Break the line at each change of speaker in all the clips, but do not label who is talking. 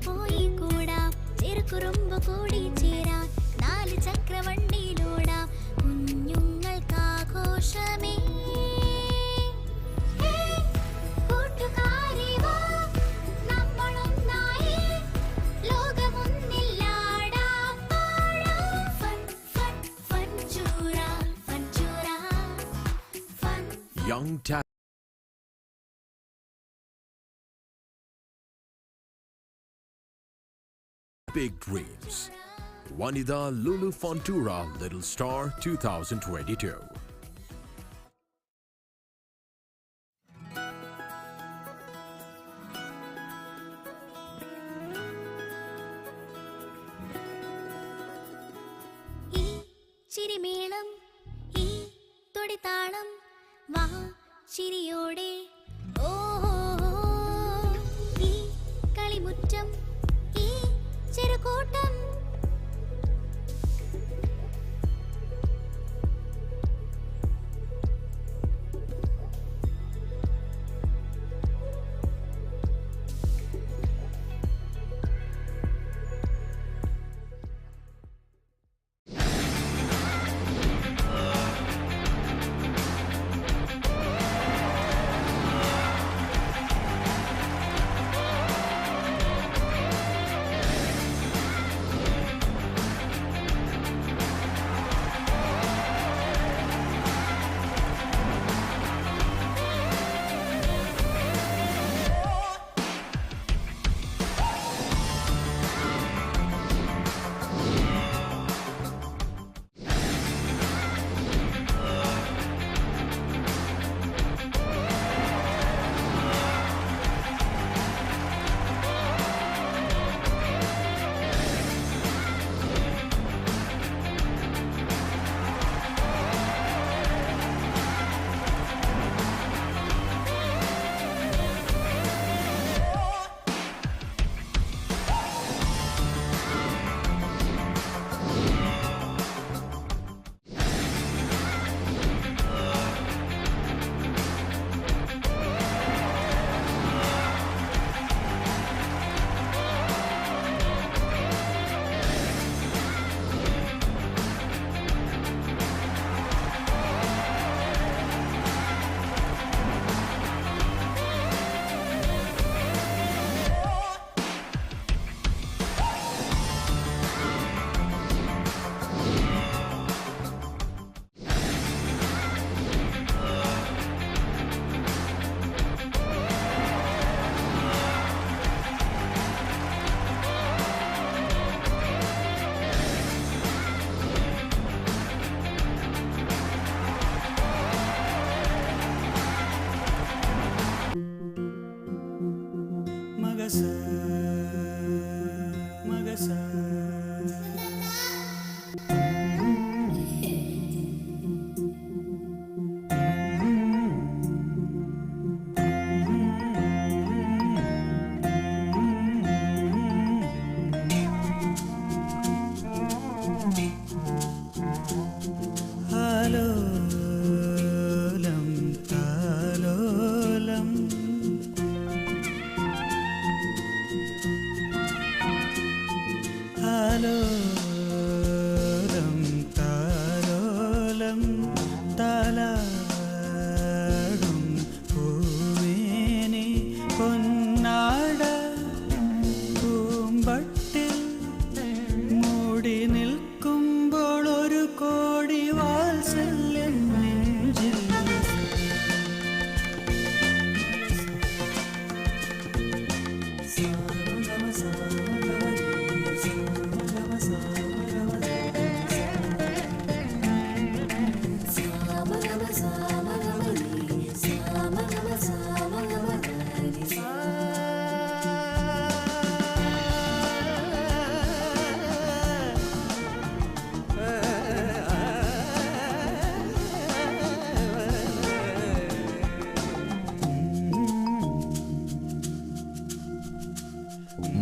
പോയി കൂടാം ചെറുകുറുമ്പ് കൂടി ചേരാം 4 ചക്രവണ്ടിയിലോടാം കുഞ്ഞുങ്ങൾക്കാഘോഷമേ കൂട്ടുകാരെ വാ നമ്മളൊന്നായി ലോകമൊന്നില്ലാടാം ഫൺ ഫൺ ഫൺ ചൂറ fun
Young Big Dreams. Vanida Lulu Fontura Little Star 2022.
ഈ ചിരിമേളം ഈ തൊടിതാളം വാ ചിരിയോടെ ഓ ഈ കളിമുറ്റം ഈ ചെറുകൂട്ടം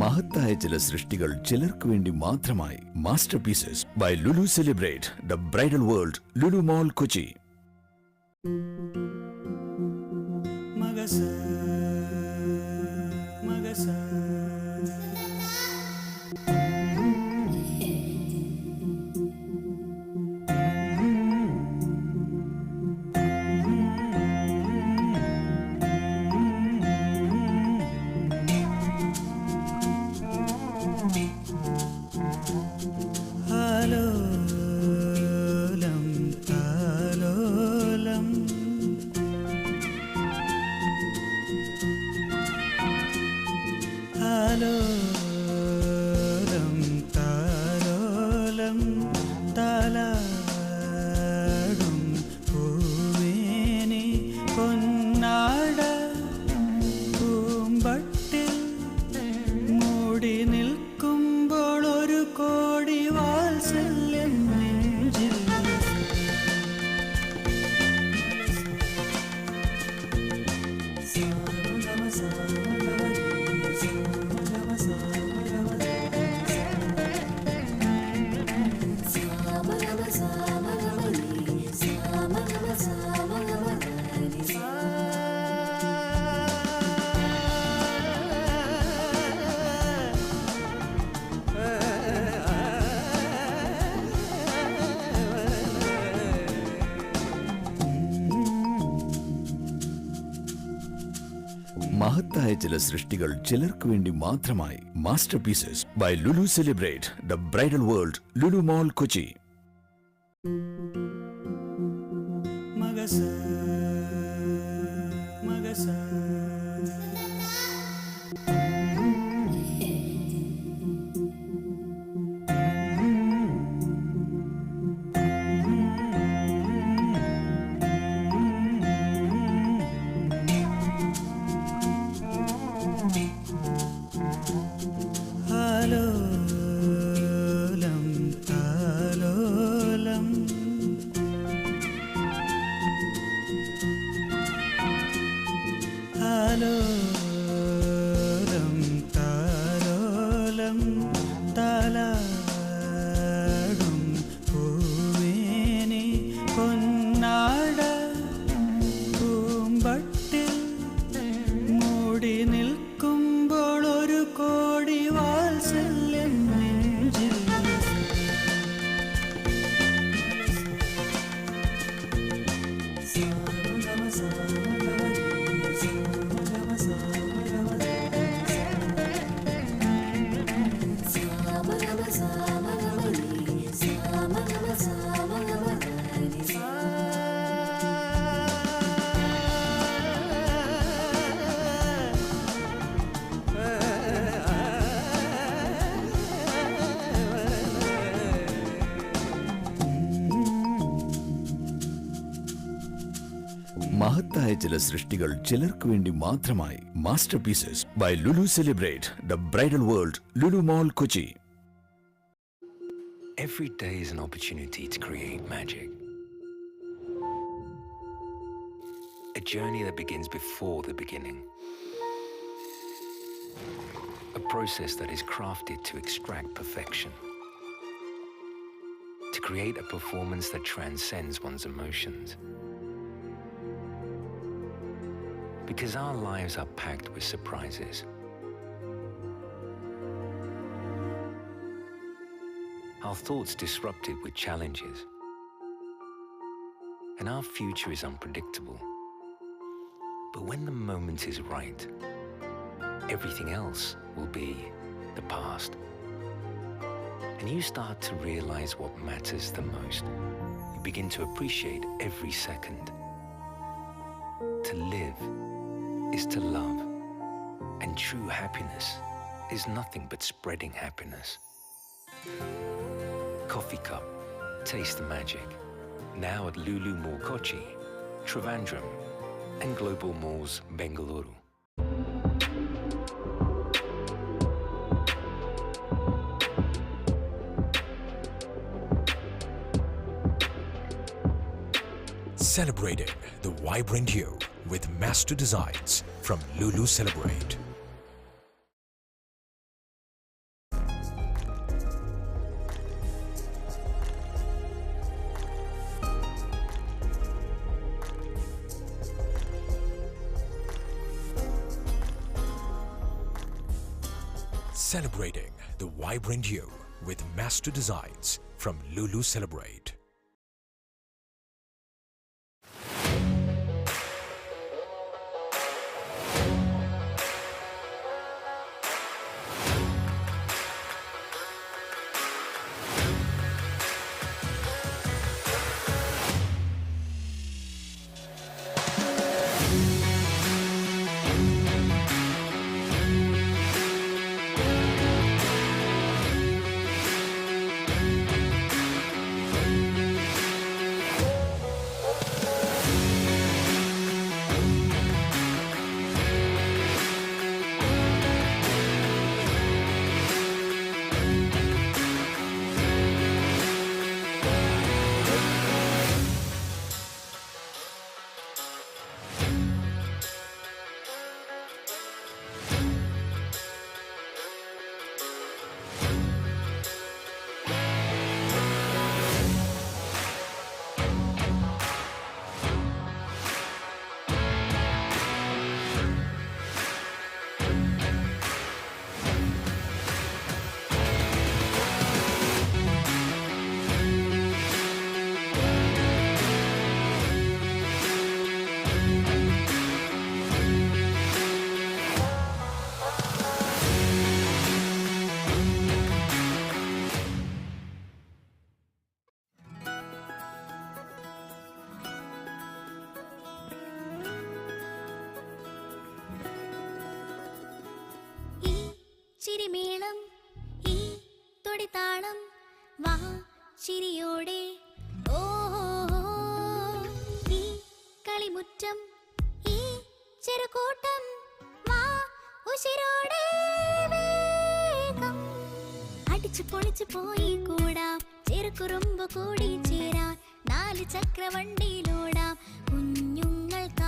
മഹത്തായ ചില സൃഷ്ടികൾ ചിലർക്ക് വേണ്ടി മാത്രമായി. Masterpieces by Lulu celebrate the bridal world Lulu Mall Kochi. മഹത്തായ ചില സൃഷ്ടികൾ ചിലർക്ക് വേണ്ടി മാത്രമായി. Masterpieces by Lulu celebrate the bridal world Lulu Mall Kochi. മഹത്തായ ചില സൃഷ്ടികൾ ചിലർക്ക് വേണ്ടി മാത്രമായി. Masterpieces by Lulu celebrate the bridal world Lulu Mall Kochi.
Every day is an opportunity to create magic. A journey that begins before the beginning. A process that is crafted to extract perfection. To create a performance that transcends one's emotions. Because our lives are packed with surprises. Our thoughts disrupted with challenges. And our future is unpredictable. But when the moment is right, everything else will be the past. And you start to realize what matters the most. You begin to appreciate every second. To live is to love, and true happiness is nothing but spreading happiness. Coffee cup, taste the magic. Now at Lulu Mall Kochi, Trivandrum, and Global Malls Bengaluru.
Celebrating the vibrant hue with master designs from Lulu Celebrate. Celebrating the vibrant you with master designs from Lulu Celebrate.
ചിരിമേളം ഈ തൊടിതാളം വാ ചിരിയോടെ ഓഹോ ഈ കളിമുറ്റം ഈ ചെറുകൂട്ടം വാ ഉശിരോടെ വേഗം അടിച്ചു പൊളിച്ചു പോയി കൂടാം ചെറുകുറുമ്പ് കൂടി ചേരാൻ നാല് ചക്രവണ്ടിയിലോടാം കുഞ്ഞുങ്ങൾക്കാഘോഷമേ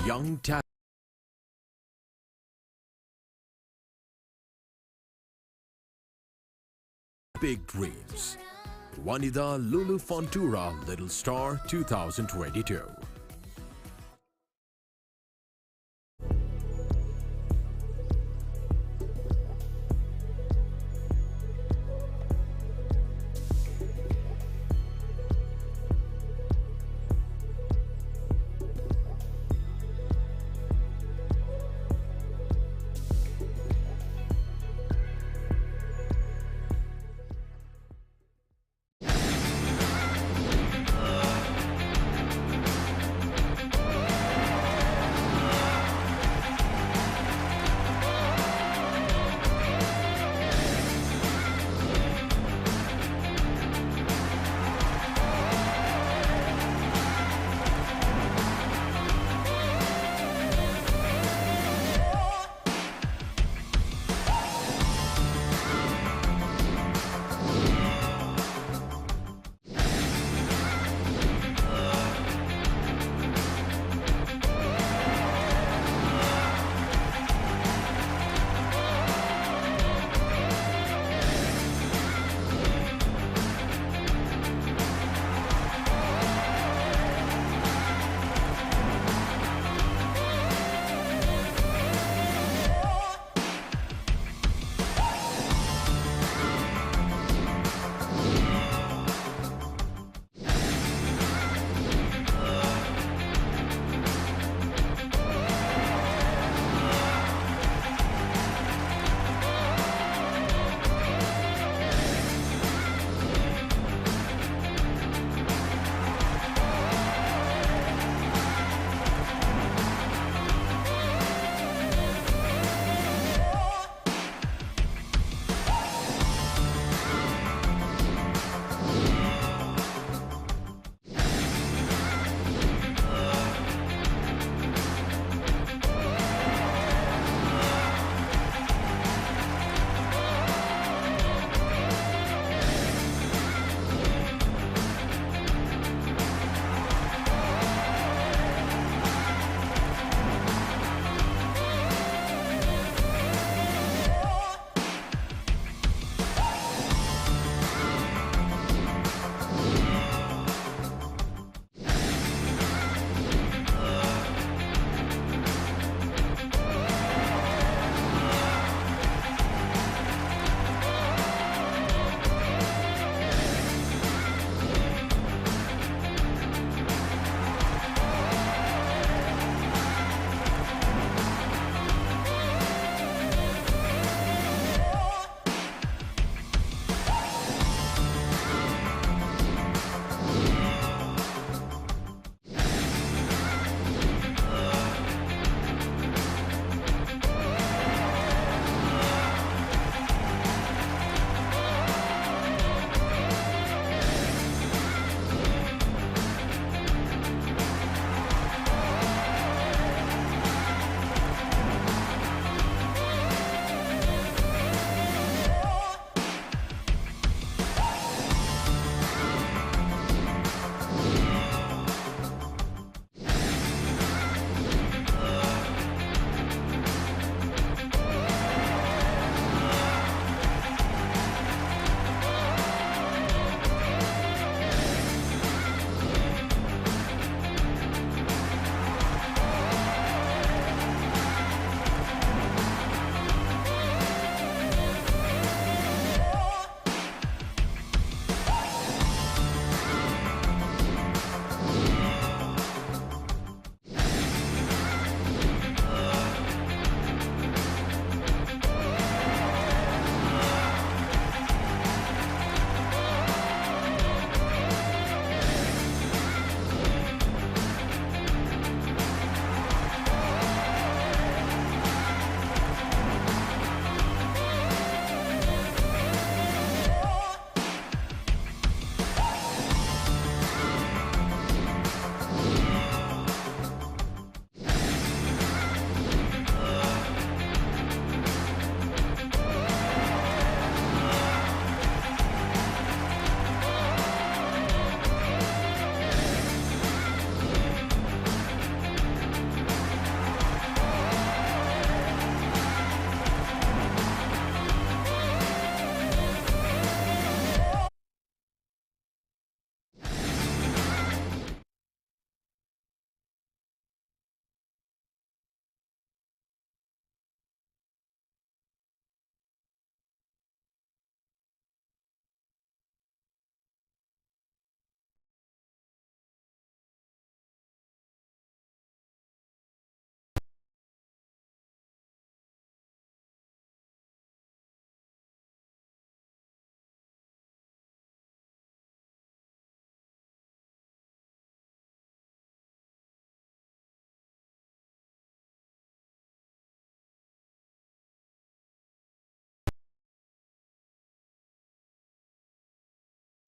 Young talent. Big dreams. Vanida Lulu Fontura Little Star 2022.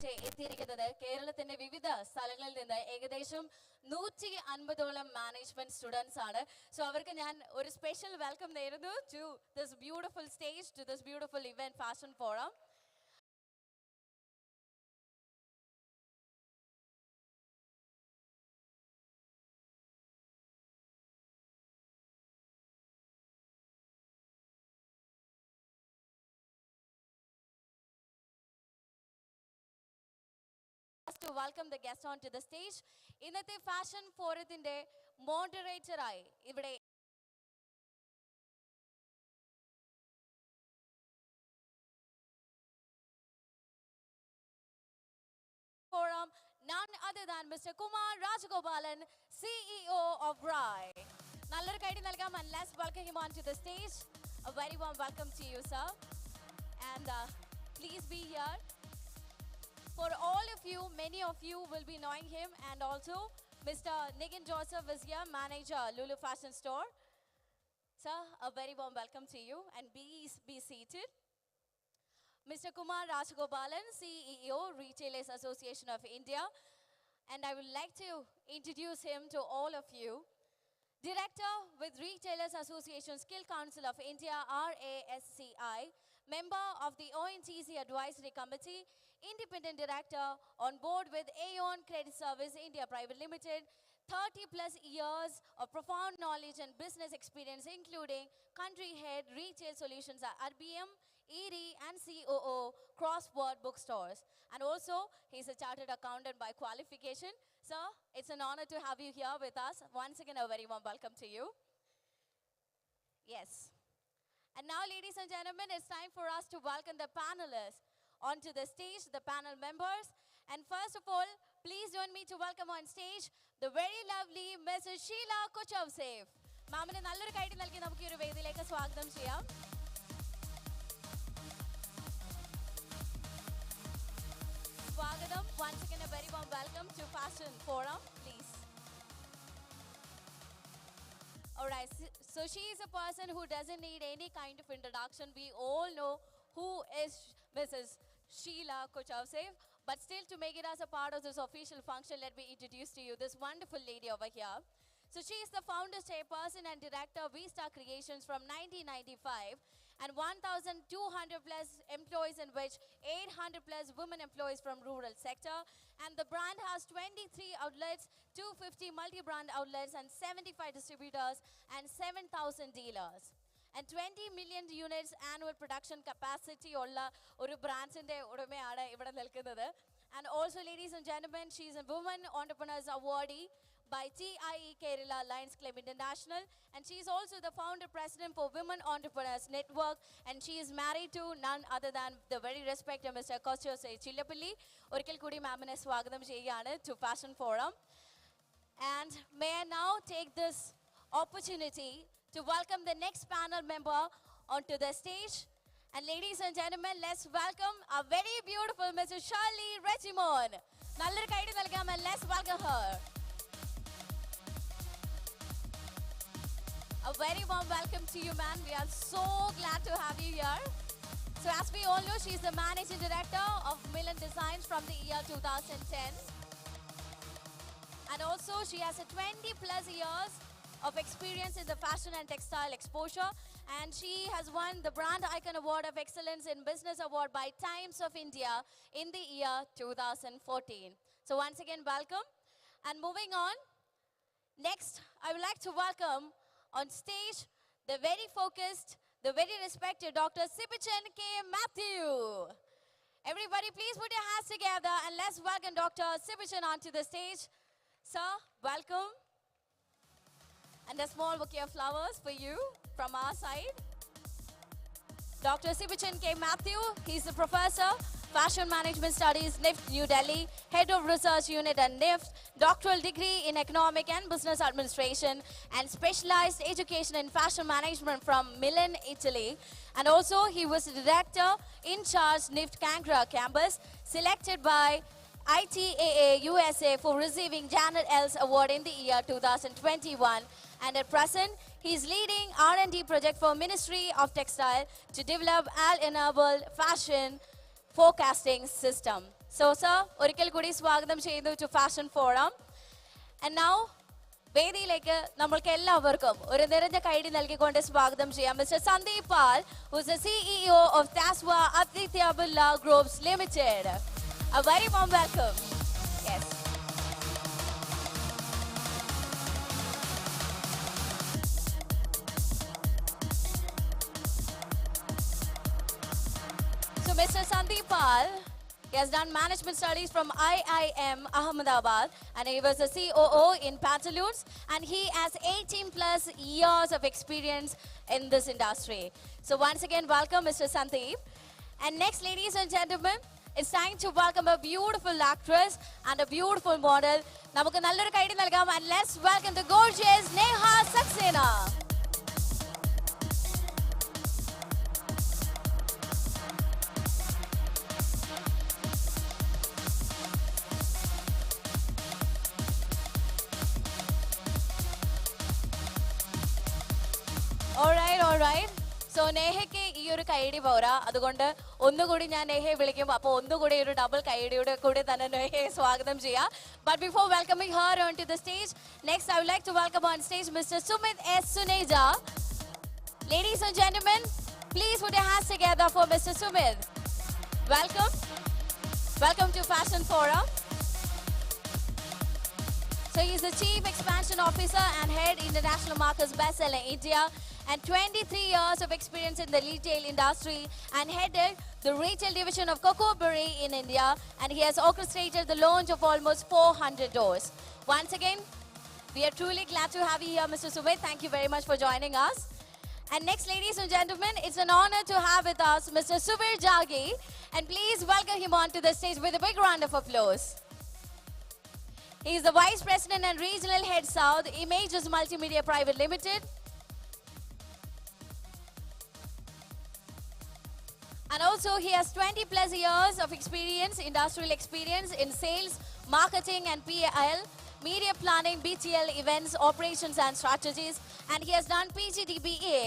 ഇവിടെ എത്തിയിരിക്കുന്നത് കേരളത്തിന്റെ വിവിധ സ്ഥലങ്ങളിൽ നിന്ന് ഏകദേശം 150ഓളം മാനേജ്മെന്റ് സ്റ്റുഡൻസ് ആണ്. സോ അവർക്ക് ഞാൻ ഒരു സ്പെഷ്യൽ വെൽക്കം നേരുന്നു to this beautiful stage, to this beautiful event fashion forum. To welcome the guest onto the stage. ഇന്നത്തെ ഫാഷൻ ഫോറത്തിന്റെ മോഡറേറ്ററായി ഇവിടെ forum none other than Mr. Kumar Rajagopalan, CEO of RAI. നല്ലൊരു കൈ നൽകാം and let's welcome him onto the stage. A very warm welcome to you, sir. And please be here. For all of you, many of you will be knowing him, and also Mr. Nigin Joseph is here, manager, Lulu Fashion Store. Sir, a very warm welcome to you, and be seated. Mr. Kumar Rajagopalan, CEO, Retailers Association of India, and I would like to introduce him to all of you. Director with Retailers Association Skill Council of India, RASCI, member of the ONTC Advisory Committee, independent director on board with Aon Credit Service India Private Limited, 30 plus years of profound knowledge and business experience, including country head retail solutions at RBM, ED, and COO cross-border bookstores. And also, he's a chartered accountant by qualification. Sir, it's an honor to have you here with us. Once again, a very warm welcome to you. Yes. And now, ladies and gentlemen, it's time for us to welcome the panelists onto the stage, the panel members. And first of all, please join me to welcome on stage the very lovely Mrs. Sheila Kuchavsev. Ma'amine nalloru kaidi nalki namukku oru vediyilekku swagatham cheyam. Swagatham, once again a very warm welcome to Fashion Forum, please. Alright, so she is a person who doesn't need any kind of introduction. We all know who is Mrs. Sheila Kuchavsev. But still, to make it as a part of this official function, let me introduce to you this wonderful lady over here. So she is the founder, chairperson and director of V-Star Creations from 1995 and 1,200 plus employees, in which 800 plus women employees from rural sector. And the brand has 23 outlets, 250 multi-brand outlets and 75 distributors and 7,000 dealers. And 20 million units annual production capacity ulla oru brands inde udameyana ivada nilkunathu. And also, ladies and gentlemen, she is a Women Entrepreneurs Awardee by TIE Kerala Lions Club International, and she is also the founder president for Women Entrepreneurs Network, and she is married to none other than the very respected Mr. Kostya Chillapalli. Orikal kudi ma'amine swagatham cheyyana to Fashion Forum. And may I now take this opportunity to welcome the next panel member onto the stage. And ladies and gentlemen, let's welcome our very beautiful Mrs. Shirley Regimon. Nalloru kaidi nalgam and let's welcome her. A very warm welcome to you, ma'am. We are so glad to have you here. So as we all know, she is the managing director of Milan Designs from the year 2010. And also, she has a 20 plus years of experience in the fashion and textile exposure, and she has won the Brand Icon Award of Excellence in Business Award by Times of India in the year 2014. So once again, welcome. And moving on, next I would like to welcome on stage the very focused, the very respected Dr. Sibichan K. Matthew. Everybody please put your hands together and let's welcome Dr. Sibichan onto the stage. Sir, welcome. And a small bouquet of flowers for you from our side. Dr. Sibichan K. Matthew, he's the professor, Fashion Management Studies, NIFT, New Delhi, Head of Research Unit at NIFT, doctoral degree in Economic and Business Administration, and specialized education in Fashion Management from Milan, Italy. And also, he was the director in charge NIFT Kankra campus, selected by ITAA USA for receiving Janet Els Award in the year 2021. And at present, he is leading R&D project for Ministry of Textile to develop all-enabled fashion forecasting system. So, sir, ഒരിക്കൽ കൂടി സ്വാഗതം ചെയ്യുന്നു to Fashion Forum. And now, വേദിയിലേക്ക് നമ്മൾക്ക് എല്ലാവർക്കും ഒരു നിറഞ്ഞ കൈയടി നൽകിക്കൊണ്ട് സ്വാഗതം ചെയ്യാം മിസ്റ്റർ സന്ദീപ് പാൽ, who is the CEO of Taswa Aditya Birla Groups Limited. A very warm welcome. Yes. So, Mr. Sandeep Pal, he has done management studies from IIM Ahmedabad, and he was a COO in Pantaloons, and he has 18 plus years of experience in this industry. So once again, welcome Mr. Sandeep. And next, ladies and gentlemen, it's time to welcome a beautiful actress and a beautiful model. Namukku nalloru kaidi nalgam, and let's welcome the gorgeous Neha Saxena. All right. So നേഹയ്ക്ക് ഈ ഒരു കൈയടി പോരാ, അതുകൊണ്ട് ഒന്നുകൂടി ഞാൻ നേഹയെ വിളിക്കും. അപ്പോൾ ഒന്നുകൂടി ഒരു ഡബിൾ കൈയടിയുടെ കൂടെ തന്നെ നേഹയെ സ്വാഗതം ചെയ്യാം. But before welcoming her onto the stage, next I would like to welcome on stage Mr. Sumit S. Suneja. Ladies and gentlemen, please put your hands together for Mr. Sumit. Welcome. Welcome to Fashion Forum. So he is the Chief Expansion Officer and Head International Markets Bestseller India, and 23 years of experience in the retail industry, and headed the retail division of Coco Berry in India, and he has orchestrated the launch of almost 400 doors. Once again, we are truly glad to have you here, Mr. Sumit. Thank you very much for joining us. And next, ladies and gentlemen, it's an honor to have with us Mr. Subir Jagi, and please welcome him onto the stage with a big round of applause. He is the Vice President and Regional Head South, Images Multimedia Private Limited. And also he has 20 plus years of experience, industrial experience in sales, marketing and PL, media planning, BTL events, operations and strategies. And he has done PGDBA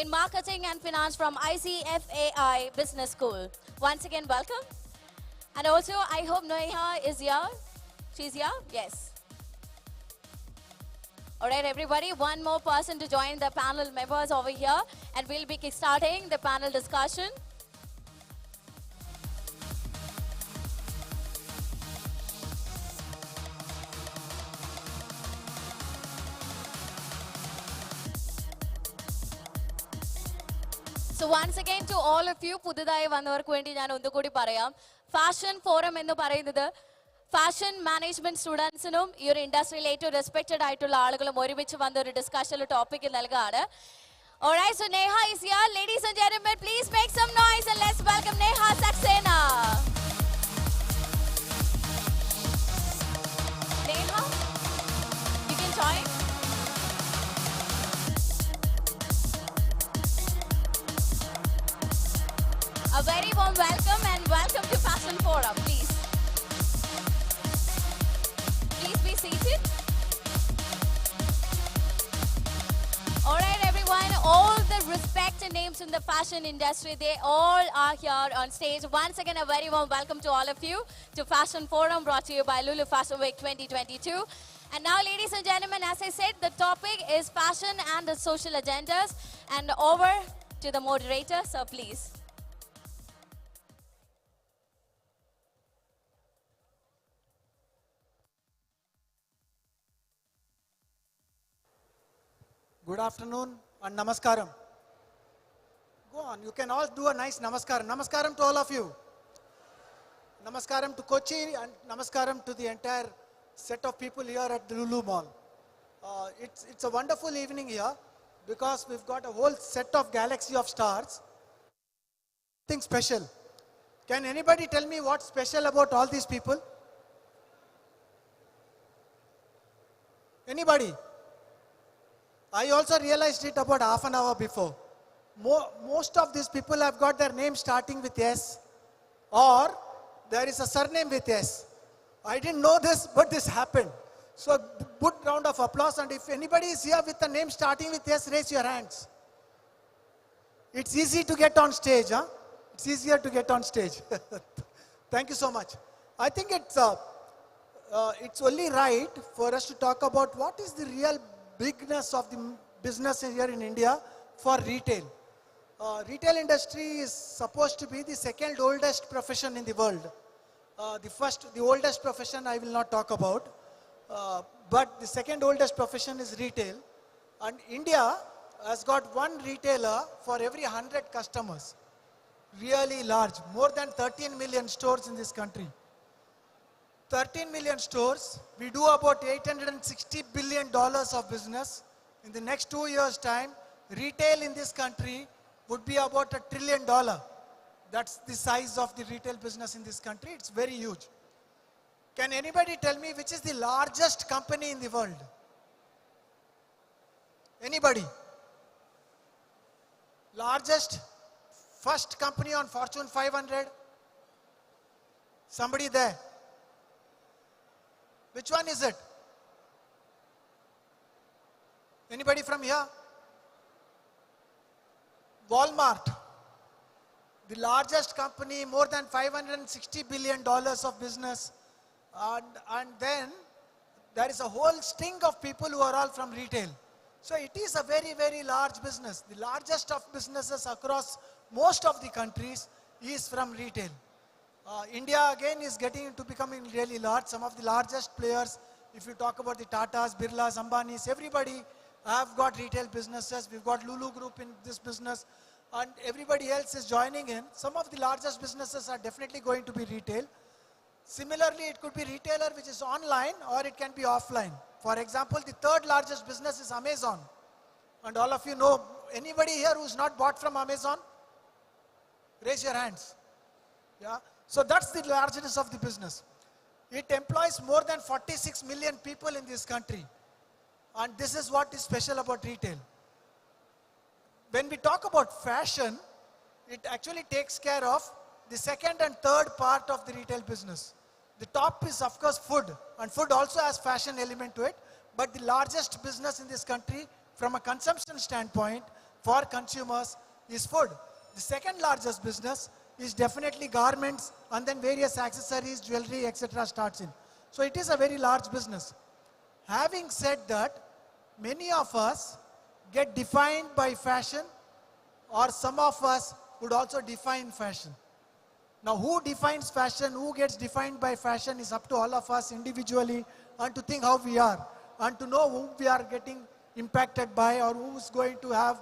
in marketing and finance from ICFAI Business School. Once again, welcome. And also I hope Neha is here. She's here? Yes. All right, everybody, one more person to join the panel members over here, and we'll be starting the panel discussion. So once again, to all of you, പുതുതായി വന്നവർക്ക് വേണ്ടി ഞാൻ ഒന്നുകൂടി പറയാം. Fashion forum എന്ന് പറയുന്നത് fashion management സ്റ്റുഡൻസിനും ഈ ഒരു ഇൻഡസ്ട്രിയിൽ ഏറ്റവും റെസ്പെക്റ്റഡ് ആയിട്ടുള്ള ആളുകളും ഒരുമിച്ച് വന്ന ഒരു ഡിസ്കഷൻ ടോപ്പിക് നൽകുകയാണ്. Alright, so Neha is here. Ladies and gentlemen, please make some noise and let's welcome Neha Saxena. Neha, you can join. A very warm welcome and welcome to Fashion Forum, please. Please be seated. All right, everyone, all the respected names in the fashion industry, they all are here on stage. Once again, a very warm welcome to all of you to Fashion Forum, brought to you by Lulu Fashion Week 2022. And now, ladies and gentlemen, as I said, the topic is fashion and the social agendas. And over to the moderator, so please.
Good afternoon and namaskaram. Go on, you can all do a nice namaskaram. Namaskaram to all of you. Namaskaram to Kochi and namaskaram to the entire set of people here at the Lulu Mall. It's a wonderful evening here because we've got a whole set of galaxy of stars. Something special. Can anybody tell me what's special about all these people? Anybody? I also realized it about half an hour before. Most of these people have got their name starting with S, or there is a surname with S. I didn't know this, but this happened. So good round of applause, and if anybody is here with a name starting with S, raise your hands. It's easy to get on stage, huh? It's easier to get on stage. Thank you so much. I think it's only right for us to talk about what is the real bigness of the business here in India for retail. Retail industry is supposed to be the second oldest profession in the world. The oldest profession I will not talk about, but the second oldest profession is retail. And India has got one retailer for every 100 customers. Really large, more than 13 million stores in this country. 13 million stores, we do about $860 billion of business. In the next 2 years' time, retail in this country would be about $1 trillion. That's the size of the retail business in this country. It's very huge. Can anybody tell me which is the largest company in the world? Anybody? Largest, first company on Fortune 500? Somebody there? Which one is it? Anybody from here? Walmart. The largest company, more than $560 billion of business. And then there is a whole string of people who are all from retail. So it is a very, very large business. The largest of businesses across most of the countries is from retail. India again is getting into becoming really large. Some of the largest players, if you talk about the Tatas, Birlas, Ambanis, everybody have got retail businesses. We've got Lulu Group in this business, and everybody else is joining in. Some of the largest businesses are definitely going to be retail. Similarly, it could be retailer which is online, or it can be offline. For example, the third largest business is Amazon. And all of you know, anybody here who's not bought from Amazon? Raise your hands. Yeah. So that's the largest of the business. It employs more than 46 million people in this country. And this is what is special about retail. When we talk about fashion, it actually takes care of the second and third part of the retail business. The top is of course food, and food also has fashion element to it, but the largest business in this country from a consumption standpoint for consumers is food. The second largest business is definitely garments, and then various accessories, jewelry, etc. starts in. So it is a very large business. Having said that, many of us get defined by fashion, or some of us would also define fashion. Now, who defines fashion, who gets defined by fashion is up to all of us individually, and to think how we are, and to know whom we are getting impacted by, or who is going to have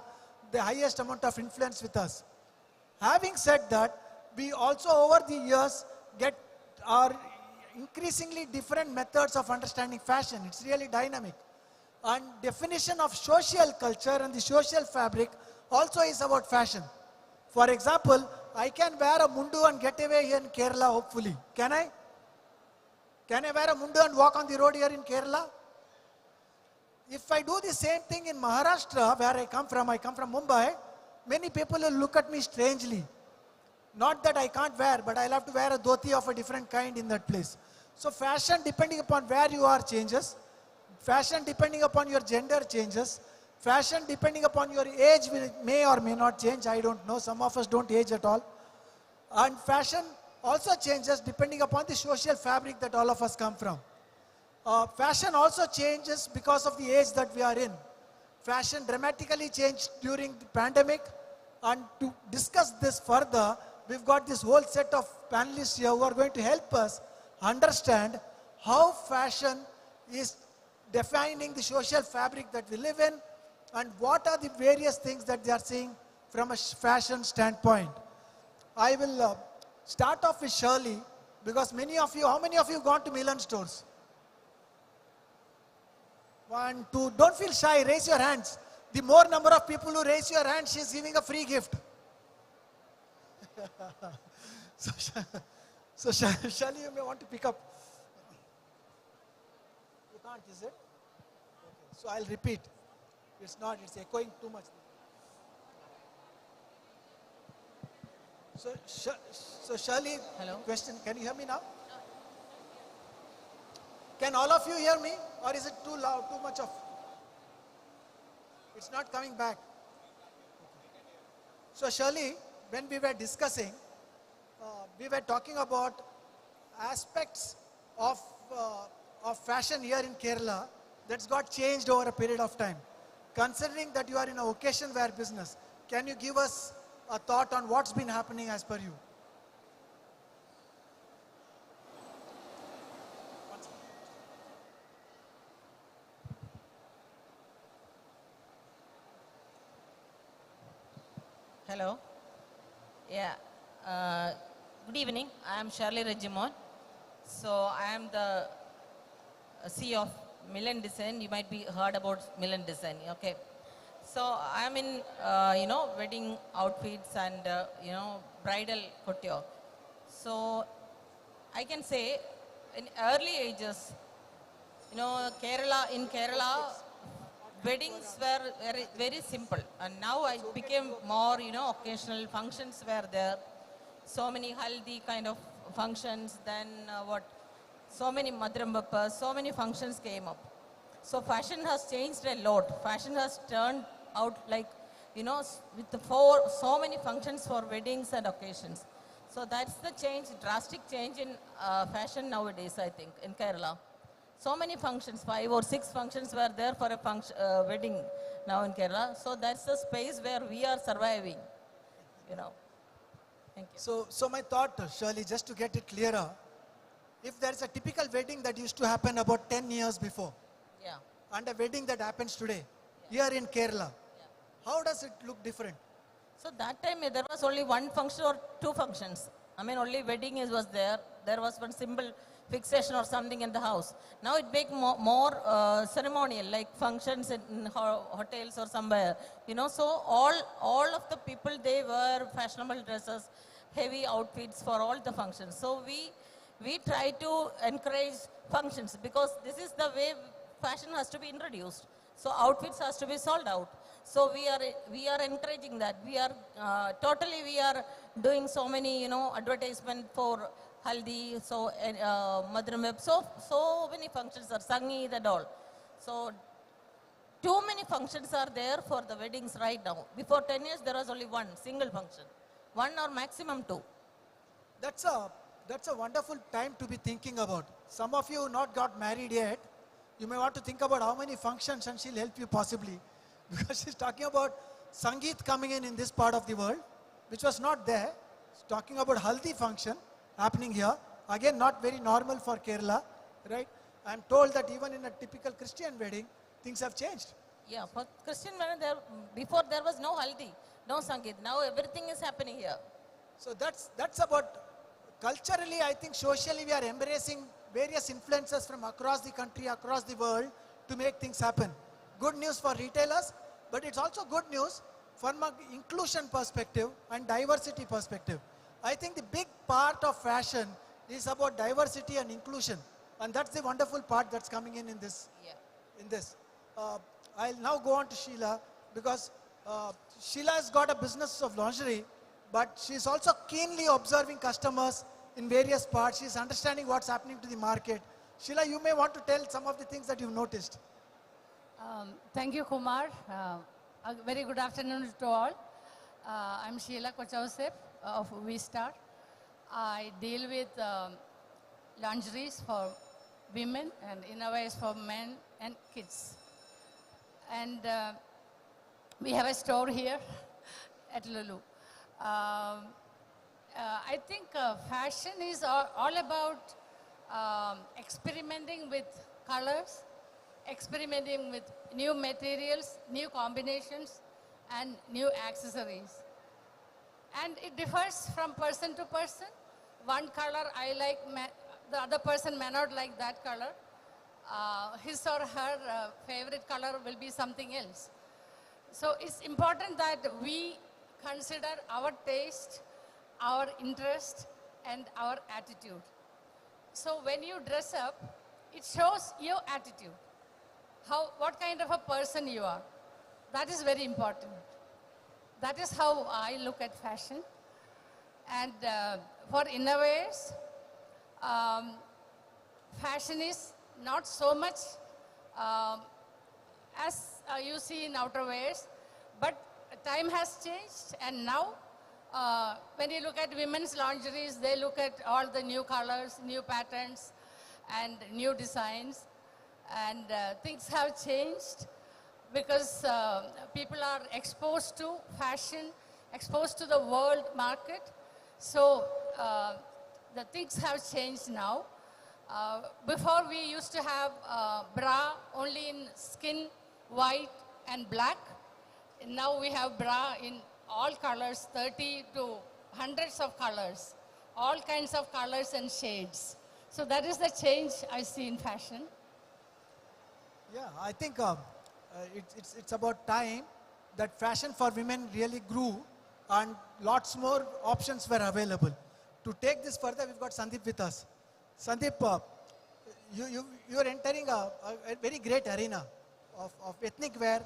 the highest amount of influence with us. Having said that, we also over the years get our increasingly different methods of understanding fashion. It's really dynamic. And definition of social culture and the social fabric also is about fashion. For example, I can wear a mundu and get away here in Kerala, hopefully. Can I? Can I wear a mundu and walk on the road here in Kerala? If I do the same thing in Maharashtra, where I come from Mumbai, many people will look at me strangely. Not that I can't wear, but I'll have to wear a dhoti of a different kind in that place. So fashion, depending upon where you are, changes. Fashion, depending upon your gender, changes. Fashion, depending upon your age, may or may not change. I don't know. Some of us don't age at all. And fashion also changes depending upon the social fabric that all of us come from. Fashion also changes because of the age that we are in. Fashion dramatically changed during the pandemic. And to discuss this further, we've got this whole set of panelists here who are going to help us understand how fashion is defining the social fabric that we live in, and what are the various things that they are seeing from a fashion standpoint. I will start off with Shirley, because many of you, how many of you gone to Milan stores? 1, 2, don't feel shy, raise your hands. The more number of people who raise your hand, she is giving a free gift. so Shirley, you may want to pick up. You can't, is it? Okay. So I'll repeat. It's not, it's echoing too much. So Shirley,
Hello.
question, can you hear me now? Can all of you hear me? Or is it too loud, too much of? It's not coming back. So Shirley, when we were discussing, we were talking about aspects of, of fashion here in Kerala that's got changed over a period of time? Considering that you are in a occasion wear business, can you give us a thought on what's been happening as per you?
Hello. Yeah. Good evening. I am Shirley Regimon. So I am the CEO of Milan Design. You might be heard about Milan Design. Okay. So I am in wedding outfits and bridal couture. So I can say in early ages, in Kerala, weddings were very, very simple. And now it became more, occasional functions were there. So many haldi kind of functions, then so many madram so many functions came up. So fashion has changed a lot. Fashion has turned out like, with so many functions for weddings and occasions. So that's the change, drastic change in fashion nowadays, I think, in Kerala. So many functions, 5 or 6 functions were there for a wedding now in Kerala. So that's the space where we are surviving, Thank you.
So my thought, Shirley, just to get it clearer, if there's a typical wedding that used to happen about 10 years before,
Yeah.
and a wedding that happens today, here in Kerala, how does it look different?
So that time there was only one function or 2 functions. I mean, only wedding was there. There was one simple fixation or something in the house. Now it became more ceremonial, like functions in hotels or somewhere. So all of the people, they wear fashionable dresses, heavy outfits for all the functions. So we try to encourage functions because this is the way fashion has to be introduced. So outfits has to be sold out. So we are encouraging that. We are we are doing so many advertisement for haldi, so madram web, so many functions are sangeet and all. So too many functions are there for the weddings right now. Before 10 years there was only one single function, 1 or maximum 2.
That's a wonderful time to be thinking about. Some of you not got married yet. You may want to think about how many functions, and she'll help you possibly. Because she's talking about Sangeet coming in this part of the world, which was not there. She's talking about Haldi function happening here. Again, not very normal for Kerala, right? I'm told that even in a typical Christian wedding, things have changed.
Yeah, for Christian wedding, before there was no haldi, no sangeet. Now everything is happening here.
So that's about, culturally, I think socially we are embracing various influences from across the country, across the world to make things happen. Good news for retailers, but it's also good news from an inclusion perspective and diversity perspective. I think the big part of fashion is about diversity and inclusion, and that's the wonderful part that's coming in this.
Yeah.
In this, I'll now go on to Sheila, because Sheila has got a business of lingerie, but she's also keenly observing customers in various parts. She's understanding what's happening to the market. Sheila, you may want to tell some of the things that you've noticed.
Thank you, Kumar. A very good afternoon to all. I'm Sheila Kochausep of V-Star. I deal with lingeries for women and innerwears for men and kids. And we have a store here at Lulu. I think fashion is all about experimenting with colors, experimenting with new materials, new combinations, and new accessories. And it differs from person to person. One color I like, the other person may not like that color. His or her favorite color will be something else. So it's important that we consider our taste, our interest, and our attitude. So when you dress up, it shows your attitude. What kind of a person you are. That is very important. That is how I look at fashion. And for innerwears, fashion is not so much as you see in outerwears, but time has changed, and now When you look at women's lingeries, they look at all the new colors, new patterns, and new designs. And things have changed because people are exposed to fashion, exposed to the world market. So the things have changed now. Before we used to have bra only in skin, white and black. Now we have bra in all colors, 30 to hundreds of colors, all kinds of colors and shades. So that is the change I see in fashion.
Yeah, I think it's about time that fashion for women really grew and lots more options were available. To take this further, we've got Sandeep with us. Sandeep, you are entering a very great arena of ethnic wear,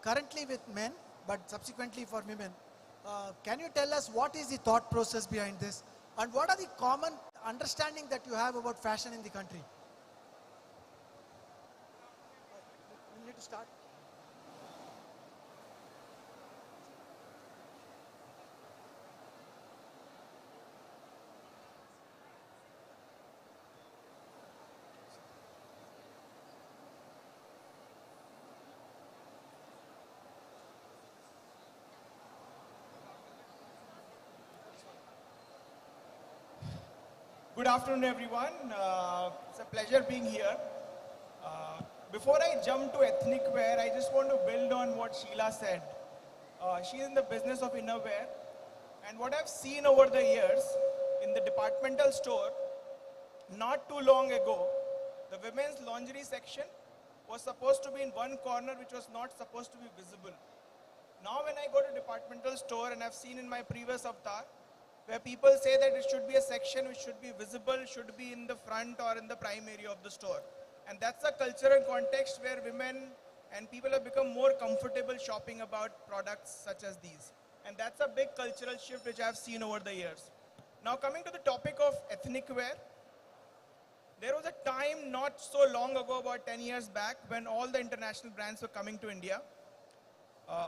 currently with men, but subsequently for women. Can you tell us what is the thought process behind this and what are the common understanding that you have about fashion in the country? We need to start.
Good afternoon, everyone. It's a pleasure being here. Before I jump to ethnic wear, I just want to build on what Sheila said. She's in the business of innerwear, and what I've seen over the years in the departmental store, not too long ago, the women's lingerie section was supposed to be in one corner which was not supposed to be visible. Now when I go to departmental store, and I've seen in my previous avatar, where people say that it should be a section which should be visible, should be in the front or in the prime area of the store. And that's a cultural context where women and people have become more comfortable shopping about products such as these. And that's a big cultural shift which I've seen over the years. Now coming to the topic of ethnic wear, there was a time not so long ago, about 10 years back, when all the international brands were coming to India.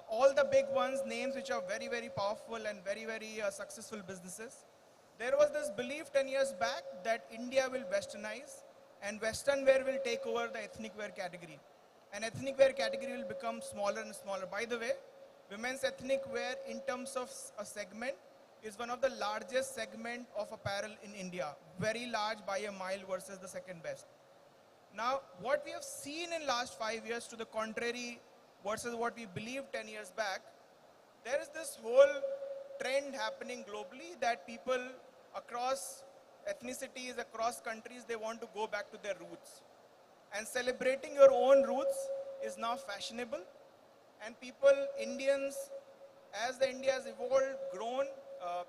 All the big ones, names which are very, very powerful and very, very successful businesses. There was this belief 10 years back that India will westernize and Western wear will take over the ethnic wear category. And ethnic wear category will become smaller and smaller. By the way, women's ethnic wear in terms of a segment is one of the largest segment of apparel in India. Very large by a mile versus the second best. Now, what we have seen in last 5 years to the contrary versus what we believed 10 years back, there is this whole trend happening globally that people across ethnicities, across countries, they want to go back to their roots. And celebrating your own roots is now fashionable. And people, Indians, as the India has evolved, grown,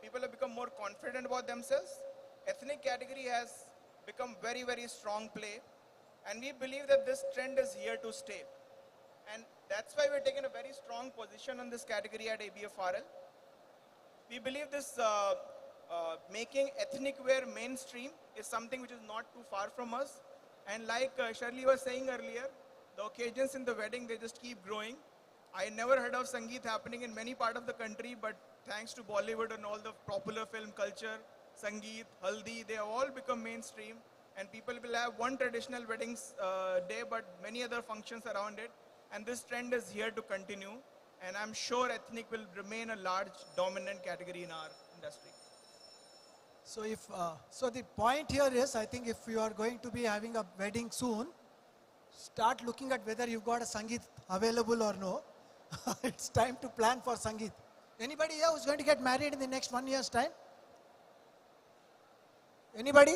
people have become more confident about themselves. Ethnic category has become very, very strong play. And we believe that this trend is here to stay. And that's why we're taking a very strong position on this category at ABFRL. We believe this making ethnic wear mainstream is something which is not too far from us. And like Shirley was saying earlier, the occasions in the wedding, they just keep growing. I never heard of Sangeet happening in many parts of the country, but thanks to Bollywood and all the popular film culture, Sangeet, Haldi, they have all become mainstream. And people will have one traditional weddings day, but many other functions around it. And this trend is here to continue. And I'm sure ethnic will remain a large, dominant category in our industry.
So so the point here is, I think if you are going to be having a wedding soon, start looking at whether you've got a Sangeet available or no. It's time to plan for Sangeet. Anybody here who's going to get married in the next 1 year's time? Anybody?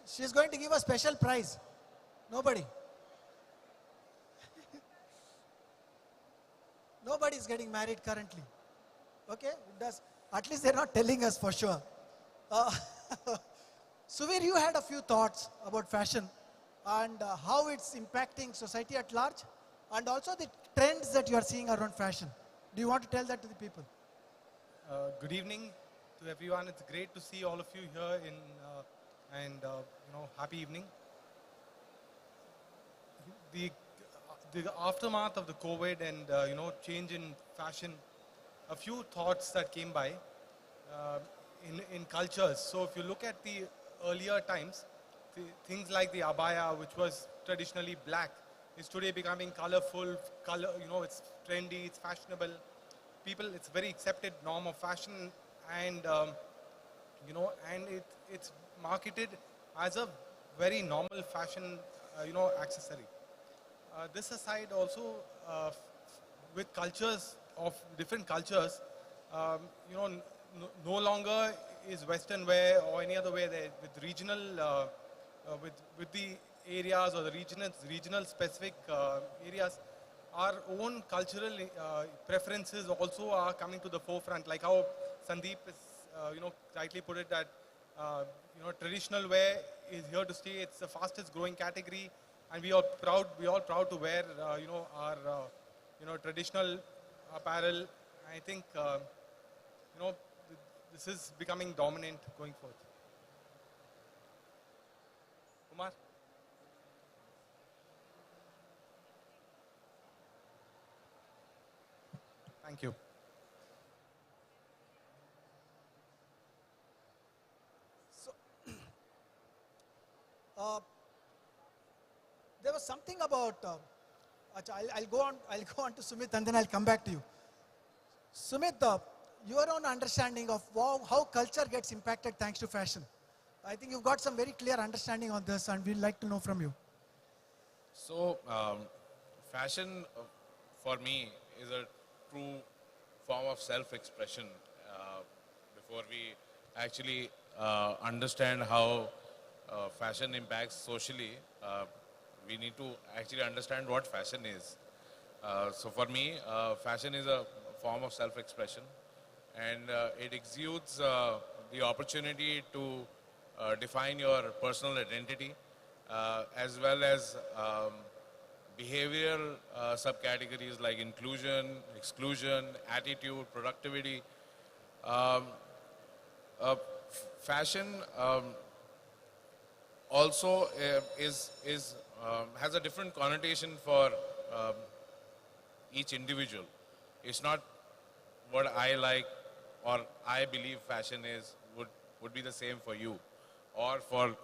She's going to give a special prize. Nobody. Nobody is getting married currently. Okay? It does. At least they're not telling us for sure. Suvir, you had a few thoughts about fashion and how it's impacting society at large and also the trends that you are seeing around fashion. Do you want to tell that to the people?
Good evening to everyone. It's great to see all of you here happy evening. The aftermath of the COVID and change in fashion a few thoughts that came by in cultures. So if you look at the earlier times, things like the abaya, which was traditionally black, is today becoming colorful, it's trendy, it's fashionable. People, it's very accepted norm of fashion, and it's marketed as a very normal fashion, accessory. This aside, also with cultures of different cultures, no longer is Western wear or any other wear there. With regional, with the areas or the regional specific areas, our own cultural preferences also are coming to the forefront. Like how Sandeep is, rightly put it, that traditional wear is here to stay. It's the fastest growing category, and we are proud to wear, our, traditional apparel. I think, this is becoming dominant going forward. Kumar? Thank you.
So, there was something about. I'll go on to Sumit, and then I'll come back to you. Sumit, your own understanding of how culture gets impacted thanks to fashion. I think you've got some very clear understanding on this, and we'd like to know from you.
So, fashion for me is a true form of self-expression. Before we actually understand how fashion impacts socially, we need to actually understand what fashion is. So for me, fashion is a form of self-expression, and it exudes the opportunity to define your personal identity, as well as behavioral subcategories like inclusion, exclusion, attitude, productivity. Fashion also has a different connotation for each individual. It's not what I like or I believe fashion is would be the same for you or for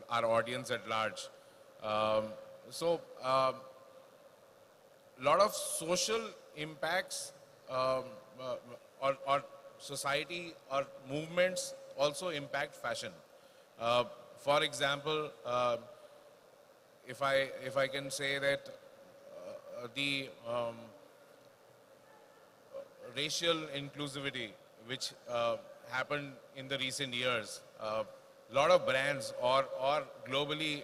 our audience at large. So a lot of social impacts or society or movements also impact fashion. For example, if I can say that the racial inclusivity which happened in the recent years, a lot of brands or globally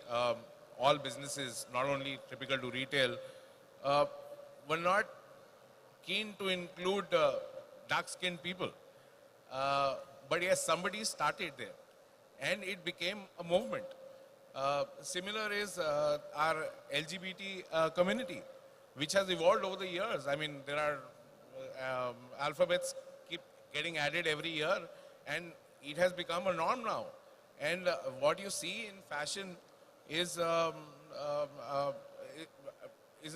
all businesses, not only typical to retail, were not keen to include dark-skinned people. But yes, somebody started there, and it became a movement. Similar is our LGBT community, which has evolved over the years. I mean, there are alphabets keep getting added every year, and it has become a norm now. And what you see in fashion is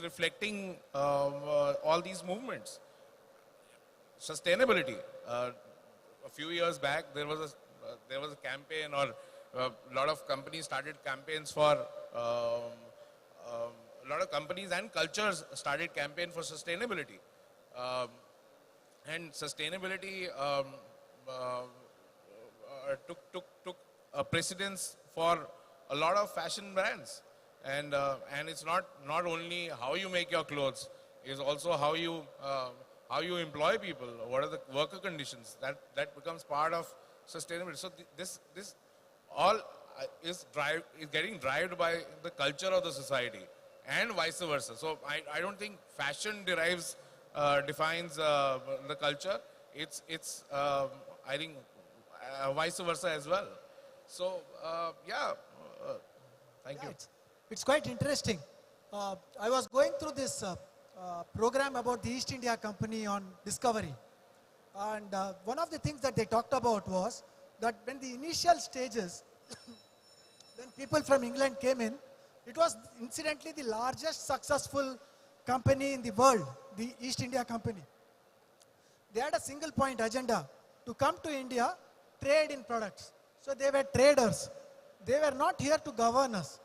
reflecting all these movements. Sustainability. A few years back, there was a campaign, or a lot of companies started campaigns for. A lot of companies and cultures started campaign for sustainability, and sustainability took a precedence for a lot of fashion brands, and it's not only how you make your clothes, it's also how you employ people. What are the worker conditions that becomes part of sustainability. So this all is getting driven by the culture of the society, and vice versa. So I don't think fashion defines the culture. It's I think vice versa as well. So thank you.
It's quite interesting. I was going through this program about the East India Company on Discovery, and one of the things that they talked about was that when the initial stages, when people from England came in, it was incidentally the largest successful company in the world, the East India Company. They had a single point agenda to come to India, trade in products. So they were traders. They were not here to govern us.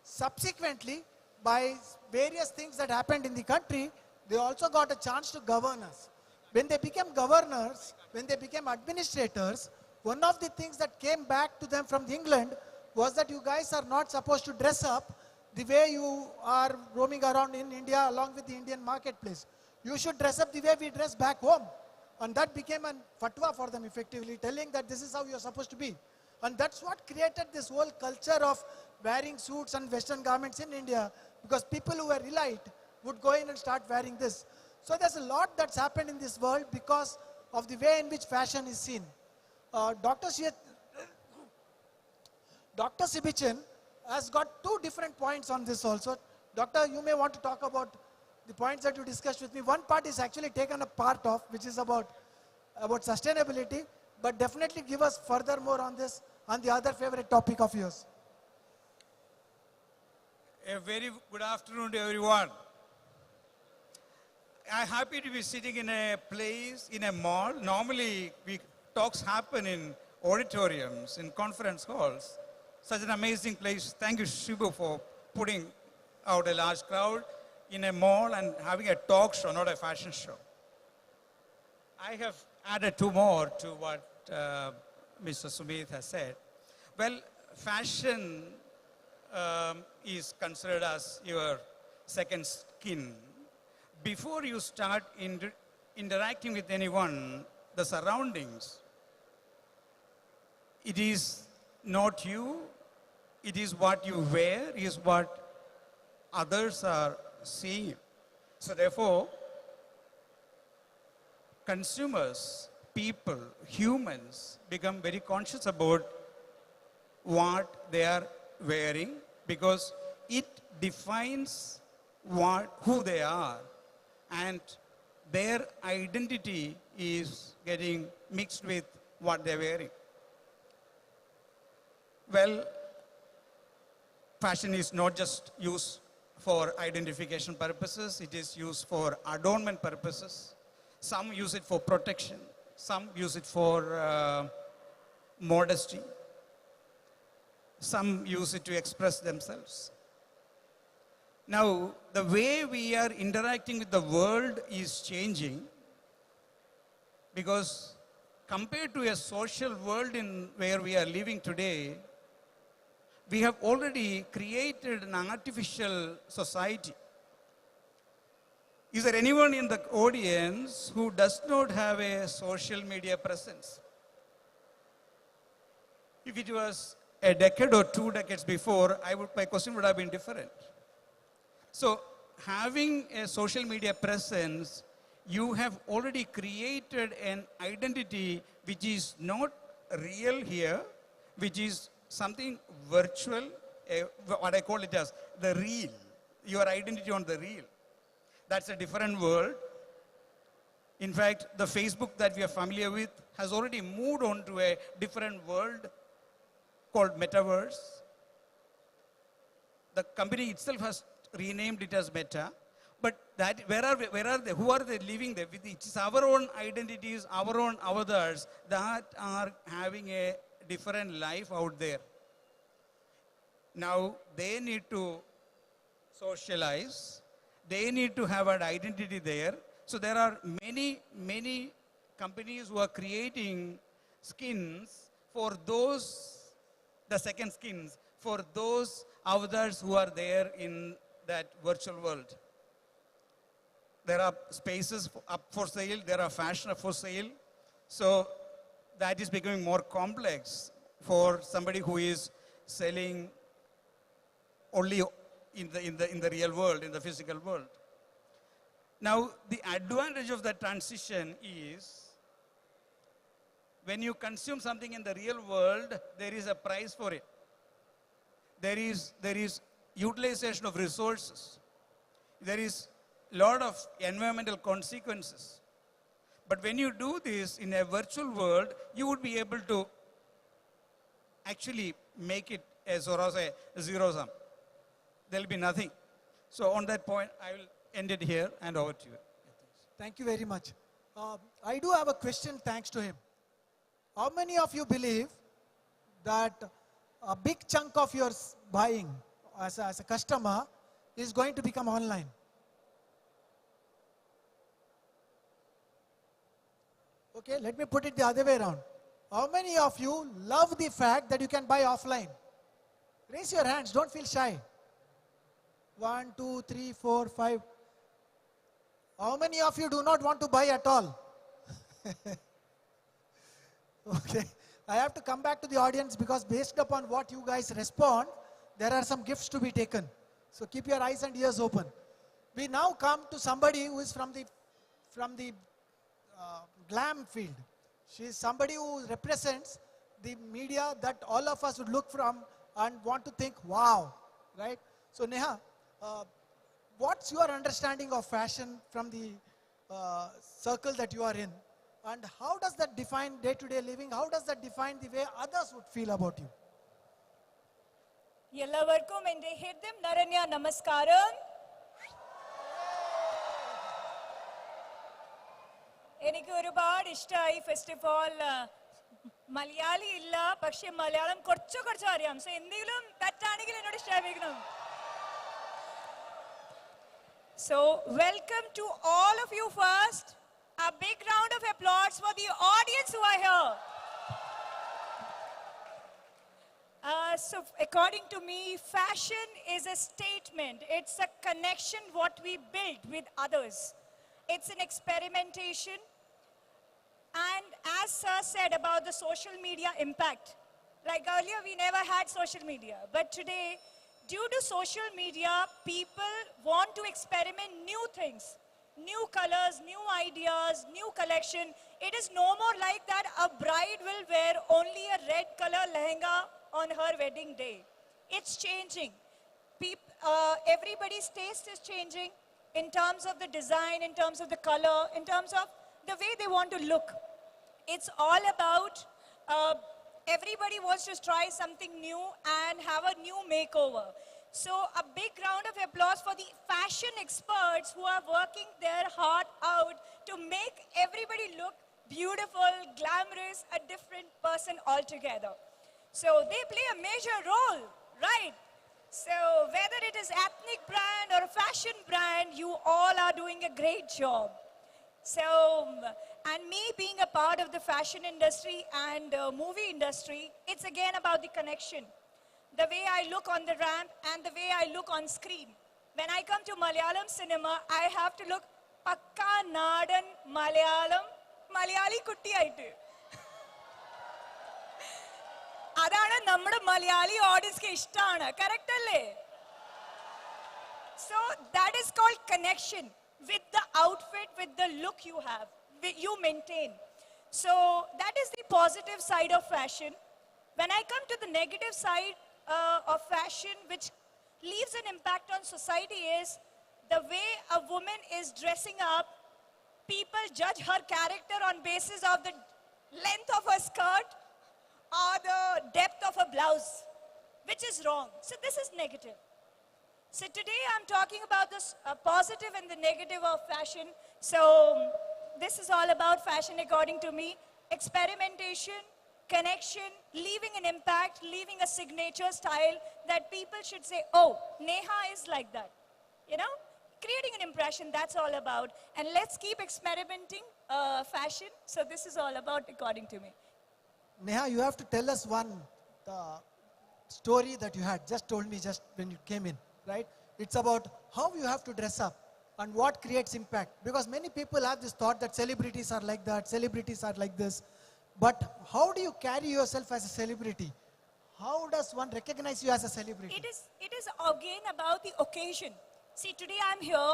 Subsequently, by various things that happened in the country, they also got a chance to govern us. When they became governors, when they became administrators, one of the things that came back to them from England was that you guys are not supposed to dress up the way you are roaming around in India along with the Indian marketplace. You should dress up the way we dress back home. And that became a fatwa for them effectively, telling that this is how you're supposed to be. And that's what created this whole culture of wearing suits and Western garments in India, because people who were elite would go in and start wearing this. So there's a lot that's happened in this world because of the way in which fashion is seen. Dr. Sibichin has got two different points on this also. Doctor, you may want to talk about the points that you discussed with me. One part is actually taken a part of, which is about sustainability, but definitely give us further more on this, on the other favorite topic of yours.
A very good afternoon to everyone. I'm happy to be sitting in a place, in a mall. Normally, talks happen in auditoriums, in conference halls. Such an amazing place. Thank you, Shibu, for putting out a large crowd in a mall and having a talk show, not a fashion show. I have added two more to what Mr. Sumit has said. Well, fashion is considered as your second skin. Before you start interacting with anyone, the surroundings, it is not you, it is what you wear, it is what others are seeing. So therefore, consumers, people, humans become very conscious about what they are wearing, because it defines who they are, and their identity is getting mixed with what they're wearing. Well, fashion is not just used for identification purposes, it is used for adornment purposes. Some use it for protection, some use it for modesty, some use it to express themselves. Now, the way we are interacting with the world is changing, because compared to a social world in where we are living today, we have already created an artificial society. Is there anyone in the audience who does not have a social media presence? If it was a decade or 2 decades before, my question would have been different. So, having a social media presence, you have already created an identity which is not real here, which is something virtual, what I call it as the real, your identity on the real. That's a different world. In fact, the Facebook that we are familiar with has already moved on to a different world called Metaverse. The company itself has renamed it as Meta. But where are they? Who are they living there? It's our own identities, our own avatars that are having a different life out there. Now, they need to socialize. They need to have an identity there. So there are many companies who are creating skins for those, the second skins, for those avatars who are there in that virtual world. There are spaces up for sale, there are fashion up for sale. So that is becoming more complex for somebody who is selling only in the real world, in the physical world. Now, the advantage of that transition is when you consume something in the real world, there is a price for it. There is utilization of resources. There is a lot of environmental consequences. But when you do this in a virtual world, you would be able to actually make it a zero sum. There will be nothing. So on that point, I will end it here and over to you.
Thank you very much. I do have a question thanks to him. How many of you believe that a big chunk of your buying as a customer is going to become online? Okay, let me put it the other way around. How many of you love the fact that you can buy offline? Raise your hands, don't feel shy. 1, 2, 3, 4, 5. How many of you do not want to buy at all? Okay, I have to come back to the audience because based upon what you guys respond, there are some gifts to be taken. So keep your eyes and ears open. We now come to somebody who is from the glam field. She is somebody who represents the media that all of us would look from and want to think, wow, right? So Neha, what's your understanding of fashion from the circle that you are in? And how does that define day-to-day living? How does that define the way others would feel about you?
എല്ലാവർക്കും എൻ്റെ ഹൃദയം നിറഞ്ഞ നമസ്കാരം. എനിക്ക് ഒരുപാട് ഇഷ്ടമായി. First of all Malayali ഇല്ല, പക്ഷെ മലയാളം കുറച്ച് അറിയാം. സോ എന്തെങ്കിലും തെറ്റാണെങ്കിൽ എന്നോട് ക്ഷമിക്കണം. So welcome to all of you first. A big round of applause for the audience who are here. So according to me, fashion is a statement. It's a connection what we build with others. It's an experimentation. And as Sir said about the social media impact, like earlier we never had social media, but today due to social media, people want to experiment new things, new colors, new ideas, new collection. It is no more like that a bride will wear only a red color lehenga on her wedding day. It's changing. Everybody's taste is changing in terms of the design, in terms of the color, in terms of the way they want to look. It's all about everybody wants to try something new and have a new makeover. So a big round of applause for the fashion experts who are working their heart out to make everybody look beautiful, glamorous, a different person altogether. So they play a major role, right? So whether it is ethnic brand or a fashion brand, you all are doing a great job. So, and me being a part of the fashion industry and movie industry, it's again about the connection. The way I look on the ramp and the way I look on screen. When I come to Malayalam cinema, I have to look Pakka Nadan Malayalam, Malayali Kuttiyayittu. അതാണ് നമ്മുടെ മലയാളി ഓഡിയൻസ്ക്ക് ഇഷ്ടമാണ്. Correct അല്ലേ? So that is called connection with the outfit, with the look you have, you maintain. So that is the positive side of fashion. When I come to the negative side of fashion, which leaves an impact on society, is the way a woman is dressing up. People judge her character on basis of the length of her skirt or the depth of her blouse, which is wrong. So this is negative. So today I'm talking about this positive and the negative of fashion. So this is all about fashion according to me. Experimentation, connection, leaving an impact, leaving a signature style that people should say, oh, Neha is like that. You know, creating an impression, that's all about. And let's keep experimenting fashion. So this is all about according to me.
Neha, you have to tell us one story that you had just told me just when you came in, right? It's about how you have to dress up and what creates impact. Because many people have this thought that celebrities are like that, celebrities are like this. But how do you carry yourself as a celebrity? How does one recognize you as a celebrity?
It is again about the occasion. See, today I'm here,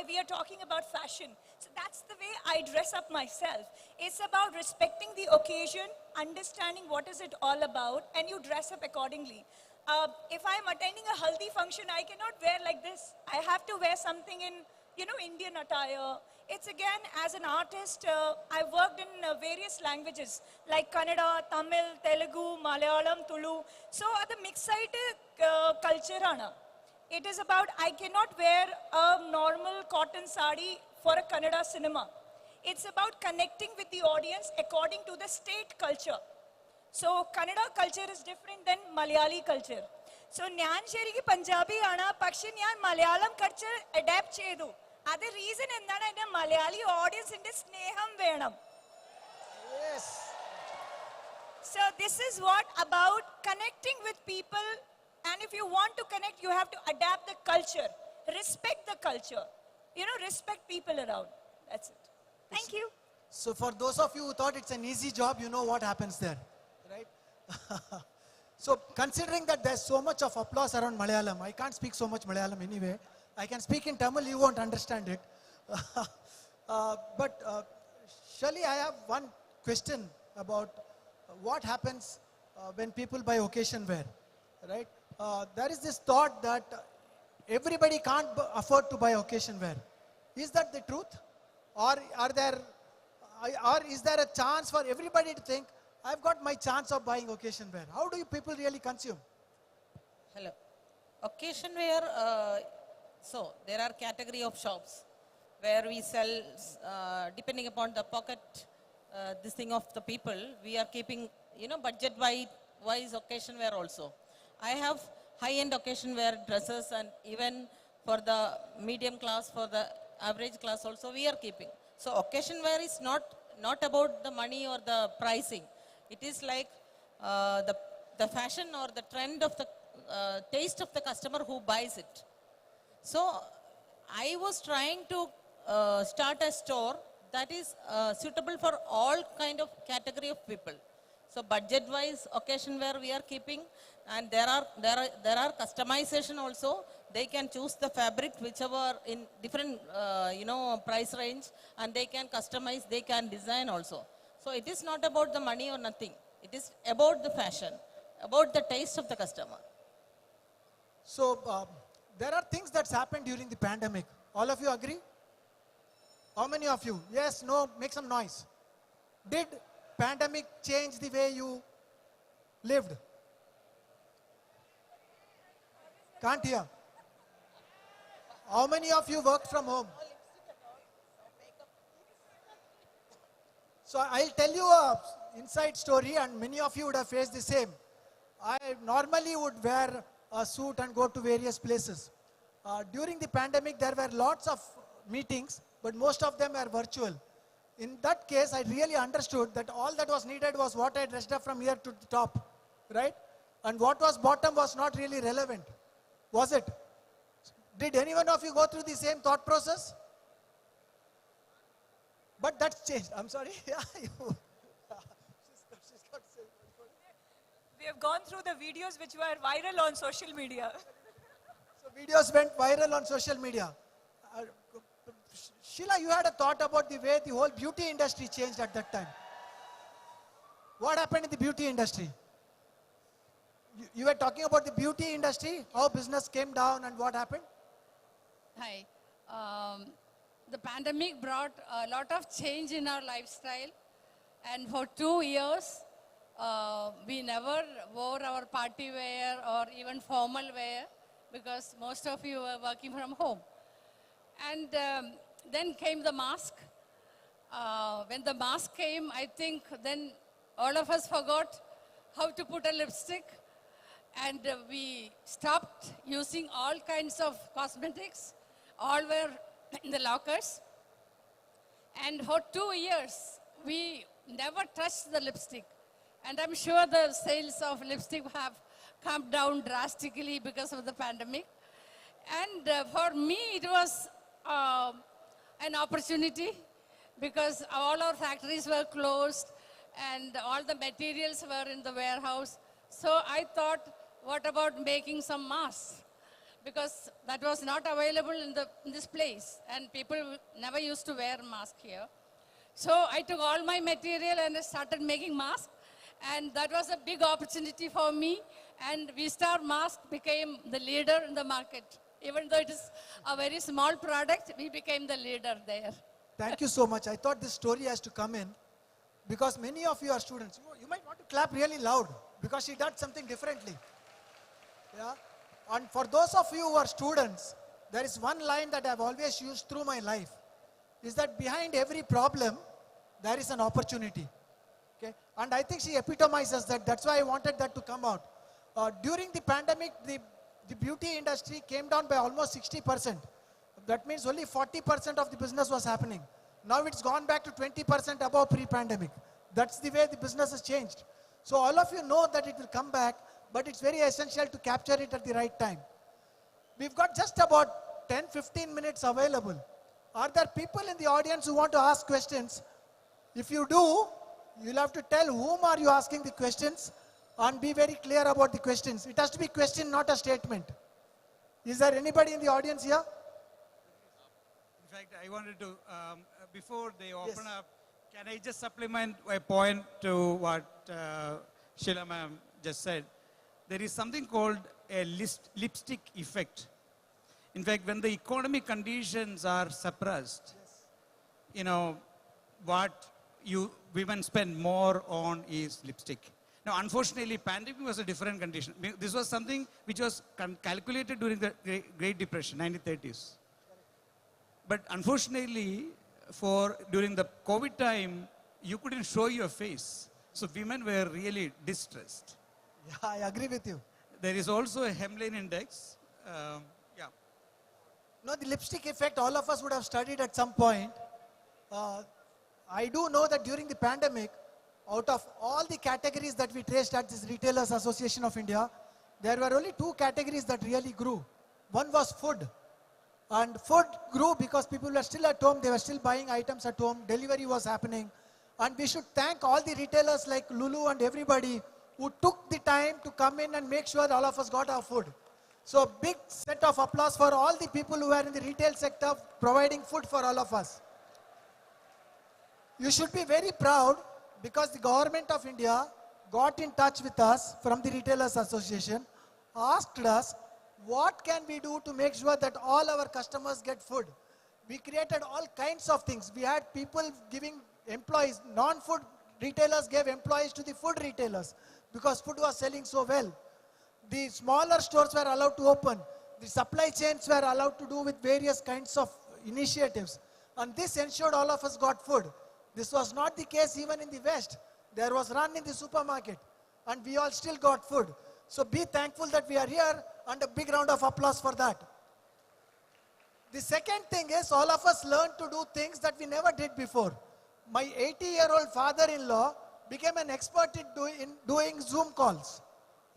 we are talking about fashion. So that's the way I dress up myself. It's about respecting the occasion, understanding what is it all about, and you dress up accordingly. If I'm attending a haldi function, I cannot wear like this. I have to wear something in, you know, Indian attire. It's again, as an artist, I worked in various languages like Kannada, Tamil, Telugu, Malayalam, Tulu. So the mixed culture ana. It is about, I cannot wear a normal cotton sari for a Kannada cinema. it's about connecting with the audience according to the state culture. So Kannada culture is different than Malayali culture. So ഞാൻ ശരിക്കും പഞ്ചാബിയാണ് പക്ഷെ ഞാൻ Malayalam culture adapt ചെയ്തു. അത് reason എന്താണ് എൻ്റെ മലയാളി ഓഡിയൻസിന്റെ സ്നേഹം വേണം.
Yes.
So this is what about connecting with people, and if you want to connect you have to adapt the culture, respect the culture, respect people around. That's it. Thank you.
So for those of you who thought it's an easy job, you know what happens there, right? So considering that there's so much of applause around Malayalam, I can't speak so much Malayalam anyway. I can speak in Tamil, you won't understand it. But Shali, I have one question about what happens when people buy occasion wear, right? There is this thought that everybody can't afford to buy occasion wear. Is that the truth? Or is there a chance for everybody to think, I've got my chance of buying occasion wear? How do you people really consume?
Hello. Occasion wear, so there are category of shops where we sell, depending upon the pocket, this thing of the people, we are keeping, budget wise occasion wear also. I have high-end occasion wear dresses, and even for the medium class, for the average class also we are keeping. So occasion wear is not about the money or the pricing. It is like the fashion or the trend of the taste of the customer who buys it. So I was trying to start a store that is suitable for all kind of category of people. So budget wise occasion wear we are keeping, and there are customization also. They can choose the fabric whichever in different price range, and they can customize, they can design also. So it is not about the money or nothing. It is about the fashion, about the taste of the customer.
So there are things that's happened during the pandemic. All of you agree? How many of you? Yes, no, make some noise. Did pandemic change the way you lived? Can't hear. How many of you worked from home? So I'll tell you a inside story, and many of you would have faced the same. I normally would wear a suit and go to various places. During the pandemic, there were lots of meetings, but most of them were virtual. In that case, I really understood that all that was needed was what I dressed up from here to the top, right? And what was bottom was not really relevant, was it? Did any one of you go through the same thought process? But that's changed. I'm sorry.
We have gone through the videos which were viral on social media.
So videos went viral on social media. Sheila, you had a thought about the way the whole beauty industry changed at that time. What happened in the beauty industry? You were talking about the beauty industry, how business came down and what happened?
Hi. The pandemic brought a lot of change in our lifestyle, and for 2 years, we never wore our party wear or even formal wear because most of you were working from home. And then came the mask. When the mask came, I think then all of us forgot how to put a lipstick, and we stopped using all kinds of cosmetics. All were in the lockers. And for 2 years, we never touched the lipstick. And I'm sure the sales of lipstick have come down drastically because of the pandemic. And for me, it was an opportunity because all our factories were closed and all the materials were in the warehouse. So I thought, what about making some masks? Because that was not available in this place, and people never used to wear mask here. So I took all my material and I started making masks, and that was a big opportunity for me, and V-Star mask became the leader in the market. Even though it is a very small product, we became the leader there.
Thank you so much. I thought this story has to come in because many of you are students. You might want to clap really loud because she did something differently. Yeah. And for those of you who are students, there is one line that I've always used through my life. is that behind every problem, there is an opportunity. Okay? And I think she epitomizes that. That's why I wanted that to come out. During the pandemic, the beauty industry came down by almost 60%. That means only 40% of the business was happening. Now it's gone back to 20% above pre-pandemic. That's the way the business has changed. So all of you know that it will come back, but it's very essential to capture it at the right time. We've got just about 10-15 minutes available. Are there people in the audience who want to ask questions? If you do, you'll have to tell whom are you asking the questions and be very clear about the questions. It has to be a question, not a statement. Is there anybody in the audience here?
In fact, I wanted to, before they open up, can I just supplement a point to what Sheila ma'am just said? There is something called a lipstick effect. In fact, when the economic conditions are suppressed, you know, what women spend more on is lipstick. Now, unfortunately, pandemic was a different condition. This was something which was calculated during the Great Depression, 1930s. But unfortunately, during the COVID time, you couldn't show your face. So women were really distressed.
Yeah, I agree with you.
There is also a Hemline index. Yeah.
No, the lipstick effect, all of us would have studied at some point. I do know that during the pandemic, out of all the categories that we traced at this Retailers Association of India, there were only two categories that really grew. One was food. And food grew because people were still at home, they were still buying items at home, delivery was happening. And we should thank all the retailers like Lulu and everybody who took the time to come in and make sure all of us got our food. So big set of applause for all the people who were in the retail sector providing food for all of us. You should be very proud because the government of India got in touch with us from the Retailers Association, asked us, what can we do to make sure that all our customers get food? We created all kinds of things. We had people giving employees, non-food retailers gave employees to the food retailers because food was selling so well. The smaller stores were allowed to open. The supply chains were allowed to do with various kinds of initiatives. And this ensured all of us got food. This was not the case even in the West. There was run in the supermarket and we all still got food. So be thankful that we are here and a big round of applause for that. The second thing is all of us learned to do things that we never did before. My 80-year-old father-in-law became an expert in doing Zoom calls,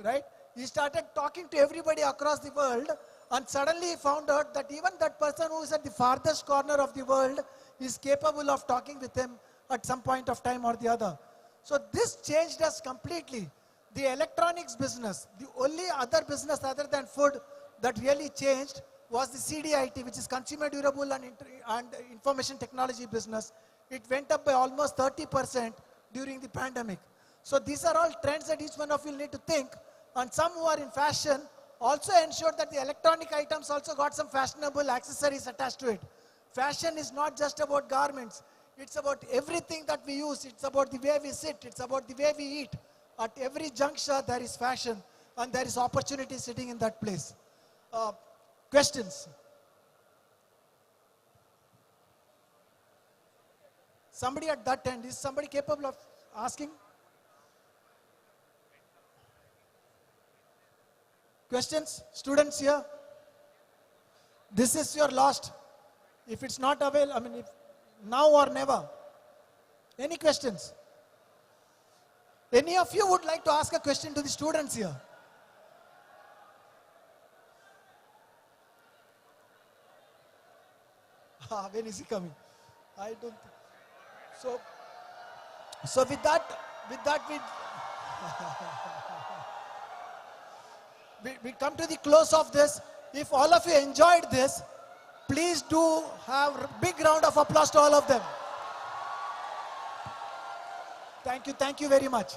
right? He started talking to everybody across the world and suddenly he found out that even that person who is at the farthest corner of the world is capable of talking with him at some point of time or the other. So this changed us completely. The electronics business, the only other business other than food that really changed was the CDIT, which is Consumer Durable and Information Technology business. It went up by almost 30% during the pandemic. So these are all trends that each one of you need to think. And some who are in fashion also ensured that the electronic items also got some fashionable accessories attached to it. Fashion is not just about garments. It's about everything that we use. It's about the way we sit. It's about the way we eat. At every juncture, there is fashion and there is opportunity sitting in that place. Questions? Somebody at that end, is somebody capable of asking? Questions? Students here? This is your last. If it's not available, I mean, if now or never. Any questions? Any of you would like to ask a question to the students here? When is he coming? I don't think. So with that we come to the close of this. If all of you enjoyed this, please do have a big round of applause to all of them. Thank you very much.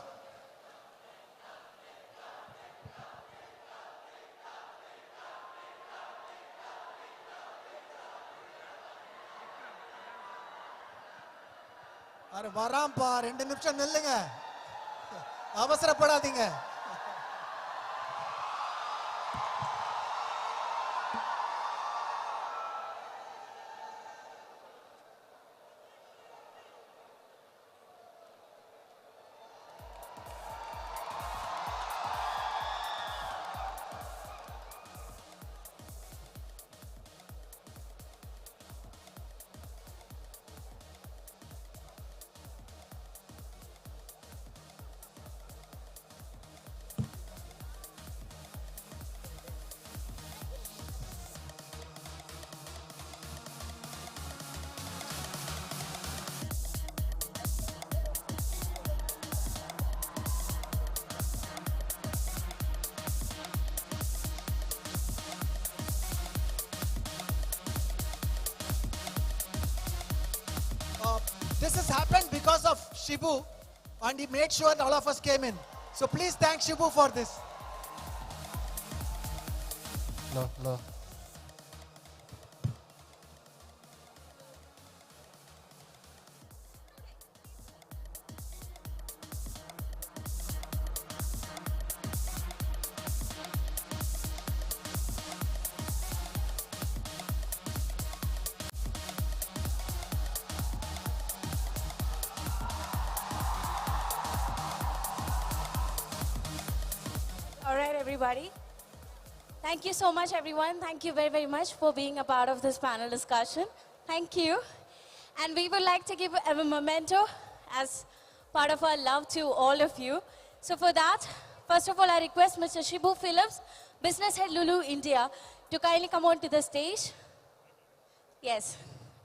अरे वरांपा 2 நிமிஷம் நில்லுங்க அவசரப்படாதீங்க This has happened because of Shibu, and he made sure all of us came in. So please thank Shibu for this.
No.
All right, everybody. Thank you so much, everyone. Thank you very, very much for being a part of this panel discussion. Thank you. And we would like to give a memento as part of our love to all of you. So for that, first of all, I request Mr. Shibu Phillips, Business Head Lulu India, to kindly come on to the stage. Yes,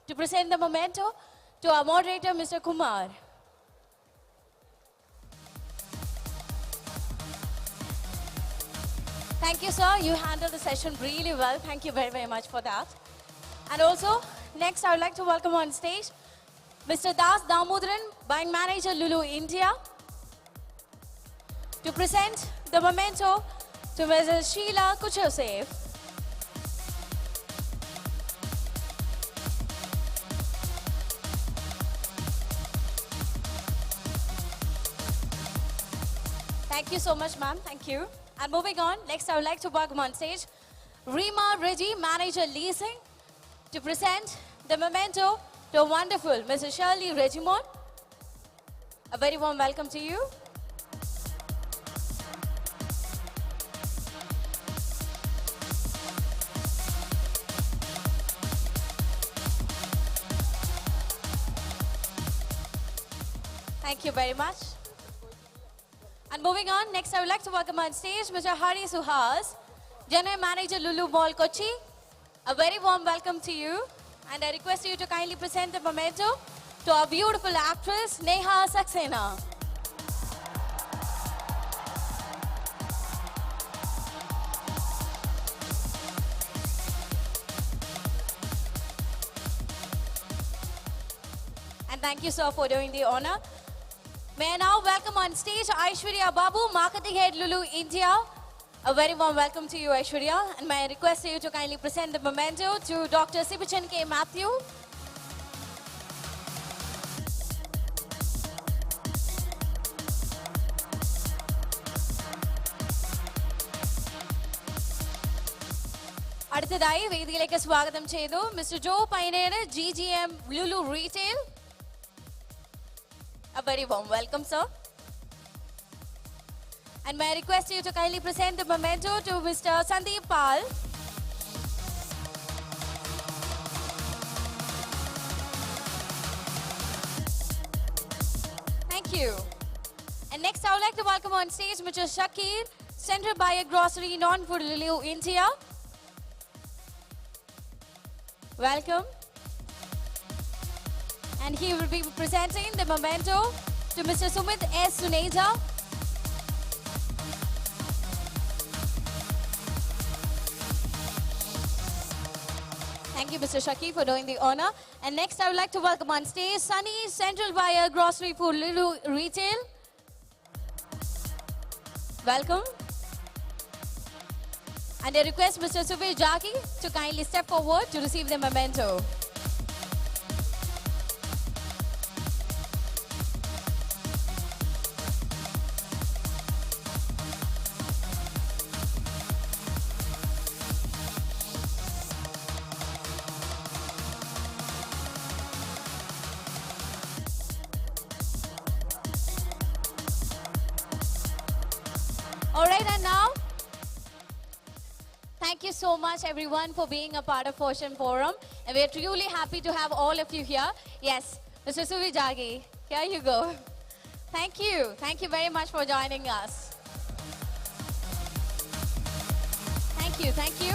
to present the memento to our moderator, Mr. Kumar. Thank you, sir. You handled the session really well. Thank you very, very much for that. And also, next, I would like to welcome on stage Mr. Das Damodaran, Buying Manager, Lulu India, to present the memento to Mrs. Sheila Kuchosef. Thank you so much, ma'am. Thank you. And moving on, next I would like to welcome on stage Rima Reggie, Manager Leasing, to present the memento to a wonderful Mrs. Shirley Regimon. A very warm welcome to you. Thank you very much. And moving on, next I would like to welcome on stage Mr. Hari Suhas, General Manager lulumall Kochi. A very warm welcome to you. And I request you to kindly present the memento to our beautiful actress, Neha Saxena. And thank you, sir, for doing the honor. May I now welcome on stage Aishwarya Babu, Marketing Head Lulu India. A very warm welcome to you, Aishwarya. And may I request you to kindly present the memento to Dr. Sibichan K. Matthew. അടുത്തതായി വേദിയിലേക്ക് സ്വാഗതം ചെയ്തു Mr. Joe Pioneer, GGM Lulu Retail. A very warm welcome, sir. And may I request you to kindly present the memento to Mr. Sandeep Pal. Thank you. And next, I would like to welcome on stage Mr. Shakir, Central Buyer Grocery, Non-Food Lulu India. Welcome. And he will be presenting the memento to Mr. Sumit S. Suneja. Thank you, Mr. Shaki, for doing the honor. And next, I would like to welcome on stage Sunny, Central Buyer Grocery for Lulu Retail. Welcome. And I request Mr. Subir Jaki to kindly step forward to receive the memento. All right, and now, thank you so much, everyone, for being a part of Ocean Forum. And we're truly happy to have all of you here. Yes, Mr. Suvijagi, here you go. Thank you. Thank you very much for joining us. Thank you. Thank you.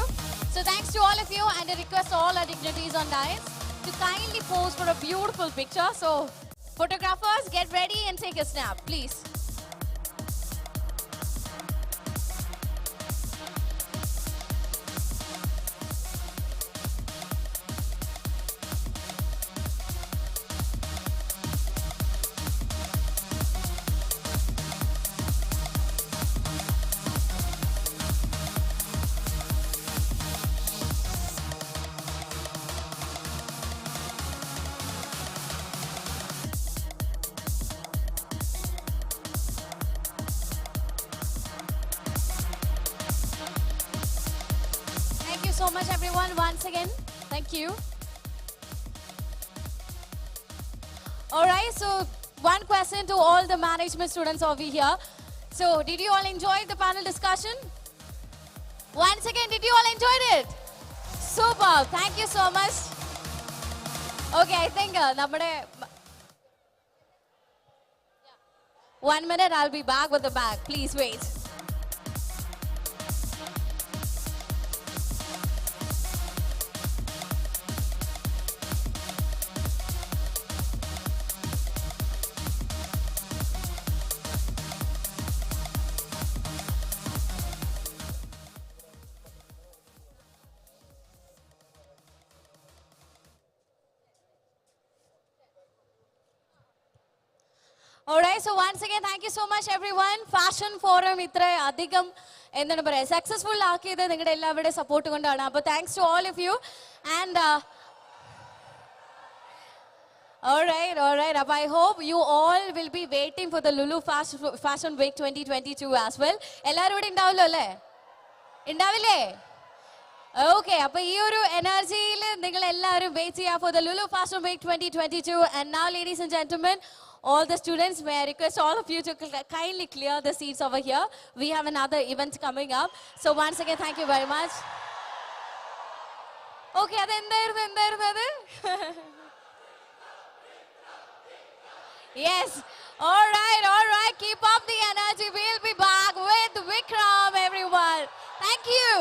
So thanks to all of you, and I request all our dignitaries on dais to kindly pose for a beautiful picture. So photographers, get ready and take a snap, please. so much, everyone, once again. Thank you. All right, so one question to all the management students over here. So, did you all enjoy the panel discussion? Once again, did you all enjoy it? Super. Thank you so much. Okay, I think 1 minute, I'll be back with the bag. Please wait. Alright, so once again, thank you so much everyone. Fashion Forum ഇത്ര അധികം എന്താണ് പറയുക successful ആക്കിയത് നിങ്ങളുടെ എല്ലാവരുടെയും support കൊണ്ടാണ്. അപ്പോൾ thanks to all of you and alright. But I hope you all will be waiting for the Lulu Fashion Week 2022 as well. എല്ലാവരും ഇവിടെ ഉണ്ടാവല്ലോ അല്ലേ? ഉണ്ടാവില്ലേ? Okay, അപ്പോൾ ഈ ഒരു എനർജിയിൽ നിങ്ങൾ എല്ലാവരും വെയിറ്റ് ചെയ്യുക for the Lulu Fashion Week 2022. And now, ladies and gentlemen, all the students, may I request all of you to kindly clear the seats over here. We have another event coming up. So once again, thank you very much. Okay, എന്തായിരുന്നു? Yes. All right. Keep up the energy. We'll be back with Vikram, everyone. Thank you.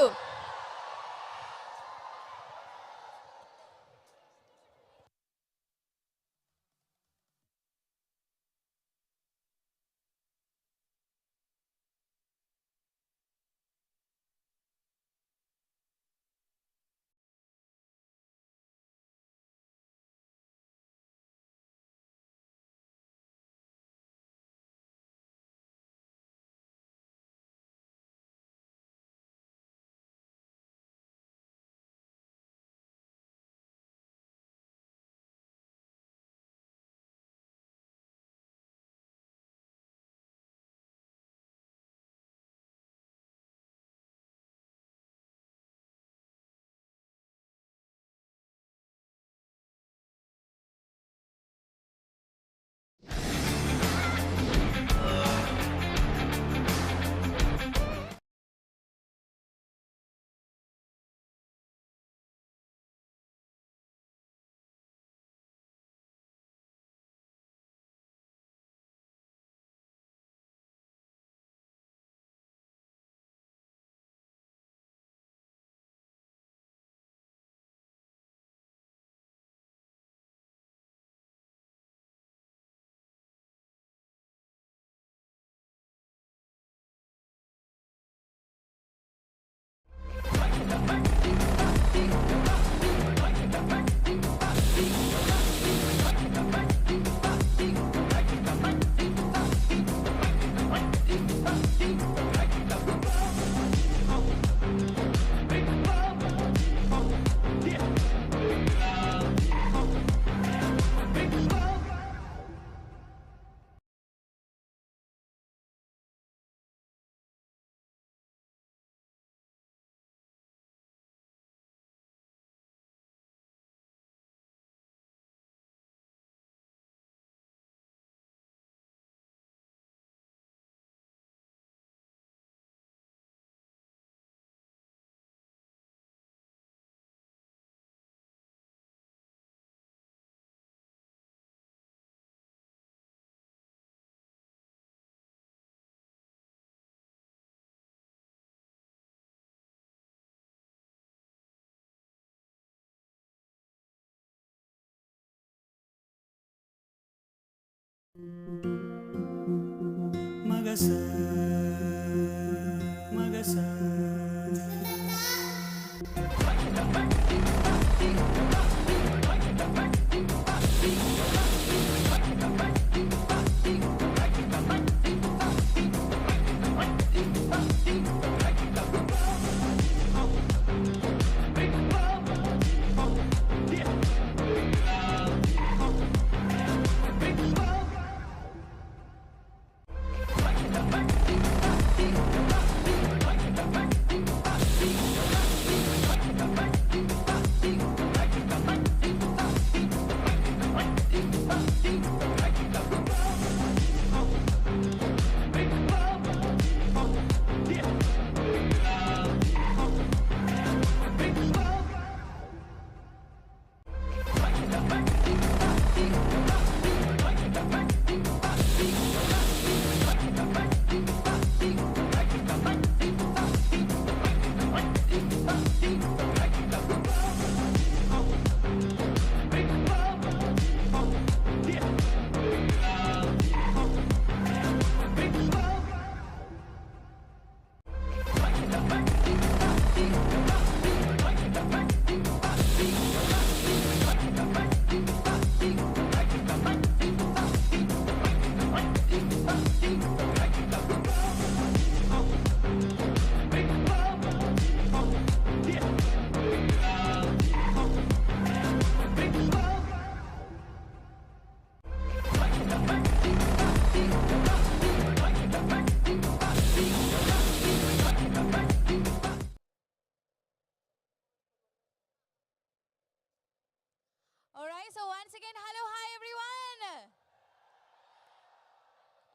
Alright, so once again, hello, hi everyone.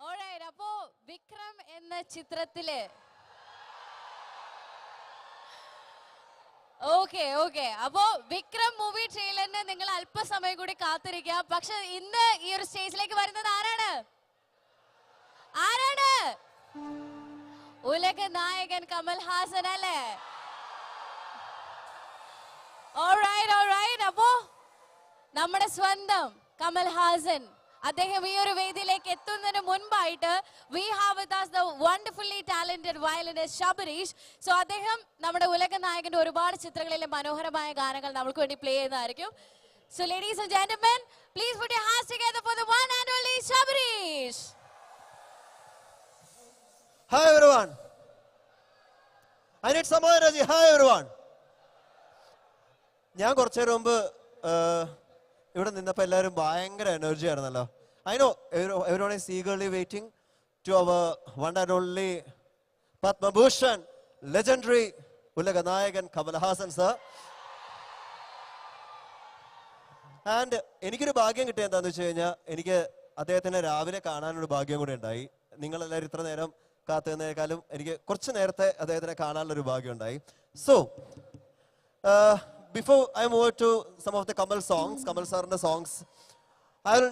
Alright, അപ്പോ വിക്രം എന്ന ചിത്രത്തില് okay അപ്പോ Vikram movie ട്രെയിലറിന് നിങ്ങൾ അല്പസമയം കൂടി കാത്തിരിക്കുക. പക്ഷെ ഇന്ന് ഈ ഒരു സ്റ്റേജിലേക്ക് വരുന്നത് ആരാണ്? ഉലക നായകൻ കമൽ ഹാസൻ അല്ലേ? ഓൾറൈറ്റ് അപ്പോ നമ്മുടെ സ്വന്തം കമൽ ഹാസൻ അദ്ദേഹം ഈ ഒരു വേദിയിലേക്ക് എത്തുന്നതിന് മുൻപായിട്ട് we have with us the wonderfully talented violinist Sabareesh. So അദ്ദേഹം നമ്മുടെ ഉലക നായകന്റെ ഒരുപാട് ചിത്രങ്ങളിലെ മനോഹരമായ ഗാനങ്ങൾ നമുക്ക് വേണ്ടി പ്ലേ ചെയ്യുന്നതായിരിക്കും. So ladies and gentlemen, please put your hands together for the one and only Sabareesh.
Hi everyone. I need some energy. Hi everyone. ഞാൻ കുറച്ചു നേരം മുമ്പ് ഇവിടെ നിന്നപ്പോൾ എല്ലാവരും ഭയങ്കര എനർജി ആയിരുന്നല്ലോ. I know everyone is eagerly waiting to our one and only Padma Bhushan, legendary Ulaga Nayakan Kamal Hassan sir. And എനിക്കൊരു ഭാഗ്യം കിട്ടിയ എന്താണെന്ന് വെച്ച് കഴിഞ്ഞാൽ എനിക്ക് അദ്ദേഹത്തിനെ രാവിലെ കാണാനൊരു ഭാഗ്യം കൂടെ ഉണ്ടായി. നിങ്ങളെല്ലാവരും ഇത്ര നേരം കാത്തുനിന്നേക്കാളും എനിക്ക് കുറച്ച് നേരത്തെ അദ്ദേഹത്തിനെ കാണാനുള്ളൊരു ഭാഗ്യം ഉണ്ടായി. So before I move to some of the Kamal songs, Kamal sir's songs, I'll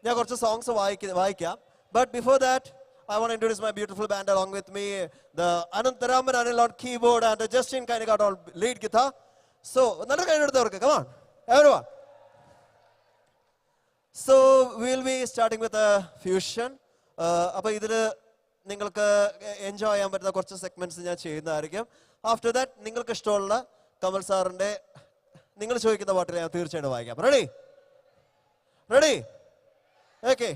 ഞാൻ കുറച്ച് സോങ്സ് വായിക്കാം. But before that, I want to introduce my beautiful band along with me, the Anantaraman Anil on keyboard and the Justin Kainigat on lead guitar. So, another kind of work. Come on, everyone. So, we'll be starting with a fusion. അപ്പോൾ ഇതിൽ നിങ്ങൾക്ക് enjoy ചെയ്യാൻ പറ്റുന്ന കുറച്ച് segments ഞാൻ ചെയ്യുന്നതായിരിക്കും. After that നിങ്ങൾക്ക് ഇഷ്ടമുള്ള കമൽ സാറിന്റെ നിങ്ങൾ ചോദിക്കുന്ന പാട്ടിൽ ഞാൻ തീർച്ചയായിട്ടും വായിക്കാം. റെഡി? ഓക്കെ.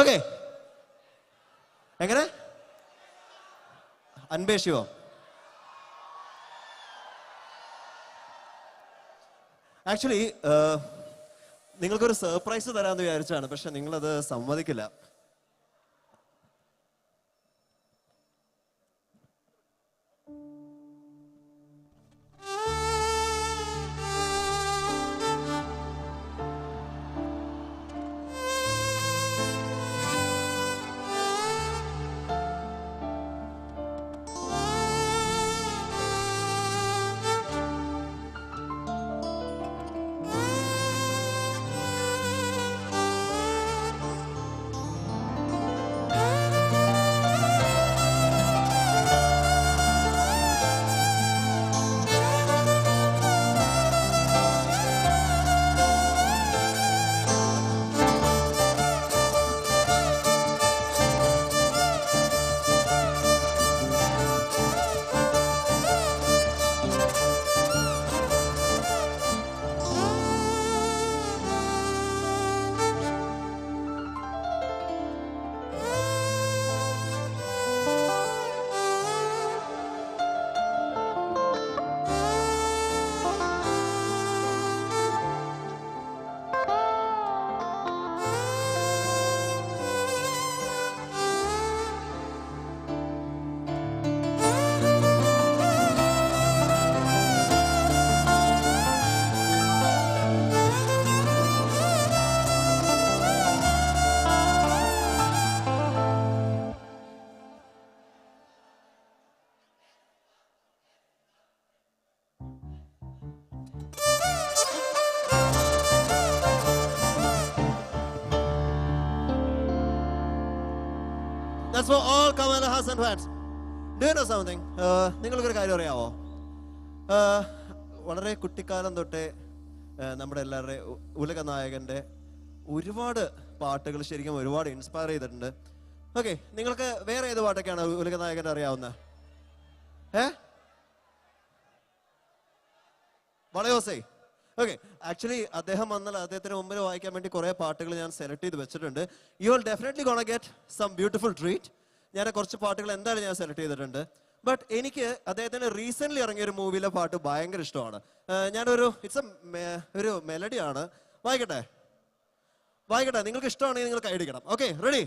ഓക്കെ, എങ്ങനെ അന്വേഷിയോ? ആക്ച്വലി നിങ്ങൾക്കൊരു സർപ്രൈസ് തരാമെന്ന് വിചാരിച്ചാണ്, പക്ഷെ നിങ്ങളത് സമ്മതിക്കില്ല. That's for all Kamala Hassan fans. Do you know something? നിങ്ങൾക്കൊരു കാര്യം അറിയാവോ? വളരെ കുട്ടിക്കാലം തൊട്ടേ നമ്മുടെ എല്ലാവരുടെയും ഉലക നായകന്റെ ഒരുപാട് പാട്ടുകൾ ശരിക്കും ഒരുപാട് ഇൻസ്പയർ ചെയ്തിട്ടുണ്ട്. ഓക്കെ, നിങ്ങൾക്ക് വേറെ ഏത് പാട്ടൊക്കെയാണ് ഉലക നായകന്റെ അറിയാവുന്നത്? വളയോസൈ. ഓക്കെ, ആക്ച്വലി അദ്ദേഹം വന്നാൽ അദ്ദേഹത്തിന് മുമ്പിൽ വായിക്കാൻ വേണ്ടി കുറെ പാട്ടുകൾ ഞാൻ സെലക്ട് ചെയ്ത് വെച്ചിട്ടുണ്ട്. You will definitely gonna get some beautiful treat. ഞാൻ കുറച്ച് പാട്ടുകൾ എന്തായാലും ഞാൻ സെലക്ട് ചെയ്തിട്ടുണ്ട്. ബട്ട് എനിക്ക് അദ്ദേഹത്തിന് റീസെന്റ് ഇറങ്ങിയ ഒരു മൂവിയിലെ പാട്ട് ഭയങ്കര ഇഷ്ടമാണ്. ഞാനൊരു ഒരു മെലഡിയാണ്. വായിക്കട്ടെ? നിങ്ങൾക്ക് ഇഷ്ടമാണെങ്കിൽ നിങ്ങൾ കൈയടിക്കണം. Okay, ready?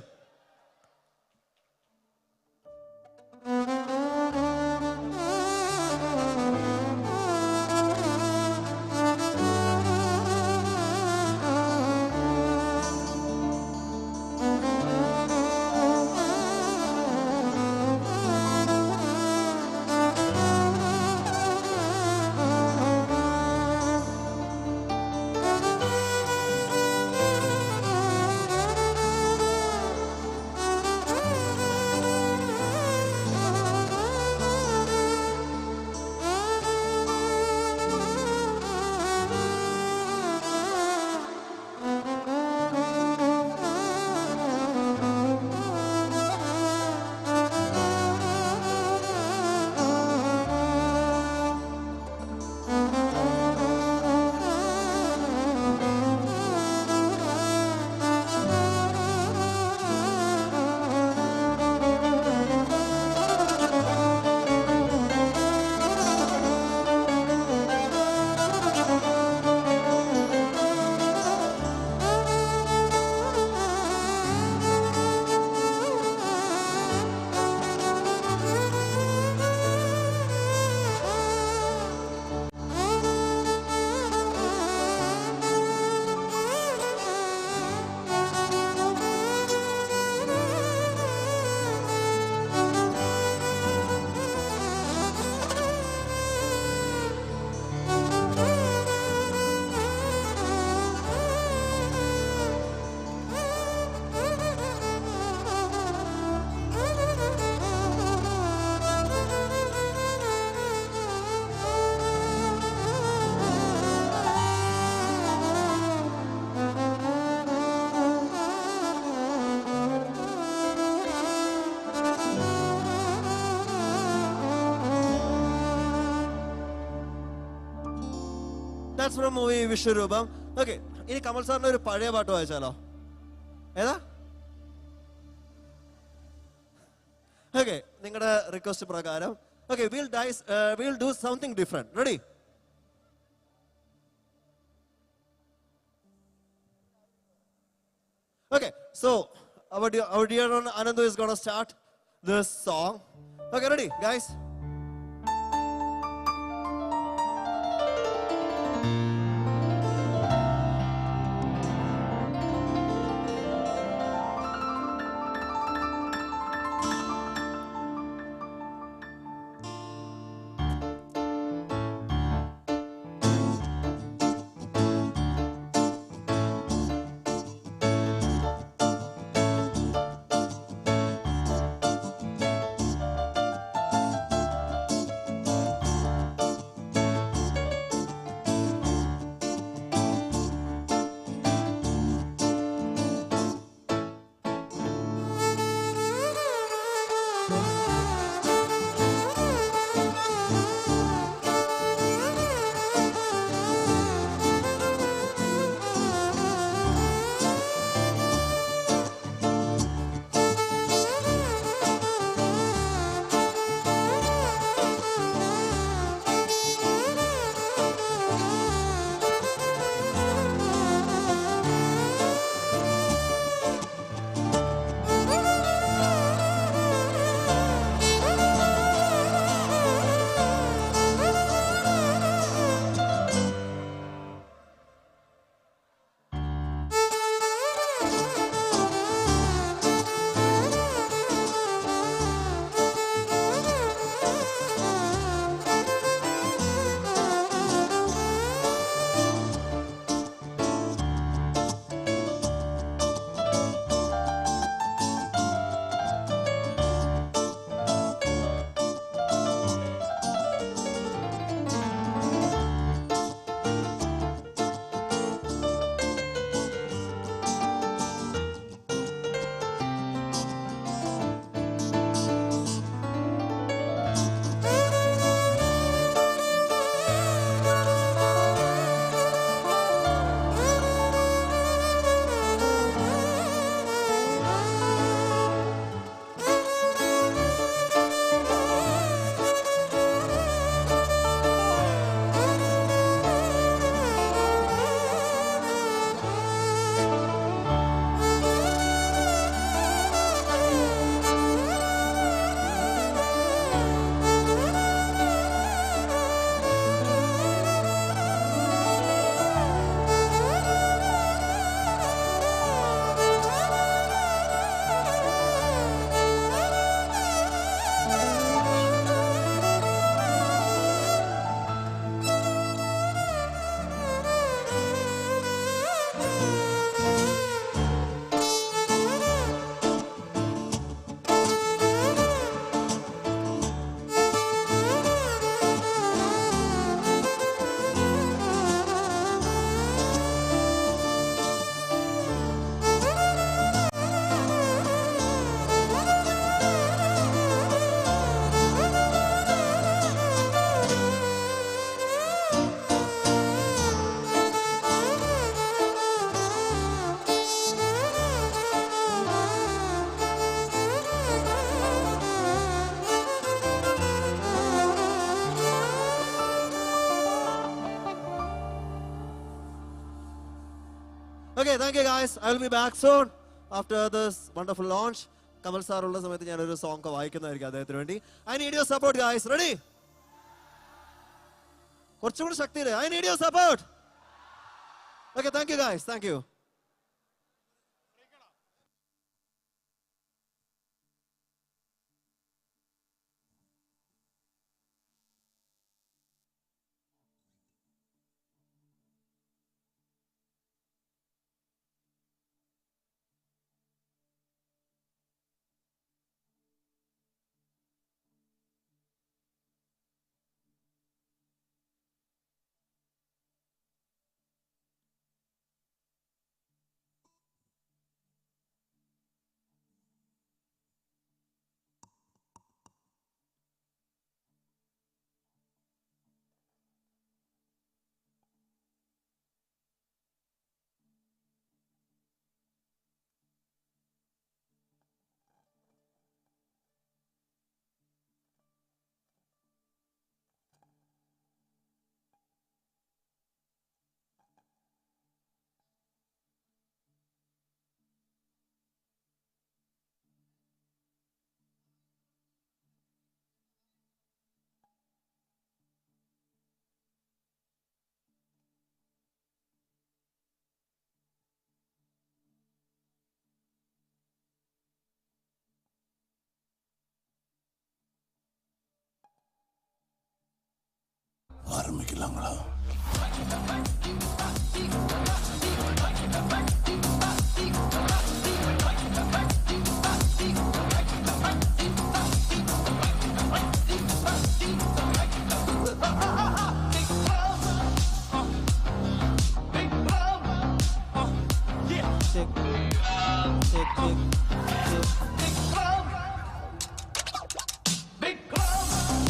That's from movie Vishwarupam. Okay, ഇനി കമൽ സാറിന്റെ ഒരു പഴയ പാട്ട് വായിച്ചാലോ? ഏതാ? Okay, നിങ്ങളുടെ റിക്വസ്റ്റ് പ്രകാരം. Okay, we'll do something different. Ready? Okay, so our dear Anandu is going to start this song. Okay, ready, guys? Okay, thank you guys. I will be back soon after this wonderful launch. Kamal sir ഉള്ള സമയത്ത് ഞാൻ ഒരു song വായിക്കുന്നതായിരിക്കും അദ്ദേഹത്തിന് വേണ്ടി. I need your support, guys. Ready? കുറച്ചുകൂടി ശക്തിയില്ലേ? I need your support. Okay, thank you guys. Thank you.
ആരംഭിക്കില്ല.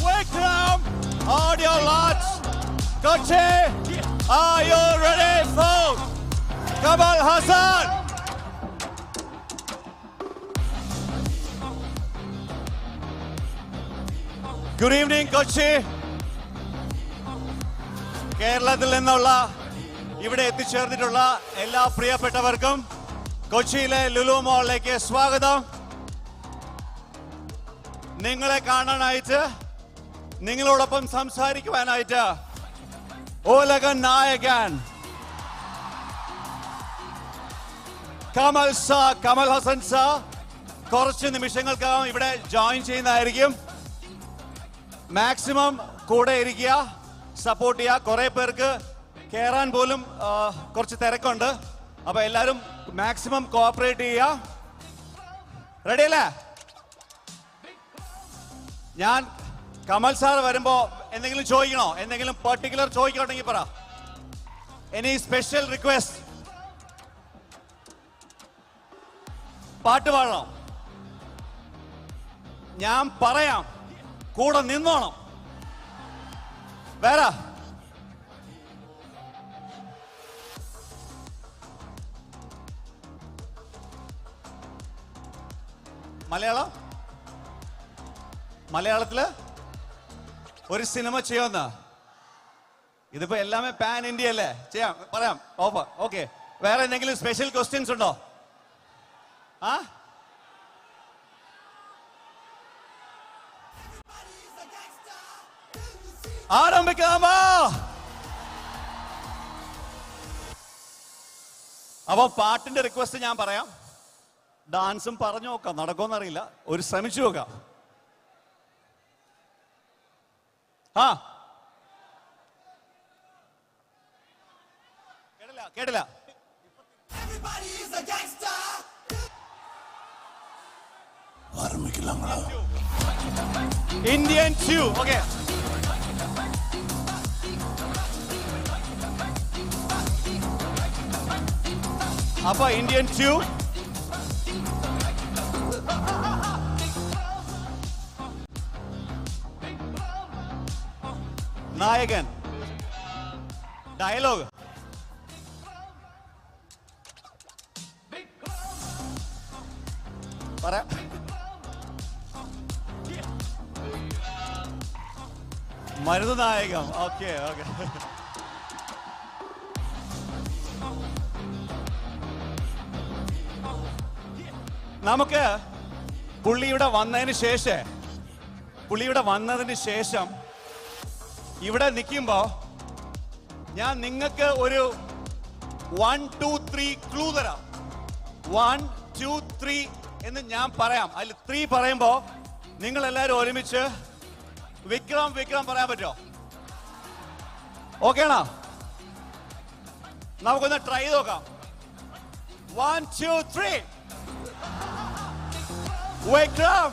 Welcome, audio lots. Kochi, are you ready for Kamal Hassan? Good evening, Kochi. കേരളത്തിൽ നിന്നുള്ള ഇവിടെ എത്തിച്ചേർന്നിട്ടുള്ള എല്ലാ പ്രിയപ്പെട്ടവർക്കും കൊച്ചിയിലെ ലുലു മോളിലേക്ക് സ്വാഗതം. നിങ്ങളെ കാണാനായിട്ട്, നിങ്ങളോടൊപ്പം സംസാരിക്കുവാനായിട്ട് ഉലക നായകൻ കമൽ ഹസൻ സാർ കുറച്ച് നിമിഷങ്ങൾക്കകം ഇവിടെ ജോയിൻ ചെയ്യുന്നതായിരിക്കും. മാക്സിമം കൂടെ ഇരിക്കുക, സപ്പോർട്ട് ചെയ്യുക. കുറെ പേർക്ക് കയറാൻ പോലും കുറച്ച് തിരക്കുണ്ട്. അപ്പൊ എല്ലാവരും മാക്സിമം കോഓപ്പറേറ്റ് ചെയ്യുക. റെഡി അല്ലേ? ഞാൻ കമൽ സാർ വരുമ്പോ എന്തെങ്കിലും ചോദിക്കണോ? എന്തെങ്കിലും പെർട്ടിക്കുലർ ചോദിക്കണമെങ്കിൽ പറ. Any special request? പാട്ട് പാടണോ? ഞാൻ പറയാം, കൂടെ നിന്നോണം. വേറെ മലയാളത്തില് ഒരു സിനിമ ചെയ്യുന്ന, ഇതിപ്പോ എല്ലാമേ പാൻ ഇന്ത്യ അല്ലേ? ചെയ്യാം, പറയാം. ഓഫർ. ഓക്കെ. വേറെ എന്തെങ്കിലും സ്പെഷ്യൽ ക്വസ്റ്റ്യൻസ് ഉണ്ടോ? ആരംഭിക്കാമോ? അപ്പൊ പാട്ടിന്റെ റിക്വസ്റ്റ് ഞാൻ പറയാം. ഡാൻസും പറഞ്ഞു നോക്കാം, നടക്കുമെന്നറിയില്ല. ഒരു ശ്രമിച്ചു നോക്കാം. കേട്ടില്ല. ഇന്ത്യൻ 2. ഓക്കെ. അപ്പൊ ഇന്ത്യൻ 2. നായകൻ, ഡയലോഗ്. പറയാം. മരുന്നായകം. ഓക്കെ. ഓക്കെ. നമുക്ക് പുള്ളിയുടെ വന്നതിന് ശേഷം ഇവിടെ നിൽക്കുമ്പോ ഞാൻ നിങ്ങൾക്ക് ഒരു 1, 2, 3 ക്ലൂ തരാം. 1, 2, 3 എന്ന് ഞാൻ പറയാം. അതിൽ 3 പറയുമ്പോ നിങ്ങൾ എല്ലാവരും ഒരുമിച്ച് വിക്രം പറയാൻ പറ്റോ? ഓക്കെ ആണോ? നമുക്കൊന്ന് ട്രൈ ചെയ്ത് നോക്കാം. 1, 2, 3. വിക്രം.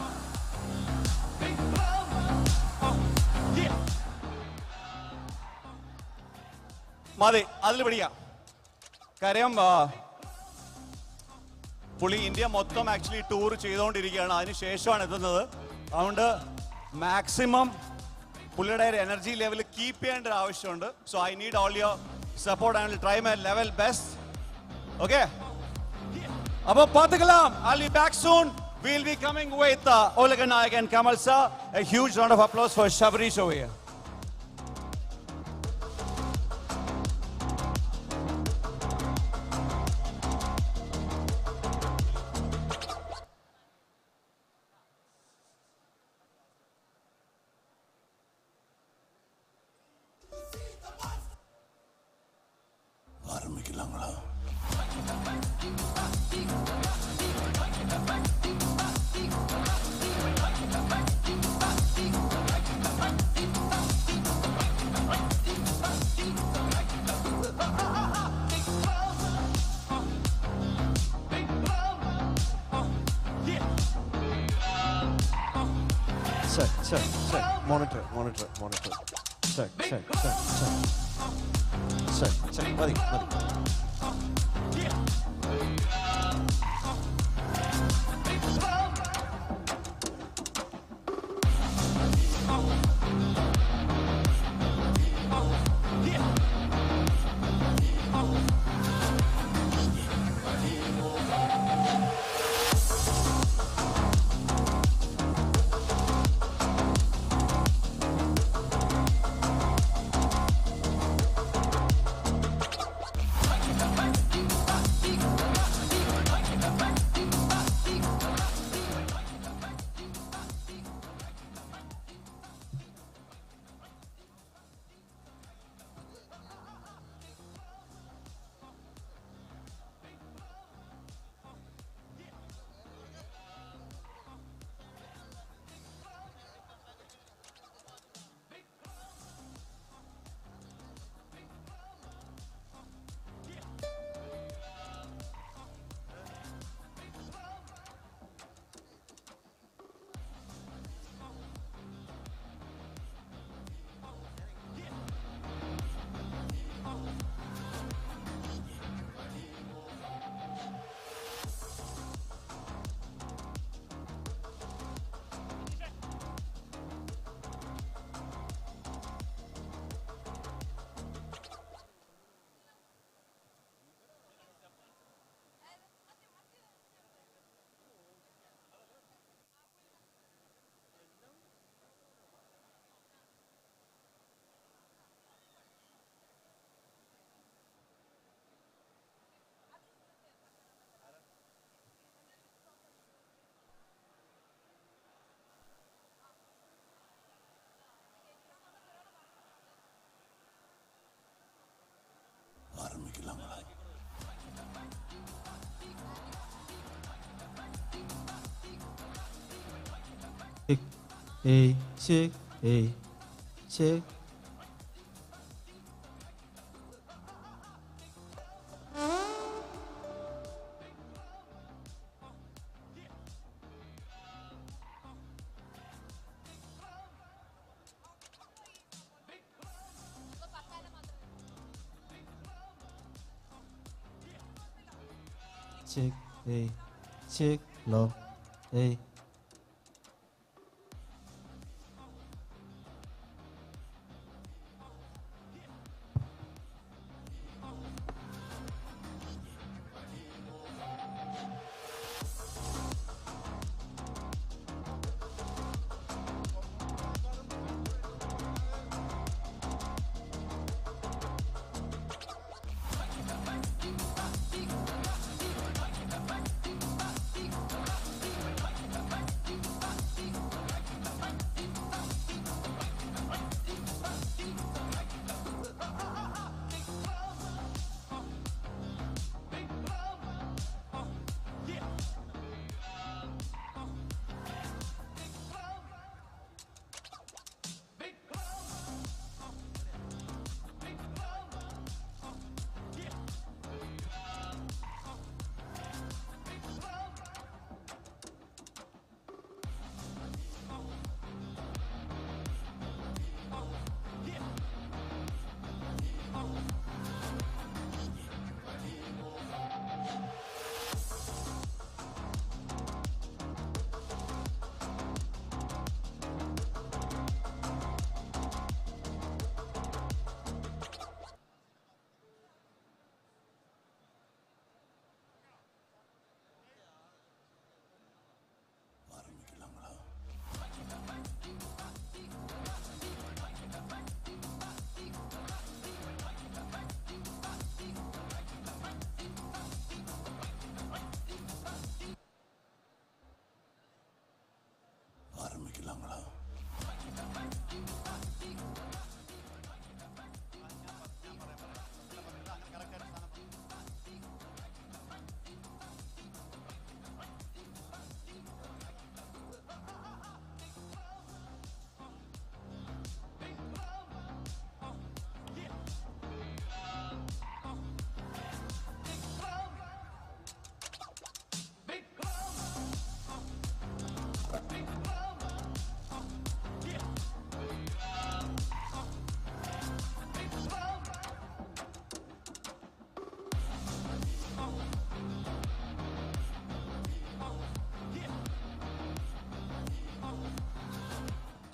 മതി, അതിൽ പിടിക്കാം. കാര്യം പുള്ളി ഇന്ത്യ മൊത്തം ആക്ച്വലി ടൂർ ചെയ്തുകൊണ്ടിരിക്കുകയാണ്. അതിനുശേഷമാണ് എത്തുന്നത്. അതുകൊണ്ട് മാക്സിമം പുള്ളിയുടെ എനർജി ലെവൽ കീപ്പ് ചെയ്യേണ്ട ആവശ്യമുണ്ട്. So I need all your support. I will try my level best. Okay. അപ്പോൾ പാത്തുകലാം. I'll be back soon. We'll be coming with Olaga Nayak and Kamal sir. A huge round of applause for Shabarish over here.
check. Monitor. Check. Madi.
Check. Check. Low.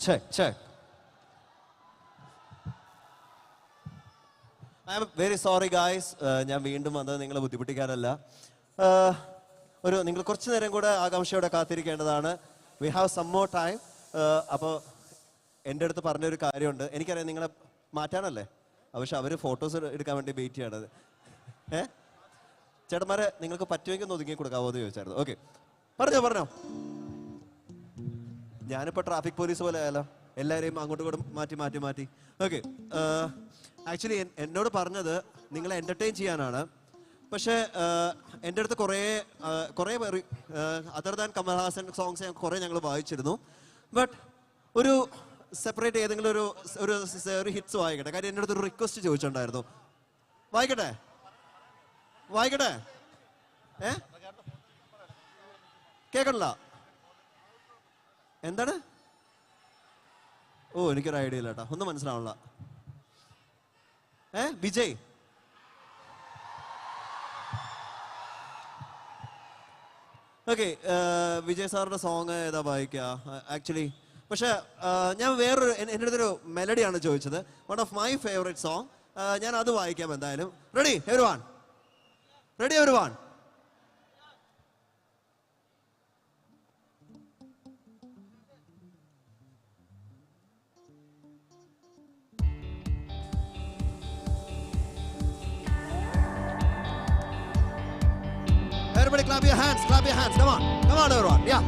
check. I am very sorry guys. ഞാൻ വീണ്ടും വന്നത് നിങ്ങളെ ബുദ്ധിമുട്ടിക്കാനല്ല. നിങ്ങൾ കുറച്ച് നേരം കൂടെ ആകാംക്ഷയോടെ കാത്തിരിക്കേണ്ടതാണ്. We have some more time. അപ്പോൾ എൻ്റെ അടുത്ത് പറഞ്ഞൊരു കാര്യമുണ്ട്. എനിക്കറിയാം നിങ്ങളെ മാറ്റാനല്ലേ, പക്ഷെ അവർ ഫോട്ടോസ് എടുക്കാൻ വേണ്ടി വെയിറ്റ് ചെയ്യണത്. ചേട്ടന്മാരെ നിങ്ങൾക്ക് പറ്റുമെങ്കിൽ ഒന്ന് ഒതുങ്ങി കൊടുക്കാവോ എന്ന് ചോദിച്ചായിരുന്നു. ഓക്കെ, പറഞ്ഞോ. ഞാനിപ്പോൾ ട്രാഫിക് പോലീസ് പോലെ ആയാലോ, എല്ലാവരെയും അങ്ങോട്ടും ഇങ്ങോട്ടും മാറ്റി. ഓക്കെ, ആക്ച്വലി എന്നോട് പറഞ്ഞത് നിങ്ങളെ എൻ്റർടൈൻ ചെയ്യാനാണ്. പക്ഷേ എൻ്റെ അടുത്ത് കുറേ അതർ ദാൻ കമൽഹാസൻ സോങ്സ് കുറേ ഞങ്ങൾ വായിച്ചിരുന്നു. ബട്ട് ഒരു സെപ്പറേറ്റ് ഏതെങ്കിലും ഒരു ഹിറ്റ്സ് വായിക്കട്ടെ. കാര്യം എൻ്റെ അടുത്തൊരു റിക്വസ്റ്റ് ചോദിച്ചിട്ടുണ്ടായിരുന്നു. വായിക്കട്ടെ? കേൾക്കണില്ല? എന്താണ്? ഓ, എനിക്കൊരു ഐഡിയ ഇല്ല കേട്ടോ, ഒന്നും മനസ്സിലാവണില്ല. വിജയ്, ഓക്കെ, വിജയ് സാറിന്റെ സോങ് ഏതാ വായിക്കുക ആക്ച്വലി? പക്ഷെ ഞാൻ വേറൊരു എൻ്റെ അടുത്തൊരു മെലഡിയാണ് ചോദിച്ചത്, one of my favourite song. ഞാൻ അത് വായിക്കാം എന്തായാലും. Ready everyone? Everybody clap your hands. Come on everyone. Yeah.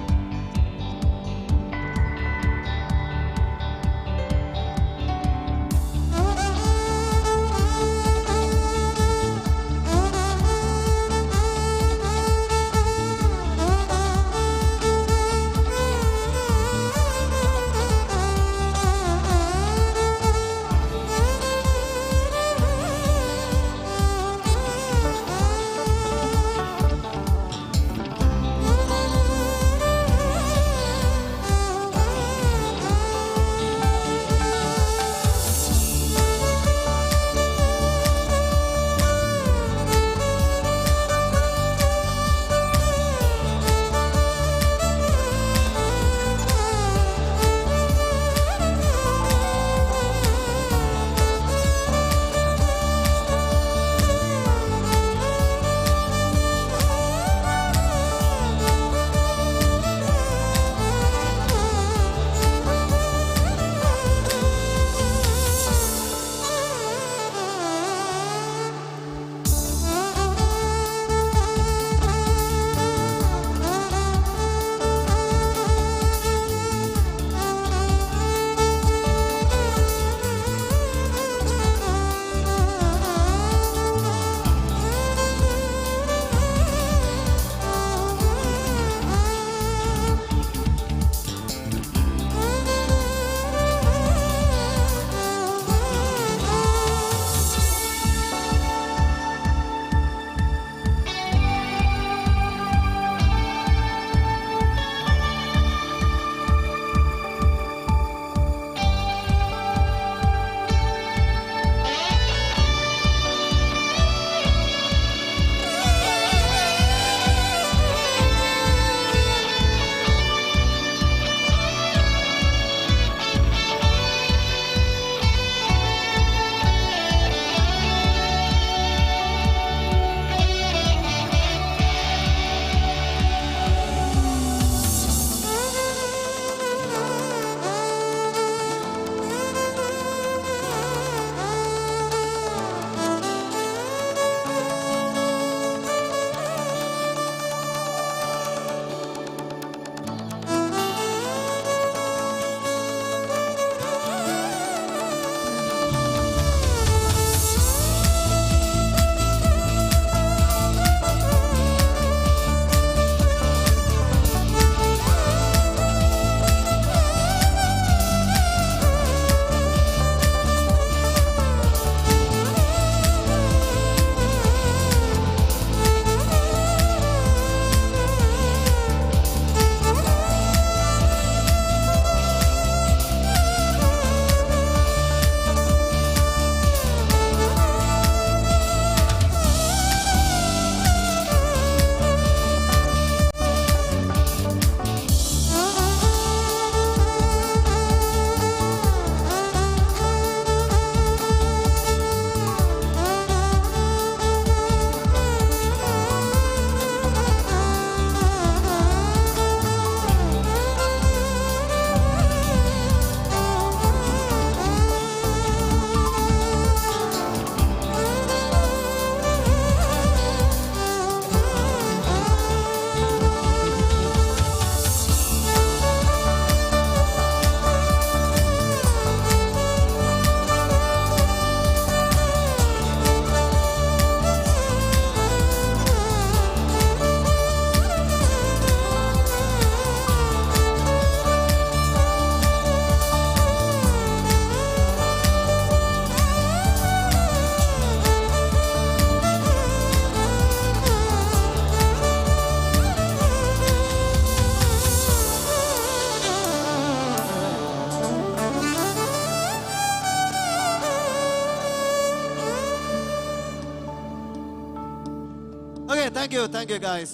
Okay, thank you guys.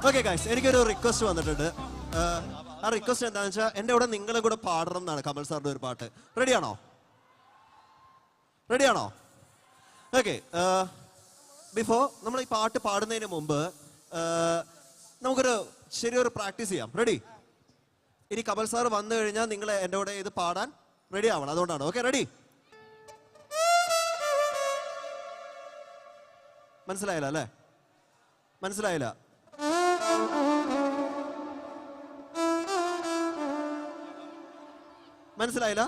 Okay guys, എനിക്കൊരു റിക്വസ്റ്റ് വന്നിട്ടുണ്ട്. ആ റിക്വസ്റ്റ് എന്താണെന്ന് വെച്ചാൽ എൻ്റെ കൂടെ നിങ്ങളും കൂടെ പാടണം എന്നാണ് കമൽ സാറിൻ്റെ ഒരു പാട്ട്. റെഡിയാണോ? ഓക്കെ, ബിഫോർ നമ്മൾ ഈ പാട്ട് പാടുന്നതിന് മുമ്പ് നമുക്കൊരു ശരിയൊരു പ്രാക്ടീസ് ചെയ്യാം. റെഡി? ഇനി കമൽ സാർ വന്നു കഴിഞ്ഞാൽ നിങ്ങൾ എൻ്റെ കൂടെ ഇത് പാടാൻ റെഡി ആവണം. അതുകൊണ്ടാണ്. Okay, ready? മനസ്സിലായില്ല അല്ലേ? മനസ്സിലായില്ല? മനസ്സിലായില്ല?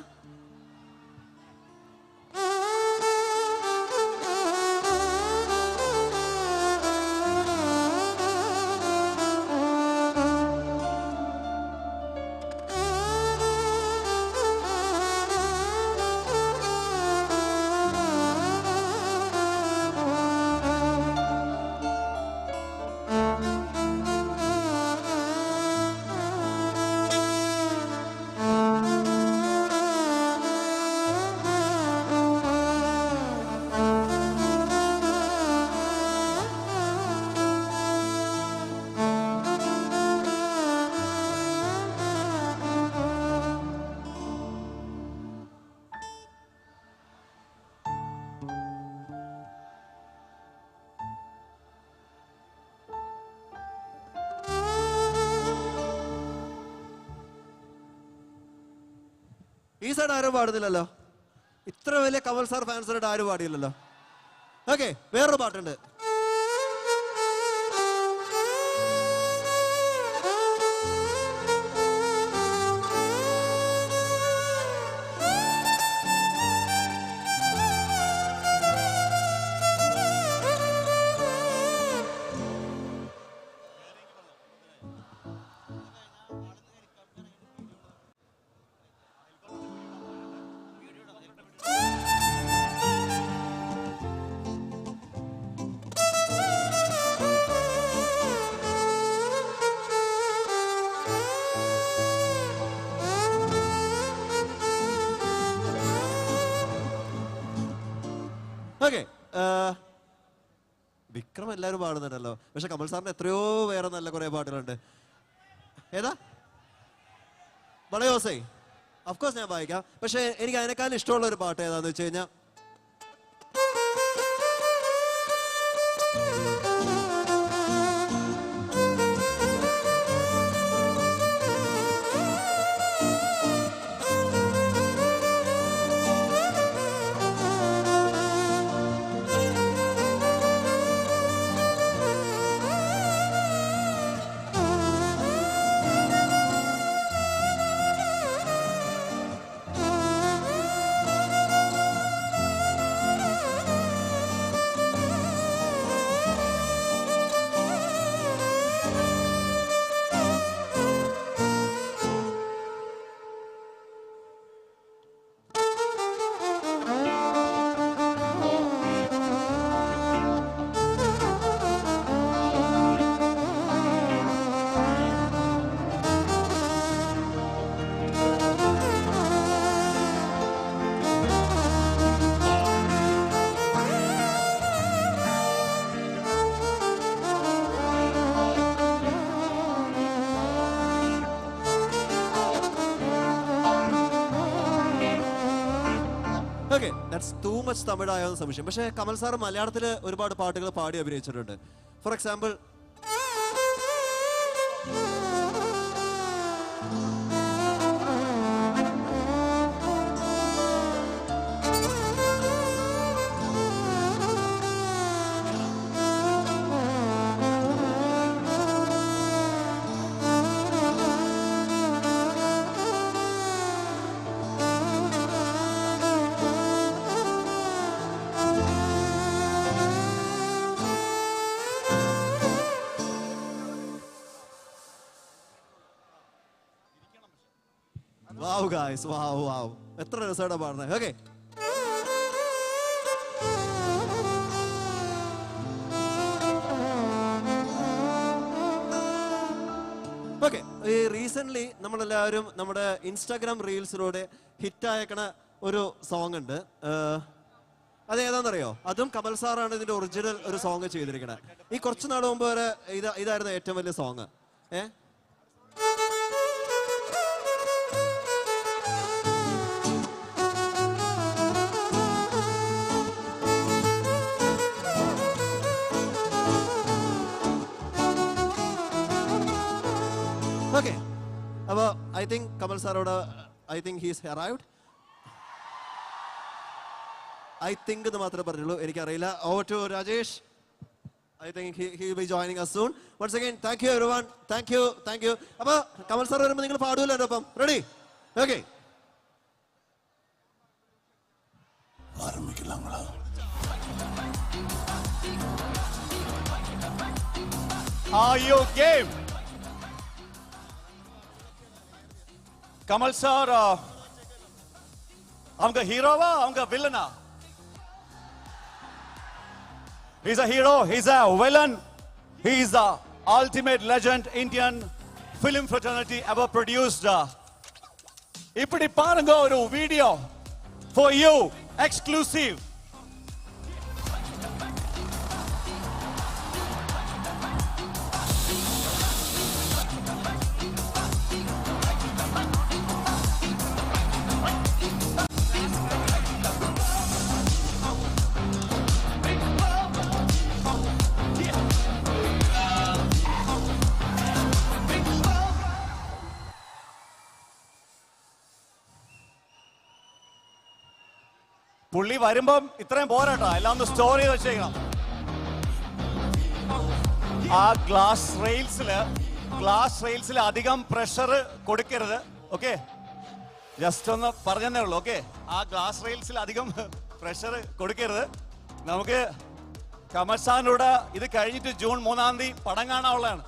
ഈ സൈഡ് ആരും പാടുന്നില്ലല്ലോ. ഇത്ര വലിയ കമൽ സാർ ഫാൻസിനായിട്ട് ആരും പാടിയില്ലല്ലോ. ഓക്കെ, വേറൊരു പാട്ടുണ്ട്. ഓക്കെ, വിക്രം എല്ലാവരും പാടുന്നുണ്ടല്ലോ. പക്ഷെ കമൽ സാറിന് എത്രയോ വേറെ നല്ല കുറെ പാട്ടുകളുണ്ട്. ഏതാ? വളയോസൈ അഫ്കോഴ്സ് ഞാൻ വായിക്കാം. പക്ഷെ എനിക്ക് അതിനേക്കാളും ഇഷ്ടമുള്ള ഒരു പാട്ട് ഏതാന്ന് വെച്ച് കഴിഞ്ഞാൽ ഓക്കെ, ദാറ്റ്സ് ടൂ മച്ച് തമിഴായെന്ന് സംശയം. പക്ഷേ കമൽ സാർ മലയാളത്തിൽ ഒരുപാട് പാട്ടുകൾ പാടി അഭിനയിച്ചിട്ടുണ്ട്. For example Wow, guys. Wow. എത്ര രസമായിട്ടാണ് പാടുന്നത്. Okay, okay. ഈ റീസെന്റ് നമ്മളെല്ലാവരും നമ്മുടെ ഇൻസ്റ്റാഗ്രാം റീൽസിലൂടെ ഹിറ്റായേക്കണ ഒരു സോങ് ഉണ്ട്. അത് ഏതാണെന്നറിയോ? അതും കമൽ സാറാണ് ഇതിന്റെ ഒറിജിനൽ ഒരു സോങ് ചെയ്തിരിക്കണത്. ഈ കുറച്ച് നാൾ മുമ്പ് വരെ ഇതായിരുന്നു ഏറ്റവും വലിയ സോങ്. ഓക്കെ, അപ്പോൾ ഐ തിങ്ക് കമൽ സാറോട് I think he's arrived. I think എന്ന് മാത്രമേ പറഞ്ഞുള്ളൂ, എനിക്കറിയില്ല. Over to Rajesh. I think he will be joining us soon. Once again, thank you everyone. Thank you. അപ്പോൾ കമൽ സാർ വരുമ്പോൾ നിങ്ങൾ പാടുമല്ലോ എൻ്റെ ഒപ്പം. Ready? Okay.
Are you game? Kamal sir, அவங்க ஹீரோவா அவங்க வில்லனா? He's a hero, he's a villain, he's the ultimate legend Indian film fraternity ever produced. இப்படி பாருங்க ஒரு வீடியோ for you, exclusive. പുള്ളി വരുമ്പം ഇത്രയും പോരാട്ടോ, എല്ലാം ഒന്ന് സ്റ്റോർ ചെയ്ത് വെച്ചേക്കണം. ആ ഗ്ലാസ് റെയിൽസിൽ അധികം പ്രഷർ കൊടുക്കരുത്. ഓക്കെ, ജസ്റ്റ് ഒന്ന് പറഞ്ഞതേ ഉള്ളൂ. ഓക്കെ, ആ ഗ്ലാസ് റെയിൽസിൽ അധികം പ്രഷർ കൊടുക്കരുത്. നമുക്ക് കമൽ സാറിനോട് ഇത് കഴിഞ്ഞിട്ട് ജൂൺ 3-ാം തീയതി പടം കാണാനുള്ളതാണ്.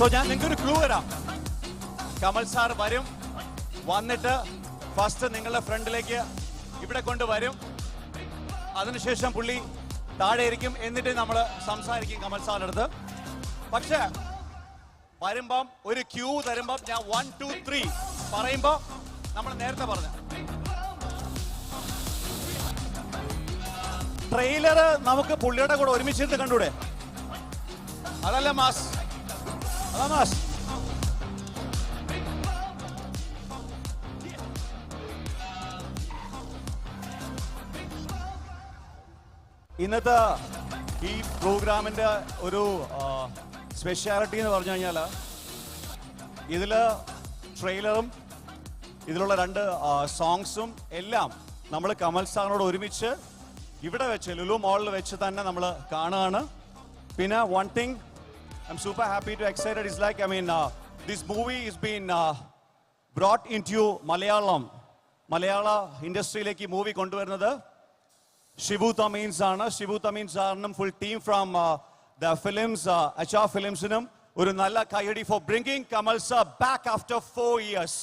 സോ ഞാൻ നിങ്ങൾക്കൊരു ക്ലൂ തരാം. കമൽ സാർ വരും, വന്നിട്ട് ഫസ്റ്റ് നിങ്ങളുടെ ഫ്രണ്ടിലേക്ക് ഇവിടെ കൊണ്ടുവരും. അതിനുശേഷം പുള്ളി താഴെ ഇരിക്കും, എന്നിട്ട് നമ്മൾ സംസാരിക്കും കമൽ സാറിൻ്റെ അടുത്ത്. പക്ഷേ വരുമ്പം ഒരു ക്യൂ തരുമ്പം ഞാൻ 1, 2, 3 പറയുമ്പോൾ നമ്മൾ നേരത്തെ പറഞ്ഞ ട്രെയിലർ നമുക്ക് പുള്ളിയുടെ കൂടെ ഒരുമിച്ചിരുന്ന് കണ്ടൂടെ? അതല്ല മാസ്, അതാ മാസ്. ഇന്നത്തെ ഈ പ്രോഗ്രാമിന്റെ ഒരു സ്പെഷ്യാലിറ്റി എന്ന് പറഞ്ഞു കഴിഞ്ഞാൽ ഇതിൽ ട്രെയിലറും ഇതിലുള്ള 2 സോങ്സും എല്ലാം നമ്മൾ കമൽ സാറിനോട് ഒരുമിച്ച് ഇവിടെ വെച്ച് ലുലു മോളിൽ വെച്ച് തന്നെ നമ്മൾ കാണുകയാണ്. പിന്നെ one thing I'm super happy to excited. It's like, this movie is been brought into Malayalam. Malayala industry like movie konduvarunathu Shivu Tamins aanu. Shivu Tamins aanu full team from the films, HR Films inum oru nalla kayadi for bringing Kamal sir back after 4 years.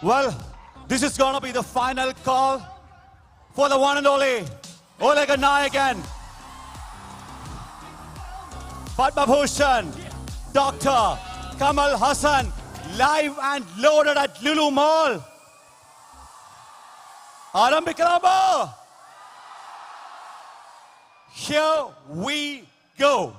Well, this is going to be the final call for the one and only Oleg Nayakan, Padma Bhushan, Dr. Kamal Hassan, live and loaded at Lulu Mall. Arambikalamba. Here we go.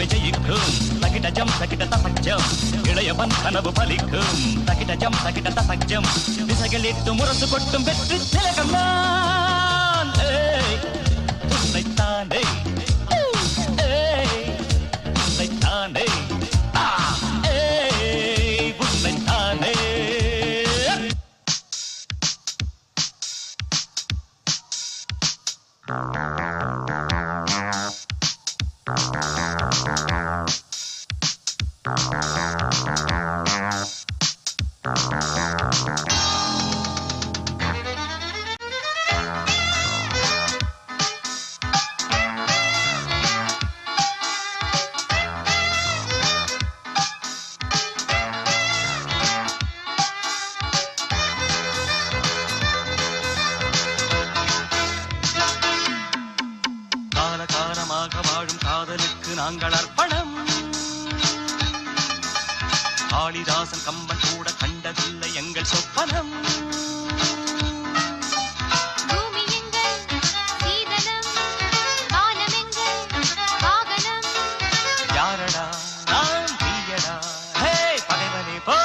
இளமை ஜெயிக்கும் தகிடஜம் தகிட தசஜம் இளையவன் கனவு பலிக்கும் தகிடஜம் தகிட தசஜம் திசைகளிட்டு முரசு கொட்டும் வெற்றி திலகம் நான் உன்னைத்தானே உன்னைத்தானே உன்னைத்தானே நாங்கள் அர்ப்பணம் காளிதாசன் கம்பன் கூட கண்டதில்லை எங்கள் சொப்பனம் யாரடா நான் தீயடா ஹே பகைவனே போ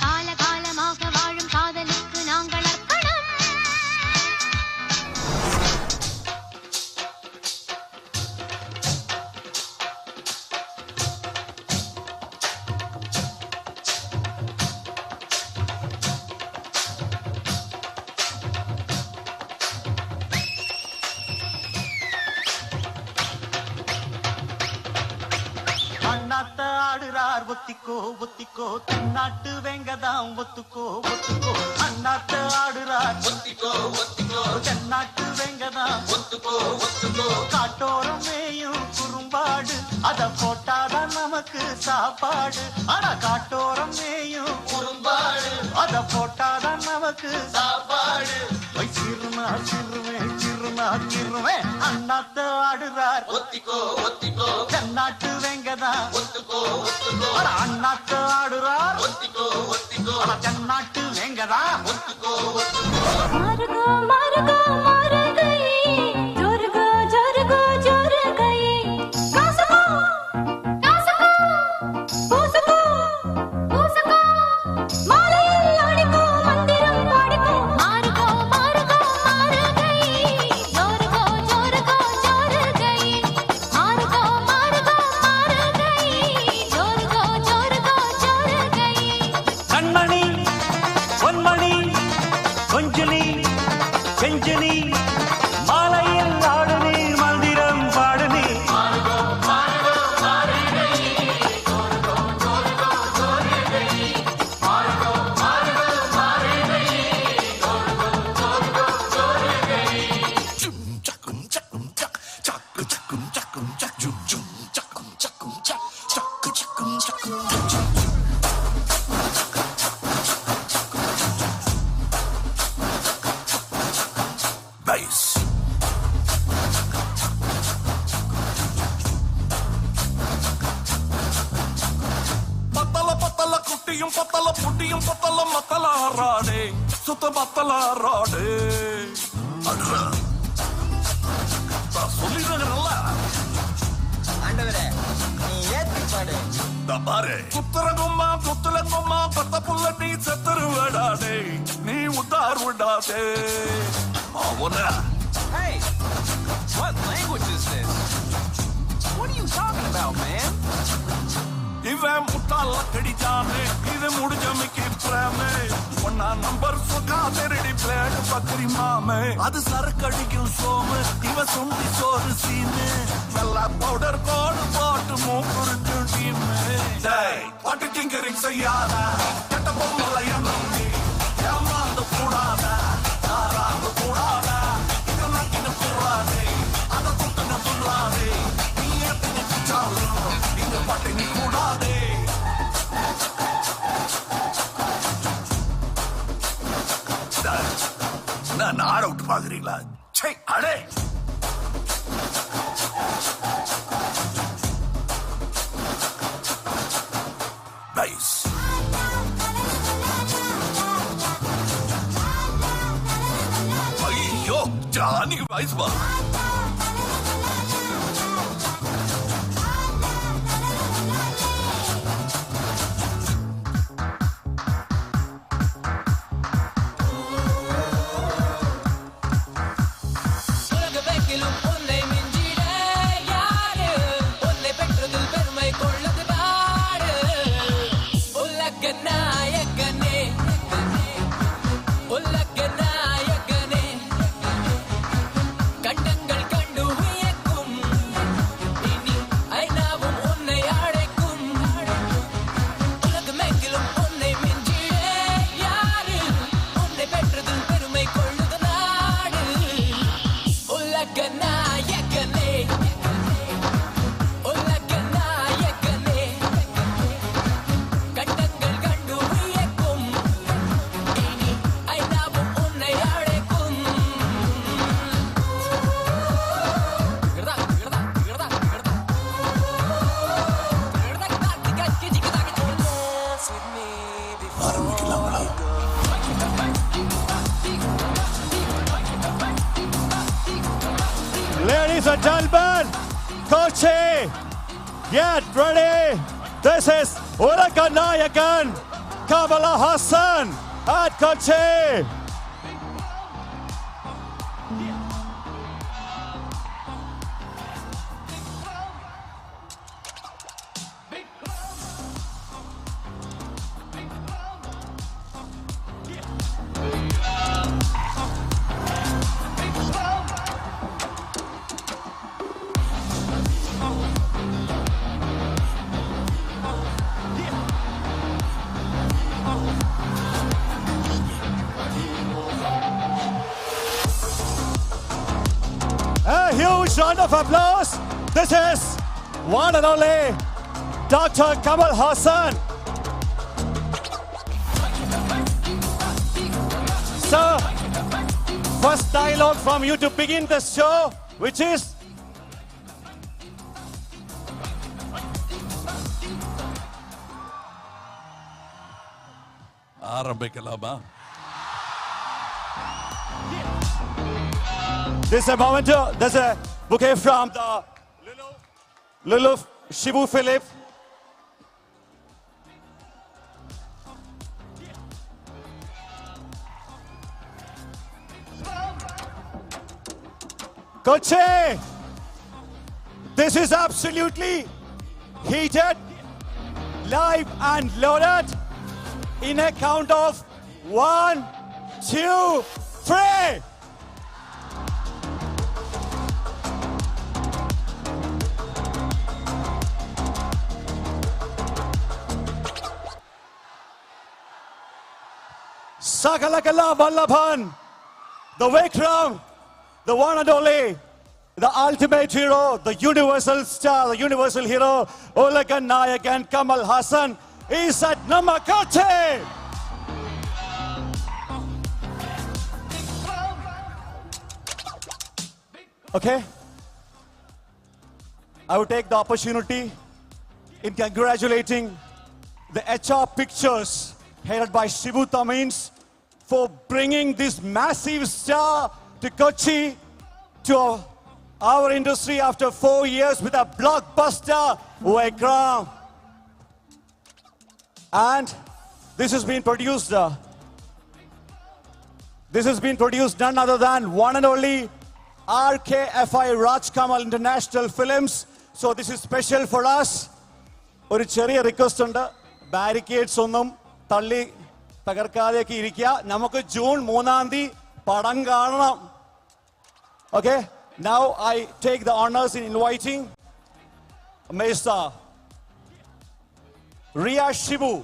காலகாலமாக வாழும் காதலுக்கு நாங்கள் அர்ப்பணம்
அண்ணாத்த ஆடுறார் ஒத்திக்கோ ஒத்திக்கோ தென்னாட்டு வெங்கதாம் ஒத்துக்கோ ஒத்துக்கோ அண்ணாத்த ஆடுறார் ஒத்திக்கோ ஒத்திக்கோ தென்னாட்டு வெங்கதாம் ஒத்துக்கோ ஒத்துக்கோ காட்டோரம் மேயும் குறும்பாடு அத போட்டாதான் நமக்கு சாப்பாடு ஆனா காட்டோரம் மேயும் குறும்பாடு அத போட்டாதான் நமக்கு சாப்பாடு சிறுமா சிறுமே சிறுமா சிறுமே அண்ணாத்த ஆடுறார் ஒத்திக்கோ ஒத்திக்கோ தென்னாட்டு வெங்கதான் ஒத்துக்கோ ஒத்துக்கோ அண்ணாத்த ஆடுறார் ஒத்திக்கோ ஒத்திக்கோ தென்னாட்டு வெங்கதான் ஒத்துக்கோ ஒத்துக்கோ
மாறுகோ மாறுகோ மாறுகை ஜோருகோ ஜோருகோ ஜோருகை காசுகோ காசுகோ பூசுகோ பூசுகோ மாலையில் ஆடிக்கோ மந்திரம் பாடிக்கோ மாறுகோ மாறுகோ மாறுகை ஜோருகோ ஜோருகோ ஜோருகை மாறுகோ மாறுகோ மாறுகை ஜோருகோ ஜோருகோ ஜோருகை
கண்மணி பொன்மணி கொஞ்சலி செஞ்சலி மாலையில் ஆடு நீர் மந்திரம் பாடு நீர்
பத்தல பத்தல குட்டியும் பத்தல புட்டியும் பத்தல மத்தல ஆறாடே சுத்த பத்தல ஆறாடே சொல்லிடுறேன்ல
ஆண்டவரே நீ ஏத்தி பாடு
பாரு குத்துறங்கும்மா குத்துலங்கும்மா பத்த புள்ள நீ செத்துரு விடாதே நீ உத்தார் விடாதே அவன
Hey, what language is this? What are you talking about, man?
இவன் முட்டாள கடிச்சானே இது முடிஞ்சமைக்கு பிரேமே ஒன்னா நம்பர் சுகா திருடி பிளேடு பக்கரி மாமே அது சரக்கடிக்கும் சோமு இவன் சுண்டி சோறு சீனு வெள்ளா பவுடர் கோடு போட்டு மூக்குறிஞ்சு டீமே பாட்டு டிங்கரிங் செய்யாத கெட்ட பொம்மலை நம்பி ஏமாந்து கூடாத யாராந்து கூடாத இது நக்கின கூடாதே அதை குட்டுன சொல்லாதே நீ எத்தனை பிச்சாலும் இந்த பாட்டு நீ கூடாதே நான் ஆட விட்டு பாக்குறீங்களா சே அடே நைஸ் ஐயோ Johnny வயசுமா
Ladies and gentlemen, Kochi, get ready. This is Ulaganayakan Kamala Hassan at Kochi. A huge round of applause. This is one and only Dr. Kamal Hassan. Sir, first dialogue from you to begin the show, which is
ஆரம்பிக்கலாமா?
This is a moment. There's a bouquet from the Lulu Shibu Philip. Kochi, this is absolutely heated, live and loaded in a count of 1, 2, 3. Sakalakala Vallabhan, the Vikram, the one and only, the ultimate hero, the universal star, the universal hero, Ulagan Nayak and Kamal Hassan is at Namakote. Okay, I would take the opportunity in congratulating the HR Pictures headed by Shibu Tamins for bringing this massive star to Kochi, to our industry after 4 years with a blockbuster Vikram. And this has been produced none other than one and only RKFI Raj Kamal International Films. So this is special for us. ഒരു ചെറിയ request ഉണ്ട്, barricades ഒന്നും തള്ളി തകർക്കാതെയൊക്കെ ഇരിക്കുക. നമുക്ക് June 3 പടം കാണണം. Okay, now I take the honors in inviting Ms. Ria Shibu.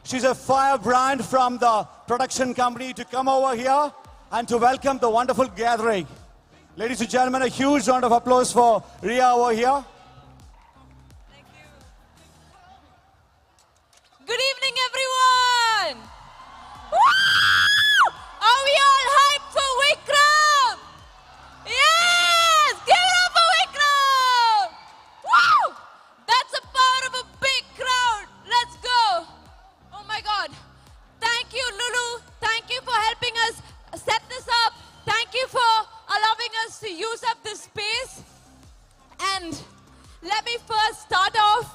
She's a firebrand from the production company to come over here and to welcome the wonderful gathering. Ladies and gentlemen, a huge round of applause for Ria over here.
Good evening, everyone. Woo! Are we all hyped for Vikram? Yes! Give it up for Vikram! Woo! That's the power of a big crowd. Let's go. Oh my God. Thank you, Lulu. Thank you for helping us set this up. Thank you for allowing us to use up this space. And let me first start off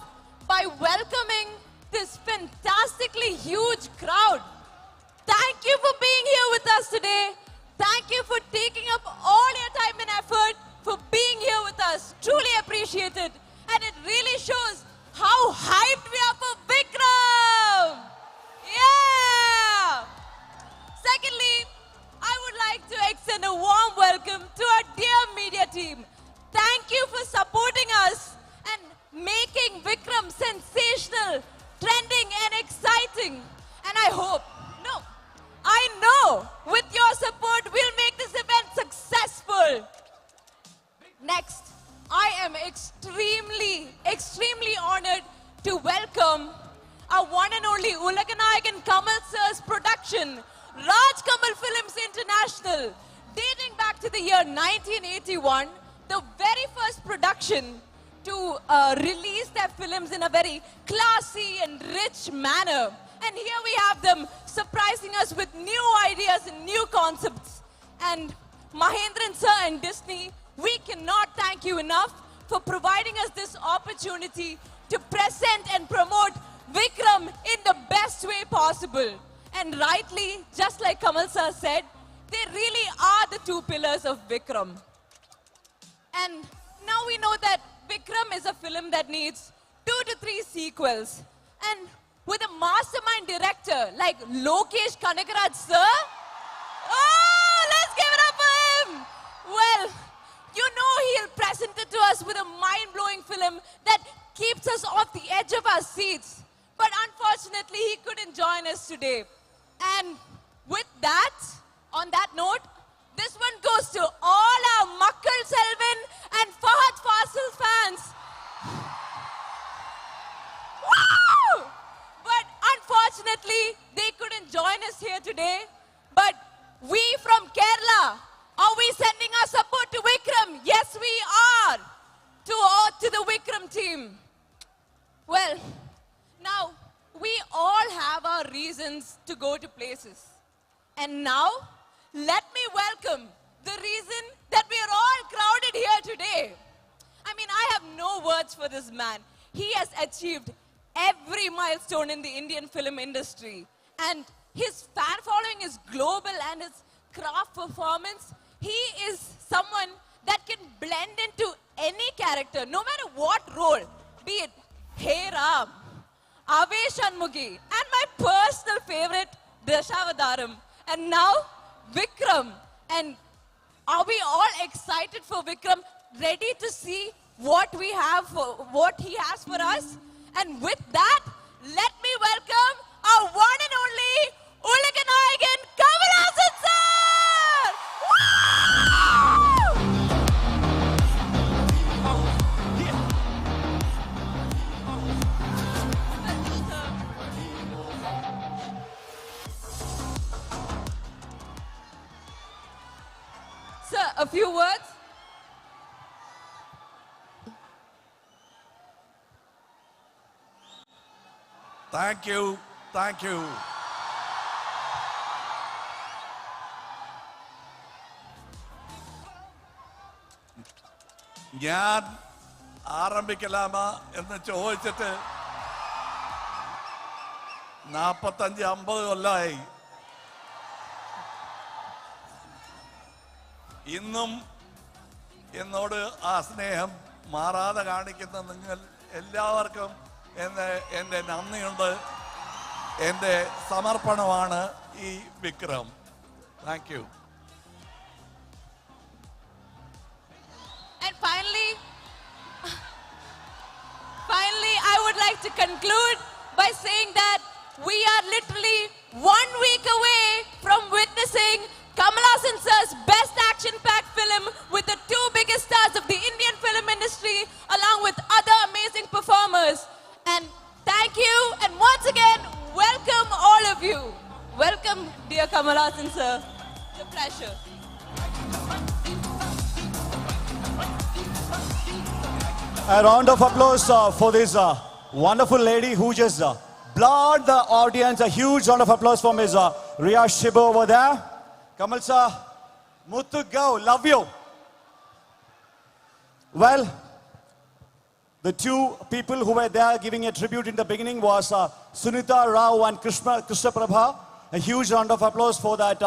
by welcoming this fantastically huge crowd. Thank you for being here with us today. Thank you for taking up all your time and effort for being here with us. Truly appreciated. And it really shows how hyped we are for Vikram. Yeah! Secondly, I would like to extend a warm welcome to our dear media team. Thank you for supporting us and making Vikram sensational, trending and exciting. And I hope, no, I know with your support we'll make this event successful. Next, I am extremely honored to welcome our one and only Ulaganayak and Kamal Sir's production, Raj Kamal Films International, dating back to the year 1981, the very first production to release their films in a very classy and rich manner.
And here we have them surprising us with new ideas and new concepts. And Mahendran sir and Disney, we cannot thank you enough for providing us this opportunity to present and promote Vikram in the best way possible. And rightly, just like Kamal sir said, they really are the two pillars of Vikram. And now we know that Vikram is a film that needs 2 to 3 sequels. And with a mastermind director like Lokesh Kanagaraj sir, oh, let's give it up for him. Well, you know he'll present it to us with a mind-blowing film that keeps us off the edge of our seats. But unfortunately, he couldn't join us today. And with that, on that note, this one goes to all our Makkal Selvan and Fahad Fasil fans. Woo! But unfortunately, they couldn't join us here today. But we from Kerala, are we sending our support to Vikram? Yes, we are. To the Vikram team. Well, now we all have our reasons to go to places. And now, let me welcome the reason that we are all crowded here today. I mean, I have no words for this man. He has achieved every milestone in the Indian film industry. And his fan following is global, and his craft performance, he is someone that can blend into any character, no matter what role, be it Hey Ram, Avesh Anmughi, and my personal favorite, Dashavadaram. And now, Vikram. And are we all excited for Vikram, ready to see what we have, what he has for us? And with that, let me welcome our one and only Ulaganayagan Kamal Haasan sir! Woo! Sir, a few words.
Thank you. Thank you. ഞാൻ ആരംഭിക്കലാമാ എന്ന് ചോദിച്ചിട്ട് 45-50 കൊല്ലമായി. ഇന്നും എന്നോട് ആ സ്നേഹം മാറാതെ കാണിക്കുന്ന നിങ്ങൾ എല്ലാവർക്കും എൻ്റെ നന്ദിയുണ്ട്. എൻ്റെ സമർപ്പണമാണ് ഈ Vikram. Thank you.
And finally, I would like to conclude by saying that we are literally 1 week away from witnessing Kamal Haasan sir's best action-packed film with the 2 biggest stars of the Indian film industry, along with other amazing performers. And thank you, and once again, welcome all of you. Welcome, dear Kamal Haasan sir. It's a pleasure.
A round of applause for this wonderful lady who just blurred the audience. A huge round of applause for Ms. Riya Shibu over there. Kamal sir, Muthu go, love you. Well, the 2 people who were there giving a tribute in the beginning was Sunita Rao and Krishna Prabha. A huge round of applause for that.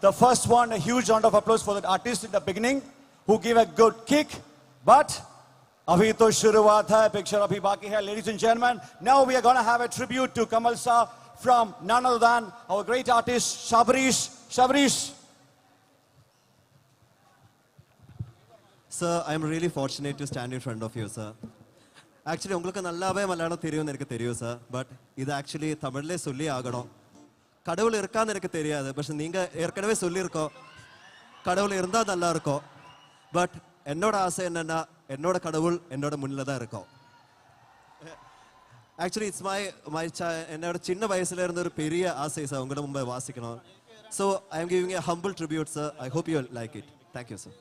The first one, a huge round of applause for that artist in the beginning who gave a good kick. But abhi to shuruaat hai, picture abhi baki hai. Ladies and gentlemen, now we are going to have a tribute to Kamal sir from none other than our great artist Shabarish.
Sir, I am really fortunate to stand in front of you, sir. Actually, உங்களுக்கு நல்லாவே மலையாளம் தெரியும்னு எனக்கு தெரியும் sir. But இது actually தமிழ்லே சொல்லி ஆகணும். கடவுள் இருக்கான்னு எனக்கு தெரியாது. பட் நீங்க ஏற்கனவே சொல்லியிருக்கோம். கடவுள் இருந்தா நல்லா இருக்கும். பட் என்னோட ஆசை என்னன்னா என்னோட கடவுள் என்னோட முன்னில தான் இருக்கும். Actually, it's my என்னோட சின்ன வயசுல இருந்த ஒரு பெரிய ஆசை சார் உங்களோட முன்பே வாசிக்கணும். So, I am giving a humble tribute, sir. I hope you like it. Thank you, sir.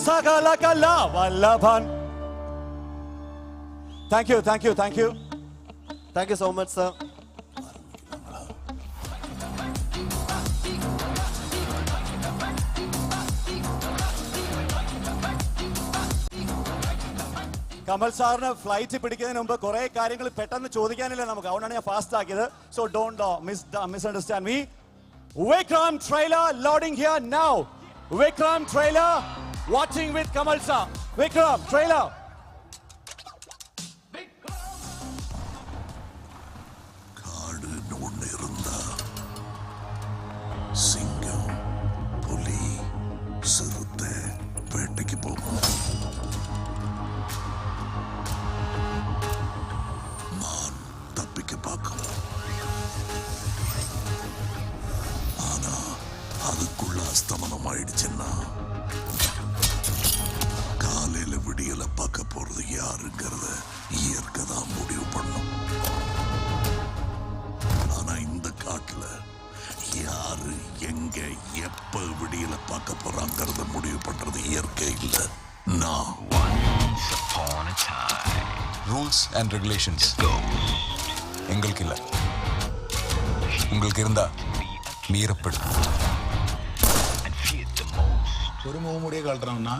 Sagala Kala Vallabhan. Thank you, thank you, thank you.
Thank you so much, sir.
Kamal സാറിന് flight പിടിക്കുന്നതിന് മുമ്പ് കുറെ കാര്യങ്ങൾ പെട്ടെന്ന് ചോദിക്കാനില്ല നമുക്ക്, അതുകൊണ്ടാണ് ഞാൻ fast ആക്കിയത്. So don't misunderstand me. Vikram trailer loading here now. Vikram trailer watching with Kamal sir. Vikram trailer.
சிங்கம் புலி சிறுத்தை வேட்டைக்கு போகும். மான் தப்பிக்க பார்க்கும். ஆனா அதுக்குள்ள அஸ்தமனம் ஆயிடுச்சுன்னா காலையில விடியல பார்க்க போறது யாருங்கிறத இயற்கை தான் முடிவு பண்ணும். ஆனா இந்த காட்டுல யாரு எங்க எப்ப விடியல பார்க்க போறாங்கிறத முடிவு பண்றது இயற்கை இல்ல. நான்
ரூல்ஸ் அண்ட் ரெகுலேஷன்ஸ் எங்களுக்கு இல்ல, உங்களுக்கு இருந்தா மீறப்படும்.
ஒரு மூடியை கழட்டுறோம்னா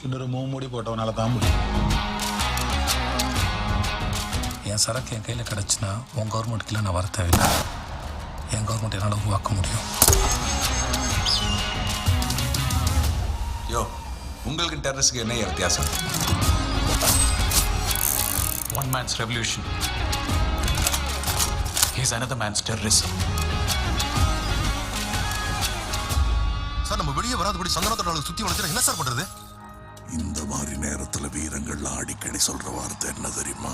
இன்னொரு மூடி போட்டவனால தான் முடியும். என் சரக்கு என் கையில் கிடச்சுன்னா உன் கவர்மெண்ட்டுக்குள்ள நான் வர தேவையில்லை. என் கவர்மெண்ட் என்னால் உருவாக்க முடியும்.
யோ, உங்களுக்கு டெரரிஸ்க்கு என்ன வித்தியாசம்?
One man's revolution is another man's terrorism.
Sir, நம்ம வெளியே வராதபடி சந்தனத்தோட சுத்தி வளைச்சா என்ன சார் பண்றது? இந்த மாதிரி நேரத்துல வீரங்கள்லாம் அடிக்கடி சொல்ற வார்த்தை என்ன தெரியுமா?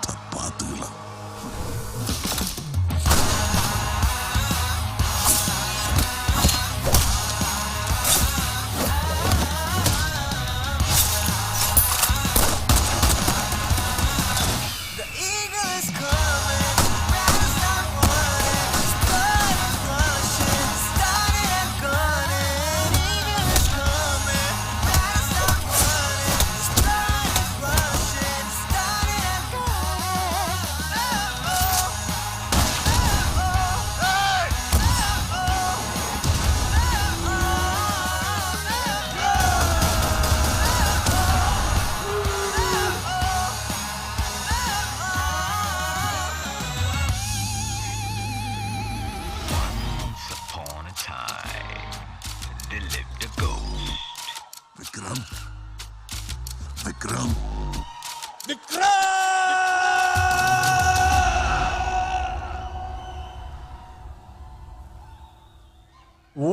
தப்பாத்துக்கலாம்.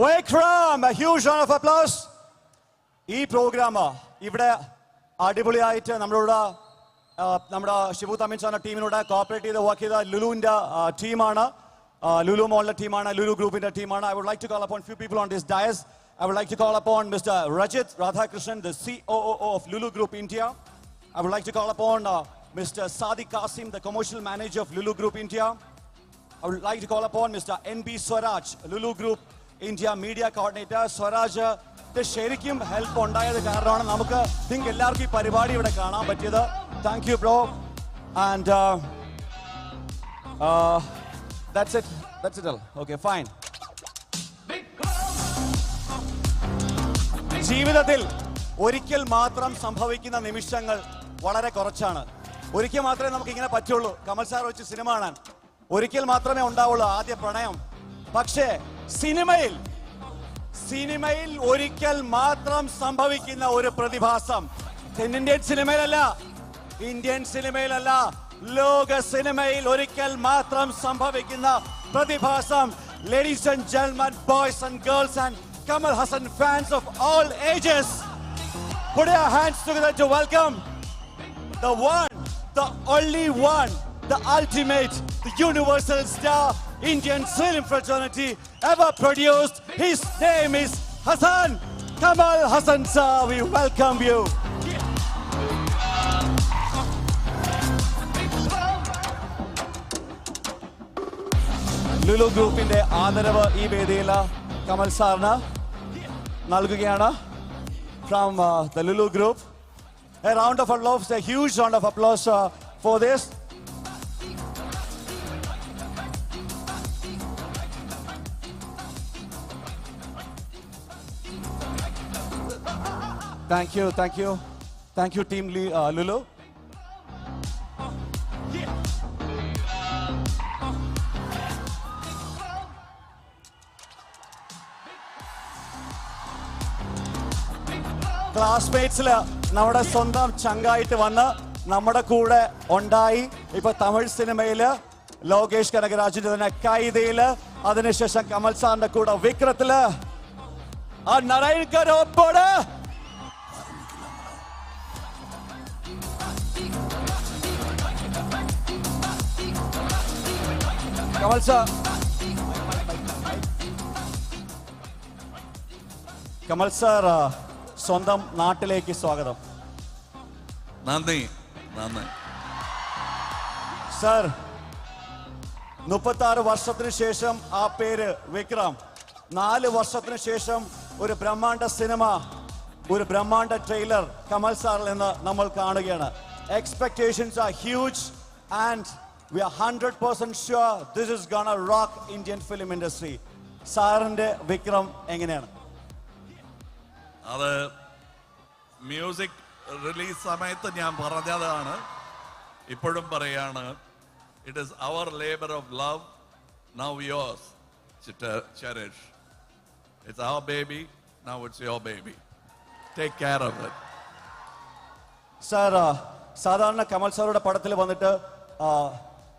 Vikram, a huge round of applause. ഈ പ്രോഗ്രാം ഇവിടെ അടിപൊളിയായിട്ട് നമ്മുടെ ഷിബു തമിൻ സാറിന്റെ ടീമിനോട് കോപ്പറേറ്റ് ചെയ്ത് വർക്ക് ചെയ്ത ലുലുവിന്റെ ടീമാണ്, ലുലു മോളിന്റെ ടീമാണ്, ലുലു ഗ്രൂപ്പിന്റെ ടീമാണ്. I would like to call upon few people on this dais. I would like to call upon Mr. Rajit Radhakrishnan, the COO of Lulu Group India. I would like to call upon Mr. Sadiq Qasim, the commercial manager of Lulu Group India. I would like to call upon Mr. NB Swaraj, Lulu Group India media coordinator. Swaraj ശരിക്കും help ഉണ്ടായത് കാരണമാണ് നമുക്ക് നിങ്ങൾക്ക് എല്ലാവർക്കും ഈ പരിപാടി ഇവിടെ കാണാൻ പറ്റിയത്. Thank you bro. And that's it all. Okay, fine. ജീവിതത്തിൽ ഒരിക്കൽ മാത്രം സംഭവിക്കുന്ന നിമിഷങ്ങൾ വളരെ കുറച്ചാണ്. ഒരിക്കൽ മാത്രമേ നമുക്ക് ഇങ്ങനെ പറ്റുള്ളൂ. കമൽ സാർ വെച്ച് സിനിമ കാണാൻ ഒരിക്കൽ മാത്രമേ ഉണ്ടാവുള്ളൂ ആദ്യ പ്രണയം. പക്ഷേ സിനിമയിൽ ഒരിക്കൽ മാത്രം സംഭവിക്കുന്ന ഒരു പ്രതിഭാസം തെന്നിന്ത്യൻ സിനിമയിലല്ല, ഇന്ത്യൻ സിനിമയിലല്ല, ലോക സിനിമയിൽ ഒരിക്കൽ മാത്രം സംഭവിക്കുന്ന പ്രതിഭാസം. Ladies and gentlemen, boys and girls and Kamal Hassan fans of all ages, put your hands together to welcome the one, the only one, the ultimate, the universal star Indian film fraternity ever produced. His name is Hassan. Kamal Hassan sir, we welcome you. Lulu ഗ്രൂപ്പിന്റെ ആദരവ് ഈ വേദിയിൽ കമൽ സാറിന് നൽകുകയാണ്. from the Lulu group. A round of applause, a huge round of applause for this. Thank you, thank you. Thank you, Team Lulu. ക്ലാസ്മേറ്റ്സിൽ നമ്മുടെ സ്വന്തം ചങ്കായിട്ട് വന്ന് നമ്മുടെ കൂടെ ഉണ്ടായി. ഇപ്പൊ തമിഴ് സിനിമയില് ലോകേഷ് കനകരാജിന്റെ തന്നെ കൈതയില്, അതിനുശേഷം കമൽ സാറിന്റെ കൂടെ വിക്രത്തില്, ആ നാരായൺകരോട് കമൽ സാർ, കമൽ സാർ സ്വന്തം നാട്ടിലേക്ക് സ്വാഗതം.
നന്ദി നന്ദി
സർ. 36 വർഷത്തിന് ശേഷം ആ പേര് വിക്രം, 4 വർഷത്തിന് ശേഷം ഒരു ബ്രഹ്മാണ്ഡ സിനിമ, ഒരു ബ്രഹ്മാണ്ഡ ട്രെയിലർ കമൽ സാറിൽ നിന്ന് നമ്മൾ കാണുകയാണ്. Expectations are huge and we are 100% sure this is gonna rock Indian film industry. സാറിന്റെ വിക്രം എങ്ങനെയാണ്?
അത് മ്യൂസിക് റിലീസ് സമയത്ത് ഞാൻ പറഞ്ഞതാണ്, ഇപ്പോഴും പറയാണ്. It is our labour of love, now yours to cherish. It's our baby, now it's your baby. Take care of it.
Sir, സാധാരണ കമൽ സാറുടെ പടത്തിൽ വന്നിട്ട്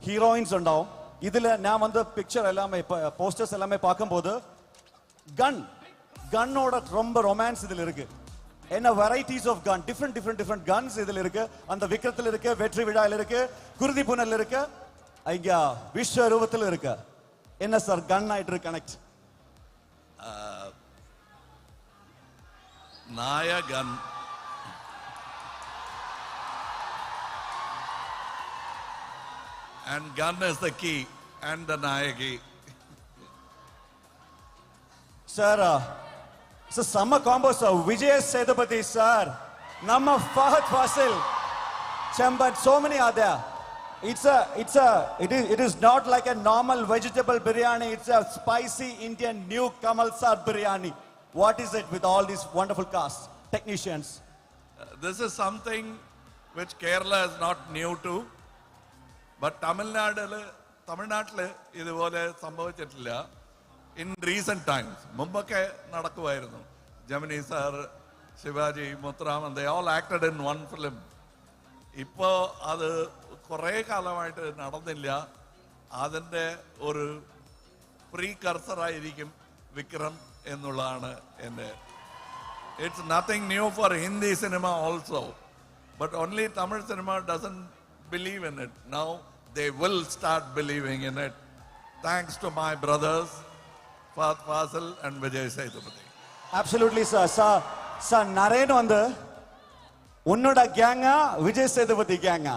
ഹീറോയിൻസ് ഉണ്ടാവും. ഇതിൽ ഞാൻ വന്ന് പിക്ചർ எல்லாமே போஸ்டர்ஸ் எல்லாமே பார்க்கும்போது கன்னோட ரொம்ப ரொமான்ஸ் இதில் இருக்கு. என்ன varieties of gun, different guns இதில் இருக்கு. அந்த விக்ரத்தில் இருக்கு, வெற்றி விழாவில் இருக்கு, குருதி புனல் இருக்கு, இங்க விஸ்வரூபத்தில் இருக்கு. என்ன சார் கன் ஆயிட்டு கனெக்ட்?
നായകൻ and gun is the key and the nayagi.
Sir, so summer combo sir, Vijay Sethupathi sir, Namma Fahad Fasil, Chamban, so many are there. It is not like a normal vegetable biryani. It's a spicy Indian new Kamal Sar biryani. What is it with all these wonderful cast technicians?
This is something which Kerala is not new to, but Tamil Nadu ഇതുപോലെ സംഭവിച്ചിട്ടില്ല. In recent times, മുമ്പൊക്കെ നടക്കുമായിരുന്നു. Gemini sir, Shivaji, Muthuraman, they all acted in one film. ഇപ്പോൾ അത് കുറേ കാലമായിട്ട് നടന്നില്ല. അതിൻ്റെ ഒരു പ്രീകർസറായിരിക്കും വിക്രം എന്നുള്ളതാണ് എൻ്റെ. It's nothing new for Hindi cinema also, but only Tamil cinema doesn't believe in it. Now they will start believing in it, thanks to my brothers Fahad Fasil and Vijay Sethupathi.
Absolutely sir. Sir, Naren வந்து உன்னோட கேங்கா விஜய் சேதுபதி கேங்கா?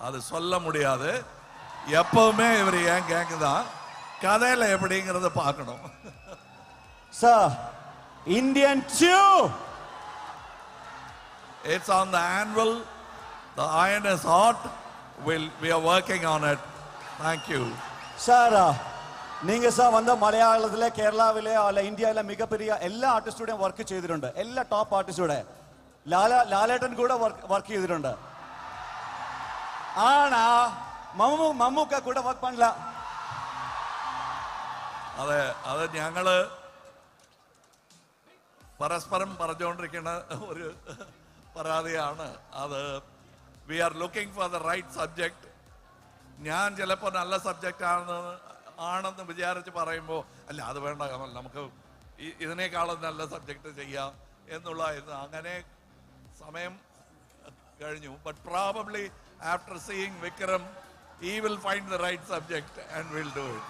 அது சொல்ல முடியாது. எப்பவுமே இவர் என் gang தான். கதையில எப்படிங்கிறத பார்க்கணும்.
Sir, Indian 2.
It's on the anvil. The iron is hot. We are working on it. Thank you.
Sir, நீங்க சார் வந்து மலையாளத்துல, கேரளாவிலே, அல்ல இந்தியாவில மிகப்பெரிய எல்லா ஆர்டிஸ்டோடையும் ஒர்க் செய்திട്ടുണ്ട്. எல்லா டாப் ஆர்டிஸ்டோட ലാലേട്ടൻ കൂടെ വർക്ക് ചെയ്തിട്ടുണ്ട്. ஆனா മമ്മൂക്ക கூட വർക്ക് பண்ணல.
അത് ഞങ്ങള് പരസ്പരം പറഞ്ഞുകൊണ്ടിരിക്കുന്ന ഒരു പരാതിയാണ്. അത് we are looking for the right subject. ഞാൻ ചിലപ്പോൾ നല്ല സബ്ജക്റ്റ് ആണെന്ന് വിചാരിച്ച് പറയുമ്പോൾ അല്ല അത് വേണ്ട കമൽ, നമുക്ക് ഇതിനേക്കാളും നല്ല സബ്ജക്റ്റ് ചെയ്യാം എന്നുള്ളതായിരുന്നു. അങ്ങനെ സമയം കഴിഞ്ഞു. But probably after seeing Vikram he will find the right subject and will do it.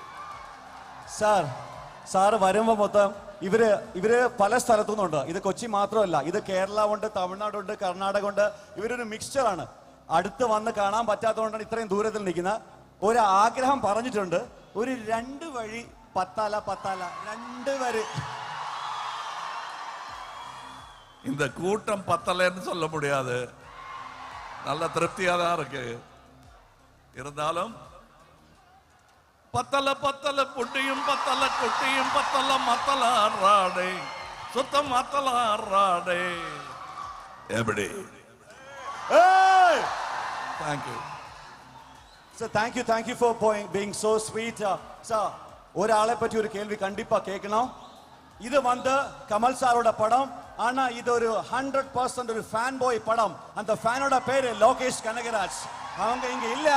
Sir വരുമ്പോൾ മൊത്തം ഇവര് പല സ്ഥലത്തുനിന്നുണ്ട്. ഇത് കൊച്ചി മാത്രമല്ല, ഇത് കേരള ഉണ്ട്, തമിഴ്നാടുണ്ട്, കർണാടക ഉണ്ട്. ഇവരൊരു മിക്സ്ചറാണ്. അടുത്ത് വന്ന് കാണാൻ പറ്റാത്തതുകൊണ്ടാണ് ഇത്രയും ദൂരത്തിൽ നിൽക്കുന്നത്. ഒരു ആഗ്രഹം പറഞ്ഞിട്ടുണ്ട്, ഒരു 2 വഴി പത്താല 2 വരെ
இந்த கூட்டம் பத்தலைன்னு சொல்ல முடியாது, நல்ல திருப்தியாக தான் இருக்கு. இருந்தாலும் பத்தல பத்தல புட்டியும் பத்தல குட்டியும் பத்தல மத்தல ஆறாடே சுத்தம் மத்தல ஆறாடே. எப்படி?
Thank you sir, thank you for being so sweet sir. ஒராளை பற்றி ஒரு கேள்வி கண்டிப்பா கேட்கணும். இது வந்து கமல் சாரோட படம், ஆனா இது ஒரு 100% ஒரு ஃபேன் பாய் படம். அந்த ஃபேனோட பேரு லோகேஷ் கனகராஜ். அவங்க இங்க இல்ல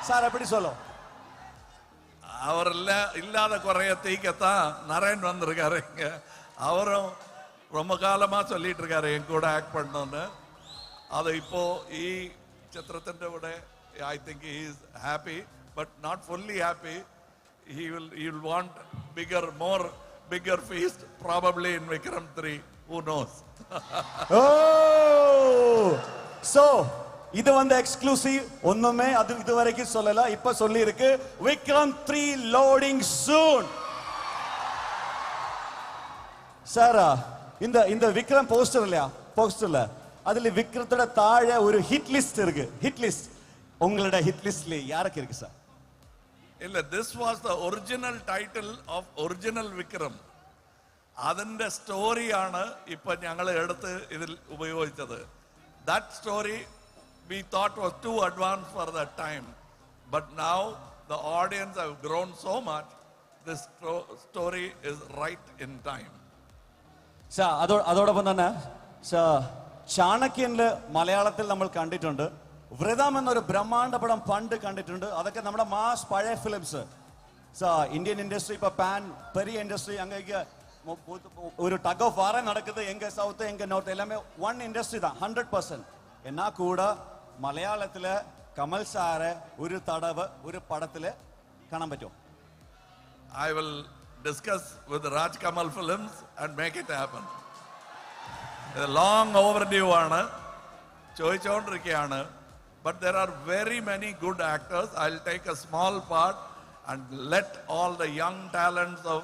சார், எப்படி சொல்லும்?
அவர் இல்லாத குறைய தீக்கத்தான் நரேன் வந்திருக்காரு இங்க. அவரும் ரொம்ப காலமா சொல்லிட்டு இருக்காரு என் கூட ஆக்ட் பண்ணணும்னு. அது இப்போ ഈ ചിത്രത്തിന്റെ കൂടെ I think he is happy but not fully happy. He will want bigger feast probably in Vikram 3. Who knows?
Oh, so இது வந்து எக்ஸ்க்ளூசிவ், ஒண்ணுமே அது இதுவரைக்கும் சொல்லல, இப்ப சொல்லி இருக்கு. விக்ரம் 3 லோடிங் சூன். சார், இந்த விக்ரம் போஸ்டர் இல்லையா, போஸ்டர்ல அதுல விக்ரத்தோட தாழ ஒரு ஹிட் லிஸ்ட் இருக்கு. ஹிட் லிஸ்ட் உங்களோட ஹிட் லிஸ்ட்ல யாருக்கு இருக்கு சார்?
இல்ல, this was the original title of original Vikram. അതിന്റെ സ്റ്റോറിയാണ് ഇപ്പൊ ഞങ്ങൾ എടുത്ത് ഇതിൽ ഉപയോഗിച്ചത്. That story we thought was too advanced for that time, but now the audience have grown so much, this story is right in time.
Sir, അതോടൊപ്പം തന്നെ sir, ചാണക്യനില് മലയാളത്തിൽ നമ്മൾ കണ്ടിട്ടുണ്ട്. വ്രതം എന്നൊരു ബ്രഹ്മാണ്ഡ പടം പണ്ട് കണ്ടിട്ടുണ്ട്. അതൊക്കെ നമ്മുടെ മാസ് പഴയ ഫിലിംസ്. സാർ, ഇന്ത്യൻ ഇൻഡസ്ട്രി ഇപ്പൊ പാൻ പെരിയ ഇൻഡസ്ട്രി അങ്ങേക്ക് ഒരു ടഗ് ഓഫ് വാറേ നടക്കുന്നത്. എങ്ക സൗത്ത് എങ്ക നോർത്ത് എല്ലാമേ വൺ ഇൻഡസ്ട്രി தான் 100%. എന്നാ കൂടെ മലയാളത്തില് കമൽ സാറെ ഒരു തടവ് ഒരു പടത്തില് കാണാൻ പറ്റുമോ?
I will discuss with Raj Kamal Films and make it happen. ഇത് long overdue ആണ്, ചോദിച്ചുകൊണ്ടിരിക്കുകയാണ്. But there are very many good actors. I'll take a small part and let all the young talents of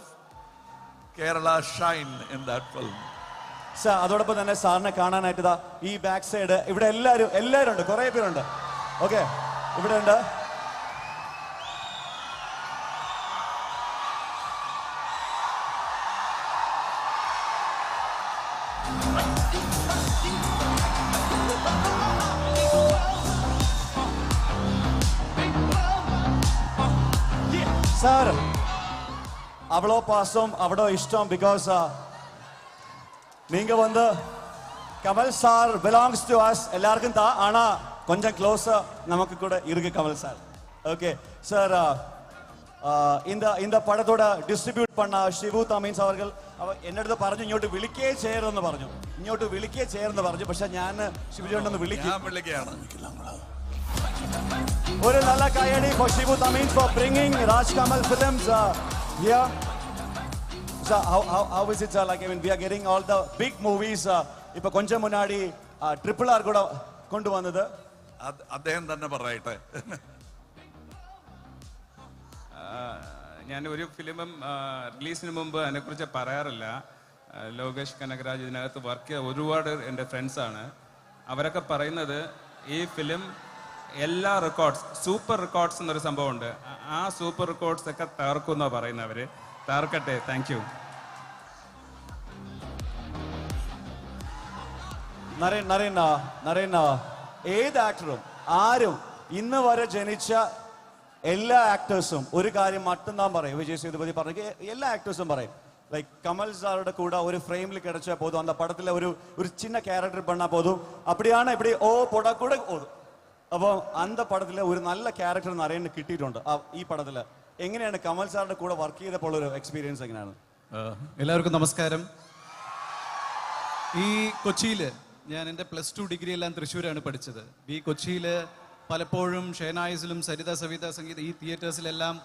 Kerala shine in that film.
Sir, അതോടൊപ്പം തന്നെ സാറിനെ കാണാനായിട്ട് ഈ back side ഇവിടെ എല്ലാവരും ഉണ്ട്, കുറെ പേരുണ്ട്. ഓക്കെ, ഇവിടെ ഉണ്ട്. സാർ, அவ்வளோ பாசம், அவ்வளோ இஷ்டம். பிகாஸ் நீங்க வந்து Kamal sir belongs to us, எல்லாருக்கும் தான், ஆனா கொஞ்சம் க்ளோஸா நமக்கு கூட இருக்கு கமல் சார். ஓகே சார், இந்த പടത്തോட ഡിസ്ട്രിബ്യൂട്ട് பண்ண ഷിബു തമീൻസ് അവர்கள் എന്നടുത്ത് പറഞ്ഞു ഇങ്ങോട്ട് വിളിക്കേ ചേർന്ന് പറഞ്ഞു. പക്ഷെ ഞാൻ ഷിബുജോണ്ടൊന്ന് വിളിക്കുകയാണ്. ഒരു നല്ല കൈയടി for Shibu Thameens for bringing Raj Kamal Films here. So how is it, sir? Like, I mean, we are getting all the big movies. ഇപ്പൊ கொஞ்சம் മുന്നാടി RRR കൂടെ കൊണ്ടുവന്നത്
അദ്ദേഹം തന്നെ പറയട്ടെ.
ഞാൻ ഒരു ഫിലിമും റിലീസിന് മുമ്പ് അതിനെക്കുറിച്ച് പറയാറില്ല. ലോകേഷ് കനകരാജ് ഇതിനകത്ത് വർക്ക് ചെയ്ത ഒരുപാട് എൻ്റെ ഫ്രണ്ട്സാണ്. അവരൊക്കെ പറയുന്നത് ഈ ഫിലിം എല്ലാ സൂപ്പർ റെക്കോർഡ്സ് എന്നൊരു സംഭവമുണ്ട്. ആ സൂപ്പർ റെക്കോർഡ്സ് ഒക്കെ തകർക്കുമെന്നാണ് പറയുന്നവർ. തകർക്കട്ടെ. Thank you.
നരേൻ, ഏത് ആക്ടറും ആരും ഇന്ന് വരെ ജനിച്ച എല്ലാ ആക്ടേഴ്സും ഒരു കാര്യം மட்டும்தான் പറയും. വിജയ് സേതുപതി പറഞ്ഞ എല്ലാ ആക്ടേഴ്സും പറയും, ലൈക്ക് കമൽ സാറുടെ കൂടെ ഒരു ഫ്രെയിമിൽ കിടച്ചാൽ പോതും, அந்த படத்துல ஒரு சின்ன கேரக்டர் பண்ணா போதும், அப்படியான இப்படி போட கூட போதுം. അപ്പോൾ அந்த പടത്തിലെ ഒരു നല്ല ക്യാരക്ടർ നരേന് കിട്ടിയിട്ടുണ്ട്. ഈ പടത്തില് എങ്ങനെയാണ് കമൽ സാറിന്റെ കൂടെ വർക്ക് ചെയ്തപ്പോൾ ഒരു എക്സ്പീരിയൻസ് എങ്ങനെയാണ്?
എല്ലാവർക്കും നമസ്കാരം. ഈ കൊച്ചിയിൽ ഞാൻ എൻ്റെ +2 ഡിഗ്രി എല്ലാം തൃശ്ശൂരാണ് പഠിച്ചത്. ഈ കൊച്ചിയിൽ പലപ്പോഴും ഷേനായിസിലും സരിത സവിത സംഗീത ഈ തിയേറ്റേഴ്സിലെല്ലാം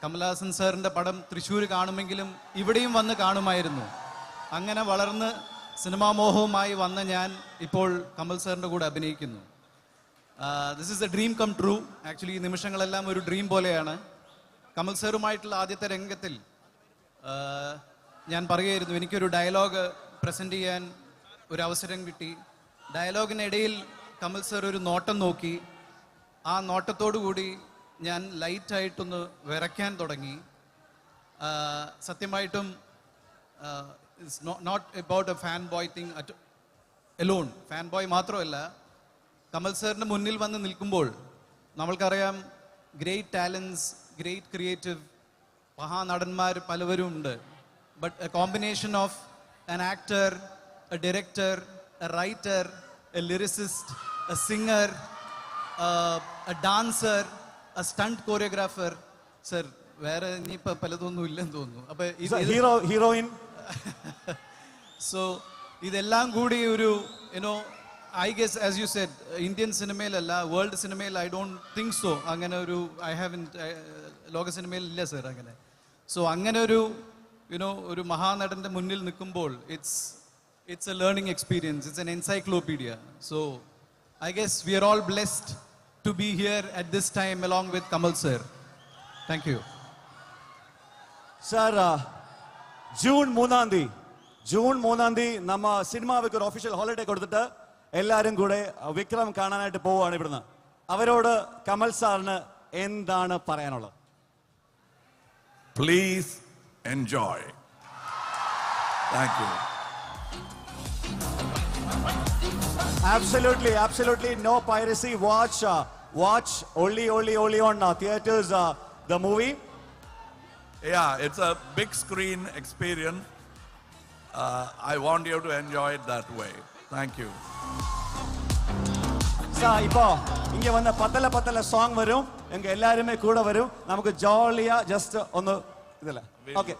കമൽഹാസൻ സാറിൻ്റെ പടം തൃശ്ശൂർ കാണുമെങ്കിലും ഇവിടെയും വന്ന് കാണുമായിരുന്നു. അങ്ങനെ വളർന്ന് സിനിമാ മോഹവുമായി വന്ന ഞാൻ ഇപ്പോൾ കമൽ സാറിൻ്റെ കൂടെ അഭിനയിക്കുന്നു. This is a dream come true. Actually ഈ നിമിഷങ്ങളെല്ലാം ഒരു ഡ്രീം പോലെയാണ്. കമൽ സാറുമായിട്ടുള്ള ആദ്യത്തെ രംഗത്തിൽ ഞാൻ പറയുമായിരുന്നു, എനിക്കൊരു ഡയലോഗ് പ്രസൻറ്റ് ചെയ്യാൻ ഒരു അവസരം കിട്ടി. ഡയലോഗിനിടയിൽ കമൽ സർ ഒരു നോട്ടം നോക്കി. ആ നോട്ടത്തോടു കൂടി ഞാൻ ലൈറ്റായിട്ടൊന്ന് വിറയ്ക്കാൻ തുടങ്ങി. സത്യമായിട്ടും it's not about a fan boy thing at alone. Fan boy മാത്രമല്ല, കമൽ സാറിൻ്റെ മുന്നിൽ വന്ന് നിൽക്കുമ്പോൾ നമ്മൾക്കറിയാം ഗ്രേറ്റ് ടാലൻസ്, ഗ്രേറ്റ് ക്രിയേറ്റീവ് മഹാനടന്മാർ പലവരും ഉണ്ട്. But a combination of an actor, a director, a writer, a lyricist, a singer, a dancer, a stunt choreographer. Sir, വേറെ ഇനിയിപ്പോൾ പലതൊന്നും ഇല്ലെന്ന് തോന്നുന്നു. അപ്പോൾ
ഹീറോയിൻ.
സോ ഇതെല്ലാം കൂടി ഒരു I guess, as you said, Indian സിനിമയിലല്ല, വേൾഡ് സിനിമയിൽ I don't think so. അങ്ങനെ ഒരു ലോക സിനിമയിൽ ഇല്ല സർ അങ്ങനെ. സോ അങ്ങനെ ഒരു ഒരു മഹാനടന്റെ മുന്നിൽ നിൽക്കുമ്പോൾ it's a learning experience. It's an encyclopedia. So I guess we are all blessed to be here at this time along with Kamal sir. Thank you.
Sir, June 3 നമ്മ സിനിമാവിക്ക് ഒരു ഒഫീഷ്യൽ ഹോളിഡേ കൊടുത്തിട്ട് എല്ലാവരും കൂടെ വിക്രം കാണാനായിട്ട് പോവുകയാണ് ഇവിടുന്ന്. അവരോട് കമൽ സാറിന് എന്താണ് പറയാനുള്ളത്?
Please enjoy. Thank you.
Absolutely no piracy. Watch only on theaters the movie.
Yeah, it's a big screen experience. I want you to enjoy it that way. Thank you.
இப்போ இங்க வந்த பத்தல சாங் வரும், எங்க எல்லாருமே கூட வரும். நமக்கு ஜாலியா ஜஸ்ட் ഒന്ന് இதல. Okay.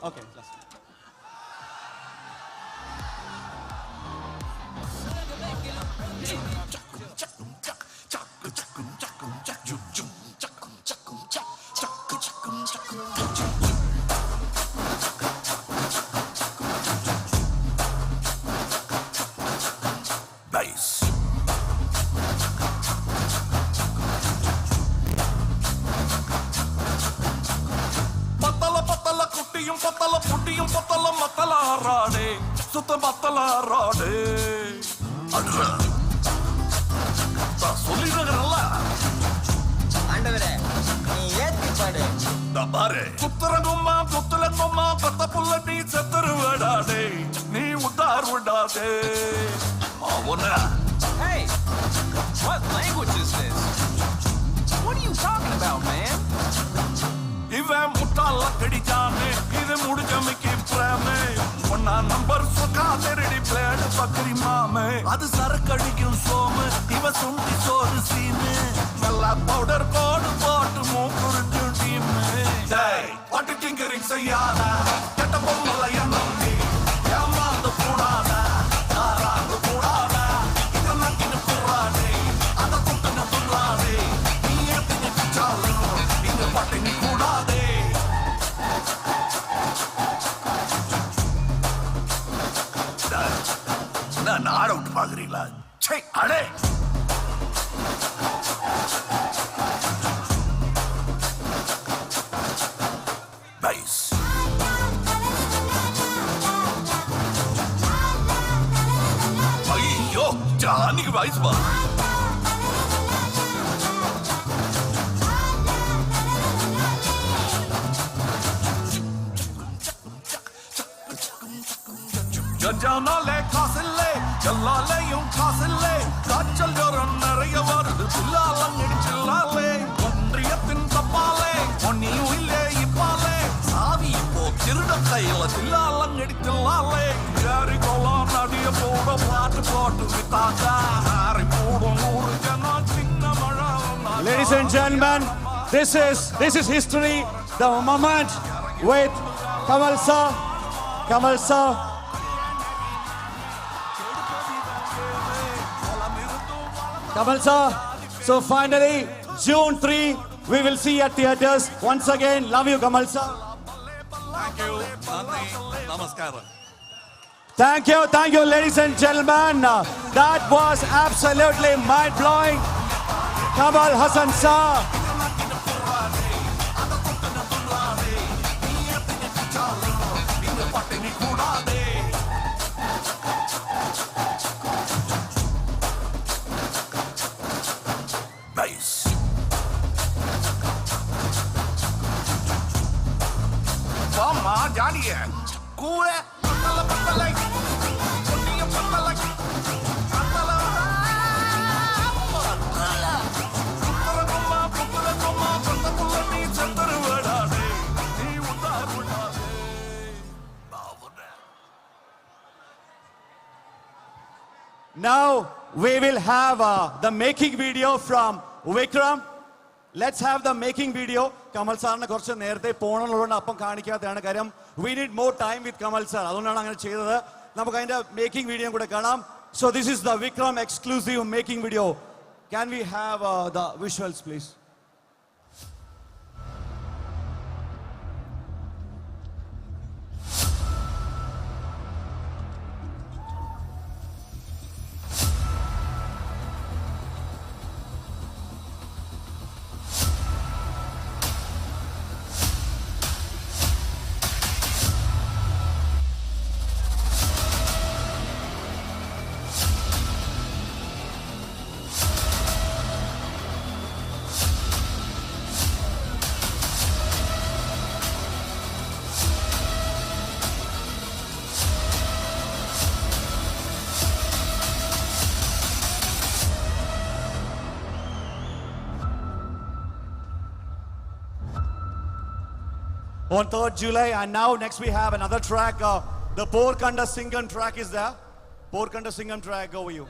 புட்டியும் பத்தல மத்தலாராடே சுத்த மத்தலாராடே சொல்லிடுறல ஆண்டவரே நீ ஏத்தி பாடு பாரு குத்துறங்கும்மா பத்த புள்ள நீ செத்துருவடாடே நீ உத்தார் விடாதே அவன
Hey, what language is this? What are you talking about, man?
இவன் முட்டாள கடிச்சானே இது முடிஞ்சமைக்கு பிரேமே ஒன்னா நம்பர் சொக்கா திருடி பிளேடு பக்கரி மாமே அது சரக்கடிக்கும் சோமு இவ சுண்டி சோறு சீனு நல்லா பவுடர் கோடு போட்டு மூக்குறிஞ்சு டீமு பட்டு டிங்கரிங் செய்யாத கெட்ட பொம்மல எண்ணி ஏமாந்து கூடாத ஆறாந்து கூடாத இதை நக்கிட்டு போறாதே அதை குட்டுன்னு துள்ளாதே நீ ஏத்தினு பிச்சாலும் இங்க பட்டினி கூடாதே நான் ஆட விட்டு பாக்குறீங்களா? சே அடே பைஸ் ஐயோ ஜானிக்கு பைஸ் பா கஞ்சானாலே காசில்லே எல்லாலேயும் காசில்லே காய்ச்சல் ஜோரம் நிறைய வருது பில்லாலங்கடிச்சில்லாலே ஒன்றியத்தின் தப்பாலே ஒன்னியும் இல்லே இப்பாலே சாவி இப்போ திருட கையில பில்லாலங்கடிச்சில்லாலே யாரி கோலம் நடிய போட பாட்டு போட்டு வித்தாக்கா ஆரி போடும் நூறு ஜனம் சின்ன மழை.
Ladies and gentlemen, this is history. The moment with Kamal sir. Kamal sir, so finally, June 3, we will see at theaters. Once again, love you, Kamal sir.
Thank you. Namaskaram.
Thank you, ladies and gentlemen. That was absolutely mind-blowing. Kamal Hassan sir.
தாடிய கூற பத்தல பத்தலை பொன்னிய பத்தலை பத்தல புத்தரகும்மா புத்தரகும்மா பத்த புள்ள நீ சந்தரு விடாதே நீ உண்டா விடாதே
Now we will have the making video from Vikram. Let's have the making video. Kamal സാറിനെ കുറച്ച് നേരത്തെ പോകണമെന്നുള്ളതുകൊണ്ട് അപ്പം കാണിക്കാത്തതാണ് കാര്യം. We need more time with Kamal sir. അതുകൊണ്ടാണ് അങ്ങനെ ചെയ്തത്. നമുക്ക് അതിന്റെ മേക്കിംഗ് വീഡിയോ കൂടെ കാണാം. So this is the Vikram exclusive making video. Can we have the visuals please? On 3rd July, and now next we have another track. The Porkanda Singam track is there. Porkanda Singam track, over you.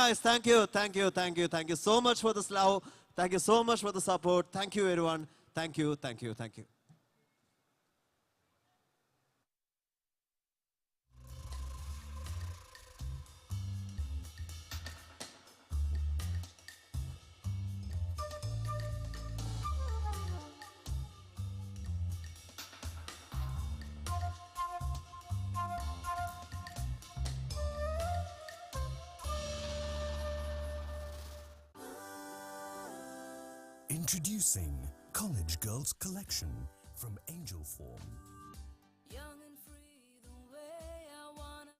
nice. Thank you. Thank you. Thank you. Thank you so much for this love. Thank you so much for the support. Thank you, everyone. Thank you. Thank you. Thank you.
Introducing College Girls Collection from Angel Form.
Young and free the way I wanna.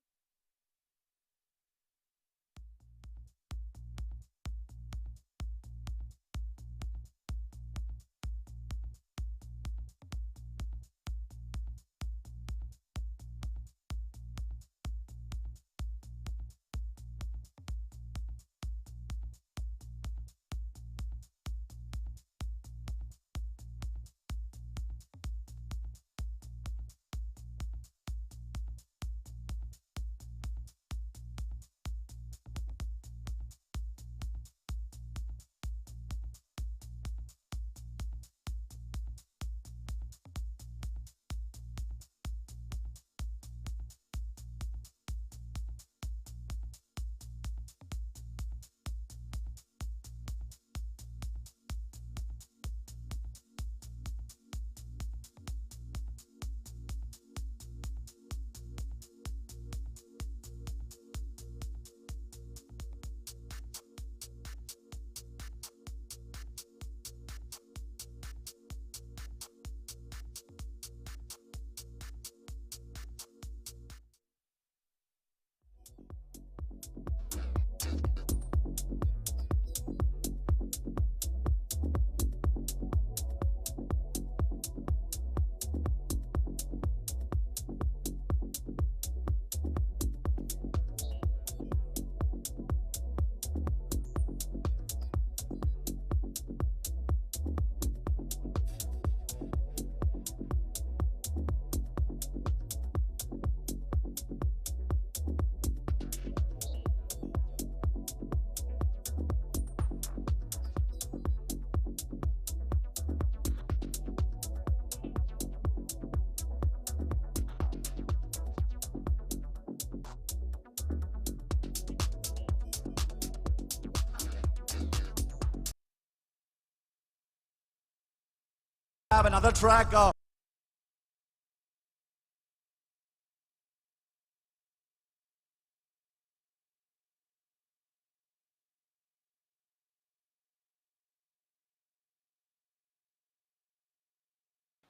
Have another track.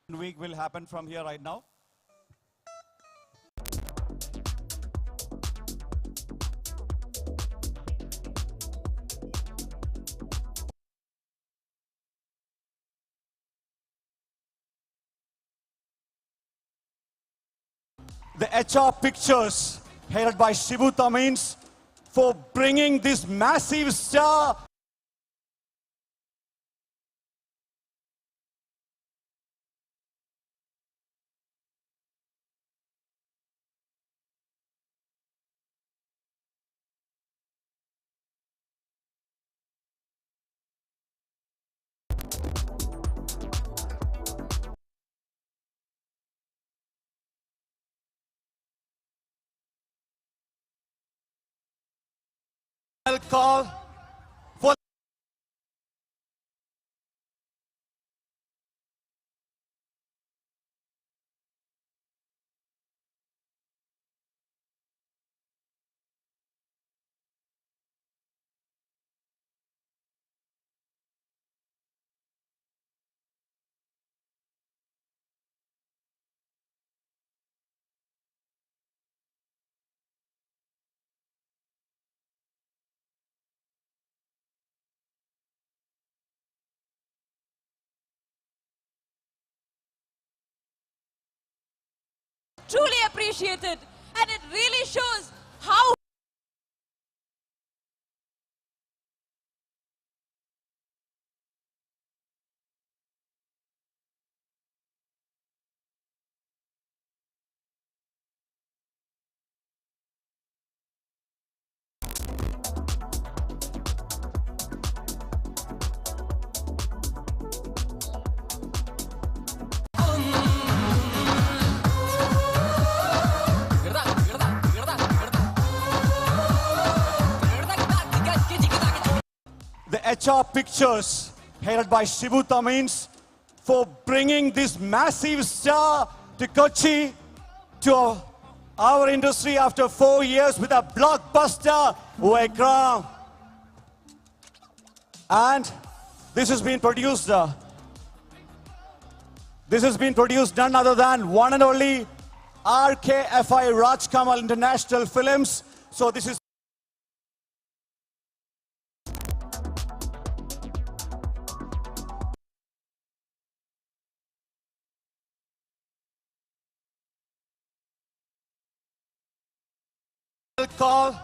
Week will happen from here right now. The HR Pictures, headed by Shibu Tamins, for bringing this massive star. I'll call for
Truly appreciated, and it really shows how
HR Pictures, headed by Shibu Tamins, for bringing this massive star to Kochi, to our industry after 4 years with a blockbuster Vikram. And this has been produced. This has been produced none other than one and only RKFI Rajkamal International Films. So this is call.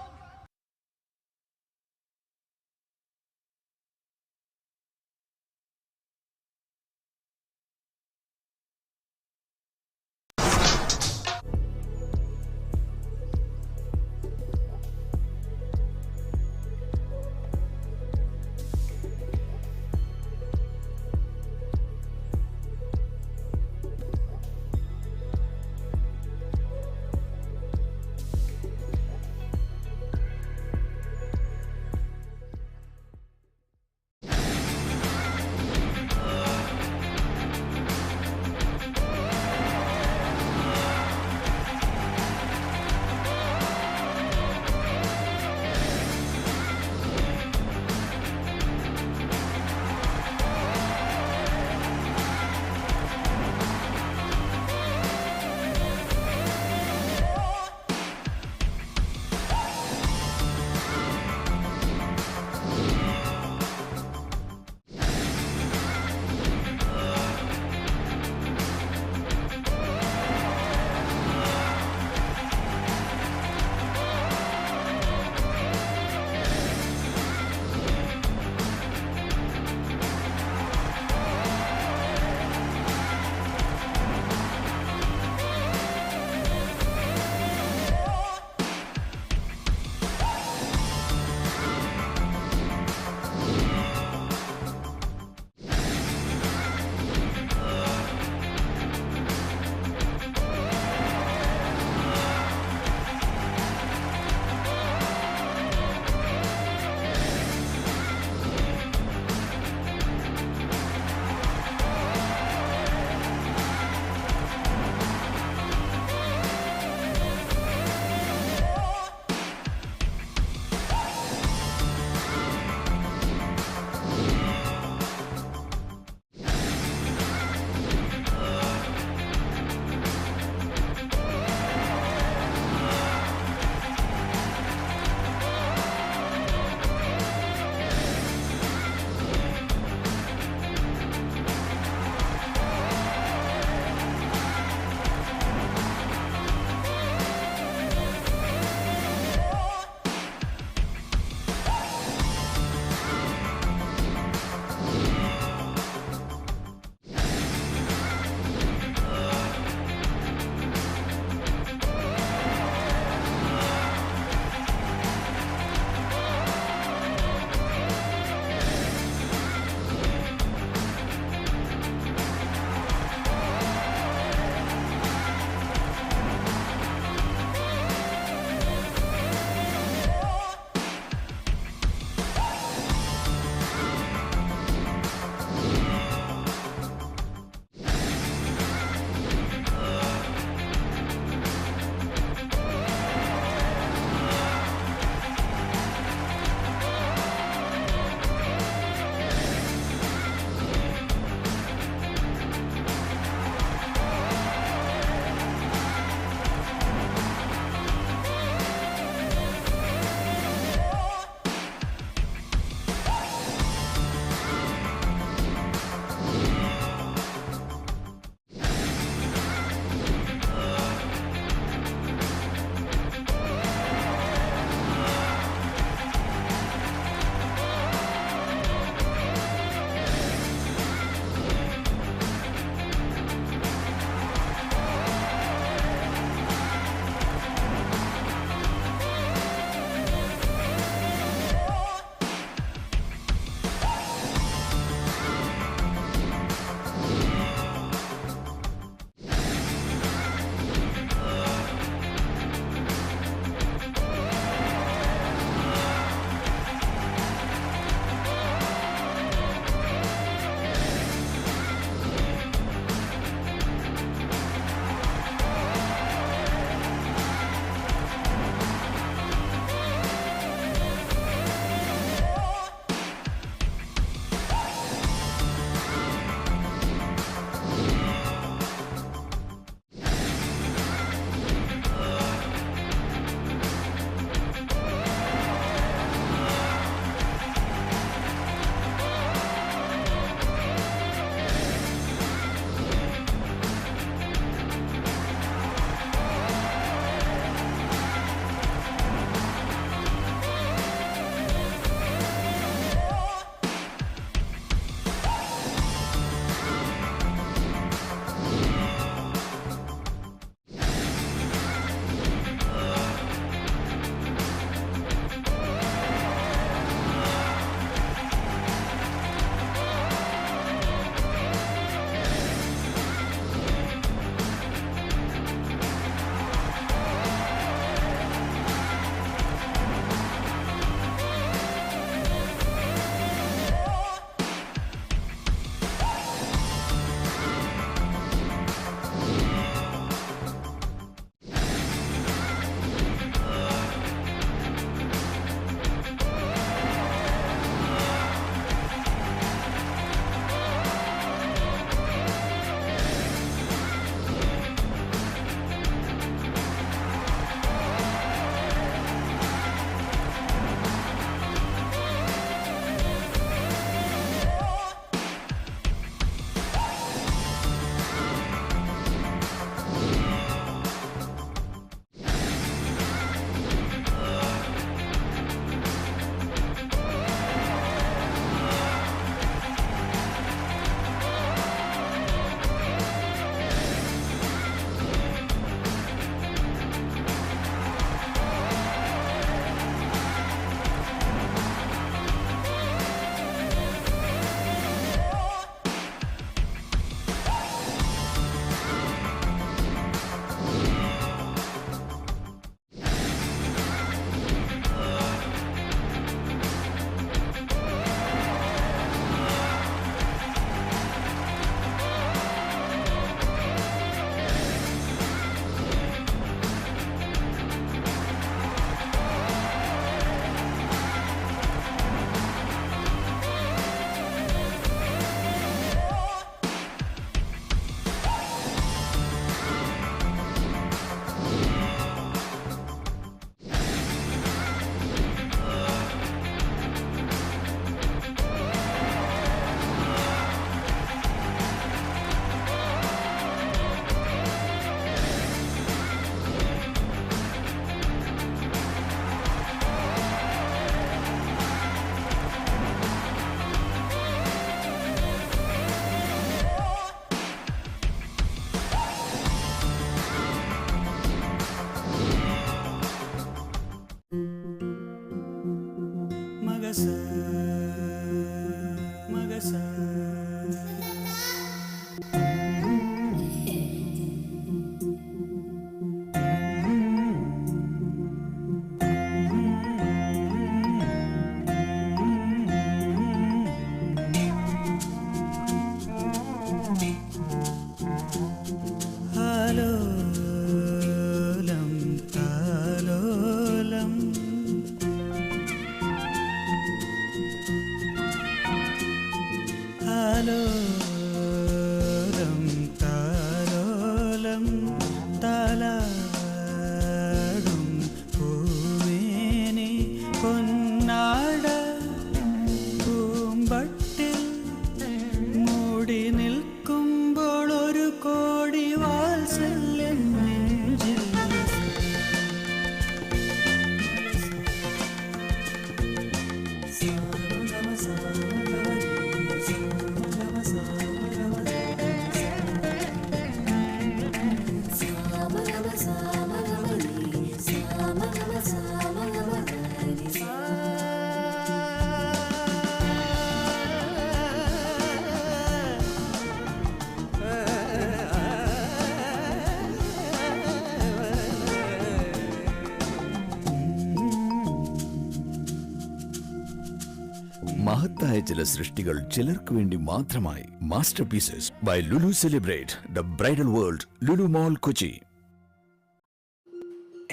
മഹത്തായ ചില സൃഷ്ടികൾ ചിലർക്ക് വേണ്ടി മാത്രമായി. Masterpieces by Lulu celebrate the bridal world Lulu Mall Kochi.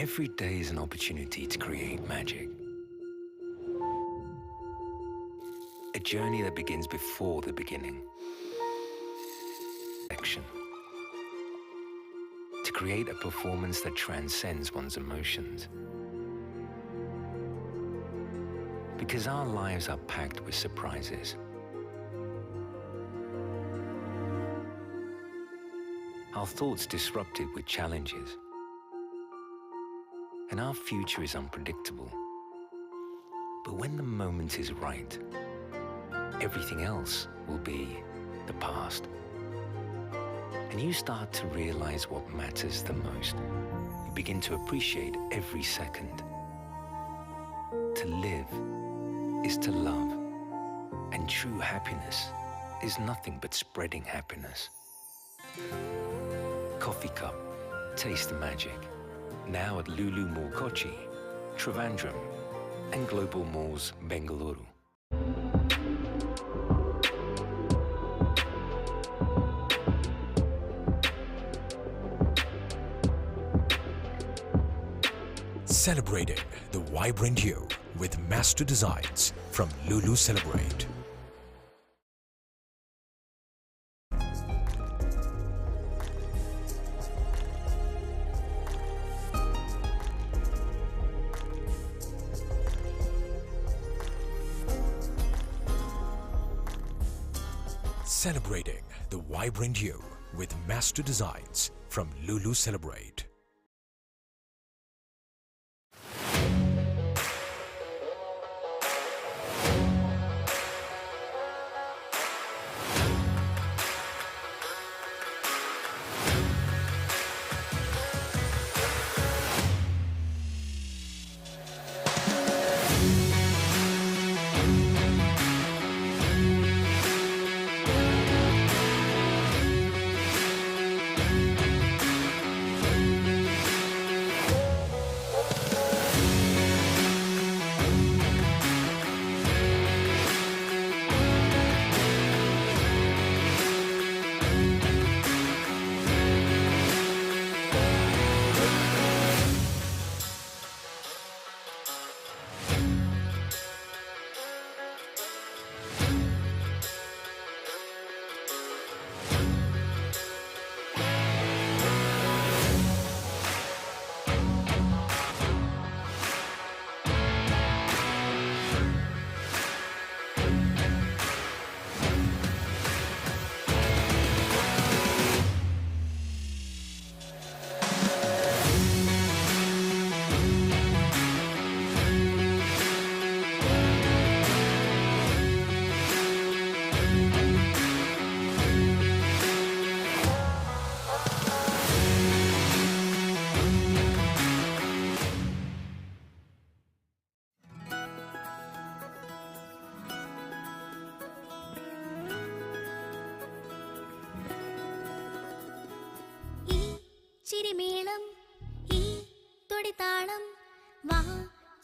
Every day is an opportunity to create magic. A journey that begins before the beginning. Action. To create a performance that transcends one's emotions. Because our lives are packed with surprises. Our thoughts disrupted with challenges. And our future is unpredictable. But when the moment is right, everything else will be the past. And you start to realize what matters the most. You begin to appreciate every second. To live is to love, and true happiness is nothing but spreading happiness. Coffee Cup, taste the magic. Now at Lulu Mall Kochi, Trivandrum, and Global Malls Bengaluru.
Celebrating the vibrant you with master designs from Lulu Celebrate. Celebrating the vibrant you with master designs from Lulu Celebrate.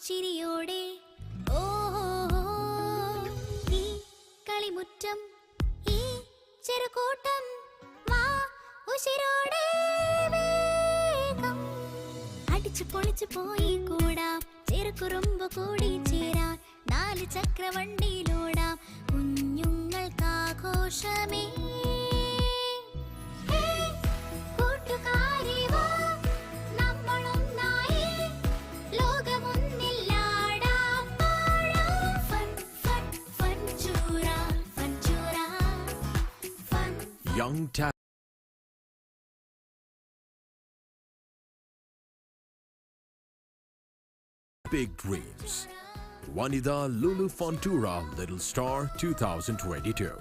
ചിരിയോടെ ഓ ഈ കളിമുറ്റം ഈ ചെറുകൂട്ടം വാ ഉശിരോടെ വേഗം അടിച്ചു പൊളിച്ചു പോയി കൂടാം ചെറുകുറുമ്പ് കൂടി ചേരാൻ 4 ചക്രവണ്ടിയിലോടാം കുഞ്ഞുങ്ങൾക്കാഘോഷമേ കൂട്ടുകാരി വാ നമ്മളൊന്നായി ലോകമൊന്നില്ലാടാം പാടാം ഫൺ ഫൺ ഫൺ ചൂറ fun
Young talent. Big dreams. Vanida Lulu Fontura Little Star 2022.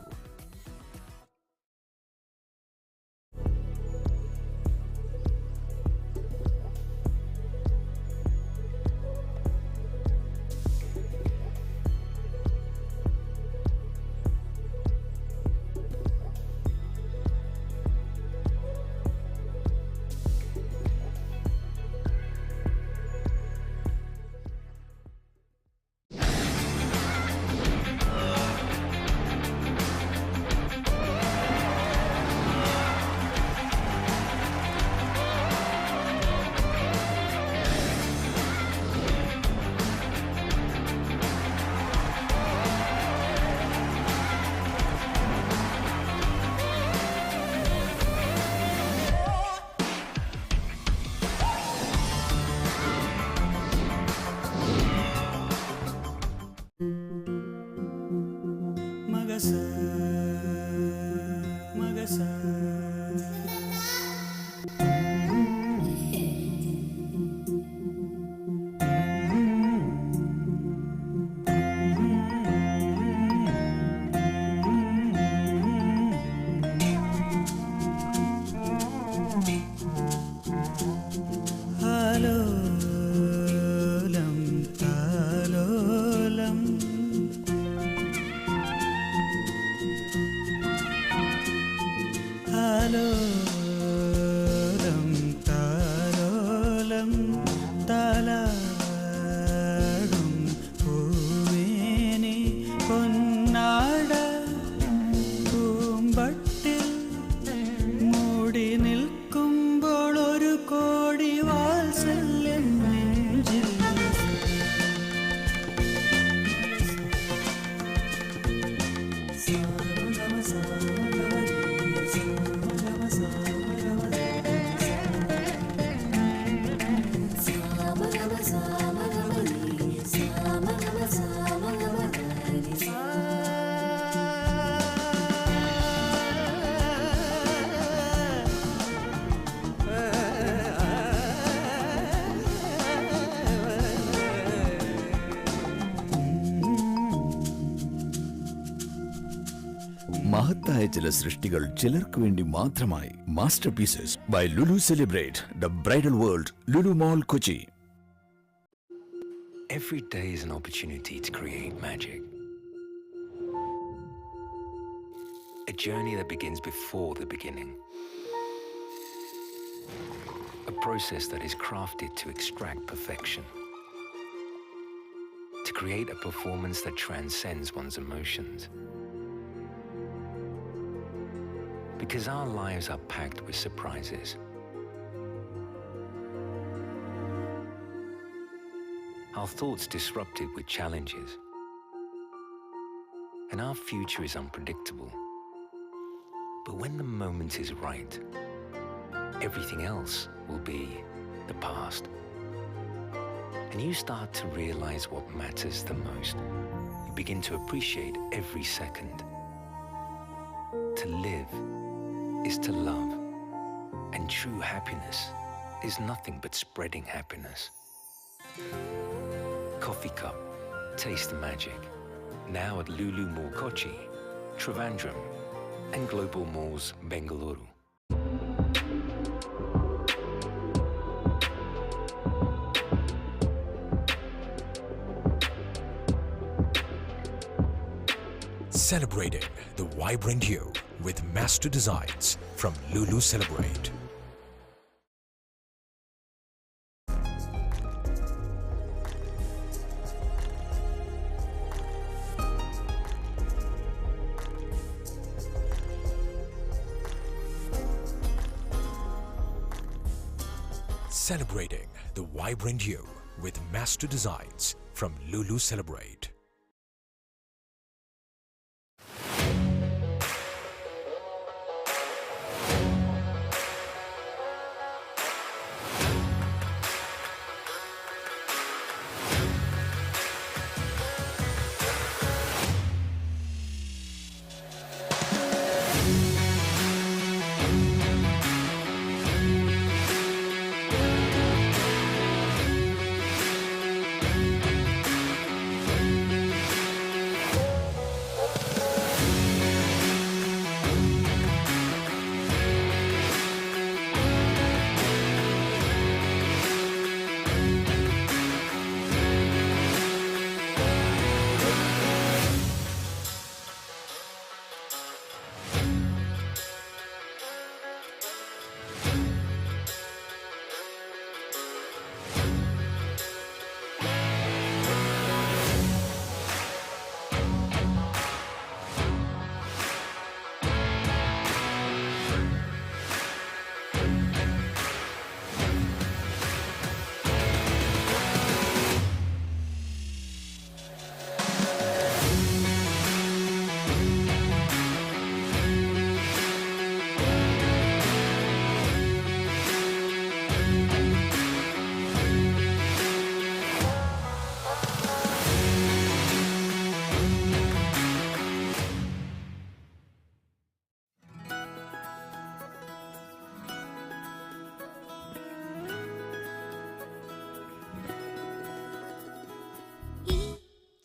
മഹത്തായ ചില സൃഷ്ടികൾ ചിലർക്ക് വേണ്ടി മാത്രമായി. Masterpieces by Lulu celebrate the bridal world Lulu Mall Kochi.
Every day is an opportunity to create magic. A journey that begins before the beginning. A process that is crafted to extract perfection. To create a performance that transcends one's emotions. Because our lives are packed with surprises. Our thoughts disrupted with challenges. And our future is unpredictable. But when the moment is right, everything else will be the past. And you start to realize what matters the most. You begin to appreciate every second. To live is to love. And true happiness is nothing but spreading happiness. Coffee cup, taste the magic. Now at Lulu Mall Kochi, Trivandrum, and Global Malls Bengaluru.
Celebrating the vibrant you with master designs from Lulu Celebrate. Celebrating the vibrant you with master designs from Lulu Celebrate.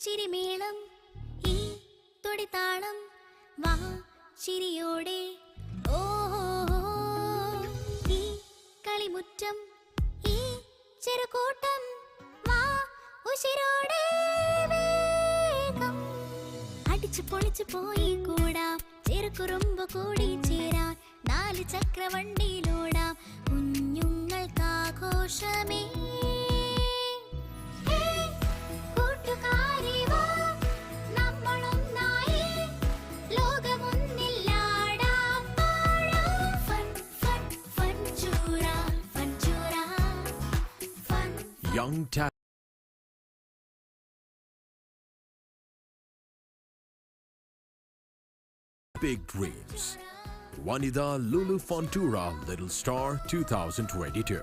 ചിരിമേളം ഈ തൊടിത്താളം വാ ചിരിയോടെ ഓഹോ ഈ കളിമുറ്റം ഈ ചെറുകൂട്ടം വാ ഉശിരോടെ വേഗം അടിച്ചു പൊളിച്ചു പോയി കൂടാം ചെറുകുറുമ്പ് കൂടി ചേരാൻ 4 ചക്രവണ്ടിയിലോടാം കുഞ്ഞുങ്ങൾക്കാഘോഷമേ
Young talent. Big dreams. Vanida Lulu Fontura Little Star 2022.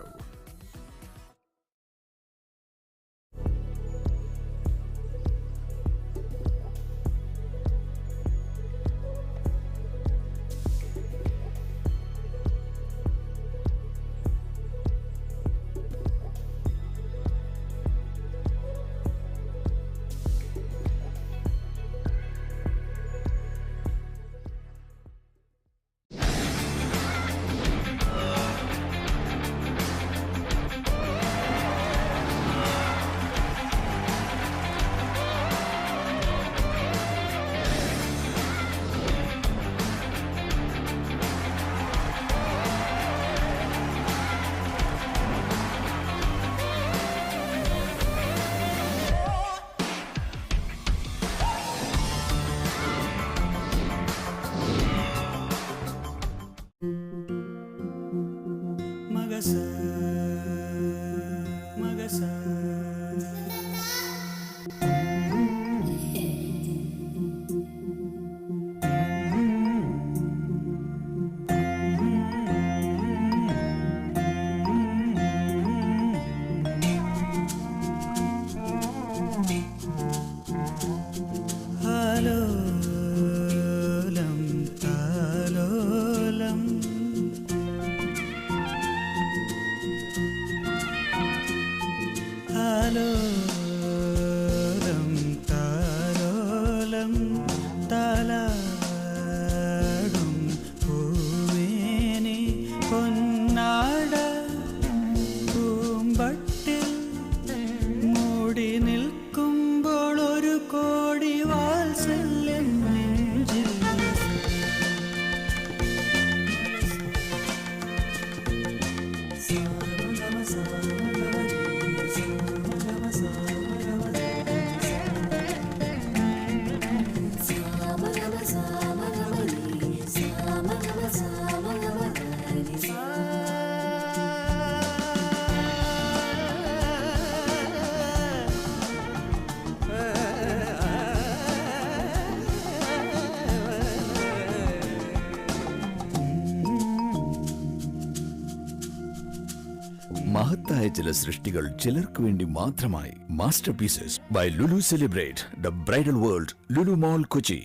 മഹത്തായ ചില സൃഷ്ടികൾ ചിലർക്ക് വേണ്ടി മാത്രമായി. Masterpieces by Lulu celebrate the bridal world Lulu Mall Kochi.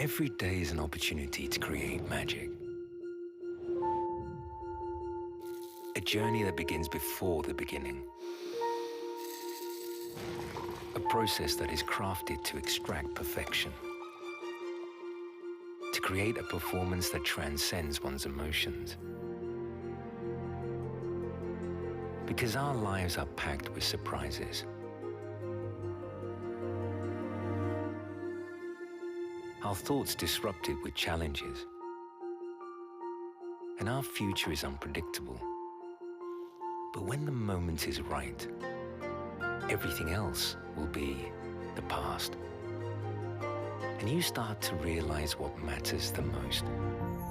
Every day is an opportunity to create magic. A journey that begins before the beginning. A process that is crafted to extract perfection. To create a performance that transcends one's emotions. Because our lives are packed with surprises. Our thoughts disrupted with challenges. And our future is unpredictable. But when the moment is right, everything else will be the past. And you start to realize what matters the most.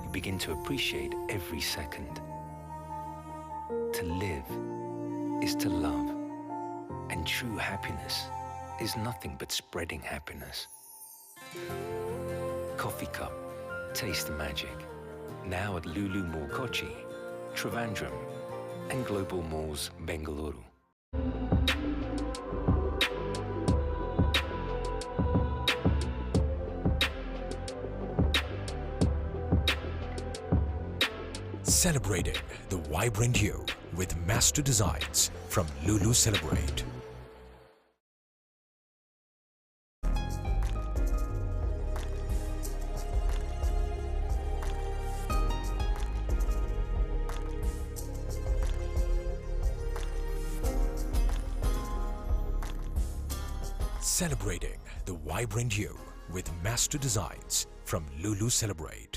You begin to appreciate every second. To live is to love. And true happiness is nothing but spreading happiness. Coffee cup, taste the magic. Now at Lulu Mall Kochi, Trivandrum, and Global Malls Bengaluru.
Celebrating the vibrant hue with master designs from Lulu Celebrate. Celebrating the vibrant hue with master designs from Lulu Celebrate.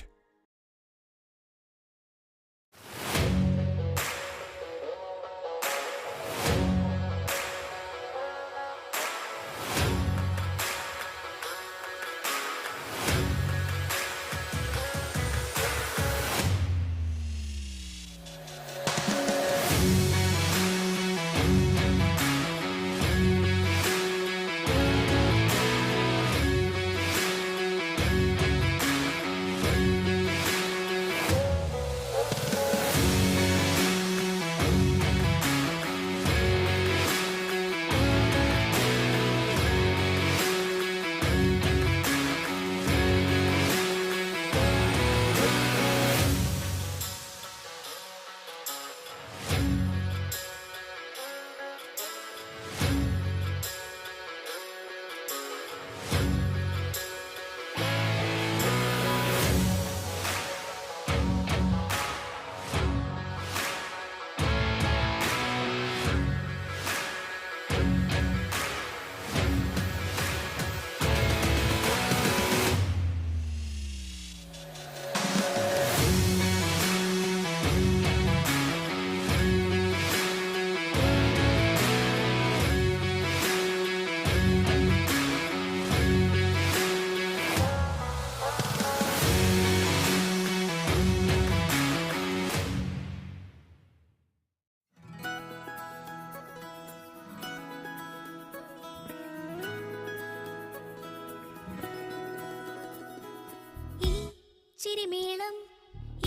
ചിരിമേളം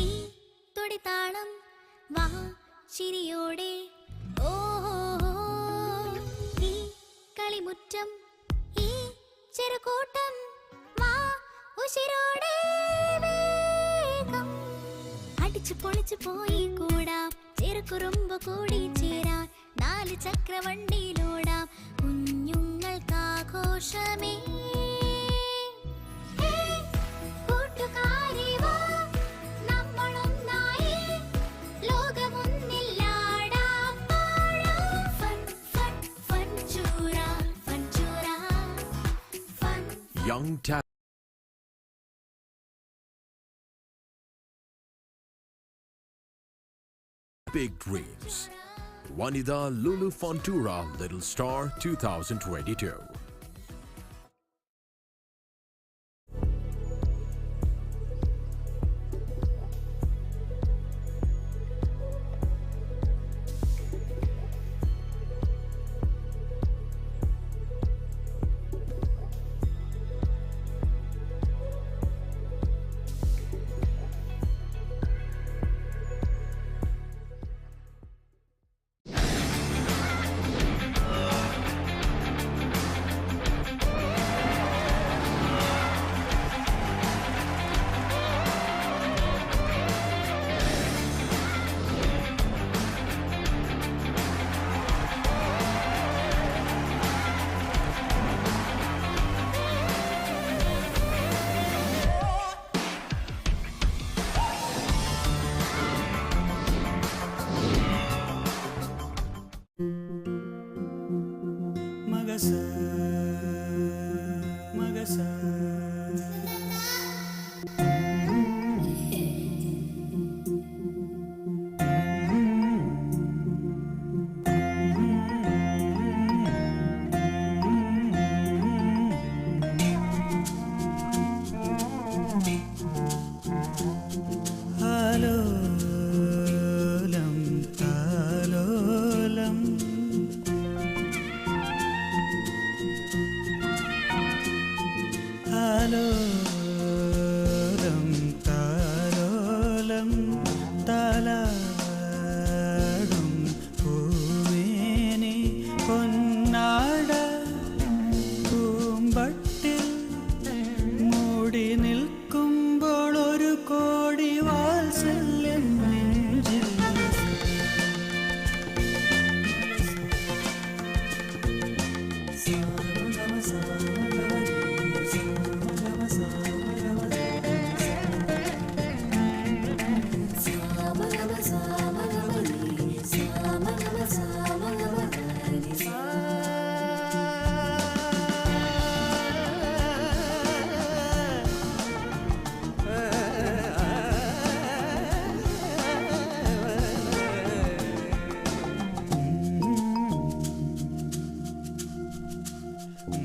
ഈ തൊടിത്താളം വാ ചിരിയോടെ ഓഹോ ഈ കളിമുറ്റം ഈ ചെറുകൂട്ടം വാ ഉശിരോടെ വേഗം അടിച്ചു പൊളിച്ചു പോയി കൂടാം ചെറുകുറുമ്പ് കൂടി ചേരാൻ 4 ചക്രവണ്ടിയിലോടാം കുഞ്ഞുങ്ങൾക്കാഘോഷമേ
Young talent. Big dreams. Vanida Lulu Fontura Little Star 2022.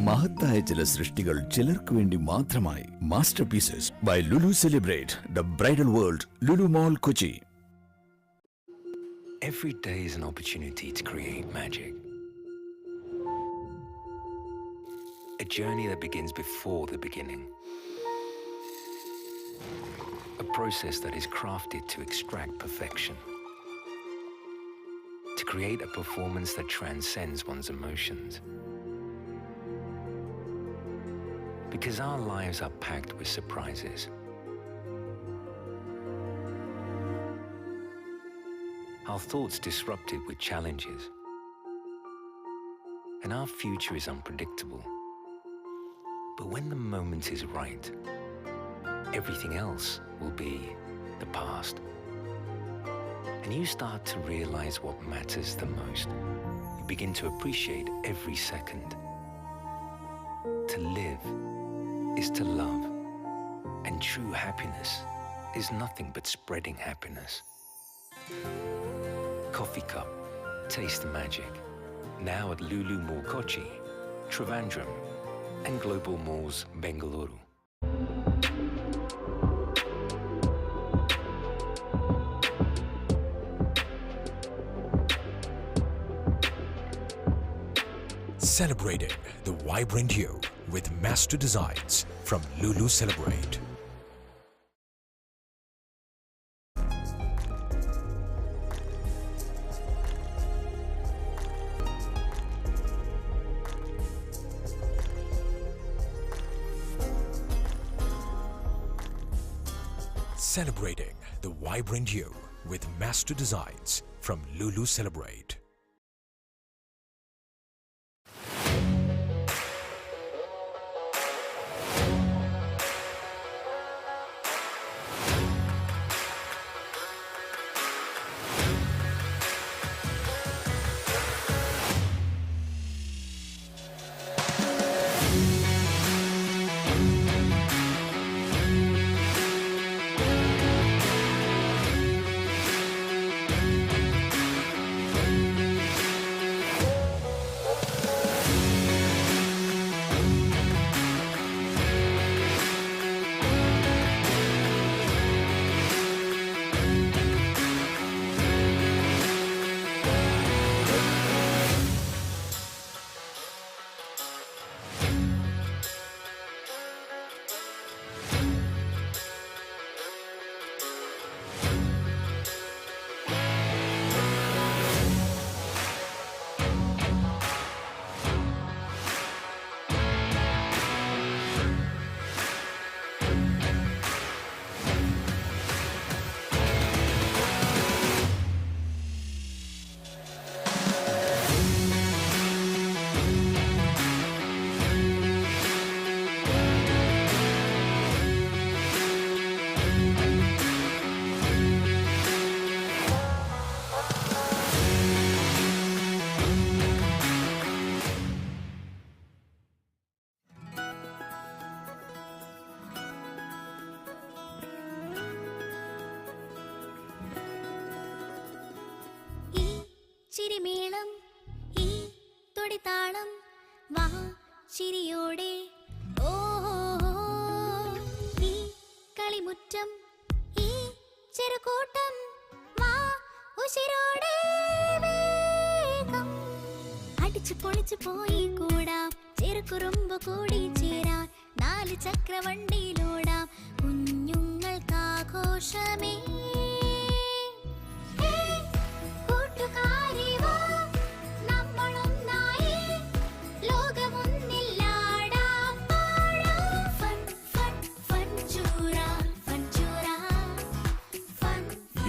മഹത്തായ ചില സൃഷ്ടികൾ ചിലർക്ക് വേണ്ടി മാത്രമായി. Masterpieces by Lulu celebrate the bridal world Lulu Mall Kochi.
Every day is an opportunity to create magic. A journey that begins before the beginning. A process that is crafted to extract perfection. To create a performance that transcends one's emotions. Because our lives are packed with surprises. Our thoughts disrupted with challenges. And our future is unpredictable. But when the moment is right, everything else will be the past. And you start to realize what matters the most. You begin to appreciate every second. To live is to love. And true happiness is nothing but spreading happiness. Coffee cup, taste the magic. Now at Lulu Mall Kochi, Trivandrum, and Global Malls Bengaluru.
Celebrating the vibrant you with master designs from Lulu Celebrate. Celebrating the vibrant you with master designs from Lulu Celebrate.
ചിരിമേളം ഈ തൊടിതാളം വാ ചിരിയോടെ ഓഹോ ഈ കളിമുറ്റം ഈ ചെറുകൂട്ടം വാ ഉശിരോടെ വേഗം അടിച്ചു പൊളിച്ചു പോയി കൂടാം ചെറുകുറുമ്പ് കൂടി ചേരാൻ 4 ചക്രവണ്ടിയിലോടാം കുഞ്ഞുങ്ങൾക്കാഘോഷമേ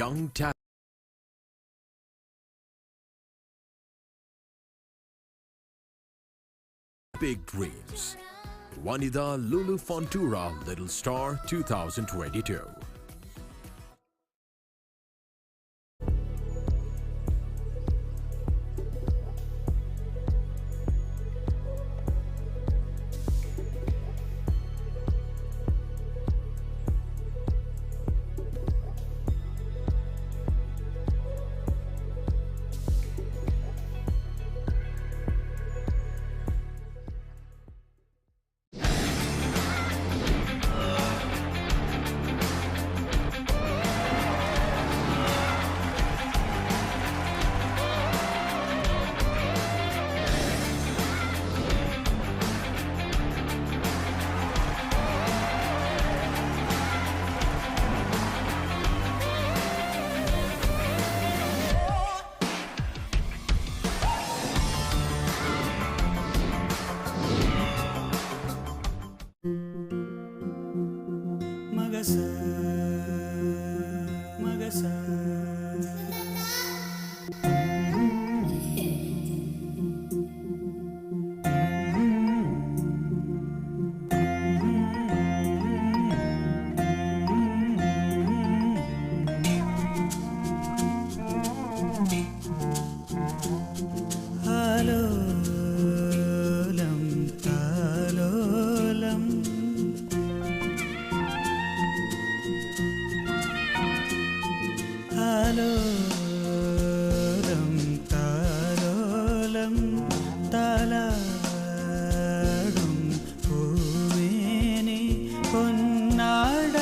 Young talent. Big dreams. Vanida Lulu Fontura Little Star 2022.
താലോലം താലോലം താലാടും പൂമേനി പൊന്നാട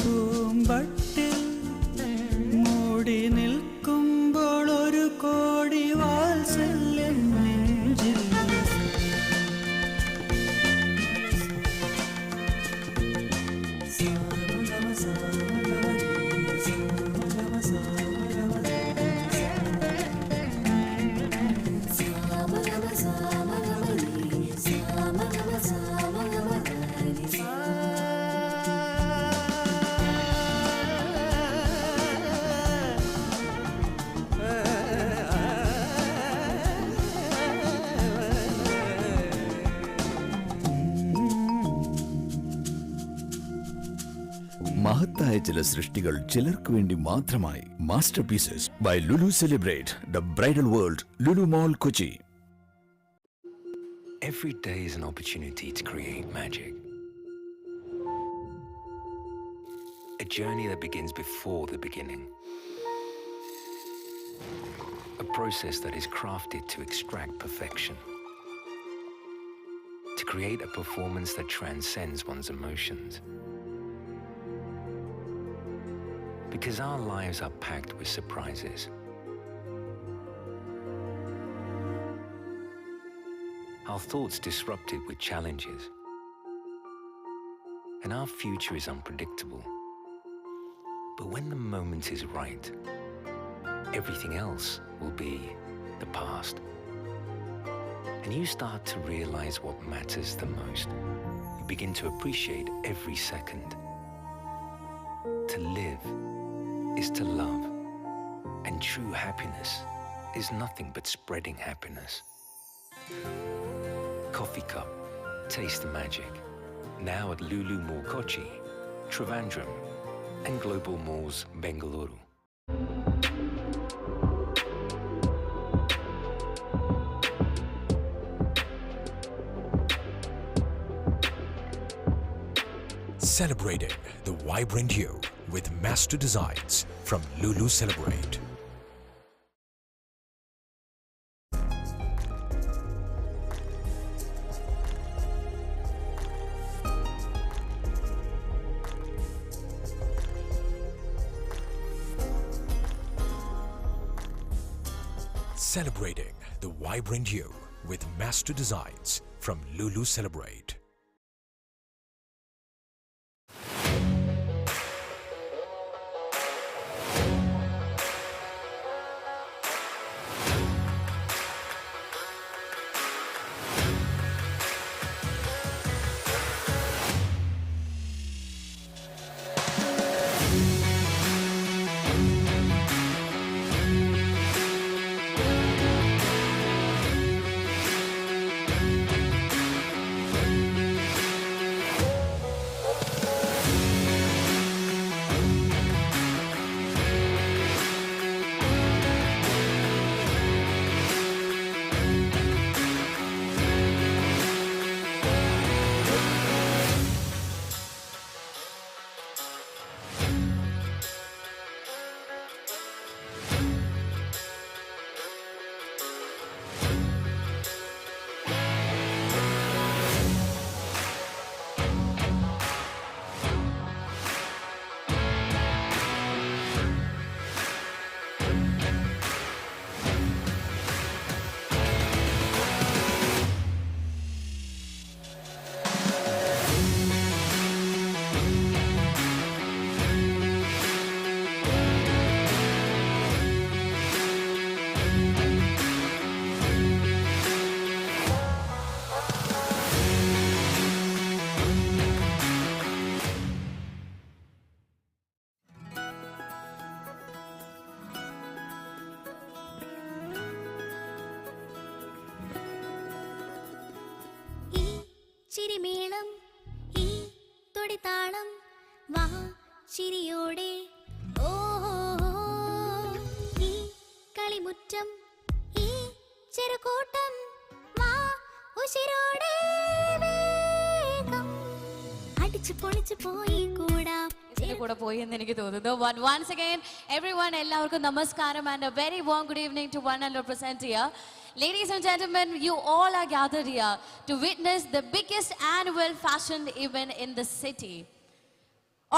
പൂമ്പട്ടിൽ മൂടി നിൽക്കുമ്പോൾ ഒരു കോടി വാത്സല്യം നെഞ്ചിൽ.
മഹത്തായ ചില സൃഷ്ടികൾ ചിലർക്ക് വേണ്ടി മാത്രമായി. Masterpieces by Lulu celebrate the bridal world Lulu Mall Kochi.
Every day is an opportunity to create magic. A journey that begins before the beginning. A process that is crafted to extract perfection. To create a performance that transcends one's emotions. Because our lives are packed with surprises. Our thoughts disrupted with challenges. And our future is unpredictable. But when the moment is right, everything else will be the past. And you start to realize what matters the most. You begin to appreciate every second. To live is to love. And true happiness is nothing but spreading happiness. Coffee cup, taste the magic. Now at Lulu Mall Kochi, Trivandrum, and Global Malls Bengaluru.
Celebrating the vibrant you with master designs from Lulu Celebrate. Celebrating the vibrant you with master designs from Lulu Celebrate.
ചിരിമേളം ഈ തൊടിതാളം വാ ചിരിയോടെ ഓ ഈ കളിമുറ്റം ഈ ചെറുകൂട്ടം വാ ഉശിരോടെ വേഗം അടിച്ചു പൊളിച്ചു പോയി കൂടാം
അദ്ദേഹത്തിന്റെ കൂടെ പോയി എന്ന് എനിക്ക് തോന്നുന്നു. But once again, everyone, എല്ലാവർക്കും നമസ്കാരം and a very warm good evening to one and all present here. Ladies and gentlemen, you all are gathered here to witness the biggest annual fashion event in the city.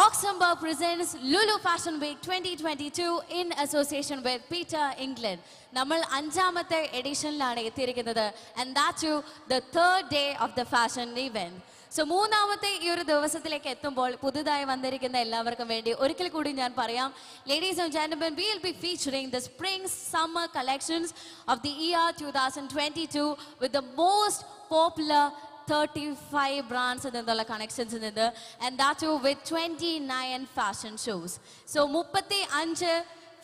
Luxembourg presents Lulu Fashion Week 2022 in association with Peter England. നമ്മൾ അഞ്ചാമത്തെ എഡിഷനിലാണ് എത്തിയിരിക്കുന്നത് and that too the third day of the fashion event. So മൂന്നാമത്തെ ഈ ഒരു ദിവസത്തിലേക്ക് എത്തുമ്പോൾ പുതുതായി വന്നിരിക്കുന്ന എല്ലാവർക്കും വേണ്ടി ഒരിക്കൽ കൂടി ഞാൻ പറയാം, ladies and gentlemen, we will be featuring the spring summer collections of the year 2022 with the most popular 35 brands എന്നുള്ള connections ഉണ്ട് and that too with 29 fashion shows. So 35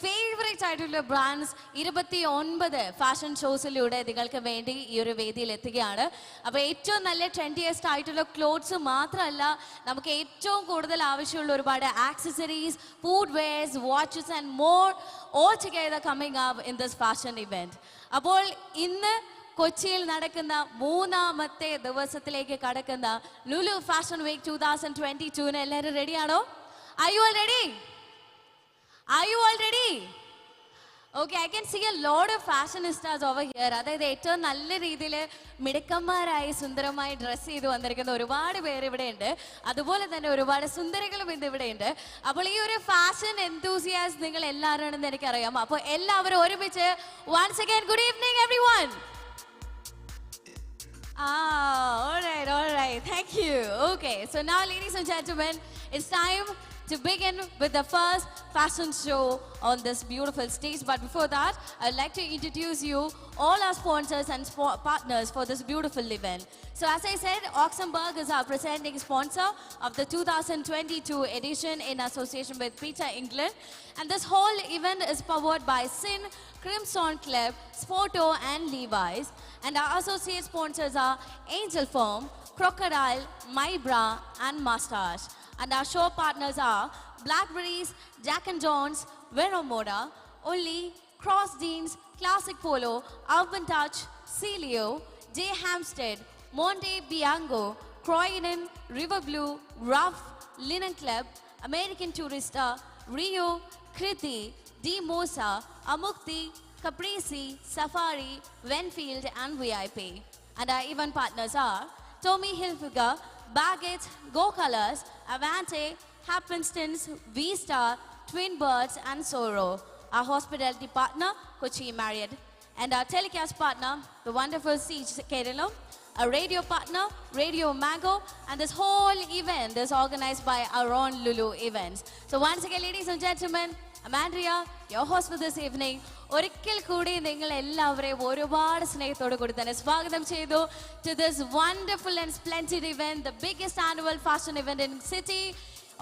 favourite ആയിട്ടുള്ള ബ്രാൻഡ്സ് 29 ഫാഷൻ ഷോസിലൂടെ നിങ്ങൾക്ക് വേണ്ടി ഈ ഒരു വേദിയിൽ എത്തുകയാണ്. അപ്പോൾ ഏറ്റവും നല്ല ട്രെൻഡിയസ്റ്റ് ആയിട്ടുള്ള ക്ലോത്ത്സ് മാത്രമല്ല, നമുക്ക് ഏറ്റവും കൂടുതൽ ആവശ്യമുള്ള ഒരുപാട് accessories, footwears, watches and more all together coming up in this fashion event. അപ്പോൾ ഇന്ന് കൊച്ചിയിൽ നടക്കുന്ന മൂന്നാമത്തെ ദിവസത്തിലേക്ക് കടക്കുന്ന ലുലു ഫാഷൻ വീക്ക് 2022 എല്ലാവരും റെഡിയാണോ? Are you all ready? Are you all ready? Okay, I can see a lot of fashionistas over here. അതായത് ഏറ്റവും നല്ല രീതിയിൽ മിടുക്കന്മാരായി സുന്ദരമായി ഡ്രസ്സ് ചെയ്ത് വന്നിരിക്കുന്ന ഒരുപാട് പേര് ഇവിടെ ഉണ്ട്. അതുപോലെ തന്നെ ഒരുപാട് സുന്ദരികളും ഇന്ന് ഇവിടെ ഉണ്ട്. അപ്പോൾ ഈ ഒരു ഫാഷൻ എന്തൂസിയാസ് നിങ്ങൾ എല്ലാവരാണെന്ന് എനിക്കറിയാം. അപ്പോൾ എല്ലാവരും ഒരുമിച്ച് once again good evening everyone. All right. Thank you. Okay, so now ladies and gentlemen, it's time to begin with the first fashion show on this beautiful stage. But before that, I'd like to introduce you all our sponsors and partners for this beautiful event. So as I said, Luxembourg is our presenting sponsor of the 2022 edition in association with Peter England. And this whole event is powered by Sin, Crimson Club, Sporto and Levi's. And our associate sponsors are Angel Firm, Crocodile, Mybra and Mustache. And our show partners are Blackberries, Jack and Jones, Veromoda, Oli, Cross Jeans, Classic Polo, Urban Touch, Celio, J. Hampstead, Monte Bianco, Croydon, River Blue, Ruff, Linen Club, American Tourista, Rio, Kriti, D. Mosa, Amukti, Caprese, Safari, Wenfield and VIP. And our event partners are Tommy Hilfiger, Baggett, Go Colors, Avante, Happenstons, V-Star, Twin Birds and Soro. Our hospitality partner, Kochi Marriott. And our telecast partner, the wonderful Siege Kerala. Our radio partner, Radio Mago. And this whole event is organized by our own Lulu events. So once again, ladies and gentlemen, I'm Andrea, your host for this evening. ഒരിക്കൽ കൂടി നിങ്ങൾ എല്ലാവരെയും ഒരുപാട് സ്നേഹത്തോടു കൂടി തന്നെ സ്വാഗതം ചെയ്തു to this wonderful and splendid event, the biggest annual fashion event in city.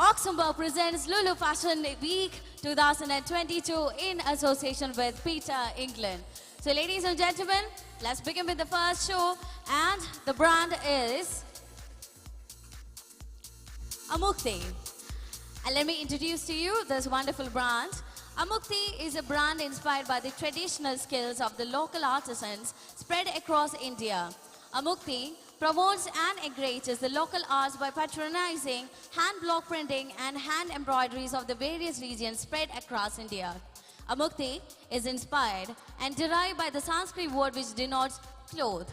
Luxembourg presents Lulu Fashion Week 2022 in association with Peter England. So ladies and gentlemen, let's begin with the first show, and the brand is Amukti. And let me introduce to you this wonderful brand. Amukti is a brand inspired by the traditional skills of the local artisans spread across India. Amukti promotes and encourages the local arts by patronizing hand block printing and hand embroideries of the various regions spread across India. Amukti is inspired and derived by the Sanskrit word which denotes cloth.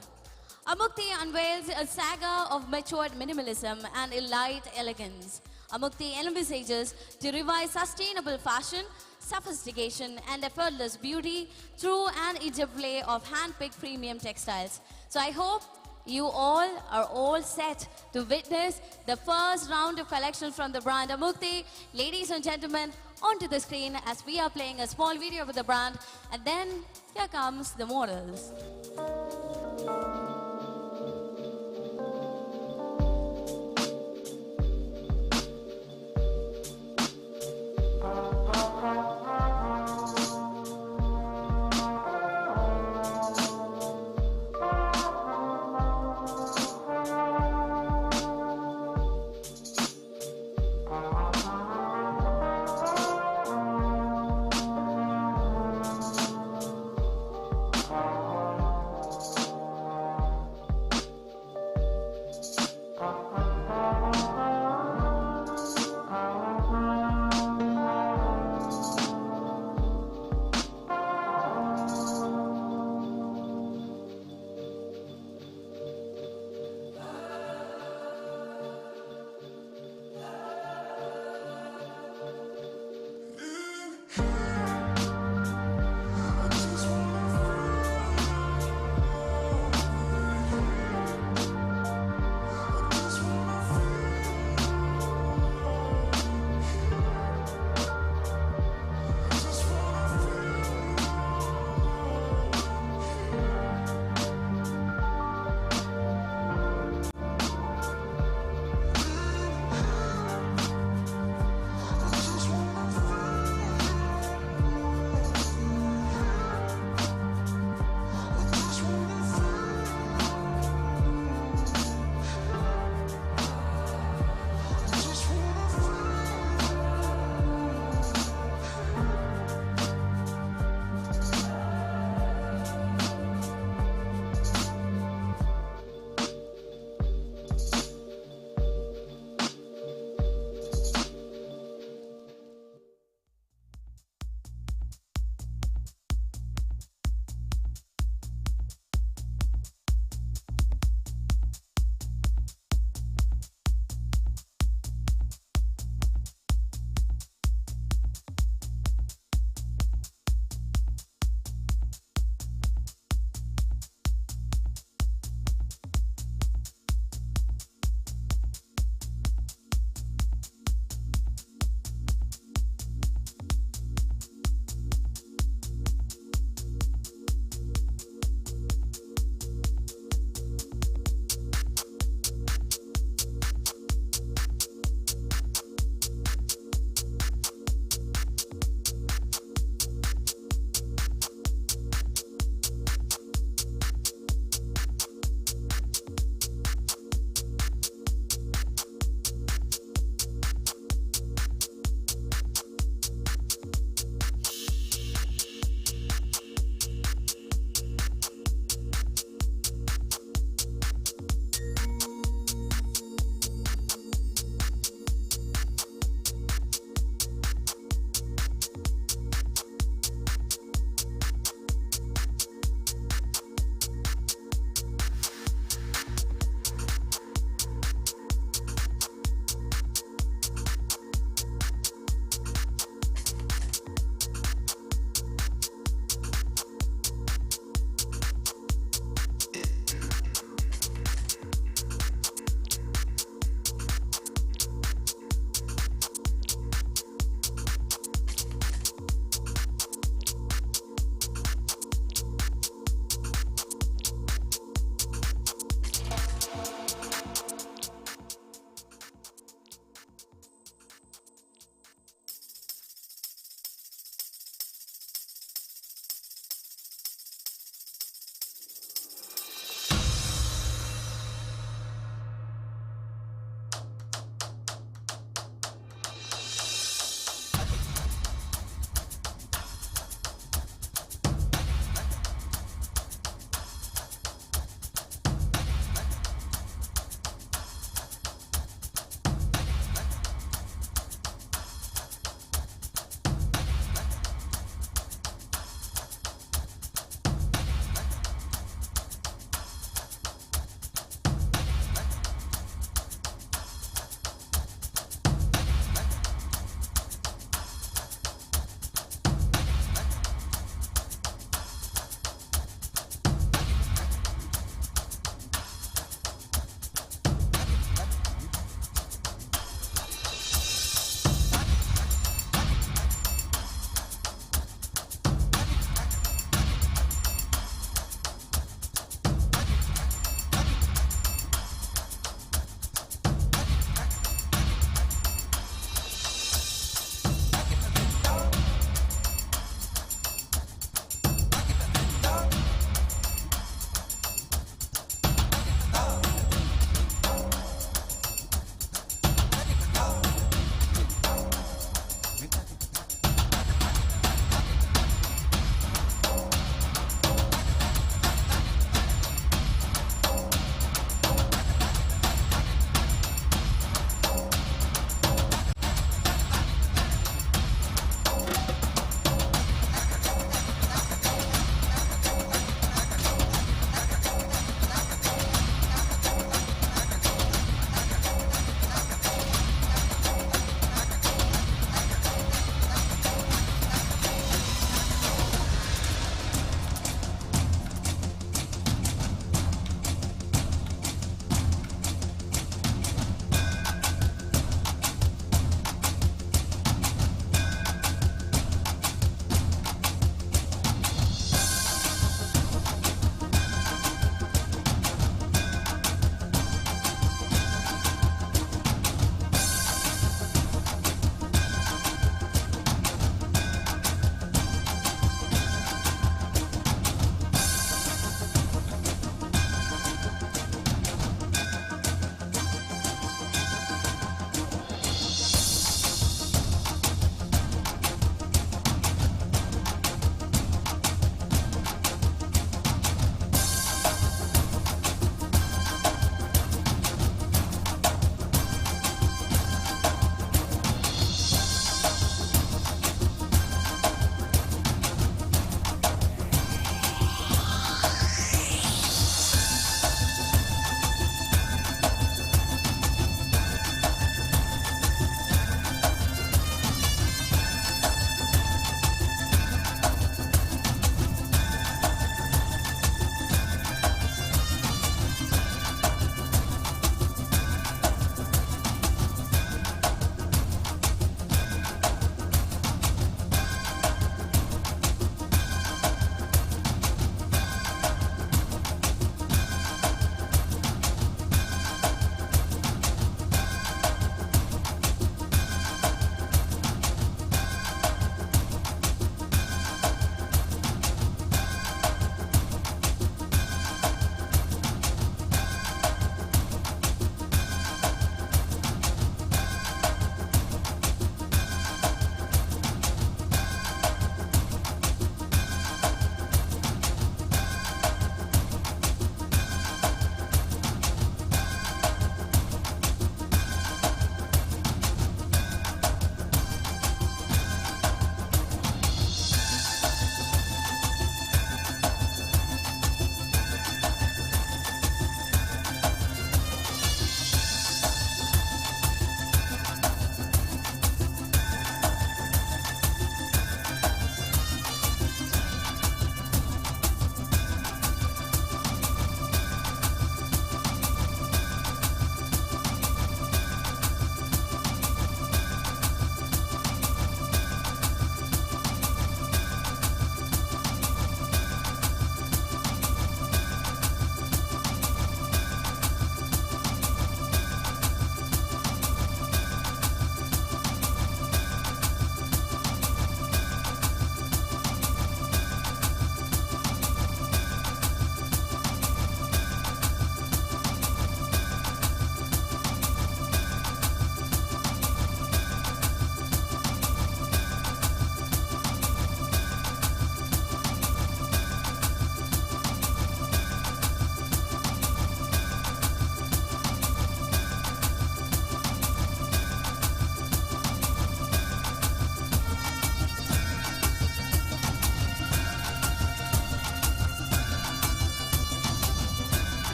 Amukti unveils a saga of matured minimalism and elite elegance. Amukti envisages to revive sustainable fashion, sophistication and effortless beauty through an interplay of hand-picked premium textiles. So I hope you all are all set to witness the first round of collection from the brand Amukti. Ladies and gentlemen, onto the screen as we are playing a small video with the brand, and then here comes the models.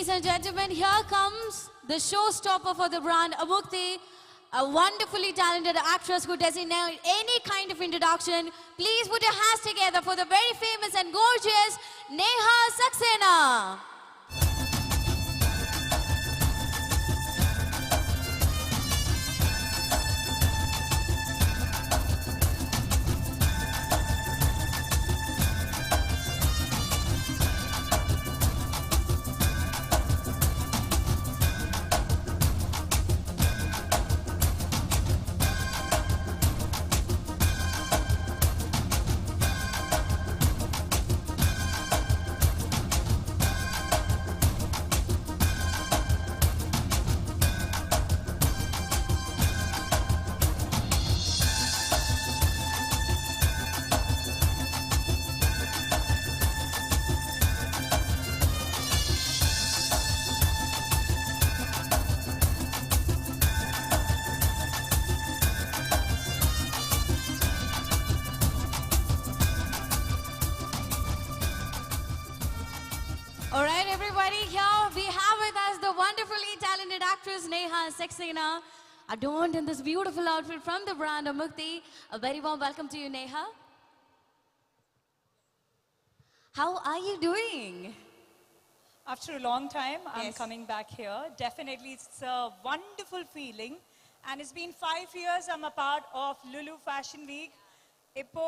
Ladies and gentlemen, here comes the showstopper for the brand Amukti, a wonderfully talented actress who doesn't need any kind of introduction. Please put your hands together for the very famous and gorgeous Neha Saxena. All right, everybody, here we have with us the wonderfully talented actress Neha Saxena, adorned in this beautiful outfit from the brand Amukti. A very warm welcome to you, Neha. How are you doing?
After a long time, I'm coming back here. Definitely, it's a wonderful feeling. And it's been 5 years I'm a part of Lulu Fashion Week. Ippo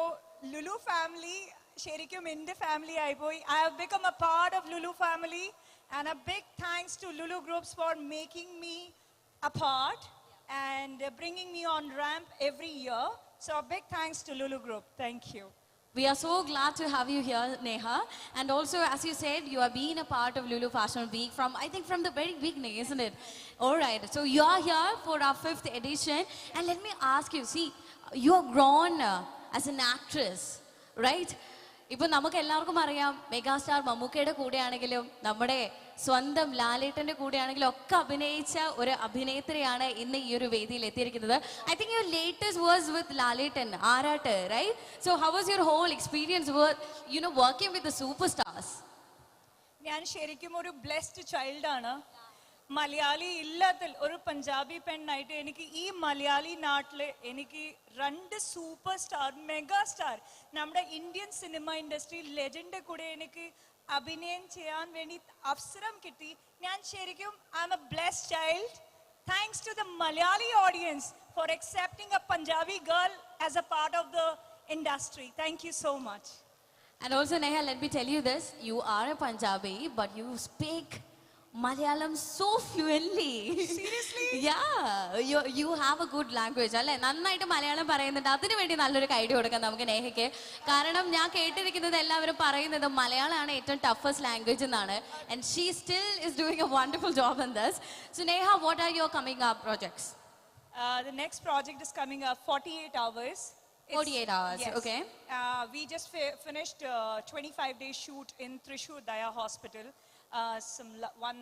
Lulu family, Sherikum in the family, I have become a part of Lulu family. And a big thanks to Lulu Groups for making me a part and bringing me on ramp every year. So a big thanks to Lulu Group. Thank you.
We are so glad to have you here, Neha. And also, as you said, you have been a part of Lulu Fashion Week from, I think, from the very beginning, isn't it? All right. So you are here for our 5th edition. And let me ask you, see, you are grown as an actress, right? ഇപ്പോൾ നമുക്ക് എല്ലാവർക്കും അറിയാം megastar മമ്മൂക്കയുടെ കൂടെയാണെങ്കിലും നമ്മുടെ സ്വന്തം ലാലേട്ടന്റെ കൂടെയാണെങ്കിലും ഒക്കെ അഭിനയിച്ച ഒരു അഭിനേത്രിയാണ് ഇന്ന് ഈ ഒരു വേദിയിൽ എത്തിയിരിക്കുന്നത്. I think your latest was with Lalettan ആരാട്ട്, right? So how was your whole experience with, working with the superstars?
ഞാൻ ശരിക്കും ഒരു ബ്ലെസ്ഡ് ചൈൽഡ് ആണ്. മലയാളി ഇല്ലാത്ത ഒരു പഞ്ചാബി പെണ്ണായിട്ട് എനിക്ക് ഈ മലയാളി നാട്ടില് എനിക്ക് 2 സൂപ്പർ സ്റ്റാർ മെഗാ സ്റ്റാർ നമ്മുടെ ഇന്ത്യൻ സിനിമ ഇൻഡസ്ട്രി ലെജൻഡ് കൂടെ എനിക്ക് അഭിനയം ചെയ്യാൻ വേണ്ടി അവസരം കിട്ടി. ഞാൻ ശരിക്കും I am a blessed child. Thanks to the Malayali audience for accepting a Punjabi girl as a part of the industry. Thank you so much.
And also, Neha, let me tell you this. You are a Punjabi, but you speak Malayalam so fluently.
Seriously?
Yeah, you have a good language. അല്ലേ നന്നായിട്ട് മലയാളം പറയുന്നുണ്ട്. അതിനു വേണ്ടി നല്ലൊരു idea കൊടുക്കാം നമുക്ക് നെഹയ്ക്ക്. കാരണം ഞാൻ കേട്ടിരിക്കുന്നത് എല്ലാവരും പറയുന്നത് മലയാളമാണ് ഏറ്റവും ടഫസ്റ്റ് ലാംഗ്വേജ് എന്നാണ്. And she still is doing a wonderful job in this. So Neha, what are your coming up projects?
The next project is coming up 48 hours.
48 hours,
yes.
okay.
We just finished a 25-day shoot in Thrissur Daya Hospital. One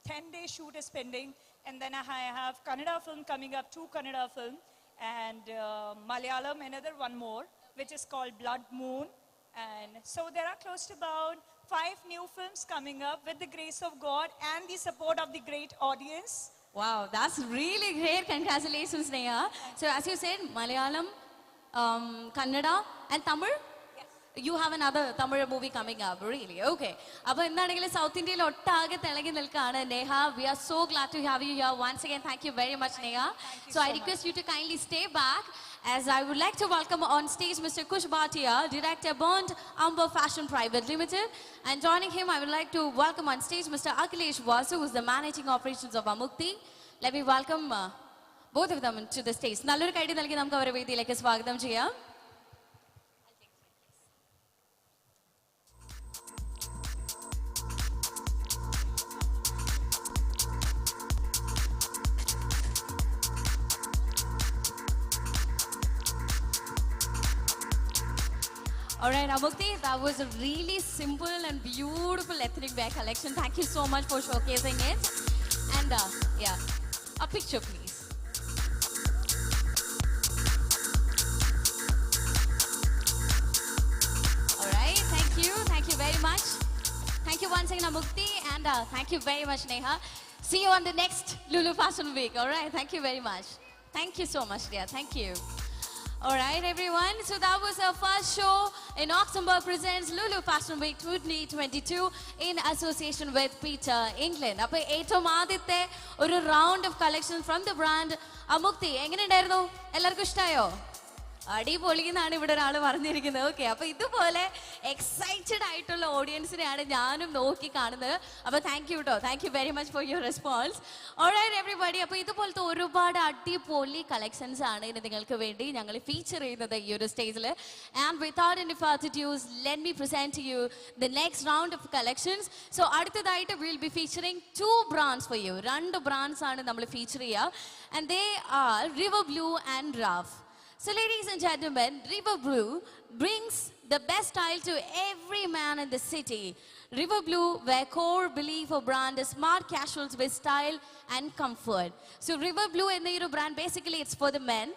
10-day shoot is pending, and then I have Kannada film coming up, 2 Kannada film, and Malayalam another one more, which is called Blood Moon. And so there are close to about 5 new films coming up with the grace of God and the support of the great audience.
Wow, that's really great. Congratulations, Neha. So as you said, Malayalam, Kannada and Tamil? You have another Tamil movie coming up, really? Okay. അപ്പോൾ എന്താണെങ്കിലും south ഇന്ത്യയിൽ ഒട്ടാകെ തിളങ്ങി നിൽക്കുകയാണ് Neha. We are so glad to have you here once again. Thank you very much, Neha. So I request you to kindly stay back as I would like to welcome on stage Mr. Kush Bhatia, Director Burnt Umber Fashion Private Limited. And joining him, I would like to welcome on stage Mr. Akhilesh Vasu, who is the Managing Operations of Amukti. Let me welcome both of them to the stage. നല്ലൊരു കൈഡി നൽകി നമുക്ക് അവരുടെ വേദിയിലേക്ക് സ്വാഗതം ചെയ്യാം. All right, Amukti, that was a really simple and beautiful ethnic wear collection. Thank you so much for showcasing it. And yeah, a picture, please. All right, thank you very much. Thank you once again, Amukti. And thank you very much, Neha. See you on the next Lulu Fashion Week. All right. Thank you very much. Thank you so much, dear. Thank you. All right, everyone. So that was our first show in October presents Lulu Fashion Week 2022 in association with Peter England. അപ്പോൾ ഏറ്റവും ആദ്യത്തെ ഒരു round of collection from the brand Amukti എങ്ങനെയുണ്ടായിരുന്നു? എല്ലാവർക്കും ഇഷ്ടമായോ? അടിപൊളി എന്നാണ് ഇവിടെ ഒരാൾ പറഞ്ഞിരിക്കുന്നത്. ഓക്കെ, അപ്പൊ ഇതുപോലെ എക്സൈറ്റഡ് ആയിട്ടുള്ള ഓഡിയൻസിനെയാണ് ഞാനും നോക്കി കാണുന്നത്. അപ്പൊ താങ്ക് യു കേട്ടോ. Thank you very much for your response. Alright everybody, അപ്പൊ ഇതുപോലത്തെ ഒരുപാട് അടിപൊളി കളക്ഷൻസ് ആണ് ഇന്ന് നിങ്ങൾക്ക് വേണ്ടി ഞങ്ങൾ ഫീച്ചർ ചെയ്യുന്നത് ഈ ഒരു സ്റ്റേജിൽ. And without any further adieus let me present to you the next round of collections. So അടുത്തതായിട്ട് will be featuring 2 brands for you. 2 brands ആണ് നമ്മൾ ഫീച്ചർ ചെയ്യുക. And they are River Blue and Rough. So ladies and gentlemen, River Blue brings the best style to every man in the city. River Blue, where core belief of brand is smart casuals with style and comfort. So River Blue in the brand, basically it's for the men.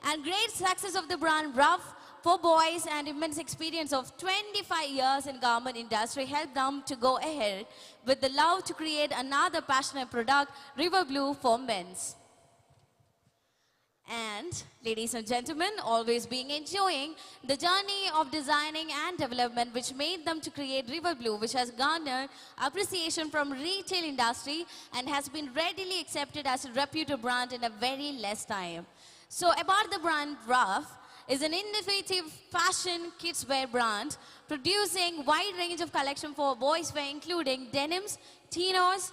And great success of the brand Rough for boys and immense experience of 25 years in garment industry helped them to go ahead with the love to create another passionate product, River Blue for men's. And ladies and gentlemen, always being enjoying the journey of designing and development which made them to create River Blue, which has garnered appreciation from retail industry and has been readily accepted as a reputed brand in a very less time. So about the brand Rough is an innovative fashion kids wear brand producing wide range of collection for boys wear including denims, chinos,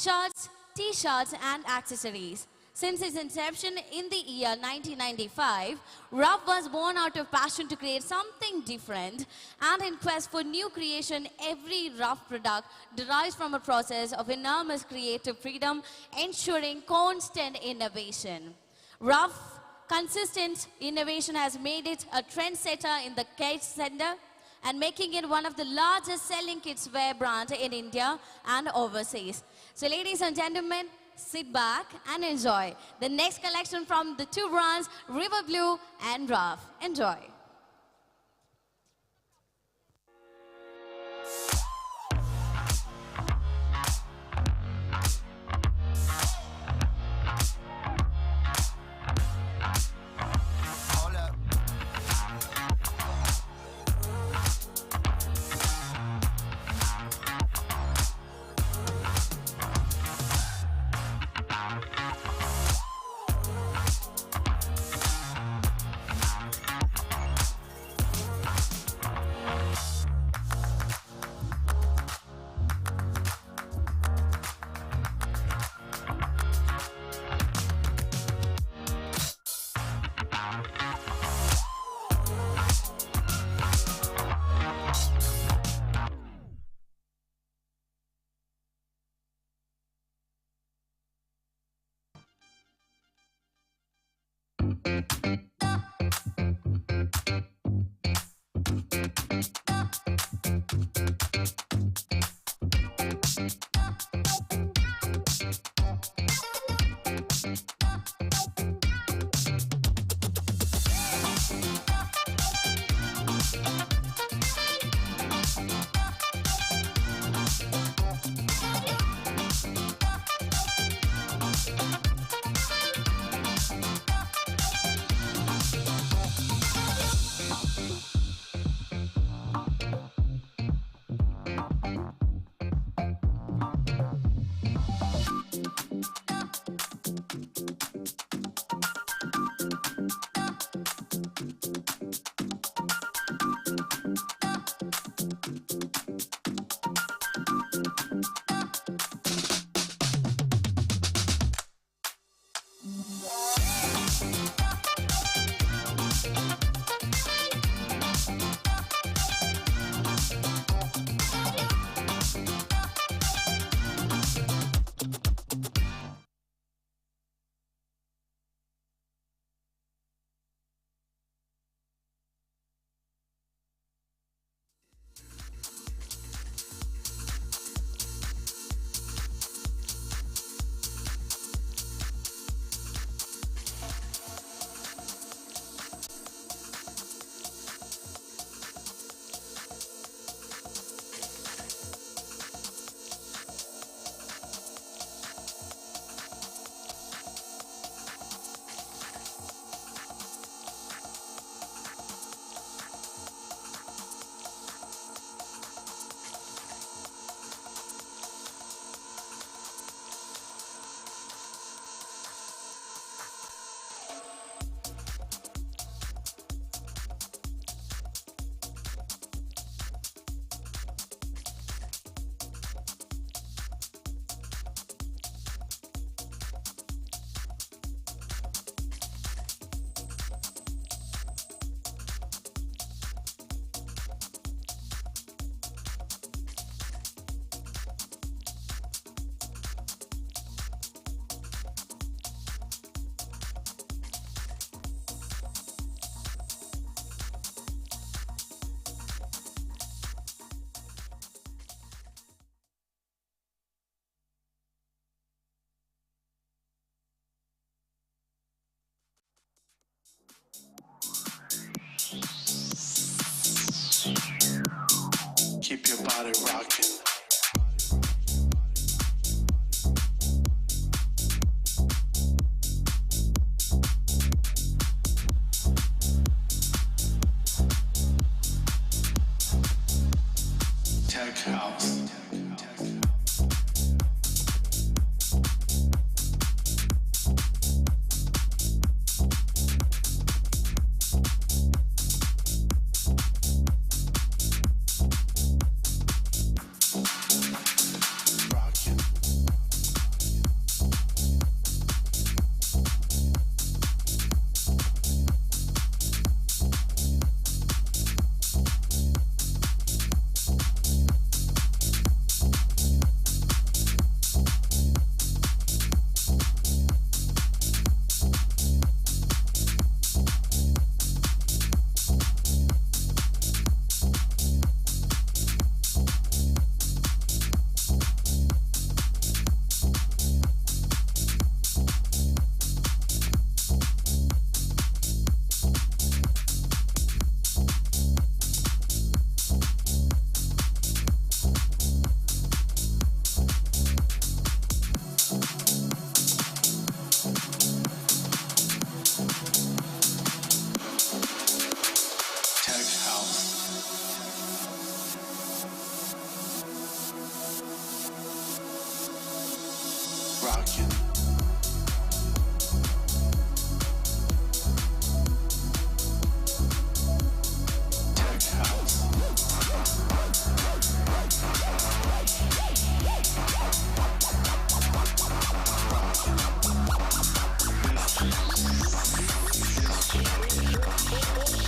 shirts, t-shirts and accessories. Since its inception in the year 1995, Rough was born out of passion to create something different, and in quest for new creation, every Rough product derives from a process of enormous creative freedom, ensuring constant innovation. Rough consistent innovation has made it a trendsetter in the kids center and making it one of the largest selling kids wear brands in India and overseas. So ladies and gentlemen, sit back and enjoy the next collection from the 2 brands, River Blue and Rough. Enjoy.
Everybody rocking. Tech house.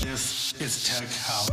This is Tech House.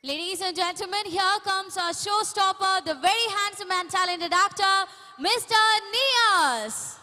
Ladies and gentlemen, here comes our showstopper, the very handsome and talented actor, Mr. Nias.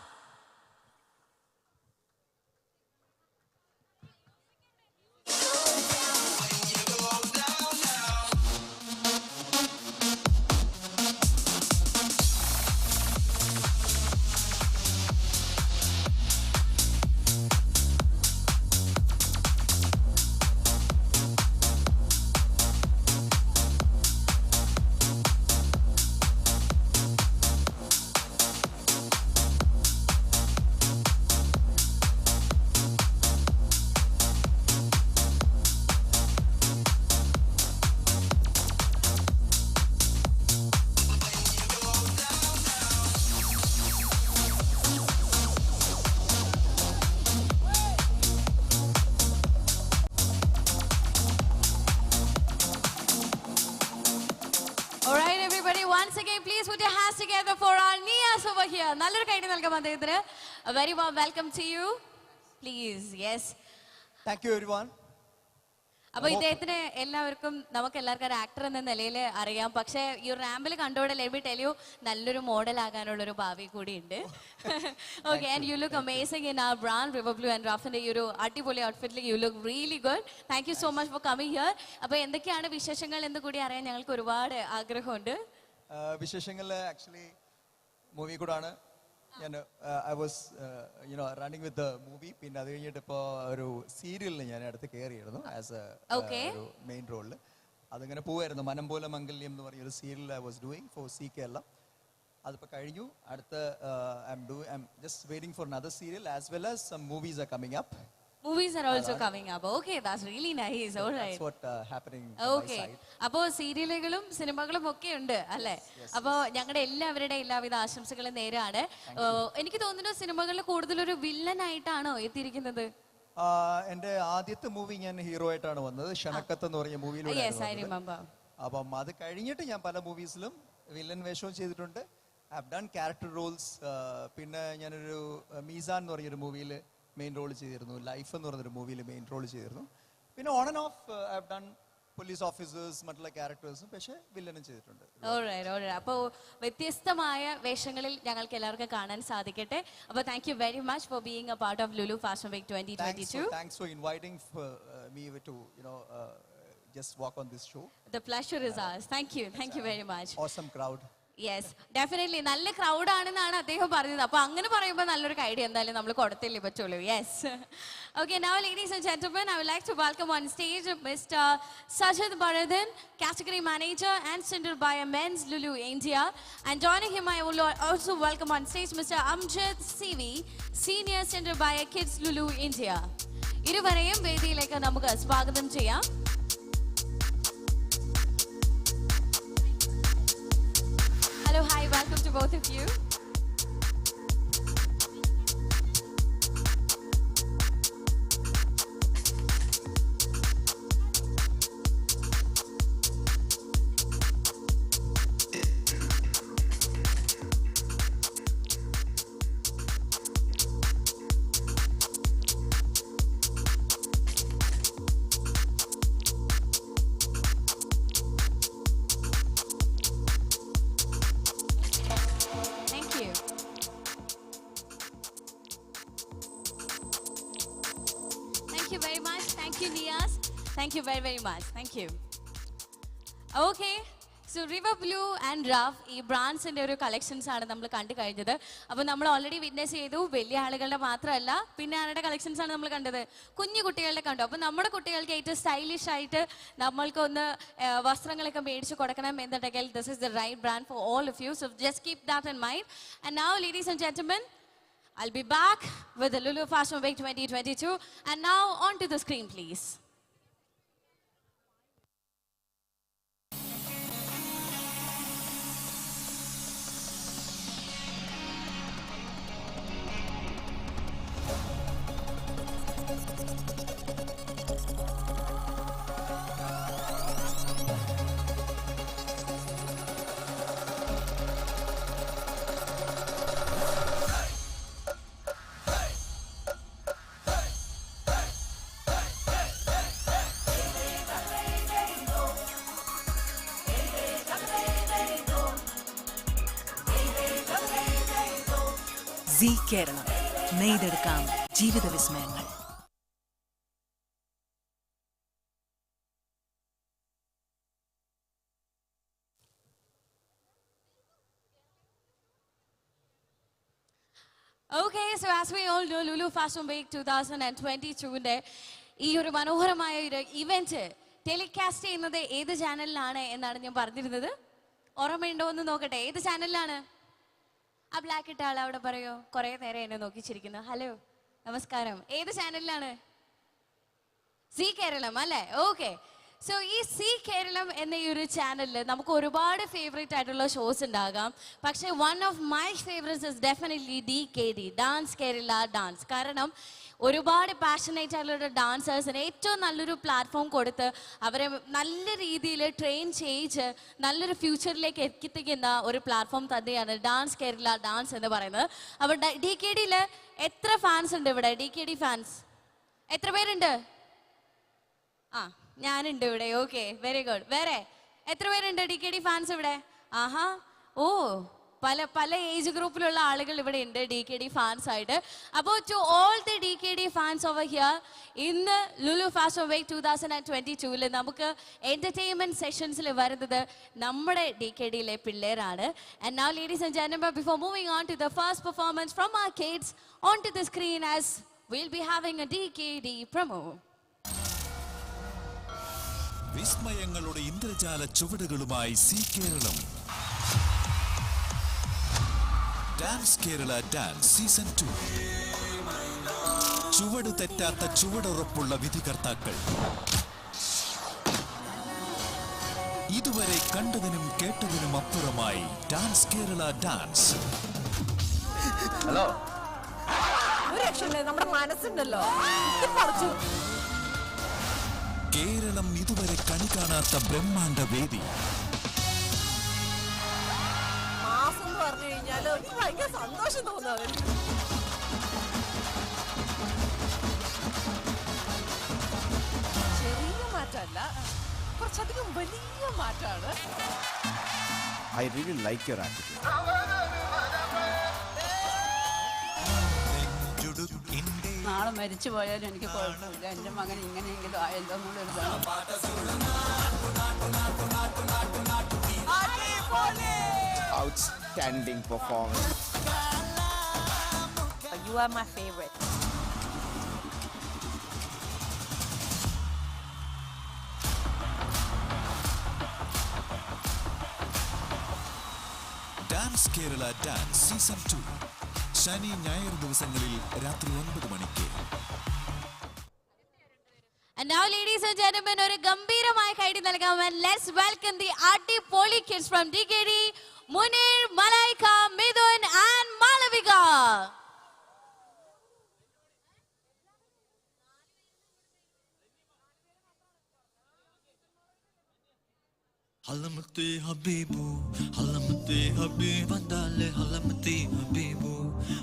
Alright everybody, once again please put your hands together for our Nias over here. നല്ലൊരു കൈയ്യടി നൽകാം അദ്ദേഹത്തിന്. A very warm welcome to you. Please, yes.
Thank you everyone.
അപ്പോൾ ഇദ്ദേഹത്തിന് എല്ലാവർക്കും നമുക്ക് എല്ലാവർക്കും ഒരു actor എന്ന നിലയിൽ അറിയാം. പക്ഷേ ഈ റാമ്പിൽ കണ്ടോടെ ലെറ്റ് മീ ടെൽ യു നല്ലൊരു മോഡൽ ആകാനുള്ള ഒരു ഭാവി കൂടി ഉണ്ട്. Okay, and you look amazing in our brand River Blue and റഫിന്റെ ഈ ഒരു അടിപൊളി ഔട്ട്ഫിറ്റിൽ you look really good. Thank you so much for coming here. അപ്പോൾ എന്തൊക്കെയാണ് വിശേഷങ്ങൾ എന്ന് കൂടി അറിയാൻ ഞങ്ങൾക്ക് ഒരുപാട് ആഗ്രഹമുണ്ട്.
വിശേഷങ്ങൾ ആക്ച്വലി മൂവി കൂടാണ്. ഞാൻ I was running with the movie. പിന്നെ അത് കഴിഞ്ഞിട്ട് ഇപ്പോൾ ഒരു സീരിയലിൽ ഞാൻ അടുത്ത് കയറിയിരുന്നു ആസ് ഒരു മെയിൻ റോളിൽ. അതിങ്ങനെ പോവായിരുന്നു. മനം പോലെ മംഗല്യം എന്ന് പറഞ്ഞൊരു serial I was doing for Zee Kerala. അതിപ്പോൾ കഴിഞ്ഞു. അടുത്ത I'm just waiting for another serial as well as some movies are coming up.
Movies are also coming up. Okay, that's really nice. All right.
That's what happening on
okay.
my side.
അപ്പോൾ സീരിയലുകളും സിനിമകളും ഒക്കെ ഉണ്ട് അല്ലേ? അപ്പോൾ ഞങ്ങളുടെ എല്ലാവരുടെ എല്ലാവിധ ആശംസകളും നേരാണ്. എനിക്ക് തോന്നുന്നു സിനിമകളിൽ കൂടുതലൊരു വില്ലനായിട്ടാണോ എത്തിയിരിക്കുന്നത്?
എൻ്റെ ആദ്യത്തെ മൂവി ഞാൻ ഹീറോ ആയിട്ടാണ് വന്നത്. ക്ഷണക്കത്ത് എന്ന് പറഞ്ഞ മൂവിയിലൂടെ. അപ്പം അത് കഴിഞ്ഞിട്ട് ഞാൻ പല മൂവീസിലും വില്ലൻ വേഷവും ചെയ്തിട്ടുണ്ട്. I have done character Rolls. പിന്നെ ഞാനൊരു മീസാൻ എന്ന് പറഞ്ഞൊരു മൂവിയിൽ മെയിൻ റോൾ ചെയ്തിരുന്നു. ലൈഫ് എന്ന് പറഞ്ഞൊരു മൂവിയിൽ മെയിൻ റോൾ ചെയ്തിരുന്നു. പിന്നെ on and of I have done police officers, മറ്റുള്ള ക്യാരക്ടേഴ്സും, പക്ഷേ വില്ലനും ചെയ്തിട്ടുണ്ട്.
അപ്പോൾ വ്യത്യസ്തമായ വേഷങ്ങളിൽ ഞങ്ങൾക്ക് എല്ലാവർക്കും കാണാൻ സാധിക്കട്ടെ. അപ്പോൾ thank you very much for being a part of Lulu fashion week 2022.
Thanks for inviting me to just walk on this show.
The pleasure is ours. Thank you very much.
Awesome crowd.
Yes, definitely നല്ല crowd ആണെന്നാണ് അദ്ദേഹം പറഞ്ഞത്. അപ്പോൾ അങ്ങനെ പറയുമ്പോൾ നല്ലൊരു idea എന്തായാലും നമ്മൾ കൊടുത്തില്ലേ പറ്റുള്ളൂ. Yes. Okay, now ladies and gentlemen, I would like to welcome on stage Mr. Sajid Bharadhan, category manager and center buyer men's Lulu India. And joining him, I will also welcome on stage Mr. Amjad CV, senior center buyer kids Lulu India. ഇരുവരെയും വേദിയിലേക്ക് നമുക്ക് സ്വാഗതം ചെയ്യാം. Hello, hi, welcome to both of you. Thank you very much. Thank you. Okay. So River Blue and Rough ഈ ബ്രാൻഡ്സിന്റെ ഒരു collections ആണ് നമ്മൾ കണ്ടു കഴിഞ്ഞത്. അപ്പോൾ നമ്മൾ ഓൾറെഡി വിറ്റ്നസ് ചെയ്തു. വലിയ ആളുകളുടെ മാത്രമല്ല, പിന്നെ ആരുടെ കളക്ഷൻസ് ആണ് നമ്മൾ കണ്ടത്? കുഞ്ഞു കുട്ടികളുടെ കണ്ടു. അപ്പോൾ നമ്മുടെ കുട്ടികൾക്ക് ഏറ്റവും സ്റ്റൈലിഷ് ആയിട്ട് നമ്മൾക്കൊന്ന് വസ്ത്രങ്ങളൊക്കെ മേടിച്ച് കൊടുക്കണം എന്നുണ്ടെങ്കിൽ this is the right brand for all of you. So just keep that in mind. And now, ladies and gentlemen, I'll be back with the Lulu Fashion Week 2022. And now on to the screen, please.
Zee Keralam, നെയ്തെടുക്കാം ജീവിത വിസ്മയങ്ങൾ.
Okay, so as we all know, Lulu Fashion Week 2022-ന്റെ ഈ ഒരു മനോഹരമായ ഒരു event telecast ചെയ്യുന്നത് ഏത് ചാനലിലാണ് എന്നാണ് ഞാൻ പറഞ്ഞിരുന്നത്. ഓർമ്മയുണ്ടോ എന്ന് നോക്കട്ടെ, ഏത് ചാനലിലാണ്? ആ ബ്ലാക്ക് ഇട്ട ആൾ അവിടെ പറയോ, കുറെ നേരം എന്നെ നോക്കിച്ചിരിക്കുന്നു. ഹലോ, നമസ്കാരം. ഏത് ചാനലിലാണ്? സീ കേരളം അല്ലേ? ഓക്കെ. സോ ഈ സീ കേരളം എന്ന ഈ ഒരു ചാനലിൽ നമുക്ക് ഒരുപാട് ഫേവറേറ്റ് ആയിട്ടുള്ള ഷോസ് ഉണ്ടാകാം. പക്ഷേ one of my favourites is definitely DKD, dance Kerala dance. കാരണം ഒരുപാട് പാഷനേറ്റ് ആയിട്ടുള്ള ഡാൻസേഴ്സിന് ഏറ്റവും നല്ലൊരു പ്ലാറ്റ്ഫോം കൊടുത്ത് അവരെ നല്ല രീതിയിൽ ട്രെയിൻ ചെയ്യിച്ച് നല്ലൊരു ഫ്യൂച്ചറിലേക്ക് എത്തിക്കുന്ന ഒരു പ്ലാറ്റ്ഫോം തന്നെയാണ് ഡാൻസ് കേരള ഡാൻസ് എന്ന് പറയുന്നത്. അപ്പോൾ DKDയിൽ എത്ര ഫാൻസ് ഉണ്ട് ഇവിടെ? DKD ഫാൻസ് എത്ര പേരുണ്ട്? ആ, ഞാനുണ്ട് ഇവിടെ. Okay, very good. വേറെ എത്ര പേരുണ്ട് DKD ഫാൻസ് ഇവിടെ? ആഹാ, ഓ, പല ഏജ് ഗ്രൂപ്പിലുള്ള ആളുകൾ ഇവിടെ ഉണ്ട് DKD ഫാൻസ് ആയിട്ട്. അപ്പോൾ to all the DKD fans over here, ഇന്ന് ലുലു ഫാഷൻ വീക്ക് 2022-ൽ നമുക്ക് എന്റർടൈൻമെന്റ് സെഷൻസിൽ വരുന്നത് നമ്മുടെ DKDയിലെ പിള്ളേരാണ്. And now ladies and gentlemen, before moving on to the first performance from our kids onto the screen, as we'll be having a DKD promo.
വിസ്മയങ്ങളുടെ ഇന്ദ്രജാല ചുവടുകളുമായി Zee Keralam dance Kerala dance season 2. ചുവട് തെറ്റാത്ത ചുവടുറപ്പുള്ള വിധികർത്താക്കൾ, ഇതുവരെ കണ്ടതിനും കേട്ടതിനും അപ്പുറമായി ഡാൻസ് കേരള ഡാൻസ്.
ഹലോ, ഒരു രക്ഷയില്ല, നമ്മുടെ മനസ്സുണ്ടല്ലോ.
കേരളം ഇതുവരെ കണി കാണാത്ത ബ്രഹ്മാണ്ഡ വേദി.
മാസം എന്ന് പറഞ്ഞു കഴിഞ്ഞാൽ ഭയങ്കര സന്തോഷം തോന്നുന്നു. ചെറിയ മാറ്റമല്ല, കുറച്ചധികം വലിയ മാറ്റമാണ്.
I really like your attitude.
നാളെ മരിച്ചു പോയാലും എനിക്ക് കുഴപ്പമില്ല, എൻ്റെ മകൻ ഇങ്ങനെയെങ്കിലും ആയല്ലോ എന്നുള്ളൊരു
Outstanding performance.
You are my favorite.
Dance Kerala dance season 2 ശനി ഞായർ ദിവസങ്ങളിൽ രാത്രി 9 മണിക്ക്.
And now ladies and gentlemen, ഒരു ഗംഭീരമായ കൈഡി നൽകാം. And let's welcome the അടിപൊളി kids from DKD, Munir, Malaika, Midun and Malavika.
Halamati Habibu, Halamati Habib Vandale, Halamati Habibu,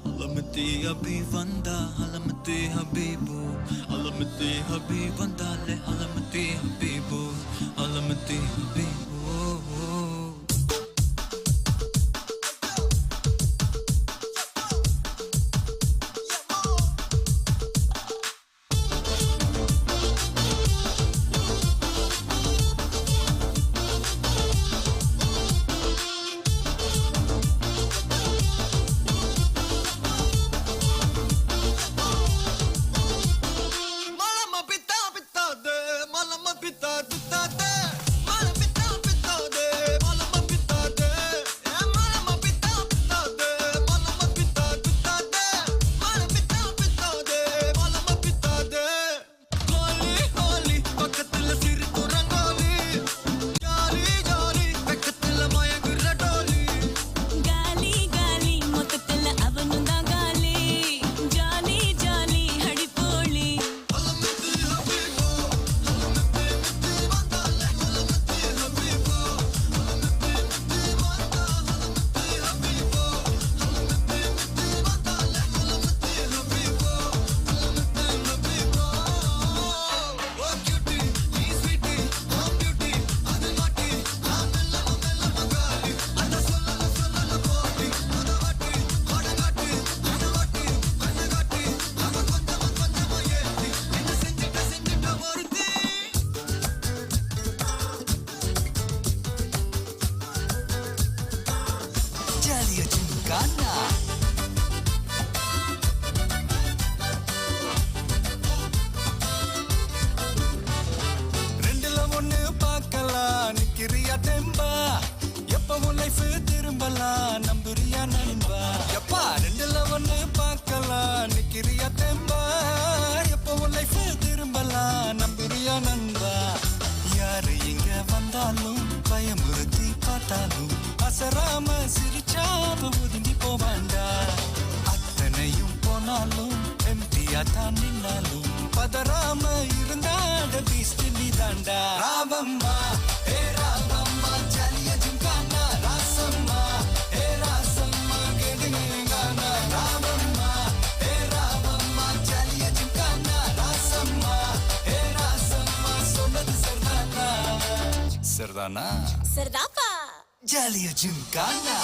Halamati Habib Vanda, Halamati Habibu, Halamati Habib Vandale, Halamati Habibu, Halamati Habibu. Malama pita pita de, malama pita pita de, malama pita
gymkhana ரெண்டுல ஒண்ணு பார்க்கலாம் நிக்கிறியா தெம்பா எப்பவும் life திரும்பலாம் நம்புறியா நண்பா எப்பா ரெண்டுல ஒண்ணு பார்க்கலாம் நிக்கிறியா தெம்பா எப்பவும் லைஃப் திரும்பலாம் நம்புறியா நண்பா யாரு இங்க வந்தாலும் பயமுறுத்தி பார்த்தாலும் அசராம சிரிச்சாம ஒதுங்கி போவாண்டா அத்தனையும் போனாலும் எம்டியா தான் நின்னாலும் பதறாம இருந்தாட பீஸ்ட் நீ தாண்டா ராவம்மா ஏ ராவம்மா ஜலிய ஜிம்கானா ராசம்மா ஏ ராசம்மா கெடுங்கானா ராவம்மா ஏ ராவம்மா ஜலிய ஜிம்கானா ராசம்மா ஏ ராசம்மா சொன்னது சரிதானா சரிதானா
சரிதாப்பா
ஜலிய gymkhana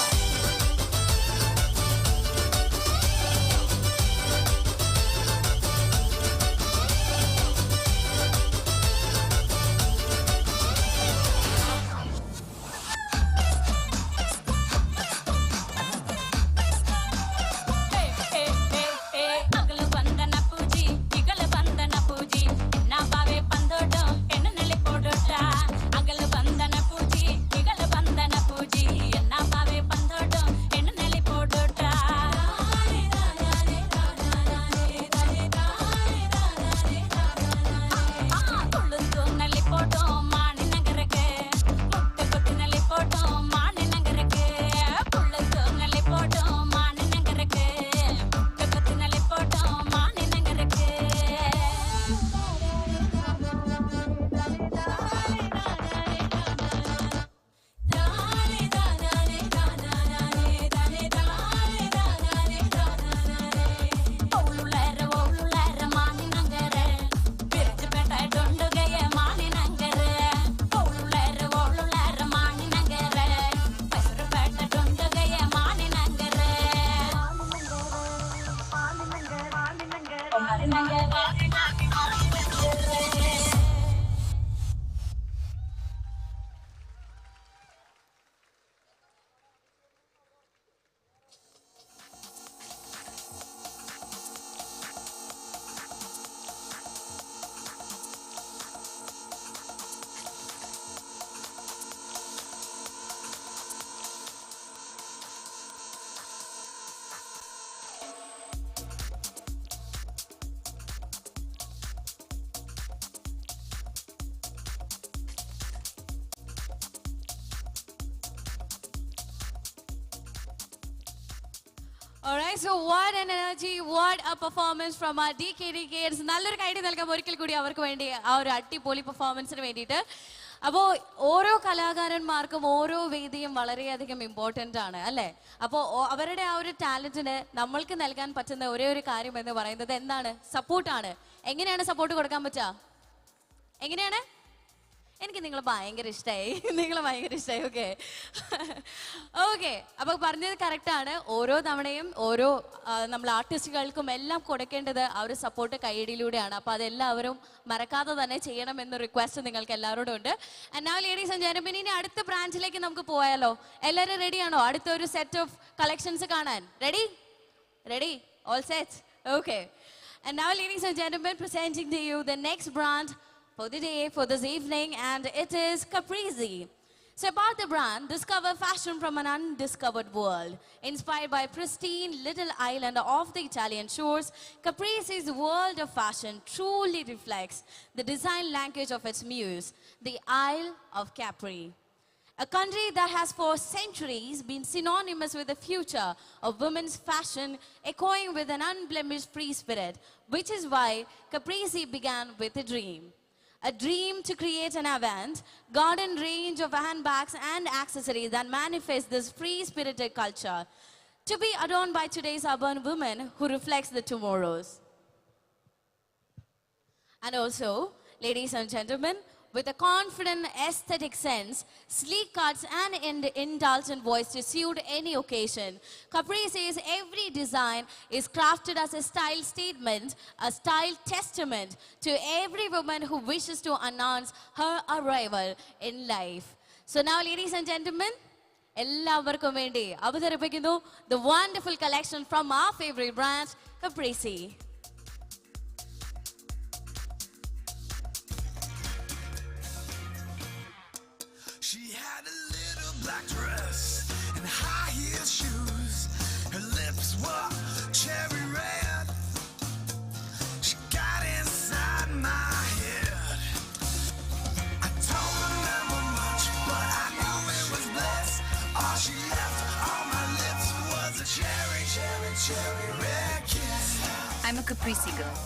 Alright, so what an energy, what a performance from our DKD kids. നല്ലൊരു കൈഡി നൽകാം ഒരിക്കൽ കൂടി അവർക്ക് വേണ്ടി ആ ഒരു അടിപൊളി പെർഫോമൻസിന് വേണ്ടിയിട്ട്. അപ്പോൾ ഓരോ കലാകാരന്മാർക്കും ഓരോ വേദിയും വളരെയധികം ഇമ്പോർട്ടൻ്റ് ആണ് അല്ലേ? അപ്പോൾ അവരുടെ ആ ഒരു ടാലന്റിന് നമ്മൾക്ക് നൽകാൻ പറ്റുന്ന ഒരേ ഒരു കാര്യം എന്ന് പറയുന്നത് എന്താണ്? സപ്പോർട്ടാണ്. എങ്ങനെയാണ് സപ്പോർട്ട് കൊടുക്കാൻ പറ്റുക? എങ്ങനെയാണ്? എനിക്ക് നിങ്ങൾ ഭയങ്കര ഇഷ്ടമായി. Okay okay. അപ്പോൾ പറഞ്ഞത് കറക്റ്റാണ്. ഓരോ തവണയും ഓരോ നമ്മൾ ആർട്ടിസ്റ്റുകൾക്കും എല്ലാം കൊടുക്കേണ്ടത് ആ ഒരു സപ്പോർട്ട് കൈയടിയിലൂടെയാണ്. അപ്പോൾ അതെല്ലാവരും മറക്കാതെ തന്നെ ചെയ്യണം എന്ന റിക്വസ്റ്റ് നിങ്ങൾക്ക് എല്ലാവരോടും ഉണ്ട്. And now ladies and gentlemen, ഇനി അടുത്ത ബ്രാഞ്ചിലേക്ക് നമുക്ക് പോയാലോ? എല്ലാവരും റെഡിയാണോ അടുത്തൊരു സെറ്റ് ഓഫ് കളക്ഷൻസ് കാണാൻ? Ready all set? Okay. And now ladies and gentlemen, presenting to you the next brand for the day, for this evening, and it is Caprese. So about the brand, discover fashion from an undiscovered world. Inspired by pristine little island off the Italian shores, Caprese's world of fashion truly reflects the design language of its muse, the Isle of Capri. A country that has for centuries been synonymous with the future of women's fashion, echoing with an unblemished free spirit, which is why Caprese began with a dream. A dream to create an avant-garde range of handbags and accessories that manifest this free-spirited culture, to be adorned by today's urban women who reflects the tomorrows. And also, ladies and gentlemen, with a confident aesthetic sense, sleek cuts and indulgent voice to suit any occasion, Caprice's every design is crafted as a style statement, a style testament to every woman who wishes to announce her arrival in life. So now, ladies and gentlemen, എല്ലാവർക്കും വേണ്ടി അവതരിപ്പിക്കുന്നു the wonderful collection from our favorite brand Caprese.
She had a little black dress and high heel shoes. Her lips were cherry red. She got inside my head. I don't remember much, but I knew it was bliss. All she left on my lips was a cherry, cherry, cherry red kiss.
I'm a Caprese girl.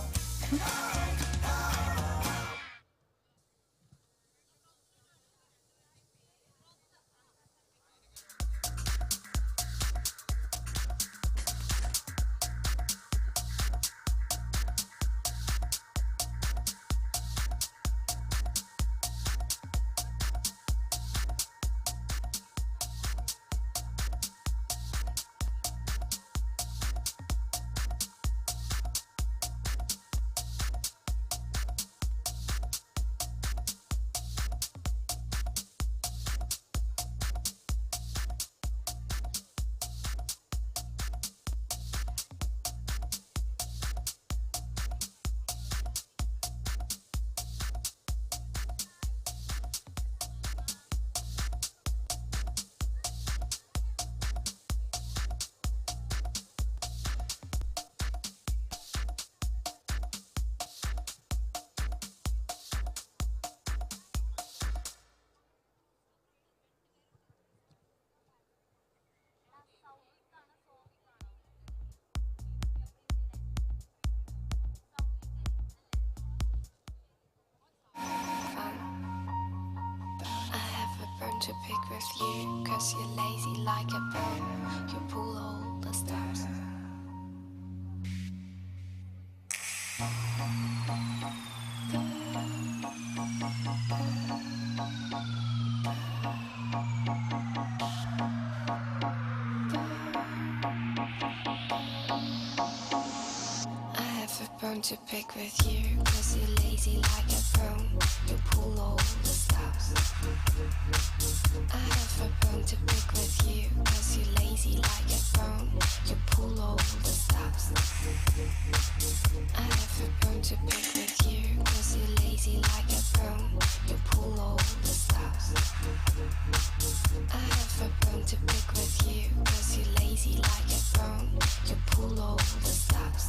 To pick with you, 'cause you're lazy like a bird. You pull all the stops. I have a bone to pick with you, 'cause you're lazy like a bone. You pull all the stops. I have a bone to pick with you, 'cause you're lazy like a bone. You pull all the stops. I have a bone to pick with you, 'cause you're lazy like a bone. You pull all the stops. I have a bone to pick with you, 'cause you're lazy like a bone. You pull all the stops.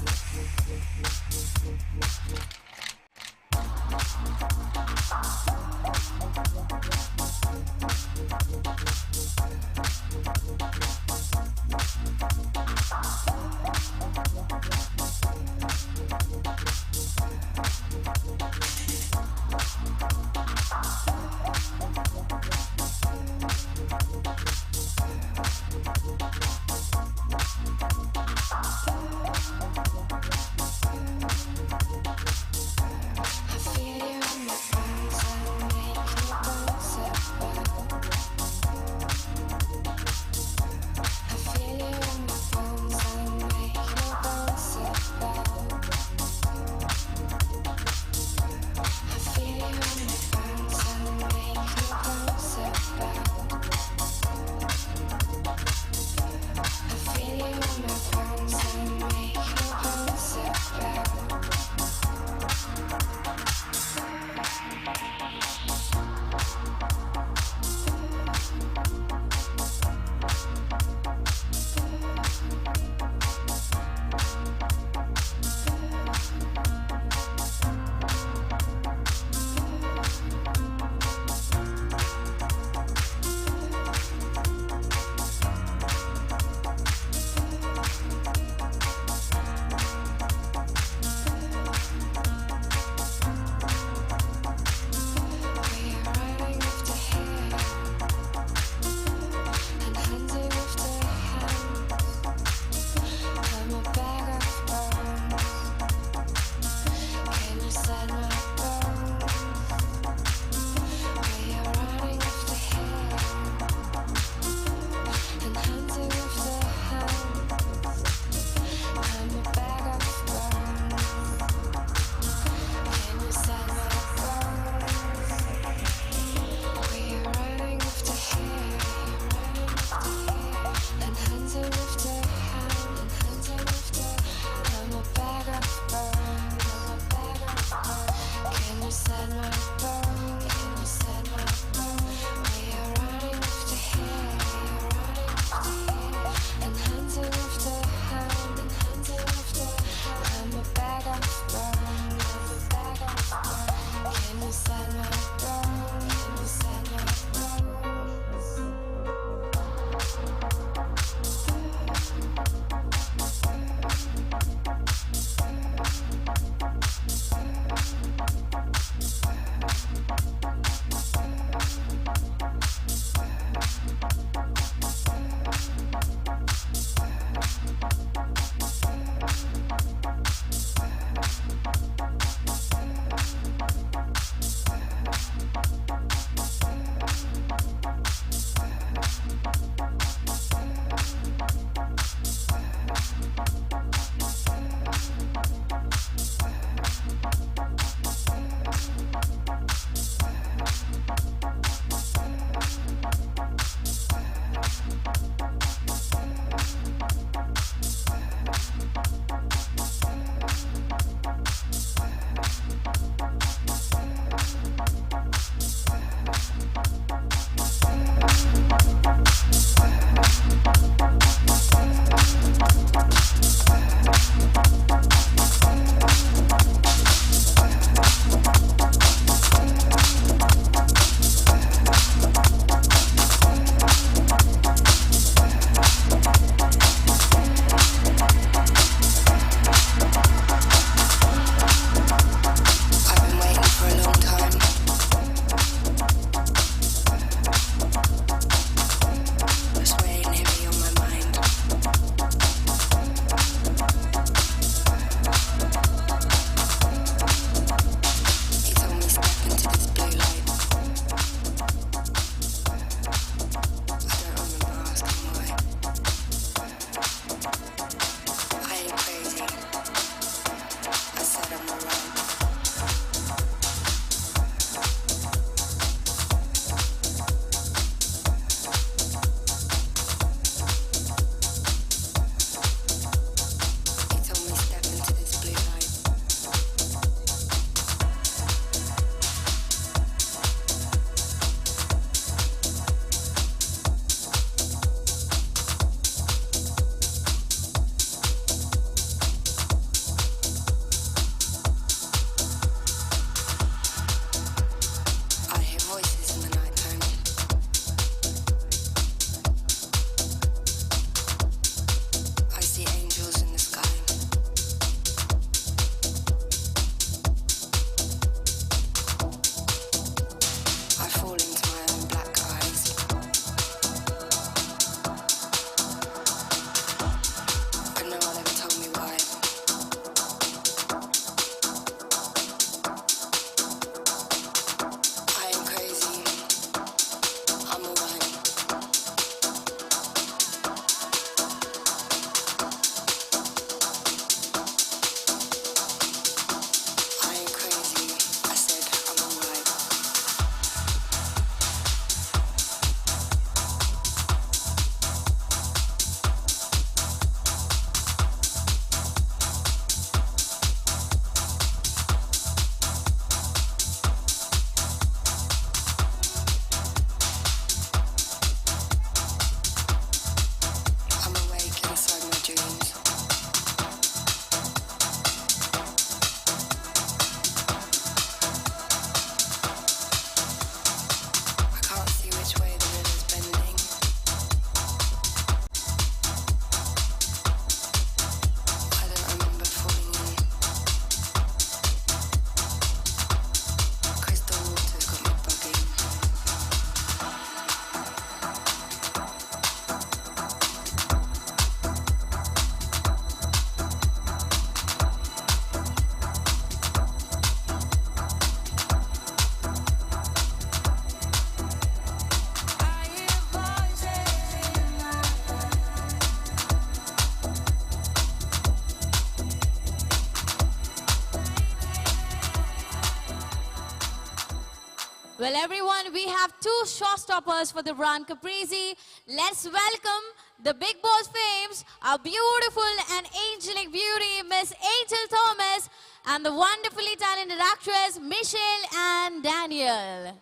Well, everyone, we have two showstoppers for the brand Caprese. Let's welcome the Big Boss fames, our beautiful and angelic beauty, Miss Angel Thomas, and the wonderfully talented actress, Michelle and Daniel.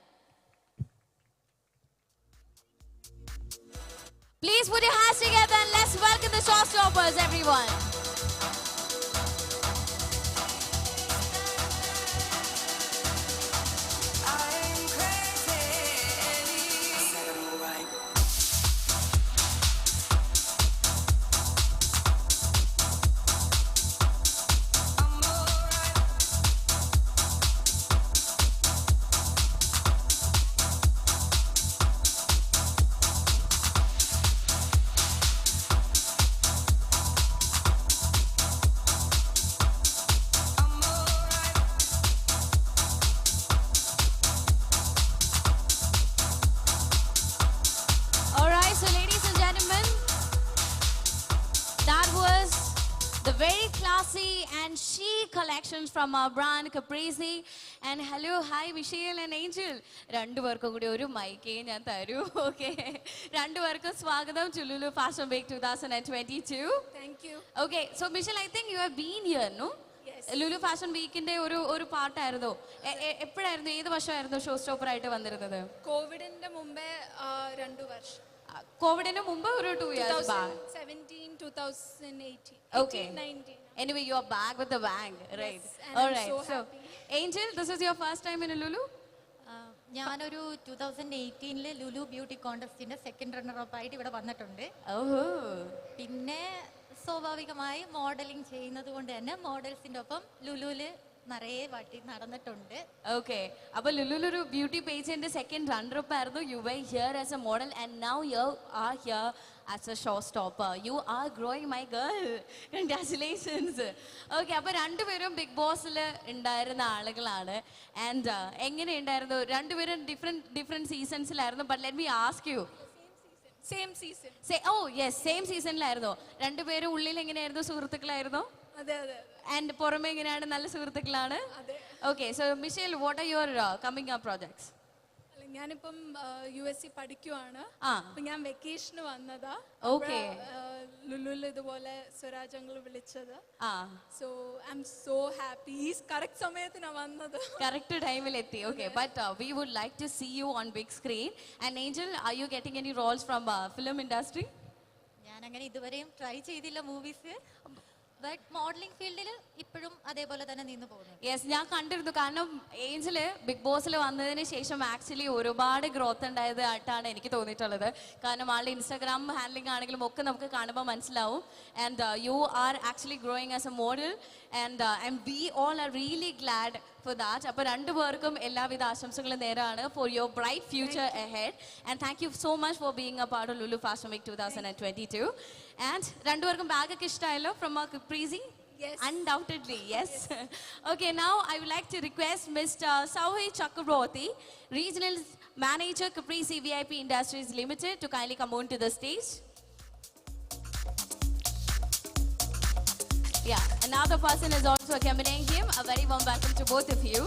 Please put your hands together and let's welcome the showstoppers, everyone. Very classy and chic collections from our brand Caprese. And hello, hi Michelle and Angel. രണ്ടുപേർക്കും കൂടി ഒരു മൈക്കേ ഞാൻ തരൂ. Okay. രണ്ടുപേർക്കും സ്വാഗതം to Lulu Fashion Week 2022.
Thank you.
Okay, so Michelle, I think you have been here, no?
Yes.
Lulu Fashion Weekന്റെ ഒരു പാർട്ടായിരുന്നു. എപ്പോഴായിരുന്നു, ഏത് വർഷമായിരുന്നു ഷോ സ്റ്റോപ്പർ ആയിട്ട് വന്നിരുന്നത്?
കോവിഡിന്റെ മുമ്പേ 2 വർഷം.
കോവിഡിന് മുമ്പ് ഒരു 2 years back.
2017, 2018.
Okay.
19.
Anyway, you are back with the bang, right?
Yes, and
all
I'm
right.
so
So,
happy.
Angel, this is your first time in a Lulu?
ഞാനൊരു 2018 ലുലു ബ്യൂട്ടി കോൺടെസ്റ്റിന്റെ സെക്കൻഡ് റണ്ണർ അപ്പ് ആയിട്ട് ഇവിടെ വന്നിട്ടുണ്ട്. പിന്നെ സ്വാഭാവികമായി modelling ചെയ്യുന്നത് കൊണ്ട് തന്നെ മോഡൽസിന്റെ ഒപ്പം ലുലുവില് നിറയെ വാട്ടി നടന്നിട്ടുണ്ട്.
ഓക്കെ, അപ്പൊ ലുലുലൊരു ബ്യൂട്ടി പേജിന്റെ സെക്കൻഡ് റണ്ണർ അപ്പ് ആയിരുന്നു. You were here as a model and now you are here as a show stopper. You are growing my girl. Congratulations. Okay, അപ്പൊ രണ്ടുപേരും ബിഗ് ബോസിൽ ഉണ്ടായിരുന്ന ആളുകളാണ്. ആൻഡ് എങ്ങനെയുണ്ടായിരുന്നു? രണ്ടുപേരും ഡിഫറെന്റ് സീസൺസിലായിരുന്നു. But let me ask you,
same season.
Oh yes, same സീസണിലായിരുന്നു. രണ്ടുപേരും ഉള്ളിൽ എങ്ങനെയായിരുന്നു? സുഹൃത്തുക്കളായിരുന്നു?
അതെ അതെ.
ആൻഡ് പുറമെ എങ്ങനെയാണ്? നല്ല സുഹൃത്തുക്കളാണ്. Okay, so Michelle, what are your coming up projects?
ഞാനിപ്പം USC പഠിക്കുവാണ്. അപ്പൊ ഞാൻ വെക്കേഷന് വന്നതാ.
ഓക്കെ,
ലുലുല് ഇതുപോലെ സ്വരാജ് അങ്കിൾ വിളിച്ചത്. So I am so happy. ഈ കറക്റ്റ് സമയത്തിനാ വന്നത്,
കറക്റ്റ് ടൈമിൽ എത്തി. Okay, but we would like to see you on big screen. And Angel, are you getting any roles from film industry?
ഞാൻ അങ്ങനെ ഇതുവരെയും ട്രൈ ചെയ്തില്ല മൂവീസ്. ബട്ട് മോഡലിംഗ് ഫീൽഡിൽ ഇപ്പോഴും അതേപോലെ തന്നെ നിന്ന് പോകുന്നു.
യെസ്, ഞാൻ കണ്ടിരുന്നു. കാരണം ഏഞ്ചല് ബിഗ് ബോസിൽ വന്നതിന് ശേഷം ആക്ച്വലി ഒരുപാട് ഗ്രോത്ത് ഉണ്ടായതായിട്ടാണ് എനിക്ക് തോന്നിയിട്ടുള്ളത്. കാരണം ആളുടെ ഇൻസ്റ്റാഗ്രാം ഹാൻഡ്ലിംഗ് ആണെങ്കിലും ഒക്കെ നമുക്ക് കാണുമ്പോൾ മനസ്സിലാവും. And you are actually growing as a model and we all are really GLAAD for that. അപ്പോൾ രണ്ടുപേർക്കും എല്ലാവിധ ആശംസകളും നേരാണ് for your bright future ahead, and thank you so much for being a part of Lulu Fashion Week 2022. And രണ്ടുപേർക്കും bag ഒക്കെ ഇഷ്ടമായല്ലോ from Caprese?
Yes.
Undoubtedly, yes. Okay, now I would like to request Mr. Sauhi Chakraborty, Regional Manager Caprese VIP Industries Limited, to kindly come on to the stage. Yeah, another person is also accompanying him. A very warm welcome to both of you.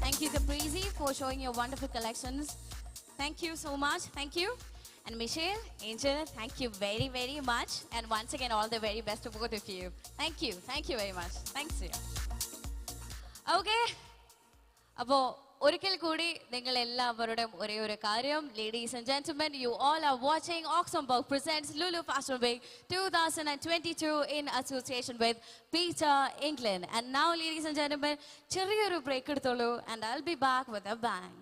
Thank you, Caprese, for showing your wonderful collections. Thank you so much. Thank you. And Michelle, Angel, thank you very, very much. And once again, all the very best to both of you. Thank you. Thank you very much. Thanks to you. Okay. അപ്പോൾ ഒരിക്കൽ കൂടി നിങ്ങൾ എല്ലാവരുടെയും ഒരേ ഒരു കാര്യം, ladies and gentlemen, you all are watching Oxenberg presents Lulu Fashion Week 2022 in association with Peter England. And now, ladies and gentlemen, ചെറിയൊരു break എടുത്തോളൂ, and I'll be back with a bang.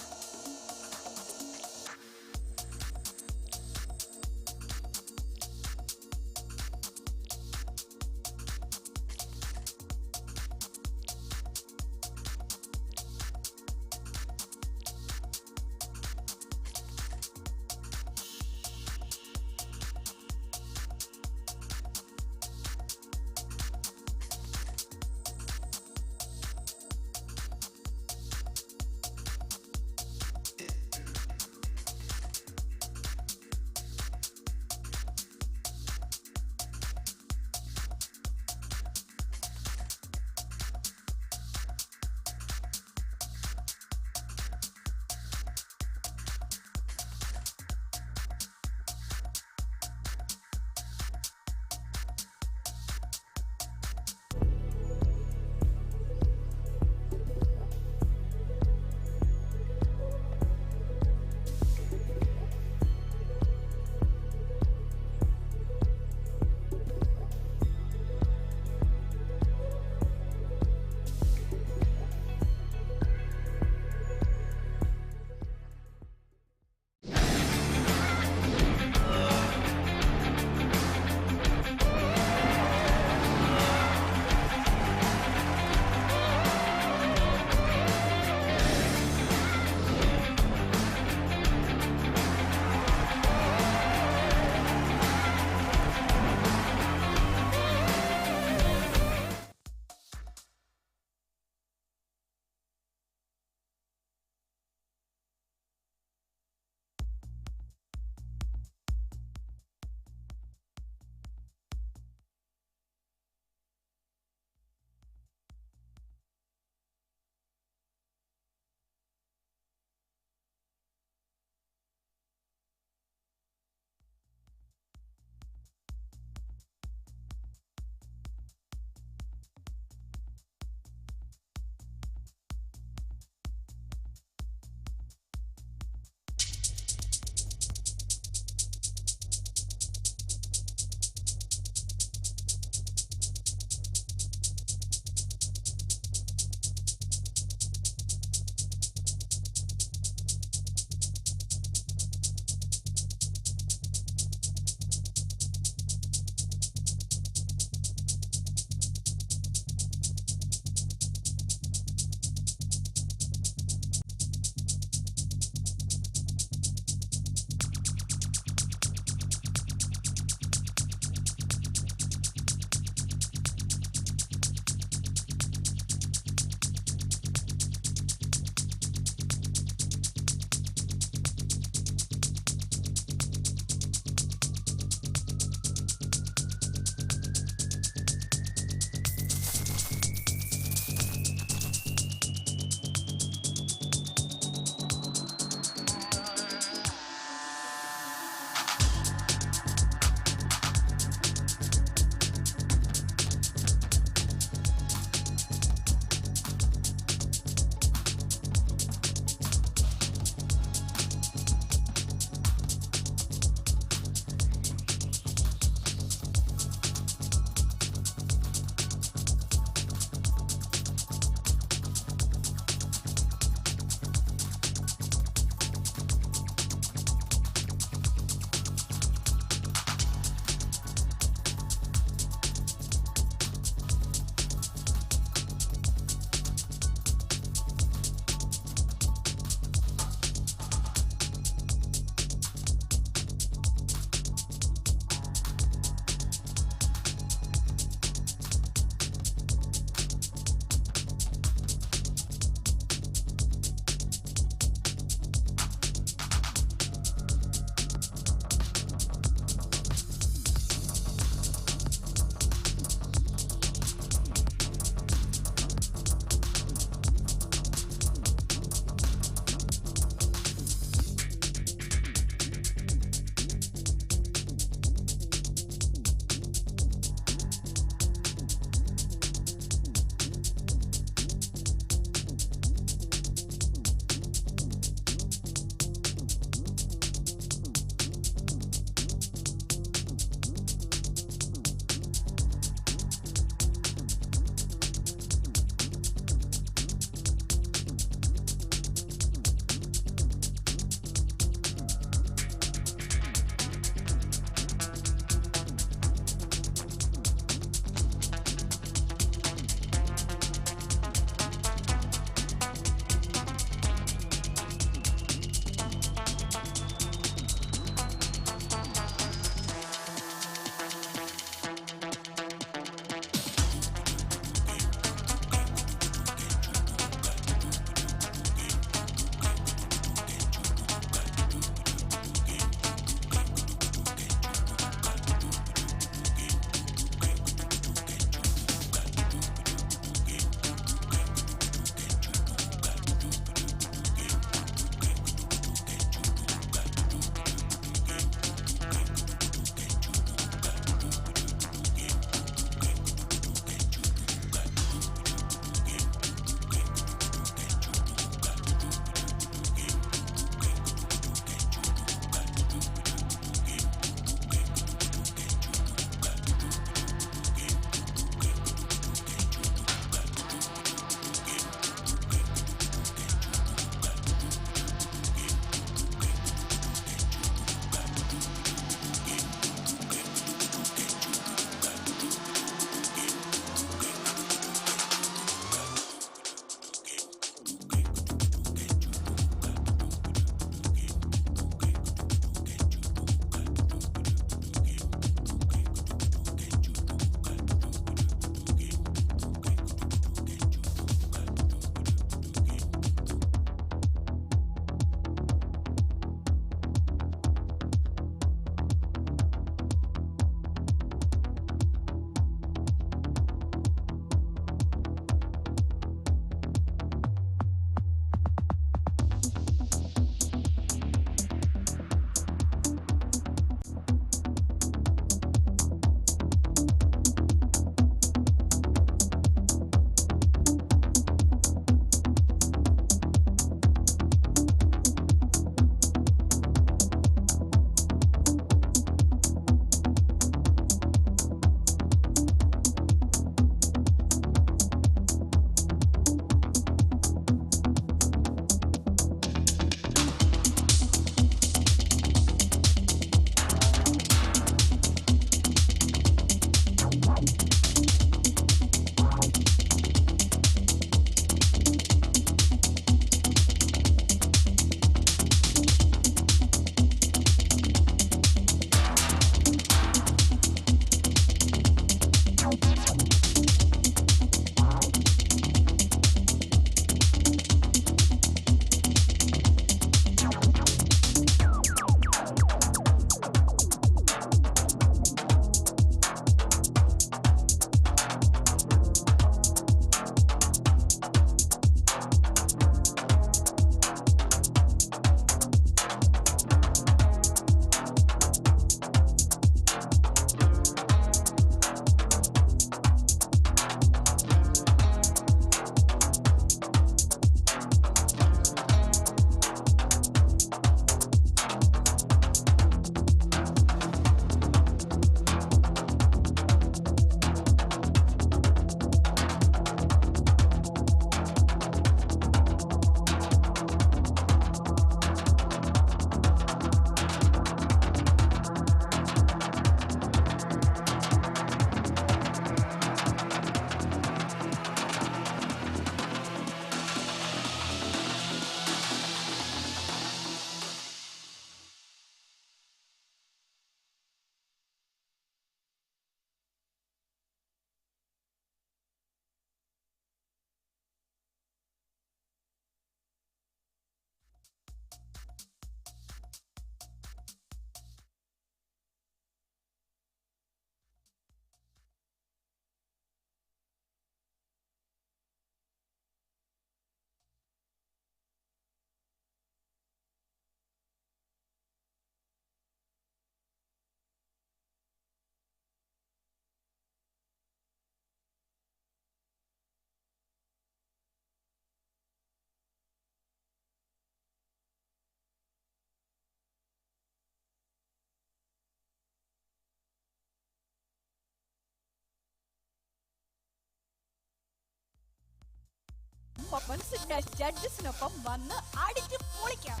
പെർഫോമൻസിന്റെ ജഡ്ജസിനൊപ്പം വന്ന് അടിച്ചു പൊളിക്കാം.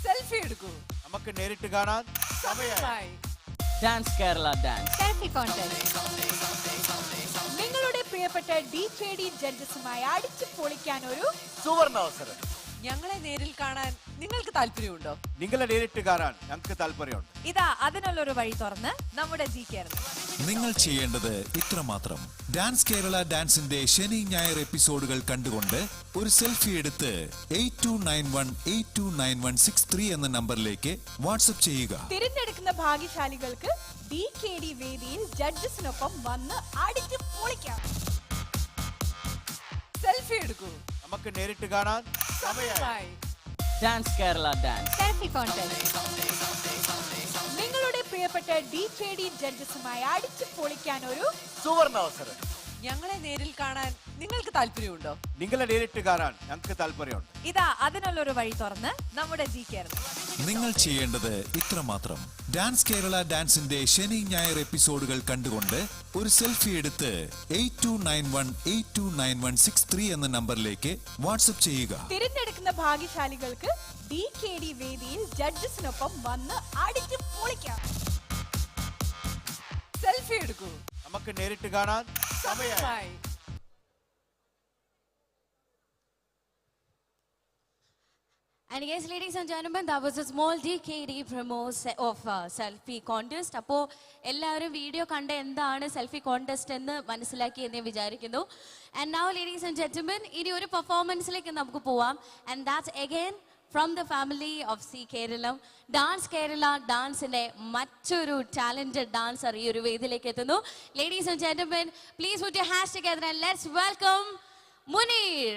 സെൽഫി എടുക്കൂ,
നമുക്ക് നേരിട്ട് കാണാൻ സമയമായി.
Dance Kerala dance
selfie contest. നിങ്ങളുടെ പ്രിയപ്പെട്ട DKD ജഡ്ജസുമായി അടിച്ചു പൊളിക്കാൻ ഒരു
സുവർണ അവസരം.
ഞങ്ങളെ നേരിൽ കാണാൻ നിങ്ങൾക്ക് താല്പര്യമുണ്ടോ?
നിങ്ങളെ നേരിട്ട് കാണാൻ ഞങ്ങൾക്ക് താല്പര്യമുണ്ട്.
ഇതാ അതിനുള്ളൊരു വഴി തുറന്ന് നമ്മുടെ കേരള.
നിങ്ങൾ ചെയ്യേണ്ടത് ഇത്രമാത്രം. ഡാൻസ് കേരള ഡാൻസിന്റെ ശനി ഞായർ എപ്പിസോഡുകൾ കണ്ടുകൊണ്ട് ഒരു സെൽഫി എടുത്ത് 8291829163 എന്ന നമ്പറിലേക്ക് വാട്സ്ആപ്പ് ചെയ്യുക.
തിരഞ്ഞെടുക്കുന്ന ഭാഗ്യശാലികൾക്ക് DKD വേദിയിൽ ജഡ്ജസിനൊപ്പം വന്ന് അടിച്ചു പൊളിക്കാം.
സെൽഫി എടുക്കൂ,
നമുക്ക് നേരിട്ട് കാണാൻ സമയമായി.
Dance Kerala dance
selfie contest. നിങ്ങളുടെ പ്രിയപ്പെട്ട DKD ജഡ്ജസുമായി അടിച്ചു പൊളിക്കാൻ ഒരു
സുവർണ അവസരം.
ഞങ്ങളെ നേരിൽ കാണാൻ നിങ്ങൾക്ക് താല്പര്യമുണ്ടോ?
നിങ്ങളെ നേരിട്ട് കാണാൻ ഞങ്ങൾക്ക് താല്പര്യമുണ്ട്.
ഇതാ അതിനുള്ളൊരു വഴി തുറന്ന് നമ്മുടെ കേരള.
നിങ്ങൾ ചെയ്യേണ്ടത് ഇത്രമാത്രം. ഡാൻസ് കേരള ഡാൻസിന്റെ ശനി ഞായർ എപ്പിസോഡുകൾ കണ്ടുകൊണ്ട് ഒരു സെൽഫി എടുത്ത് 8291829163 എന്ന നമ്പറിലേക്ക് വാട്സ്ആപ്പ് ചെയ്യുക.
തിരഞ്ഞെടുക്കുന്ന ഭാഗ്യശാലികൾക്ക് DKD വേദിയിൽ ജഡ്ജസിനൊപ്പം വന്ന് അടിച്ചു പൊളിക്കാം.
സെൽഫി എടുക്കൂ,
നമുക്ക് നേരിട്ട് കാണാൻ സമയമായി.
And yes, ladies and gentlemen, that was a small DKD promo of selfie contest. അപ്പോൾ എല്ലാവരും വീഡിയോ കണ്ട എന്താണ് സെൽഫി കോൺടെസ്റ്റ് എന്ന് മനസ്സിലാക്കി എന്ന് വിചാരിക്കുന്നു. And now, ladies and gentlemen, ഇനി ഒരു പെർഫോമൻസിലേക്ക് നമുക്ക് പോവാം. And that's again from the family of C Kerala. Dance Kerala ഡാൻസിന്റെ മറ്റൊരു ടാലന്റഡ് ഡാൻസർ ഈ ഒരു വേദിയിലേക്ക് എത്തുന്നു. Ladies and gentlemen, please put your hands together and let's welcome Munir.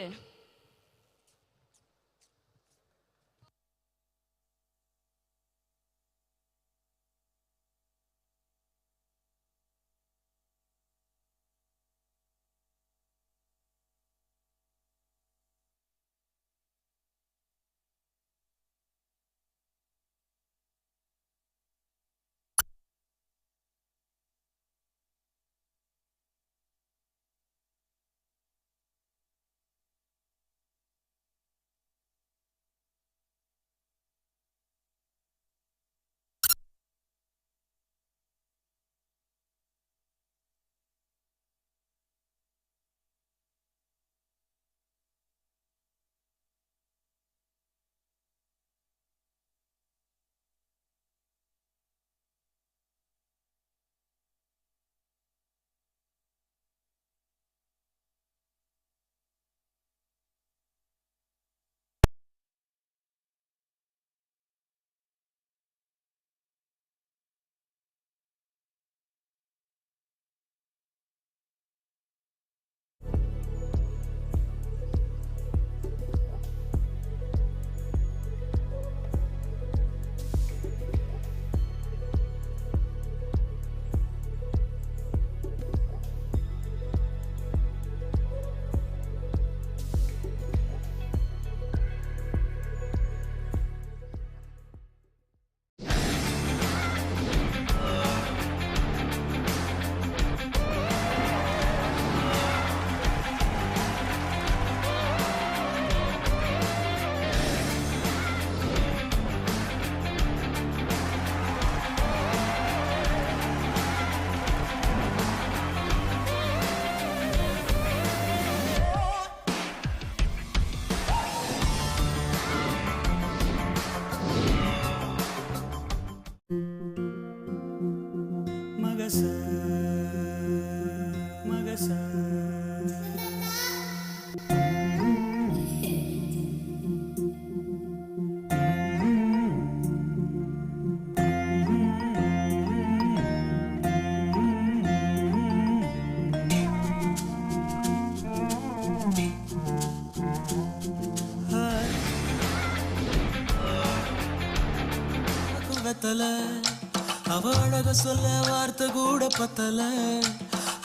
அவ அழக சொல்ல வார்த்தை கூட பத்தல.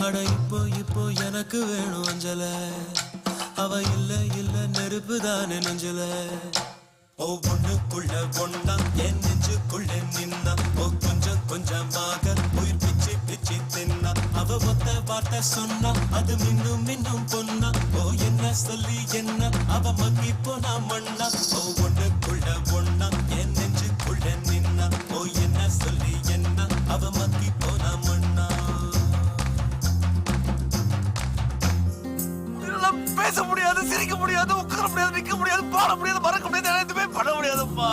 அட இப்போ எனக்கு வேணும் அஞ்சல. அவ இல்ல இல்ல நெருப்பு தானே நெஞ்சல. ஒவ்வொன்னுக்குள்ள ஒன்னா என் நெஞ்சுக்குள்ள நின்னா. கொஞ்சம் கொஞ்சமாக உயிர் பிச்சு பிச்சு தின்னா. அவ ஒத்த வார்த்தை சொன்னா அது மின்னும் மின்னும் பொன்னா. சொல்லி என்ன அவ மக்கி போனா மண்ணா ஓ ஒண்ணுக்குள்ள ஒண்ணா என் நெஞ்சுக்குள்ள நின்னா ஓ என்ன சொல்லி என்ன அவ மக்கி போனா மண்ணா
பேச முடியாது, சிரிக்க முடியாது, உட்கார முடியாது, நிக்க முடியாது, பாட முடியாது, மறக்க முடியாது, எதுவுமே பண்ண முடியாதுப்பா.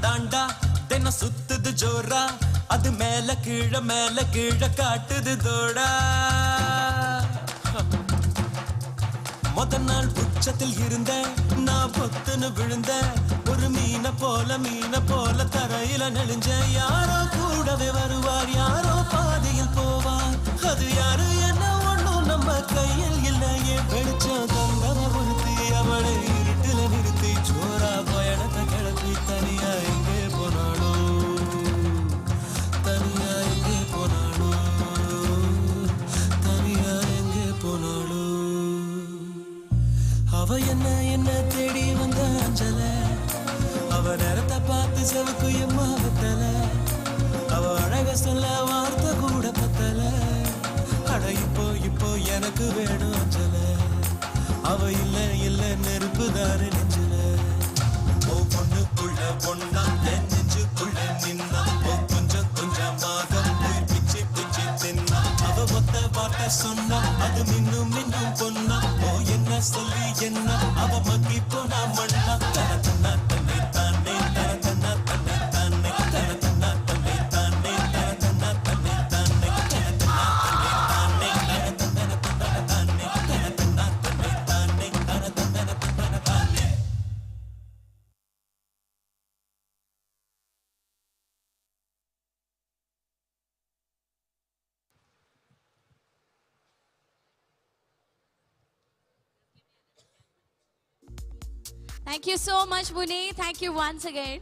தாண்டா தினம் சுத்துது ஜோரா அது மேல கீழ காட்டுது தோடா முதல் உச்சத்தில் இருந்த நான் பொத்துன்னு விழுந்த ஒரு மீன போல தரையில நெளிஞ்ச யாரோ கூடவே வருவார் யாரோ பாதையில் போவார் அது யாரு என்ன ஒண்ணும் நம்ம கையில் இல்லையே வெளிச்சம் தந்தவ ஒருத்தி அவளை இருட்டுல நிறுத்தி ஜோரா பயணத்தை கிளப்பி தனியா எங்கே போனாளோ அவ என்ன தேடி வந்த அஞ்சல அவ நேரத்தை பார்த்து செவக்கு எம்மா வெத்தல அவ அழக சொல்ல வார்த்தை கூட பத்தல அட இப்போ எனக்கு வேணும் அஞ்சல அவ இல்ல நெருப்பு தாரு நெஞ்சல ஓ பொண்ணுக்குள்ள பொண்ணா என் நெஞ்சுக்குள்ள நின்னா ஓ கொஞ்சமாக உயிர் பிச்சு தின்னா அவ மொத்த வார்த்தை சொன்னா அது மின்னும் பொண்ணா ஓ என்ன சொல்லி என்ன அவ மக்கி போனா மண்ணா தன தன்னை தானே தன தன்னை தானே தன தன்னை தானே தன தன்னை தானே
Thank you so much, Muni. Thank you once again.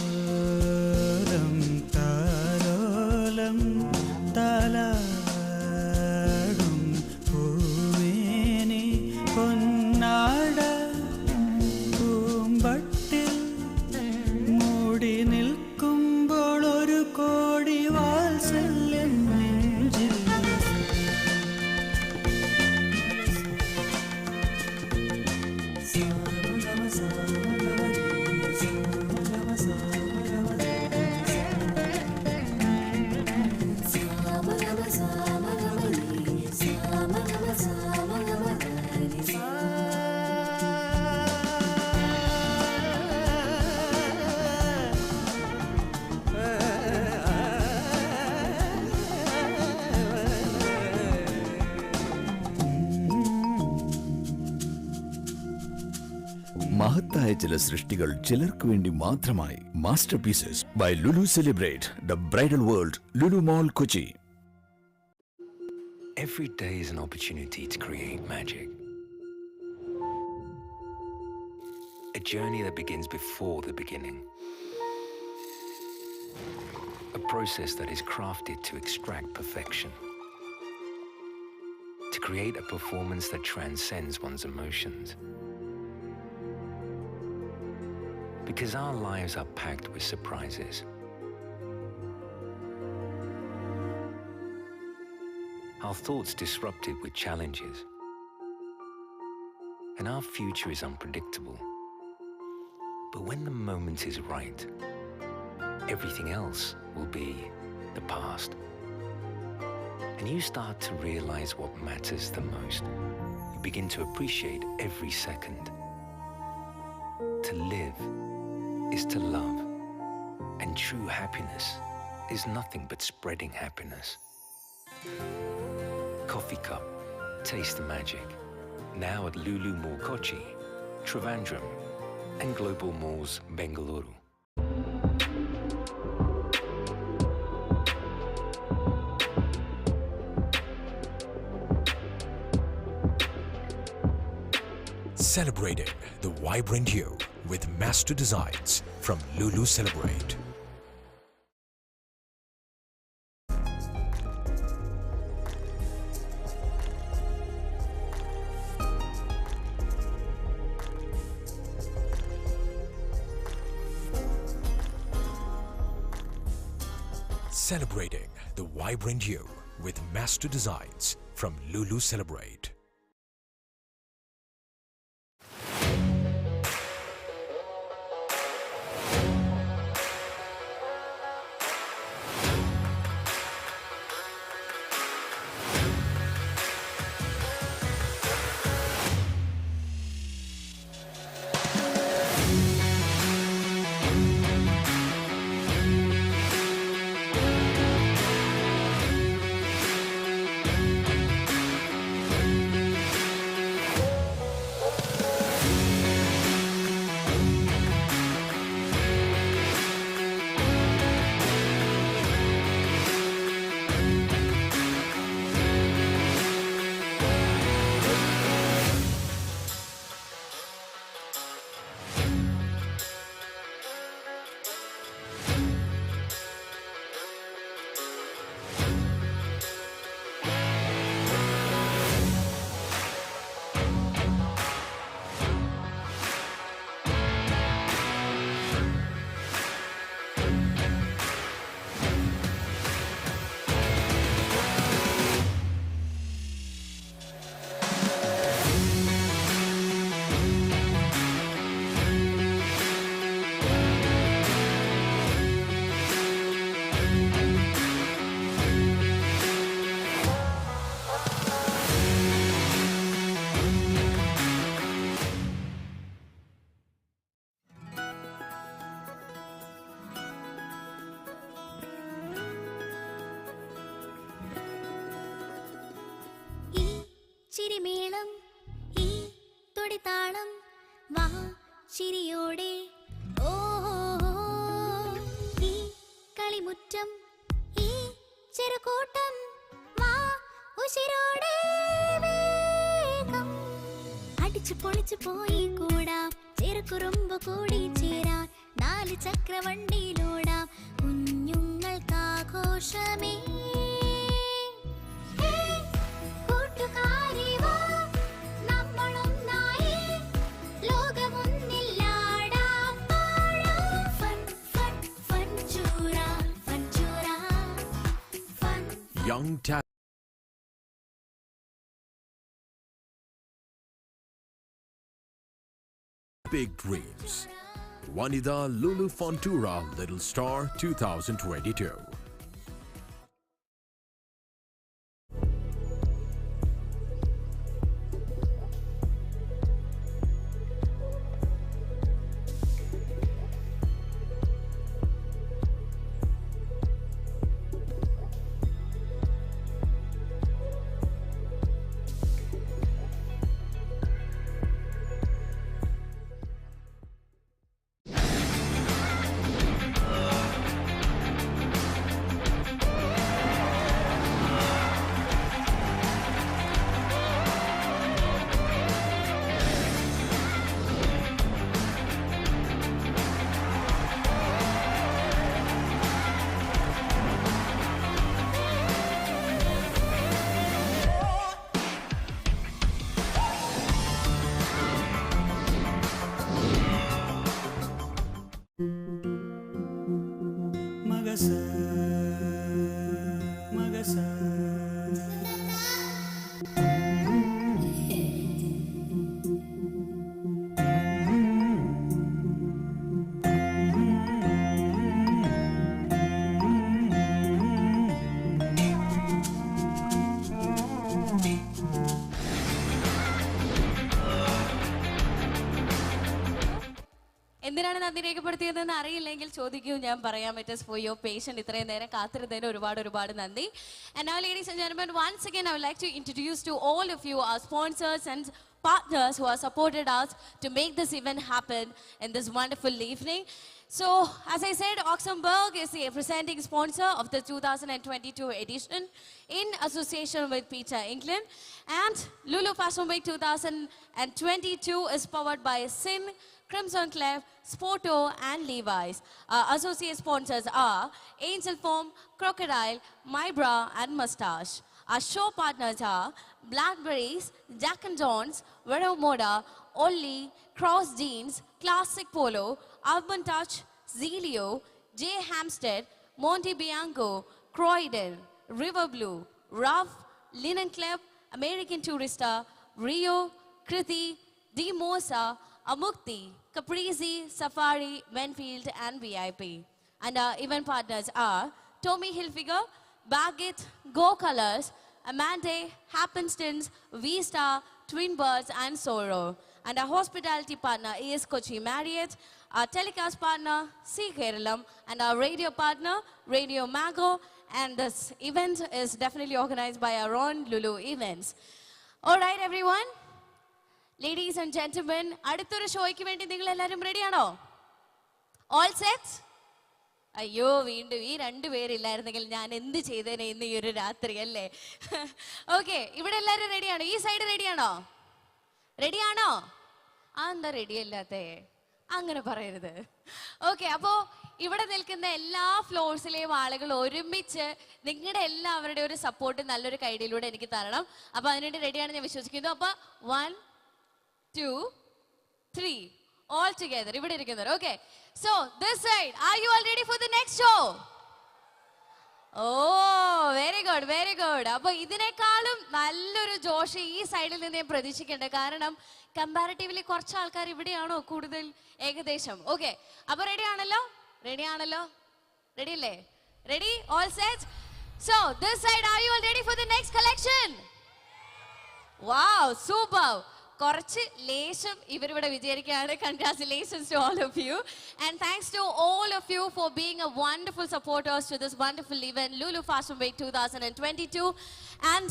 താലോലം താലോലം താലാടും പൂമേനി പൊന്നാട പൂമ്പട്ടിൽ മൂടി നിൽക്കുമ്പോൾ ഒരു കോടി വാത്സല്യം നെഞ്ചിൽ
മഹത്തായ ചില സൃഷ്ടികൾ ചിലർക്ക് വേണ്ടി മാത്രമായി. Masterpieces by Lulu celebrate the bridal world lulumall Kochi.
Every day is an opportunity to create magic. A journey that begins before the beginning. A process that is crafted to extract perfection. To create a performance that transcends one's emotions. Because our lives are packed with surprises. Our thoughts disrupted with challenges. And our future is unpredictable. But when the moment is right, everything else will be the past. And you start to realize what matters the most. You begin to appreciate every second. To live is to love, and true happiness is nothing but spreading happiness. Coffee cup, taste the magic. Now at Lulu Mall Kochi, Trivandrum, and Global Malls Bengaluru.
Celebrating the vibrant you with master designs from Lulu Celebrate. Celebrating the vibrant you with master designs from Lulu Celebrate.
ചിരിമേളം ഈ തൊടിതാളം വാ ചിരിയോടെ ഓ ഈ കളിമുറ്റം ഈ ചെറുകൂട്ടം വാ ഉശിരോടെ വേഗം അടിച്ചു പൊളിച്ചു പോയി കൂടാം ചെറുകുറുമ്പ് കൂടി ചേരാൻ ചക്രവണ്ടിയിലോടാം കുഞ്ഞുങ്ങൾക്കാഘോഷമേ കൂട്ടുകാരേ വാ നമ്മളൊന്നായി ലോകമൊന്നില്ലാടാം പാടാം ഫൺ ഫൺ ഫൺ ചൂറ fun
Young talent. Big dreams. Vanida Lulu Fontura Little Star 2022.
എന്തിനാണ് നന്ദി രേഖപ്പെടുത്തിയതെന്ന് അറിയില്ലെങ്കിൽ ചോദിക്കൂ, ഞാൻ പറയാം. It is for your patient. ഇത്രയും നേരം കാത്തിരുന്നതിന് ഒരുപാട് നന്ദി. And now, ladies and gentlemen, once again I would like to introduce to all of you our sponsors and partners who have supported us to make this event happen in this wonderful evening. So, as I said, Oxenberg is the presenting sponsor of the 2022 edition in association with Peter England. And Lulu Fashion Week 2022 is powered by Sin, Crimson Clef, Sporto and Levi's. Our associate sponsors are Angel Foam, Crocodile, My Bra and Mustache. Our show partners are Blackberries, Jack and Jones, Vero Moda, Ollie, Cross Jeans, Classic Polo, Urban Touch, Zelio, J. Hampstead, Monte Bianco, Croydon, River Blue, Ruff, Linen Club, American Tourista, Rio, Kriti, D. Mosa, Amukti, Caprizi, Safari, Wenfield and VIP. And our event partners are Tommy Hilfiger, Baggett, Go Colors, Amande, Happenstons, V-Star, Twin Birds and Soro. And our hospitality partner is Kochi Marriott, our telecast partner C. Keralam, and our radio partner Radio Mago. And this event is definitely organized by our own Lulu Events. All right, everyone. Ladies and gentlemen, അടുത്തൊരു ഷോയ്ക്ക് വേണ്ടി നിങ്ങൾ എല്ലാവരും റെഡിയാണോ? All set? അയ്യോ, വീണ്ടും ഈ രണ്ടുപേരില്ലായിരുന്നെങ്കിൽ ഞാൻ എന്ത് ചെയ്തേനെ ഇന്ന് ഈ ഒരു രാത്രി അല്ലേ? ഓക്കെ, ഇവിടെ എല്ലാവരും റെഡിയാണോ? ഈ സൈഡ് റെഡിയാണോ? റെഡിയാണോ? എന്താ റെഡി അല്ലാത്തേ? അങ്ങനെ പറയരുത്. ഓക്കെ, അപ്പോ ഇവിടെ നിൽക്കുന്ന എല്ലാ ഫ്ലോർസിലെയും ആളുകൾ ഒരുമിച്ച് നിങ്ങളുടെ എല്ലാവരുടെയും ഒരു സപ്പോർട്ട് നല്ലൊരു കൈഡിയിലൂടെ എനിക്ക് തരണം. അപ്പൊ അതിനുവേണ്ടി റെഡിയാണ് ഞാൻ വിശ്വസിക്കുന്നു. അപ്പൊ 1, 2, 3 all together. ഇവിടെ ഇരിക്കുന്നവർ. Okay, so this side, are you all ready for the next show? Oh, very good, very good. അപ്പോൾ ഇതിനേക്കാളും നല്ലൊരു ജോഷ് ഈ സൈഡിൽ നിന്ന് ഞാൻ പ്രതീക്ഷിക്കേണ്ടത്. കാരണം കമ്പാരിറ്റീവ്ലി കുറച്ച് ആൾക്കാർ ഇവിടെയാണോ കൂടുതൽ ഏകദേശം. ഓക്കെ, അപ്പോൾ റെഡി ആണല്ലോ? റെഡി ആണല്ലോ? റെഡി അല്ലേ? Ready? All set? So this side, are you all ready for the next collection? Wow, super. കുറച്ച് ലേശം ഇവരിവിടെ വിചാരിക്കുകയാണ്. Congratulations to all of you, and thanks to all of you for being a wonderful supporters to this wonderful event, Lulu Fashion Week 2022. And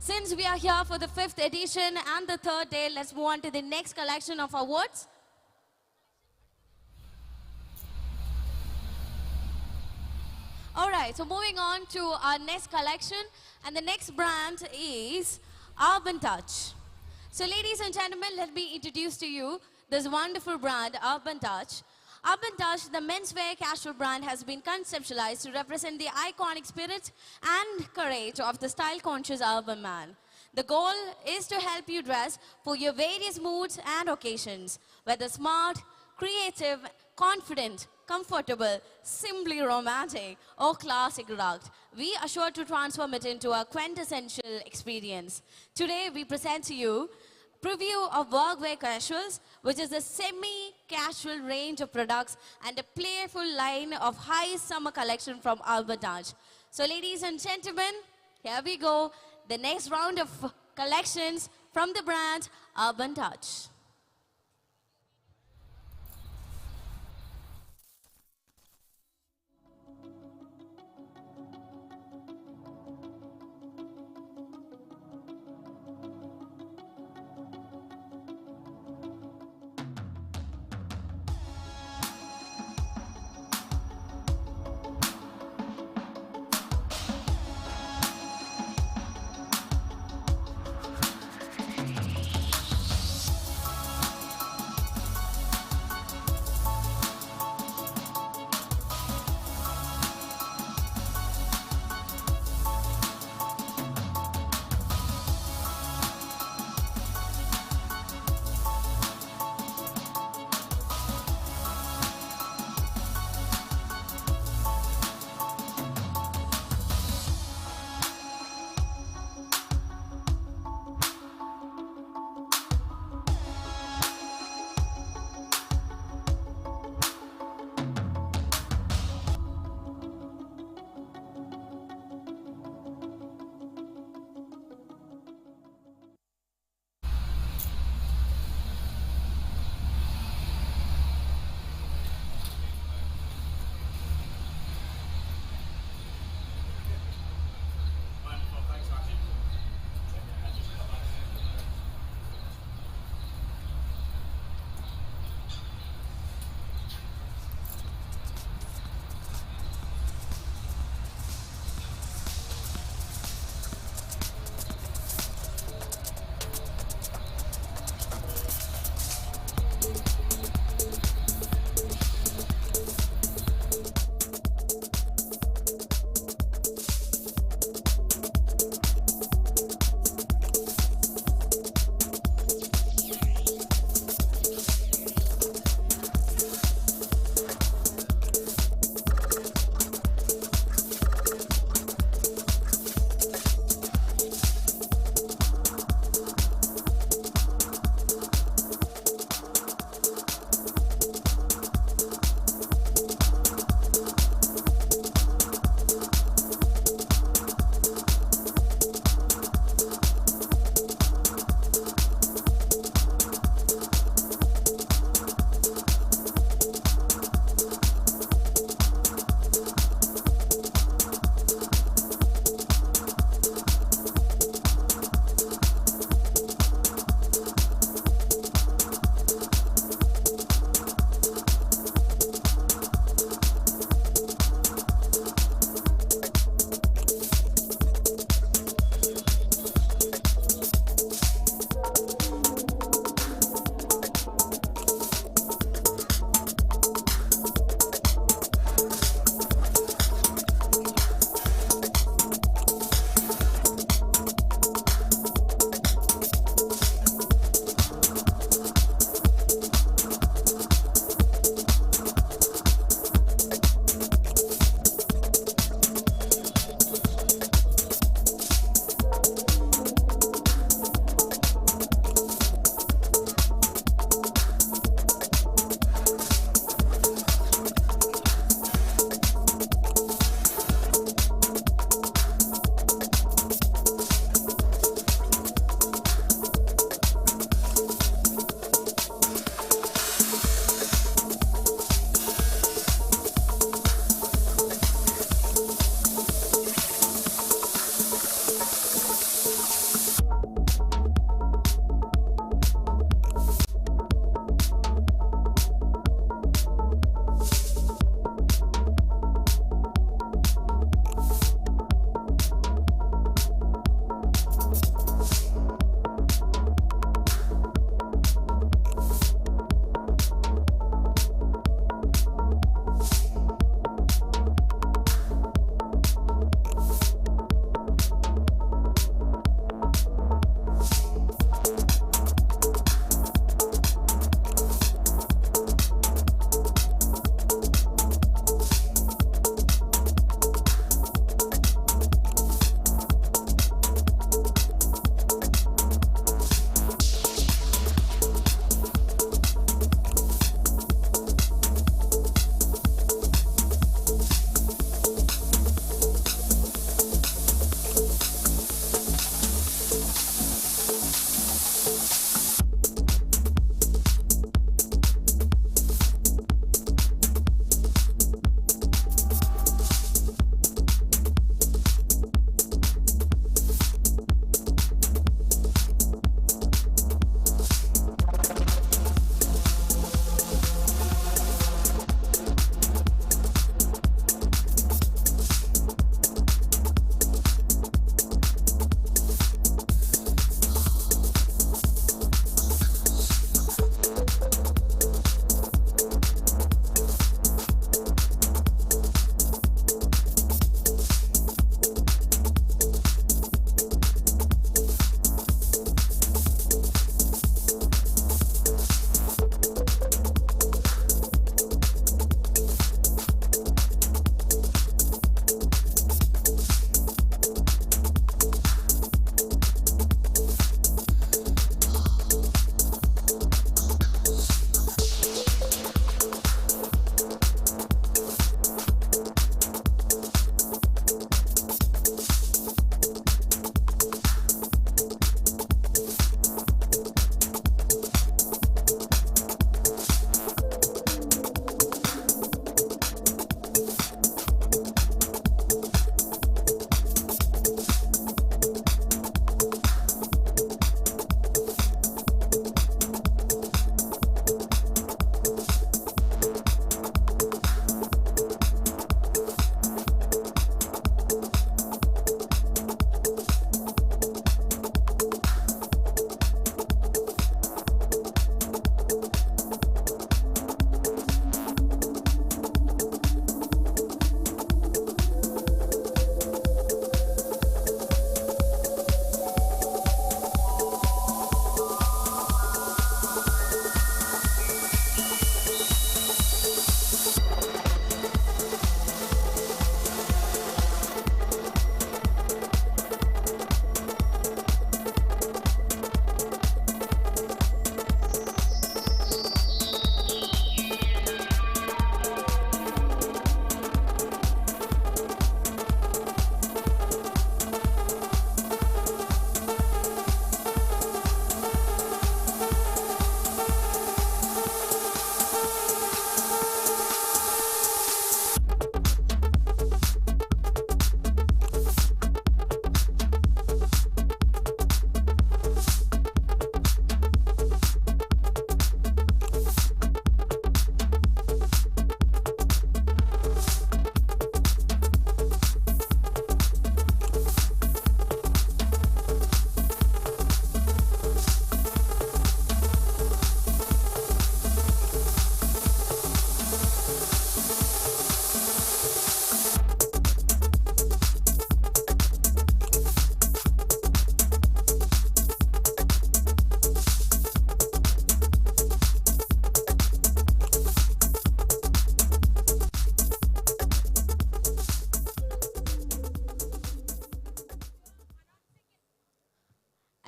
since we are here for the 5th edition and the 3rd day, let's move on to the next collection of awards. All right, so moving on to our next collection, and the next brand is Urban Touch. So ladies and gentlemen, let me introduce to you this wonderful brand, Urban Touch. Urban Touch, the menswear casual brand, has been conceptualized to represent the iconic spirit and courage of the style-conscious urban man. The goal is to help you dress for your various moods and occasions, whether smart, creative, confident, comfortable, simply romantic, or classic rugged. We are sure to transform it into a quintessential experience. Today, we present to you preview of workwear casuals, which is a semi-casual range of products and a playful line of high summer collection from Urban Touch. So ladies and gentlemen, here we go, the next round of collections from the brand Urban Touch.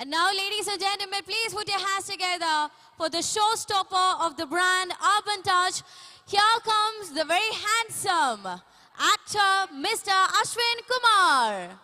And now, ladies and gentlemen, please put your hands together for the showstopper of the brand Urban Touch. Here comes the very handsome actor, Mr. Ashwin Kumar.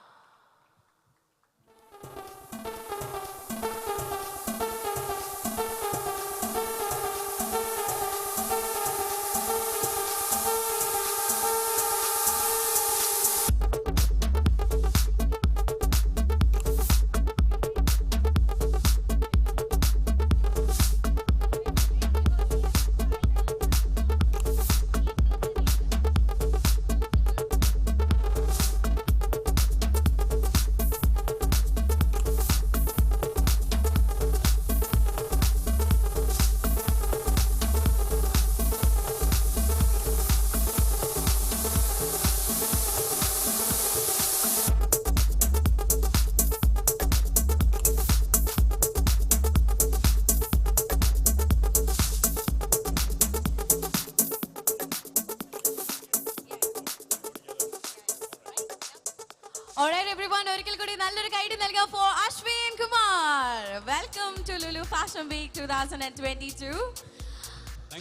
Alright everyone, ഒരിക്കൽ കൂടി നല്ലൊരു കൈയ്യടി നൽകാം for Ashwin Kumar. Welcome to Lulu Fashion Week 2022.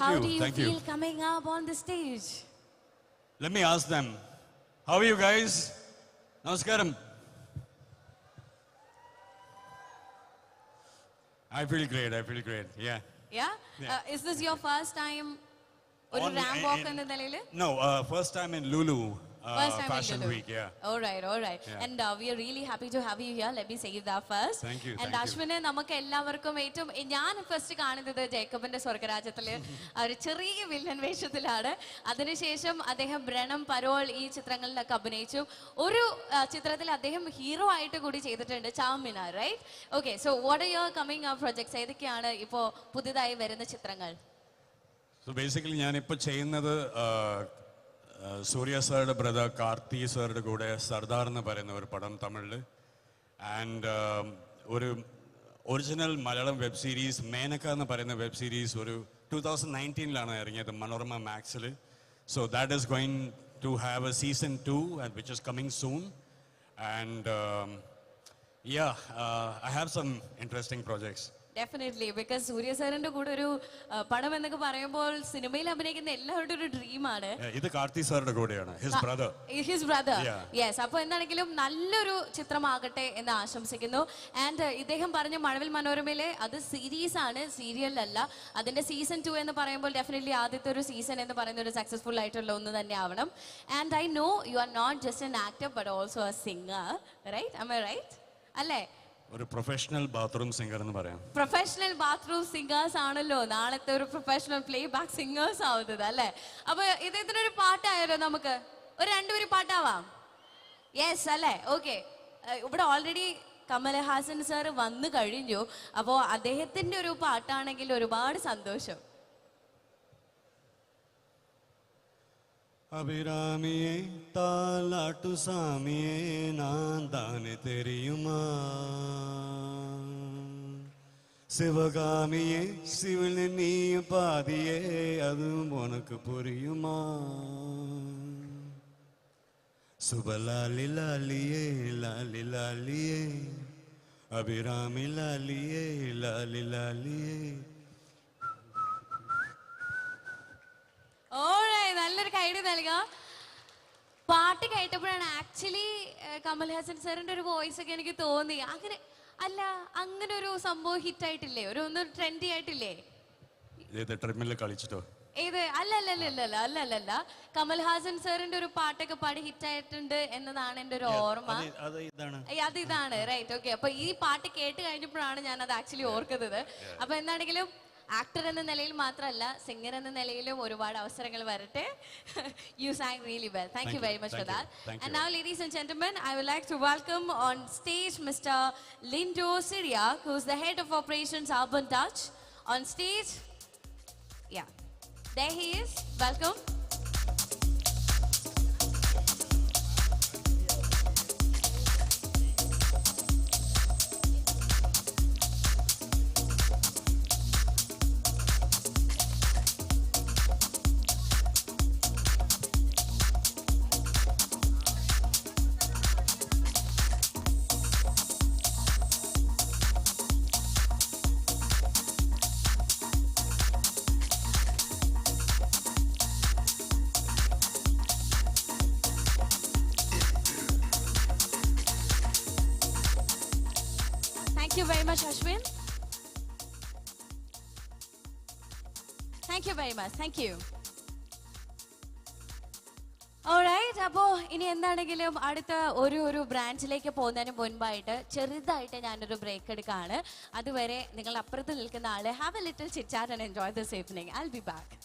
How do you feel coming up on the stage?
Let me ask them. How are you guys? Namaskaram. I feel great. Yeah.
Yeah? Is this your first time ഒരു ramp walk എന്ന നിലയിൽ?
No, first time in Lulu. Fashion Week, yeah.
All right. Yeah. And we are really happy to have you here. Let me say that first.
Thank you.
And Ashwine, നമുക്ക് എല്ലാവർക്കും ഏറ്റവും ഞാൻ first കാണുന്നത് ജേക്കബിന്റെ സ്വർഗരാജ്യത്തില് ഒരു ചെറിയ villain വേഷത്തിലാണ്. അതിനുശേഷം അദ്ദേഹം ബ്രണം പരോൾ ഈ ചിത്രങ്ങളിലൊക്കെ അഭിനയിച്ചു. ഒരു ചിത്രത്തിൽ അദ്ദേഹം ഹീറോ ആയിട്ട് കൂടി ചെയ്തിട്ടുണ്ട്, Charminar, right? Okay, so what are your coming up projects? ഏതൊക്കെയാണ് ഇപ്പോ പുതുതായി വരുന്ന ചിത്രങ്ങൾ?
So basically ഞാനിപ്പോൾ ചെയ്യുന്നത് സൂര്യ സാറുടെ ബ്രദർ കാർത്തി സാറുടെ കൂടെ സർദാർ എന്ന് പറയുന്ന ഒരു പടം തമിഴിൽ, ആൻഡ് ഒരു original Malayalam web series Menaka എന്ന് പറയുന്ന വെബ് സീരീസ് ഒരു 2019 ഇറങ്ങിയത് മനോരമ മാക്സിൽ. So that is going to have a season 2 which is coming soon. And I have some interesting projects.
Definitely, because Suriya സാറിന്റെ കൂടെ ഒരു പടം എന്നൊക്കെ പറയുമ്പോൾ സിനിമയിൽ അഭിനയിക്കുന്ന എല്ലാവരുടെ ഒരു ഡ്രീമാണ്.
ഇത് കാർത്തി സാറുടെ കൂടെയാണ്, ഹിസ് ബ്രദർ. യെസ്, അപ്പോൾ എന്താണെങ്കിലും നല്ലൊരു ചിത്രമാകട്ടെ എന്ന് ആശംസിക്കുന്നു. ആൻഡ് ഇദ്ദേഹം പറഞ്ഞ മഴവിൽ മനോരമയിലെ അത് സീരീസ് ആണ്, സീരിയൽ അല്ല. അതിന്റെ സീസൺ 2 എന്ന് പറയുമ്പോൾ ഡെഫിനറ്റ്ലി ആദ്യത്തെ ഒരു സീസൺ എന്ന് പറയുന്ന ഒരു സക്സസ്ഫുൾ ആയിട്ടുള്ള ഒന്ന് തന്നെ ആവണം. And I know you are not just an actor but also a singer, right? Am I right? അല്ലേ? ഒരു പ്രൊഫഷണൽ ബാത്റൂം സിംഗർ എന്ന് പറയാം.
പ്രൊഫഷണൽ ബാത്റൂം സിംഗേഴ്സ് ആണല്ലോ നാളത്തെ ഒരു പ്രൊഫഷണൽ പ്ലേ ബാക്ക് സിംഗേഴ്സ് ആവുന്നത്, അല്ലേ? അപ്പൊ ഇദ്ദേഹത്തിനൊരു പാട്ടായാലോ? നമുക്ക് ഒരു രണ്ടുപേരും പാട്ടാവാം. യെസ് അല്ലേ? ഓക്കെ, ഇവിടെ ഓൾറെഡി കമലഹാസൻ സാർ വന്നു കഴിഞ്ഞു. അപ്പോൾ അദ്ദേഹത്തിന്റെ ഒരു പാട്ടാണെങ്കിൽ ഒരുപാട് സന്തോഷം.
அபிராமியே தாலாட்டு சாமியே நான் தானே தெரியுமா,
சிவகாமியே சிவன் நீயும் பாதியே அதுவும் உனக்கு புரியுமா சுபலாலி லாலியே லாலி லாலியே அபிராமி லாலியே லாலி லாலியே
നല്ലൊരു കൈഡി നൽകാം പാട്ട് കേട്ടപ്പോഴാണ് ആക്ച്വലി കമൽഹാസൻ സാറിന്റെ ഒരു വോയിസ് ഒക്കെ എനിക്ക് തോന്നി അങ്ങനെ അല്ല അങ്ങനെ ഒരു സംഭവം ഹിറ്റ് ആയിട്ടില്ലേ ഒന്ന് ട്രെൻഡി ആയിട്ടില്ലേ ഏത് അല്ലല്ല കമൽഹാസൻ സാറിന്റെ ഒരു പാട്ടൊക്കെ പാടി ഹിറ്റ് ആയിട്ടുണ്ട് എന്നതാണ് എന്റെ ഒരു ഓർമ്മ അത് ഇതാണ് റൈറ്റ് ഓക്കെ അപ്പൊ ഈ പാട്ട് കേട്ട് കഴിഞ്ഞപ്പോഴാണ് ഞാൻ അത് ആക്ച്വലി ഓർക്കുന്നത് അപ്പൊ എന്താണെങ്കിലും ആക്ടർ എന്ന നിലയിൽ മാത്രമല്ല സിംഗർ എന്ന നിലയിലും ഒരുപാട് അവസരങ്ങൾ വരട്ടെ U sang really well thank you very much for that and now ladies and gentlemen I would like to welcome on stage Mr. Lindo Syriac who's the head of operations Urban Touch on stage yeah there he is welcome Thank you very much, Ashwin. Thank you very much. Thank you. Alright, അപ്പോൾ ഇനി എന്താണെങ്കിലും അടുത്ത ഒരു ബ്രാഞ്ചിലേക്ക് പോകുന്നതിന് മുൻപായിട്ട് ചെറുതായിട്ട് ഞാനൊരു break എടുക്കുകയാണ് അതുവരെ നിങ്ങൾ അപ്പുറത്ത് നിൽക്കുന്ന ആള് have a little chit chat and enjoy this evening I will be back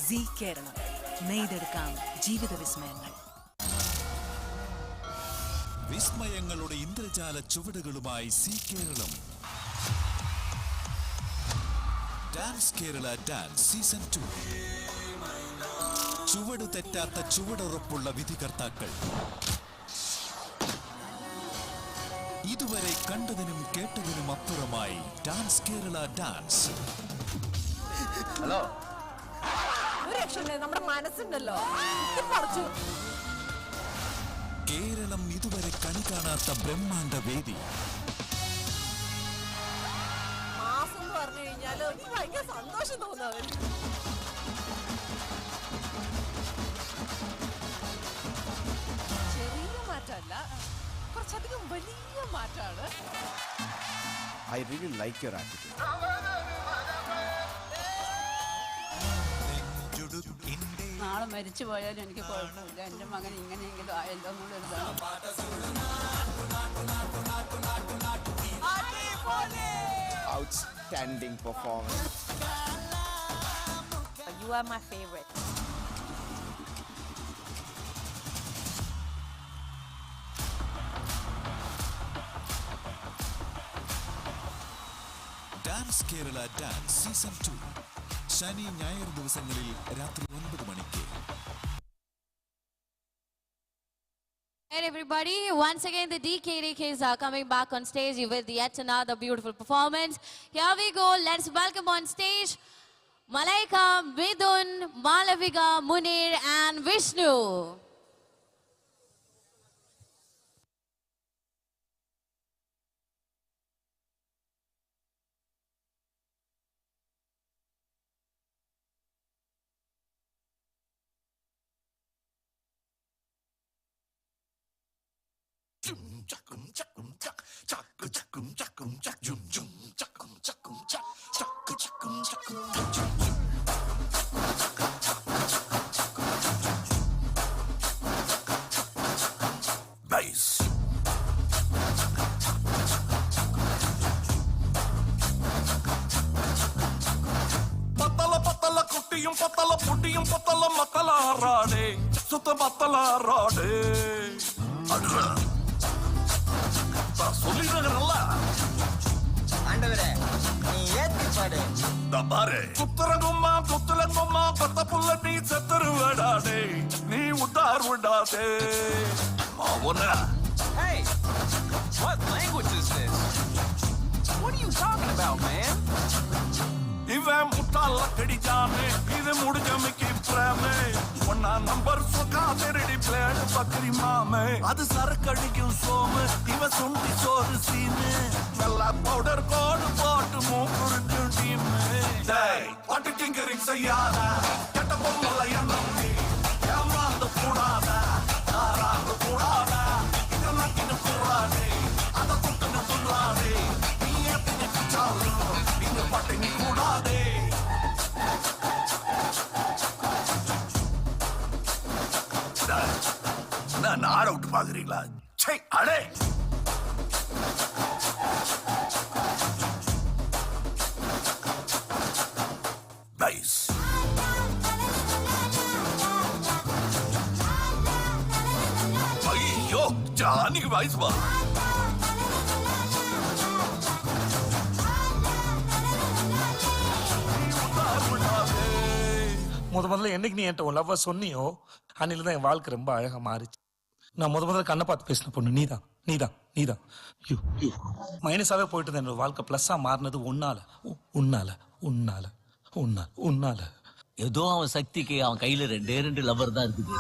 Zee Keralam നെയ്തെടുക്കാം ജീവിത വിസ്മയങ്ങൾ
വിസ്മയങ്ങളുടെ ഇന്ദ്രജാല ചുവടുകളുമായി Zee Keralam dance Kerala dance season 2 ചുവട് തെറ്റാത്ത ചുവടുറപ്പുള്ള വിധികർത്താക്കൾ ഇതുവരെ കണ്ടതിനും കേട്ടതിനും അപ്പുറമായി ഡാൻസ് കേരള ഡാൻസ്
ഹലോ നമ്മുടെ മനസ്സുണ്ടല്ലോ
കേരളം ഇതുവരെ കണി കാണാത്ത ബ്രഹ്മാണ്ഡ വേദി
മാസം എന്ന് പറഞ്ഞു കഴിഞ്ഞാല് ഭയങ്കര സന്തോഷം തോന്നുന്നു ചെറിയ മാറ്റമല്ല കുറച്ചധികം വലിയ മാറ്റാണ്
I really like your attitude.
നാളെ മരിച്ചു പോയാലും എനിക്ക് കുഴപ്പമില്ല എൻ്റെ മകൻ ഇങ്ങനെയെങ്കിലും ആയല്ലോ എന്നുള്ളൊരിതാണ്
Outstanding performance.
You are my favorite.
Dance Kerala Dance Season 2 ശനി ഞായർ ദിവസങ്ങളിൽ രാത്രി 9 മണിക്ക്.
Hey everybody, once again the DKDKs are coming back on stage with yet another beautiful performance. Here we go, let's welcome on stage Malaika, Midun, Malavika, Munir and Vishnu.
Bass. பத்தல குட்டியும் பத்தல புட்டியும் பத்தல மத்தல ஆறாடே சுத்த பத்தல ஆறாடே சொல்லிடுறல
ஆண்டவரே நீ ஏத்தி பாடு
தபாரே குத்துறங்கும்மா குத்துலங்கும்மா பத்த புள்ள நீ செத்துருவடாடே நீ உத்தார் விடாதே மாவனா.
Hey, what language is this? What are you talking about, man?
இவன் முட்டாள கடிச்சாமே இது முடிஞ்சமைக்கு பிரேமே ஒன்னா நம்பர் சொக்கா திருடி பிளேடு பக்கரி மாமே அது சரக்கடிக்கும் சோமு இவன் சுண்டி சோறு சீனு நல்லா பவுடர் கோடு போட்டு மூக்குறிக்கும் டீமு பாட்டு கிங்கரிங் செய்யாத கெட்ட பொம்மலை நம்பி ஏமாந்து கூடாத ஆறாந்து கூடாத இதெல்லாம் கிட்ட கூடாதே அதை குட்டுன்னு சொல்லாதே நீ ஏத்தின பிச்சாலும் இந்த பாட்டை நீ கூடாதே. நான் ஆட விட்டு பாக்குறீங்களா? அடே பைஸ் ஐயோ ஜானிக்கு வயசு வா.
முதல்ல என்னைக்கு நீ என்கிட்ட உன் லவ்வ சொன்னியோ அன்னில தான் என் வாழ்க்கை ரொம்ப அழகா மாறிச்சு. நான் முதல்ல கண்ணை பார்த்து பேசின பொண்ணு நீதான். மைனஸாவே போயிட்டு இருந்த என்னோட வாழ்க்கை பிளஸ்ஸா மாறினது உன்னால.
ஏதோ அவன் சக்திக்கு அவன் கையில 2 லவர் தான் இருக்குது.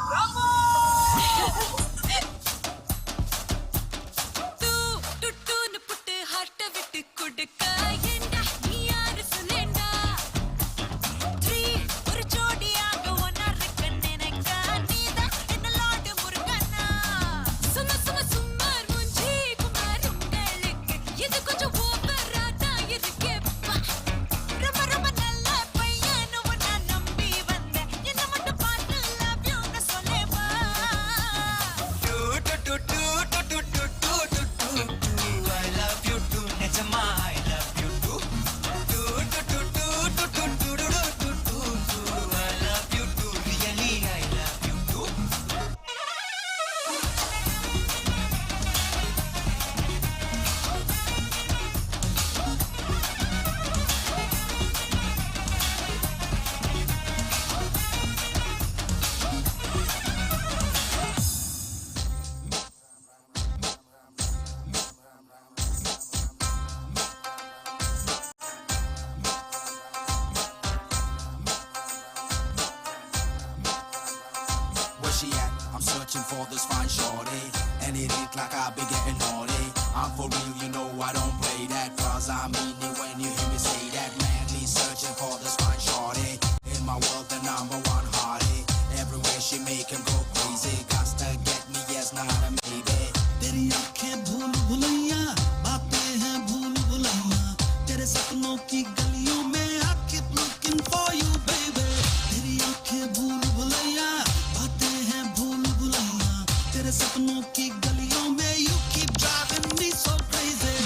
She at? I'm searching for this fine shorty, and it ain't like I be getting naughty. I'm for real, you know I don't play that, cause I mean it when you hear me say that. Manly searching for this fine shorty, in my world the #1 hottie. Everywhere she make him go crazy, got to get me, yes, not a maybe. तेरी आँखें भूल भुलैया, बातें हैं भूल भुलैया, तेरे सपनों की गलियों में I keep looking for you baby. तेरी आँखें भूल भुलैया, बातें हैं भूल भुलैया, तेरे सपनों की गलियों में you keep driving me so crazy.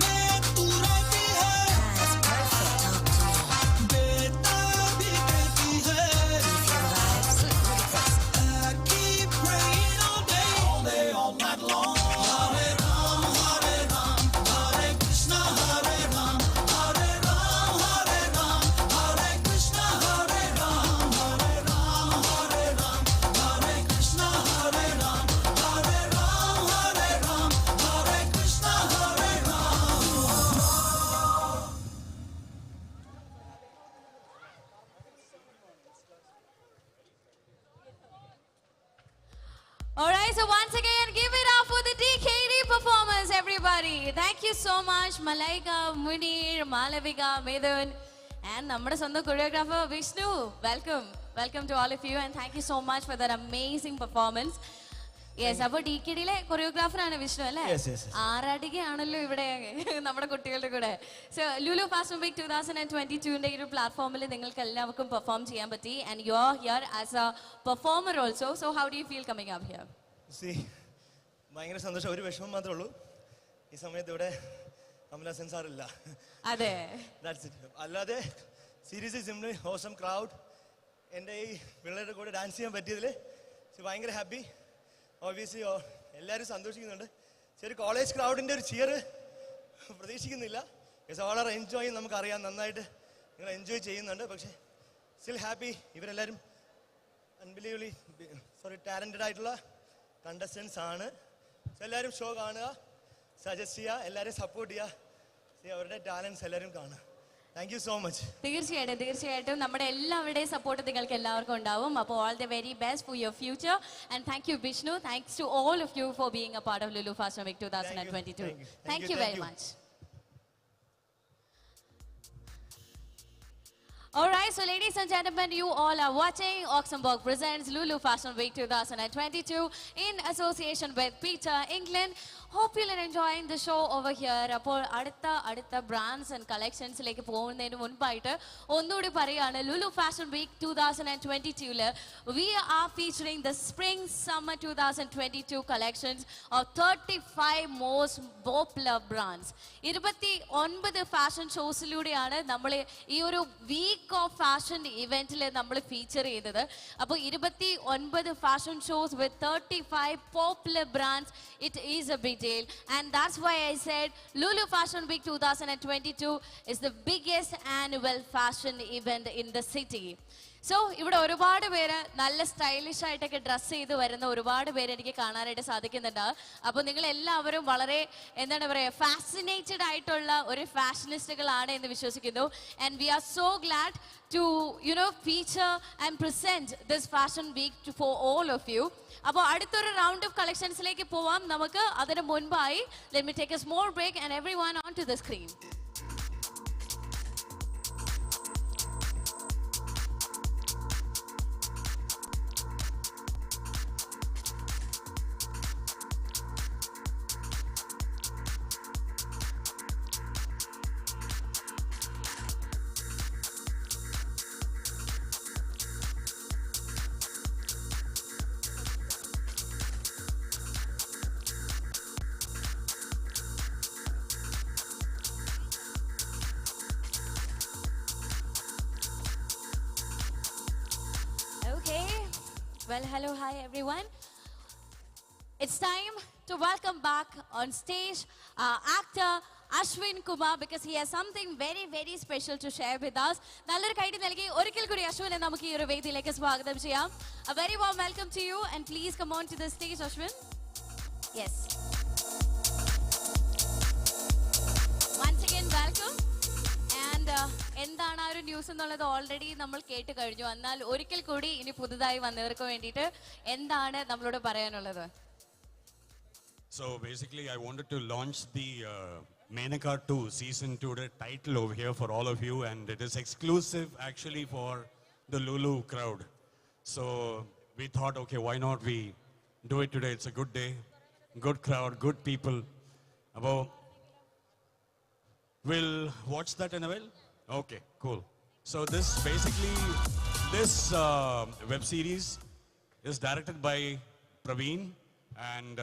मैं तू रहती है, बेटा भी कहती है, I keep praying.
Sari. Thank you so much, Malaika, Munir, Malavika, Medun, and നമ്മുടെ സ്വന്തം choreographer Vishnu. Welcome to all of you, and thank you so much for that amazing performance. Yes, അപ്പോൾ DKDയിലെ കൊറിയോഗ്രാഫർ ആണ് വിഷ്ണു അല്ലേ? ആറാടികയാണല്ലോ ഇവിടെ നമ്മുടെ കുട്ടികളുടെ കൂടെ. So Lulu fashion week 2022ന്റെ ഈ ഒരു പ്ലാറ്റ്ഫോമിൽ നിങ്ങൾക്ക് എല്ലാവർക്കും പെർഫോം ചെയ്യാൻ പറ്റി, and you are here as a performer also. So how do you feel coming up here?
ഭയങ്കര സന്തോഷം. ഒരു വിഷമം മാത്രമേ ഉള്ളൂ, ഈ സമയത്ത് ഇവിടെ കമലഹാസൻ സാർ ഇല്ല.
അതെ,
അല്ലാതെ സീരീസ് സിംപ്ലി ഓസം ക്രൗഡ്. എൻ്റെ ഈ പിള്ളേരുടെ കൂടെ ഡാൻസ് ചെയ്യാൻ പറ്റിയതിൽ ഭയങ്കര ഹാപ്പി. ഓബിയസ്ലി എല്ലാവരും സന്തോഷിക്കുന്നുണ്ട്. ഒരു കോളേജ് ക്രൗഡിൻ്റെ ഒരു ചിയർ പ്രതീക്ഷിക്കുന്നില്ല. ഓൾ ആർ എൻജോയ്, നമുക്കറിയാം നന്നായിട്ട് നിങ്ങൾ എൻജോയ് ചെയ്യുന്നുണ്ട്. പക്ഷേ സ്റ്റിൽ ഹാപ്പി. ഇവരെല്ലാവരും അൺബിലീവ്ലി ടാലൻറ്റഡ് ആയിട്ടുള്ള കണ്ടസ്റ്റൻസ് ആണ്. എല്ലാവരും ഷോ കാണുക, സജസ്റ്റ് ചെയ്യുക, എല്ലാവരെയും സപ്പോർട്ട് ചെയ്യുക, അവരുടെ ടാലൻസ് എല്ലാവരും കാണുക. Thank you so much.
തീർച്ചയായിട്ടും നമ്മുടെ എല്ലാവരുടെയും സപ്പോർട്ട് നിങ്ങൾക്ക് എല്ലാവർക്കും ഉണ്ടാവും. അപ്പോൾ all the very best for your future, and thank you Vishnu. Thanks to all of you for being a part of Lulu fashion week 2022. Thank you very much. Alright, so ladies and gentlemen, you all are watching Oxenberg presents Lulu Fashion Week 2022 in association with Peter England. Hope you're enjoying the show over here. അപ്പോൾ അടുത്ത brands and collectionsലേക്ക് പോകുന്നതിന് മുൻപായിട്ട് ഒന്നുകൂടി പറയുകയാണ്, Lulu fashion week 2022 we are featuring the spring summer 2022 collections of 35 most popular brands. 29 fashion ഷോസിലൂടെയാണ് നമ്മൾ ഈ ഒരു week of fashion ഇവന്റിൽ നമ്മൾ ഫീച്ചർ ചെയ്തത്. അപ്പോൾ 29 fashion shows with 35 popular brands. It is a big deal, and that's why I said Lulu Fashion Week 2022 is the biggest annual fashion event in the city. So ഇവിടെ ഒരുപാട് പേര് നല്ല stylish ആയിട്ടൊക്കെ dress ചെയ്ത് വരുന്ന ഒരുപാട് പേര് എനിക്ക് കാണാനായിട്ട് സാധിക്കുന്നുണ്ട്. അപ്പോൾ നിങ്ങൾ എല്ലാവരും വളരെ എന്താണ് പറയുക, ഫാസിനേറ്റഡ് ആയിട്ടുള്ള ഒരു ഫാഷനിസ്റ്റുകളാണ് എന്ന് വിശ്വസിക്കുന്നു. And we are so glad to feature and present this fashion week for all of you. അപ്പോൾ അടുത്തൊരു റൗണ്ട് ഓഫ് കളക്ഷൻസിലേക്ക് പോവാം നമുക്ക്. അതിന് മുൻപായി let me take a small break and everyone on to the screen. Well, hello, hi everyone. It's time to welcome back on stage actor Ashwin Kumar, because he has something very, very special to share with us. നല്ലൊരു കൈഡി നൽകി ഒരിക്കൽ കൂടി അശ്വിനെ നമുക്ക് ഈ ഒരു വേദിയിലേക്ക് സ്വാഗതം ചെയ്യാം. A very warm welcome to you, and please come on to the stage, Ashwin. Yes. Once again, welcome. എന്താണ് ആ ഒരു ന്യൂസ് എന്നുള്ളത് ഓൾറെഡി നമ്മൾ കേട്ട് കഴിഞ്ഞു. എന്നാൽ ഒരിക്കൽ കൂടി ഇനി പുതുതായി വന്നവർക്ക് വേണ്ടിയിട്ട് എന്താണ് നമ്മളോട് പറയാനുള്ളത്?
So basically I wanted to launch the Menaka 2 season 2 title over here for all of you, and it is exclusive actually for the Lulu crowd. So we thought, okay, why not we do it today? It's a good day, good crowd, good people. About we'll watch that in a while. Okay, cool. So this basically, this web series is directed by Praveen, and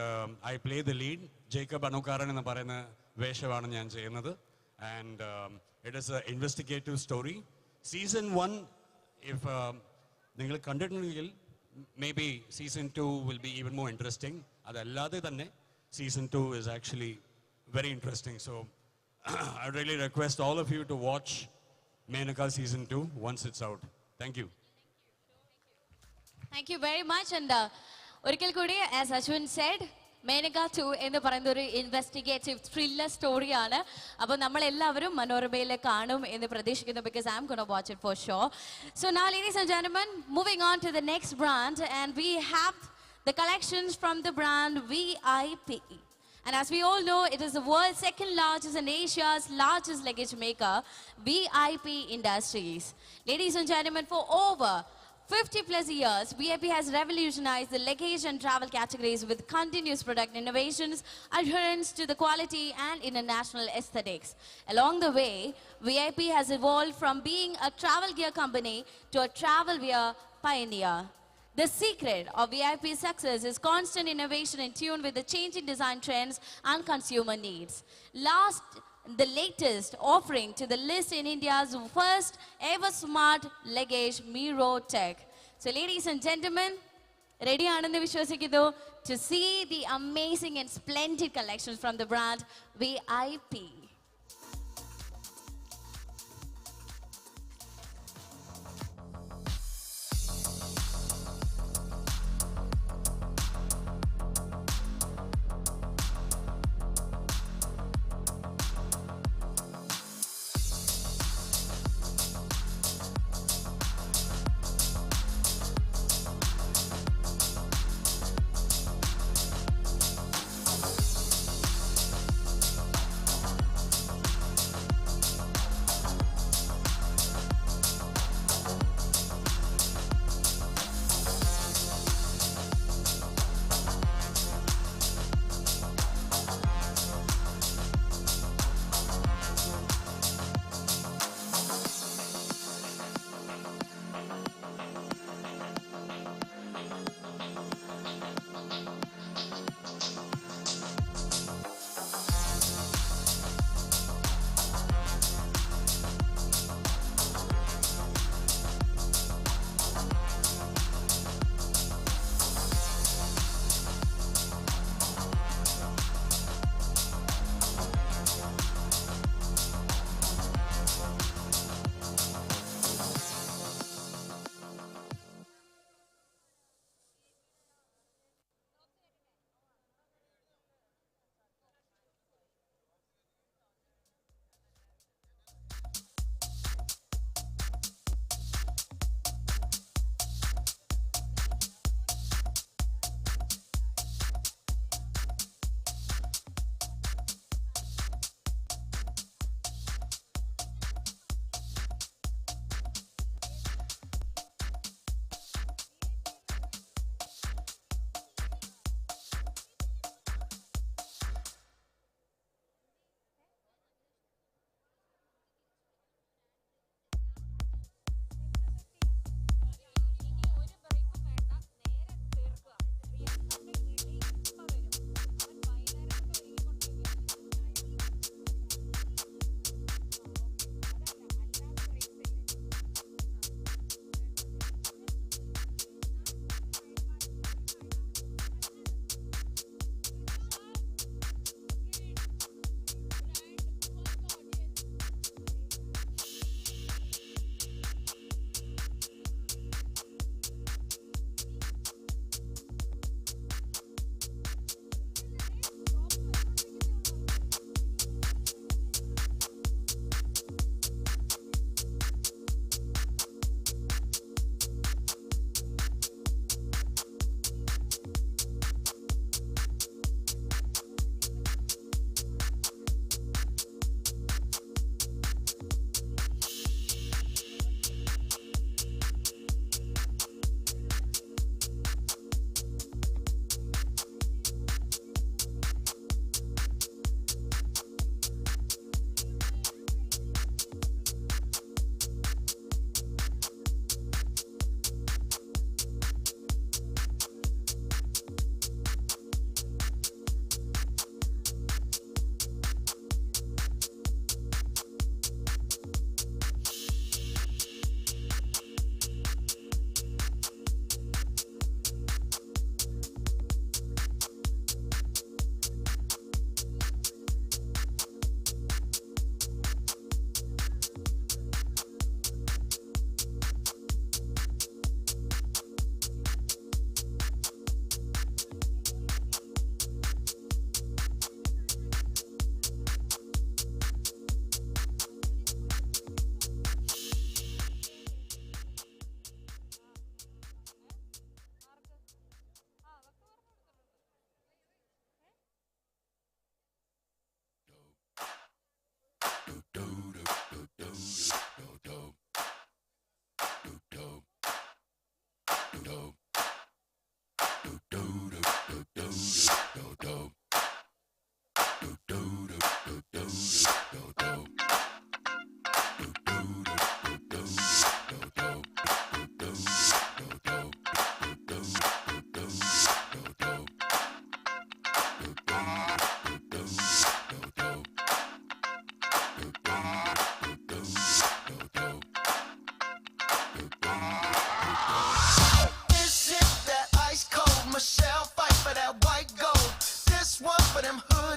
I play the lead. Jacob Anukaran enna parayna veshavanu njan cheyyunnathu, and it is an investigative story. Season 1, if ningal kandittunnengil, maybe season 2 will be even more interesting. Adallade thanne season 2 is actually very interesting. So I really request all of you to watch Menaka season 2 once it's out. Thank you.
Thank you very much. And ഒരിക്കൽ കൂടി, as Ashwin said, Menaka 2 എന്ന് പറയുന്ന ഒരു investigative thriller സ്റ്റോറിയാണ്. അപ്പോൾ നമ്മൾ എല്ലാവരും മനോരമയിൽ കാണും എന്ന് പ്രതീക്ഷിക്കുന്നു, because I'm going to watch it for sure. So now, ladies and gentlemen, moving on to the next brand, and we have the collections from the brand VIP. And as we all know, it is the world's second largest and Asia's largest luggage maker, VIP Industries. Ladies and gentlemen, for over 50 plus years, VIP has revolutionized the luggage and travel categories with continuous product innovations, adherence to the quality and international aesthetics. Along the way, VIP has evolved from being a travel gear company to a travel wear pioneer. The secret of VIP's success is constant innovation in tune with the changing design trends and consumer needs. The latest offering to the list in India's first ever smart luggage Miro Tech. So ladies and gentlemen, ready to see the amazing and splendid collections from the brand VIP.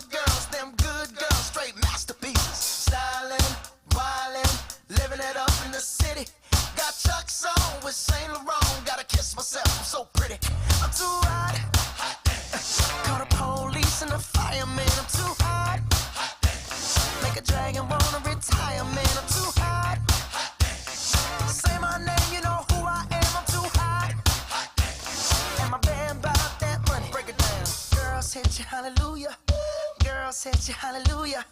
good girls, straight masterpieces. Styling, wildin', living it up in the city. Got Chuck's on with Saint Laurent. Gotta kiss myself, I'm so pretty. I'm too hot. Call the police and the fireman. I'm too hot. Make a dragon wanna retire, man. I'm too hot. Say my name, you know who I am. I'm too hot. And my band bought that money. Break it down. Girls hit you, hallelujah. Girls hit you, hallelujah.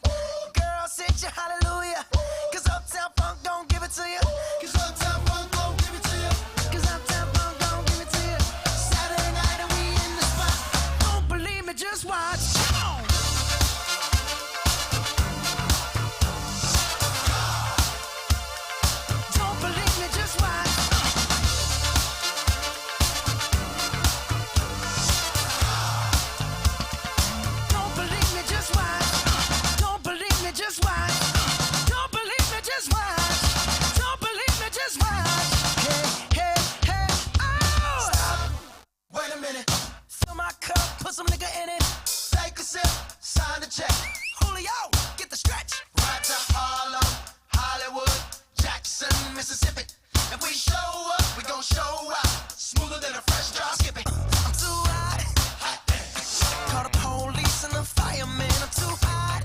Girls hit you, hallelujah. Cause Uptown Funk don't give it to you. Cause Uptown Funk don't give it to you. Cause Uptown Funk don't give it to you. Saturday night and we in the spot. Don't believe me, just watch. Don't believe me, just watch. Don't believe me, just watch. Don't believe me, just watch. Don't believe me, just watch. Don't believe me, just watch. Hey, hey, hey, oh! Stop. Wait a minute. Fill my cup, put some nigga in it. Take a sip, sign the check. Julio, get the stretch. Right to Harlem, Hollywood, Jackson, Mississippi. If we show up, we gon' show out. Smoother than a fresh drop skipping. I'm too hot. Call the police and the fireman. I'm too hot.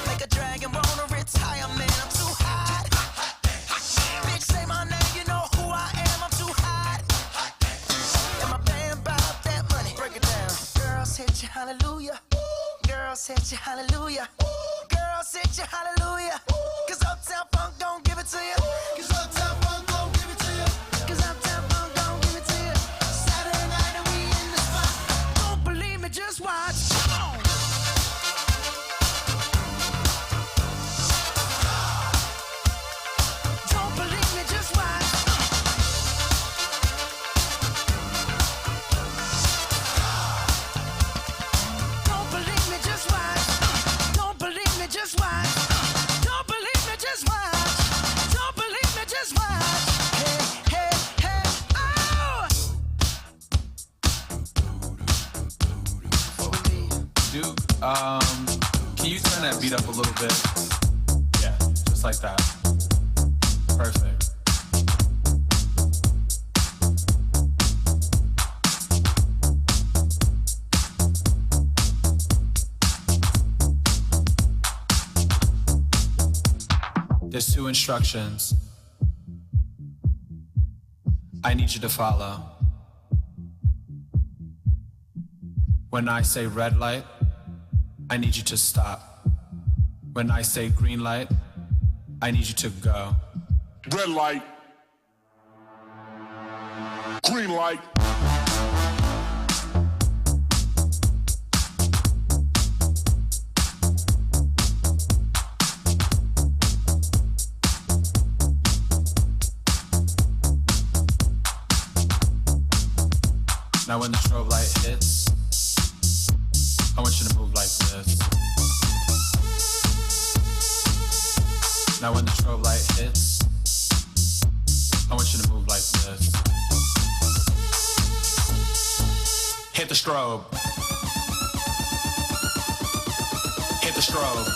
Make a dragon wanna retire, man. I'm too hot. Bitch, say my name, you know who I am. I'm too hot. And my band bought that money. Break it down. Girls hit you, hallelujah. Girls hit you, hallelujah. Girls hit you, hallelujah. Cause Uptown Funk don't give it to you. Cause Uptown Funk don't give it to you. Cause Uptown Funk don't give it to you. Saturday night and we in the spot. Don't believe me, just watch. Come on. Don't believe me, just watch. Don't believe me, just watch. Don't believe me, just watch. Don't believe me, just watch. Don't believe me, just watch. Hey, hey, hey, oh!
Dude, can you turn that beat up a little bit? Yeah, just like that. Perfect. There's 2 instructions I need you to follow. When I say red light, I need you to stop. When I say green light, I need you to go.
Red light. Green light.
Now when the strobe light hits, I want you to move like this. Now when the strobe light hits, I want you to move like this. Hit the strobe. Hit the strobe.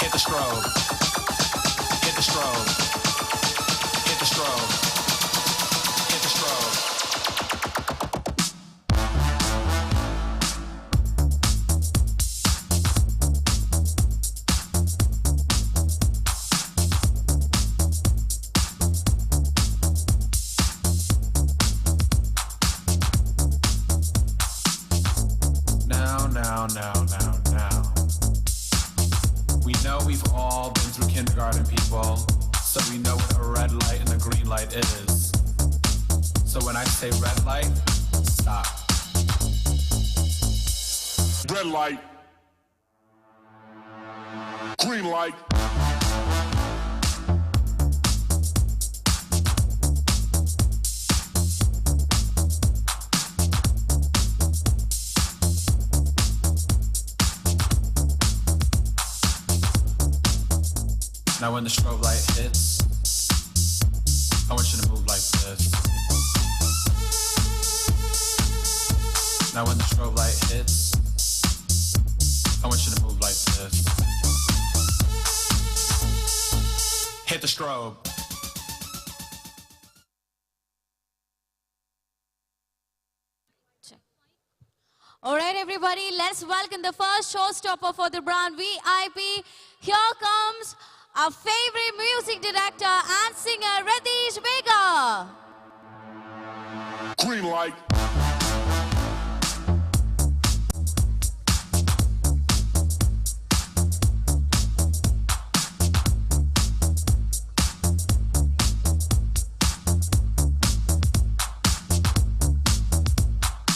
Hit the strobe. Hit the strobe. Hit the strobe. Hit the strobe. Now. We know we've all been through kindergarten, people, so we know what a red light and a green light is. So when I say red light, stop.
Red light. Green light.
Now when the strobe light hits, I want you to move like this. Now when the strobe light hits, I want you to move like this. Hit the strobe.
All right, everybody, let's welcome the first showstopper for the brand VIP. Here comes our favorite music director and singer, Radish Vega.
Green light.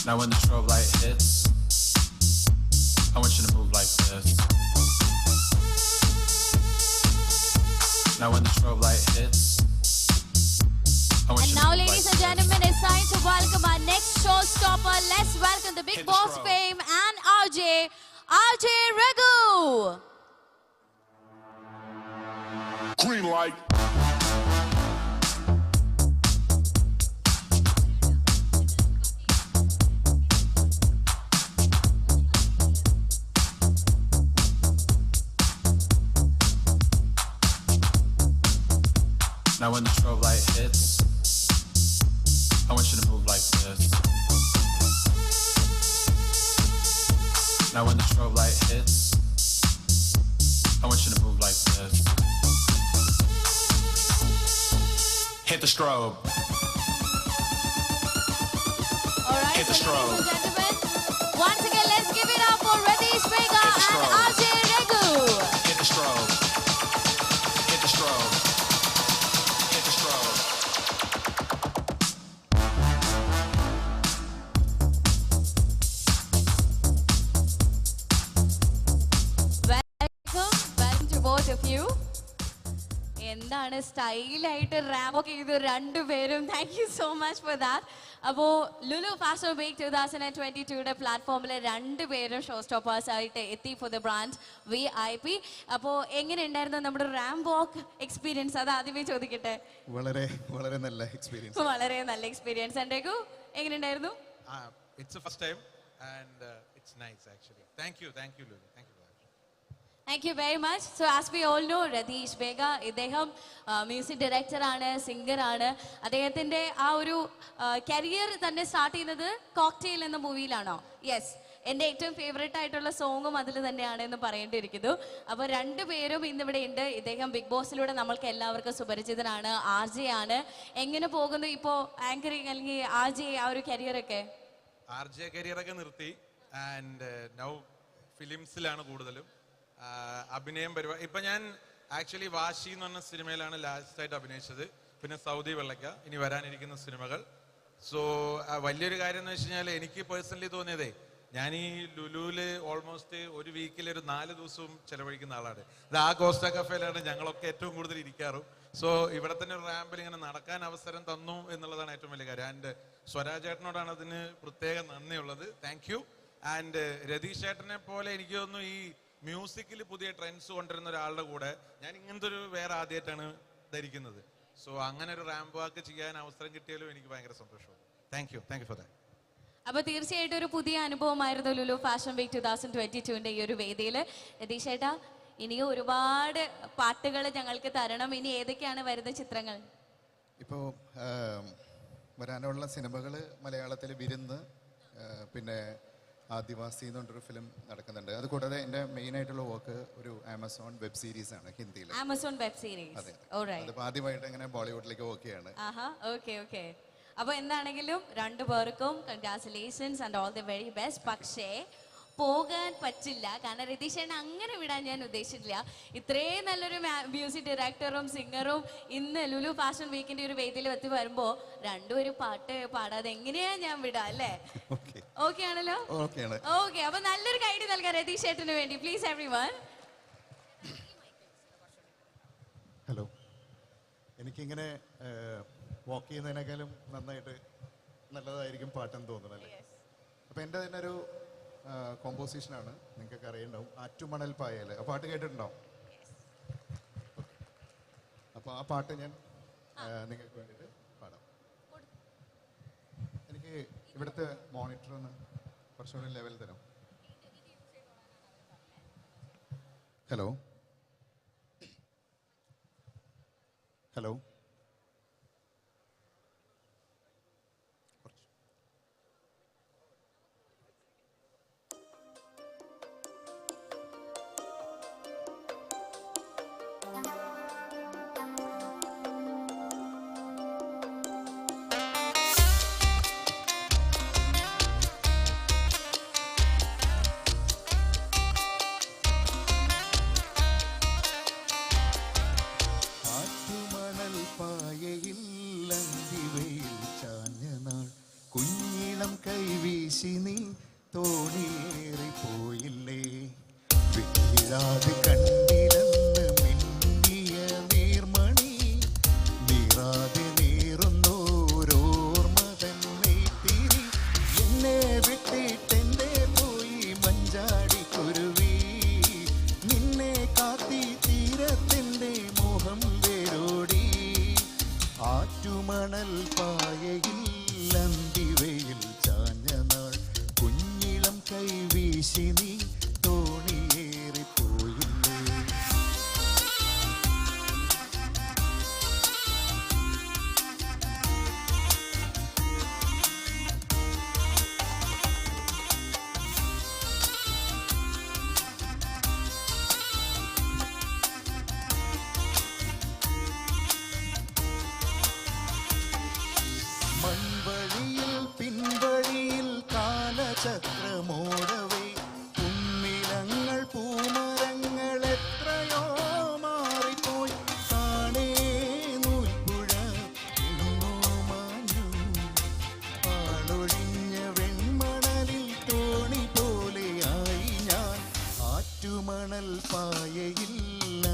Now when the strobe light hits, I want you to move like this. Now when the strobe light hits, I want
And
you to
now,
move
ladies
like
and gentlemen, it's time to welcome our next showstopper. Let's welcome the Big
Hit the
Boss
strobe.
fame and RJ Raghu.
Green light.
Now when the strobe light hits, I want you to move like this. Now when the strobe light hits, I want you to move like this. Hit the strobe.
All right,
Hit the
so
strobe.
ladies and gentlemen, once again, let's give it up for Radish Vega
Hit the
and
strobe.
RJ Raghu.
Hit the strobe. Hit the strobe. Hit the strobe.
Welcome to both of you. എന്താണ് സ്റ്റൈലായിട്ട് റാമൊക്കെ ചെയ്തു രണ്ടുപേരും. Thank you so much for that. അപ്പോൾ Lulu fashion week 2022 പ്ലാറ്റ്ഫോമിൽ രണ്ടുപേരും show stoppers ആയിട്ട് എത്തി for the brand VIP. അപ്പോൾ എങ്ങനെയുണ്ടായിരുന്നു നമ്മുടെ റാം വാക്ക് എക്സ്പീരിയൻസ്? അത് ആദ്യമേ ചോദിക്കട്ടെ.
വളരെ വളരെ നല്ല എക്സ്പീരിയൻസ്.
വളരെ നല്ല എക്സ്പീരിയൻസ്. എൻ്റെക്കു എങ്ങനെയുണ്ടായിരുന്നു?
It's a first time and it's nice actually. Thank you Lulu. Thank you.
Thank you very much. So as we all know, Radish Vega, ഇദ്ദേഹം മ്യൂസിക് ഡയറക്ടർ ആണ്, സിംഗർ ആണ്. അദ്ദേഹത്തിൻ്റെ ആ ഒരു കരിയർ തന്നെ സ്റ്റാർട്ട് ചെയ്യുന്നത് കോക്ടെയിൽ എന്ന മൂവിയിലാണോ? യെസ്. എൻ്റെ ഏറ്റവും ഫേവറേറ്റ് ആയിട്ടുള്ള സോങ്ങും അതിൽ തന്നെയാണ് എന്ന് പറയേണ്ടിയിരിക്കുന്നു. അപ്പോൾ രണ്ടുപേരും ഇന്നിവിടെ ഉണ്ട്. ഇദ്ദേഹം ബിഗ് ബോസിലൂടെ നമ്മൾക്ക് എല്ലാവർക്കും സുപരിചിതനാണ്, RJ ആണ്. എങ്ങനെ പോകുന്നു ഇപ്പോൾ ആങ്കറിങ് അല്ലെങ്കിൽ RJ ആ ഒരു കരിയറൊക്കെ?
RJ കരിയറൊക്കെ നിർത്തി ആൻഡ് നൗ ഫിലിംസിലാണ് കൂടുതലും. അഭിനയം പരിപാടി ഇപ്പം ഞാൻ ആക്ച്വലി വാശി എന്ന് പറഞ്ഞ സിനിമയിലാണ് ലാസ്റ്റായിട്ട് അഭിനയിച്ചത്. പിന്നെ സൗദി വെള്ളക്ക, ഇനി വരാനിരിക്കുന്ന സിനിമകൾ. സോ വലിയൊരു കാര്യം എന്ന് വെച്ച് കഴിഞ്ഞാൽ എനിക്ക് പേഴ്സണലി തോന്നിയതേ, ഞാൻ ഈ ലുലുവില് ഓൾമോസ്റ്റ് ഒരു വീക്കിൽ ഒരു 4 ദിവസവും ചെലവഴിക്കുന്ന ആളാണ്. ഇത് ആ കോസ്റ്റ കഫേയിലാണ് ഞങ്ങളൊക്കെ ഏറ്റവും കൂടുതൽ ഇരിക്കാറും. സോ ഇവിടെ തന്നെ ഒരു റാമ്പിൽ ഇങ്ങനെ നടക്കാൻ അവസരം തന്നു എന്നുള്ളതാണ് ഏറ്റവും വലിയ കാര്യം. ആൻഡ് സ്വരാജേട്ടനോടാണ് അതിന് പ്രത്യേക നന്ദിയുള്ളത്. Thank you. ആൻഡ് രതീഷ് ചേട്ടനെ പോലെ എനിക്ക് തോന്നുന്നു ഈ മ്യൂസിക്കിൽ പുതിയ ട്രെൻഡ്സ് കൊണ്ടുവരുന്ന ഒരാളുടെ കൂടെ ഞാൻ ഇങ്ങനത്തെ ഒരു വേറെ ആദ്യമായിട്ടാണ് ധരിക്കുന്നത്. സോ അങ്ങനെ ഒരു റാമ്പ് വാക്ക് ചെയ്യാൻ അവസരം കിട്ടിയാലും എനിക്ക് ഭയങ്കര സന്തോഷമാണ്. Thank you for that.
അപ്പോൾ തീർച്ചയായിട്ടും ഒരു പുതിയ അനുഭവമായിരുന്നു ലുലു ഫാഷൻ വീക്ക് 2022 ഈ ഒരു വേദിയിൽ. രതീഷ് ചേട്ടാ, ഇനിയും ഒരുപാട് പാട്ടുകൾ ഞങ്ങൾക്ക് തരണം. ഇനി ഏതൊക്കെയാണ് വരുന്ന ചിത്രങ്ങൾ?
ഇപ്പോൾ വരാനുള്ള സിനിമകൾ മലയാളത്തിൽ വിരുന്ന്, പിന്നെ ആദിവാസി എന്ന് പറഞ്ഞൊരു ഫിലിം നടക്കുന്നുണ്ട്. അതുകൂടാതെ എൻ്റെ മെയിൻ ആയിട്ടുള്ള വർക്ക് ഒരു ആമസോൺ വെബ് സീരീസ് ആണ്, ഹിന്ദിയിൽ.
Amazon web series.
അതെ. അതിപ്പോൾ ആദ്യമായിട്ട് അങ്ങനെ ബോളിവുഡിലേക്ക് വർക്ക് ചെയ്യാണ്.
ഓക്കെ. അപ്പോൾ എന്താണെങ്കിലും രണ്ടുപേർക്കും congratulations and all the very best. പക്ഷേ പോകാൻ പറ്റില്ല, കാരണം രതീഷേനെ അങ്ങനെ വിടാൻ ഞാൻ ഉദ്ദേശിച്ചിട്ടില്ല. ഇത്രയും നല്ലൊരു മ്യൂസിക് ഡയറക്ടറും സിംഗറും ഇന്ന് ലുലു ഫാഷൻ വീക്കിന്റെ ഒരു വേദിയിൽ എത്തി വരുമ്പോൾ രണ്ടുപേരും പാട്ട് പാടാതെ എങ്ങനെയാ ഞാൻ വിടാം, അല്ലേ? ഓക്കെ ആണല്ലോ? ഓക്കെ. അപ്പൊ നല്ലൊരു കൈഡി നൽകാം രതീഷ് ചേട്ടന് വേണ്ടി, പ്ലീസ് എവരിവൺ.
ഹലോ. എനിക്കിങ്ങനെ വാക്ക് ചെയ്യുന്നതിനേക്കാളും നല്ലതായിരിക്കും പാട്ടെന്ന് തോന്നുന്നല്ലേ? അപ്പം എൻ്റെ തന്നെ ഒരു കോമ്പോസിഷനാണ്, നിങ്ങൾക്കൊക്കെ അറിയണ്ടാവും, ആറ്റുമണൽ പായൽ. ആ പാട്ട് കേട്ടിട്ടുണ്ടാവും. അപ്പോൾ ആ പാട്ട് ഞാൻ നിങ്ങൾക്ക് വേണ്ടിയിട്ട് പാടാം. എനിക്ക് ഇവിടുത്തെ മോണിറ്റർ ഒന്ന് കുറച്ചുകൂടി ലെവൽ തരാം. ഹലോ ഹലോ കൈവീശി നീ തോണിയേറി പോയില്ലേ, വീഴാതെ കണ്ടിലെന്ന് മിന്നിയ നീർമണി, നീറാതെ നീറുന്നോരോർമ്മ തന്നെ തിരി, എന്നെ വിട്ടിട്ടെന്തേ പോയി മഞ്ചാടി കുരുവി, നിന്നെ കാത്തി തീരത്തിൻ്റെ മോഹം വേരോടി, ആറ്റുമണൽ പായയിൽ അന്തിവയിൽ ചാഞ്ഞ നാൾ, കുഞ്ഞിളം കൈവീശി നീ തോണിയേറിപ്പോയില്ലേ. മൺവഴിയിൽ പിൻവഴിയിൽ കാലചക്രമോടവേ, കുമ്മിലങ്ങൾ പൂമരങ്ങൾ എത്രയോ മാറിപ്പോയി, കാണേ നൂൽപ്പുഴ എങ്ങോ മാഞ്ഞു, പാളൊഴിഞ്ഞ വെൺമണലിൽ തോണി പോലെയായി ഞാൻ, ആറ്റുമണൽ പായയിൽ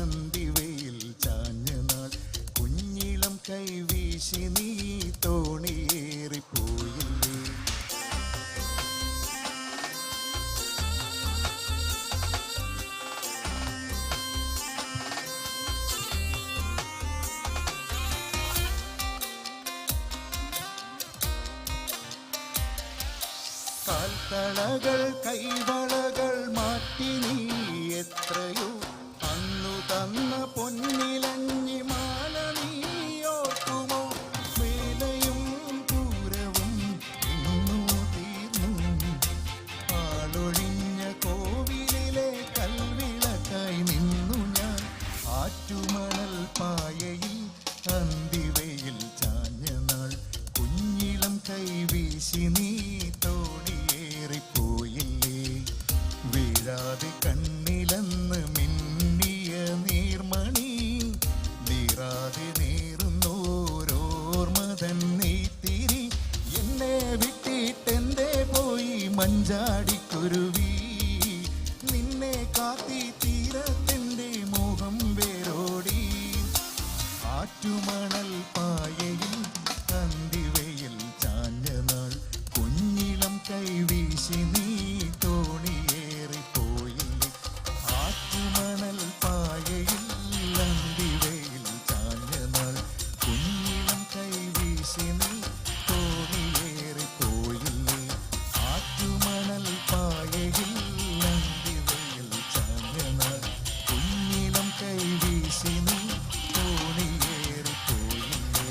അന്തിവയിൽ ചാഞ്ഞ നാൾ, കുഞ്ഞിളം കൈവീശി നീ തോണിയേറിപ്പോയില്ലേ. കാൽത്തളകൾ കൈവളകൾ മാറ്റി നീ എത്രയോ അന്നു തന്ന പൊന്നിലഞ്ഞി മാല നീ ഓർക്കുമോ, വേലയും പൂരവും ഇന്നു തീർന്നു, ആളൊഴിഞ്ഞ കോവിലിലെ കൽവിളക്കായി നിന്നു ഞാൻ, ആറ്റുമണൽ പായയിൽ അന്തിവയിൽ ചാഞ്ഞ നാൾ, കുഞ്ഞിളം കൈവീശി നീ തോണിയേറിപ്പോയില്ലേ, വീഴാതെ കണ്ണിലെന്ന് മിന്നിയ നീർമണി, നീറാതെ നീറുന്നോരോർമ്മ തന്നെ തിരി, എന്നെ വിട്ടിട്ടെന്തേ പോയി മഞ്ചാടിക്കുരുവി, നിന്നെ കാത്തി തീരത്തിൻ്റെ മോഹം വേരോടി, ആറ്റുമണൽ പായയിൽ അന്തിവയിൽ ചാഞ്ഞ നാൾ, കുഞ്ഞിളം കൈവീശി നീ തോണിയേറിപ്പോയില്ലേ, ആറ്റുമണൽ പായയിൽ അന്തിവയിൽ ചാഞ്ഞ നാൾ, കുഞ്ഞിളം കൈവീശി നീ തോണിയേറിപ്പോയില്ലേ, ആറ്റുമണൽ പായയിൽ അന്തിവയിൽ ചാഞ്ഞ നാൾ, കുഞ്ഞിളം കൈവീശി നീ തോണിയേറിപ്പോയില്ലേ.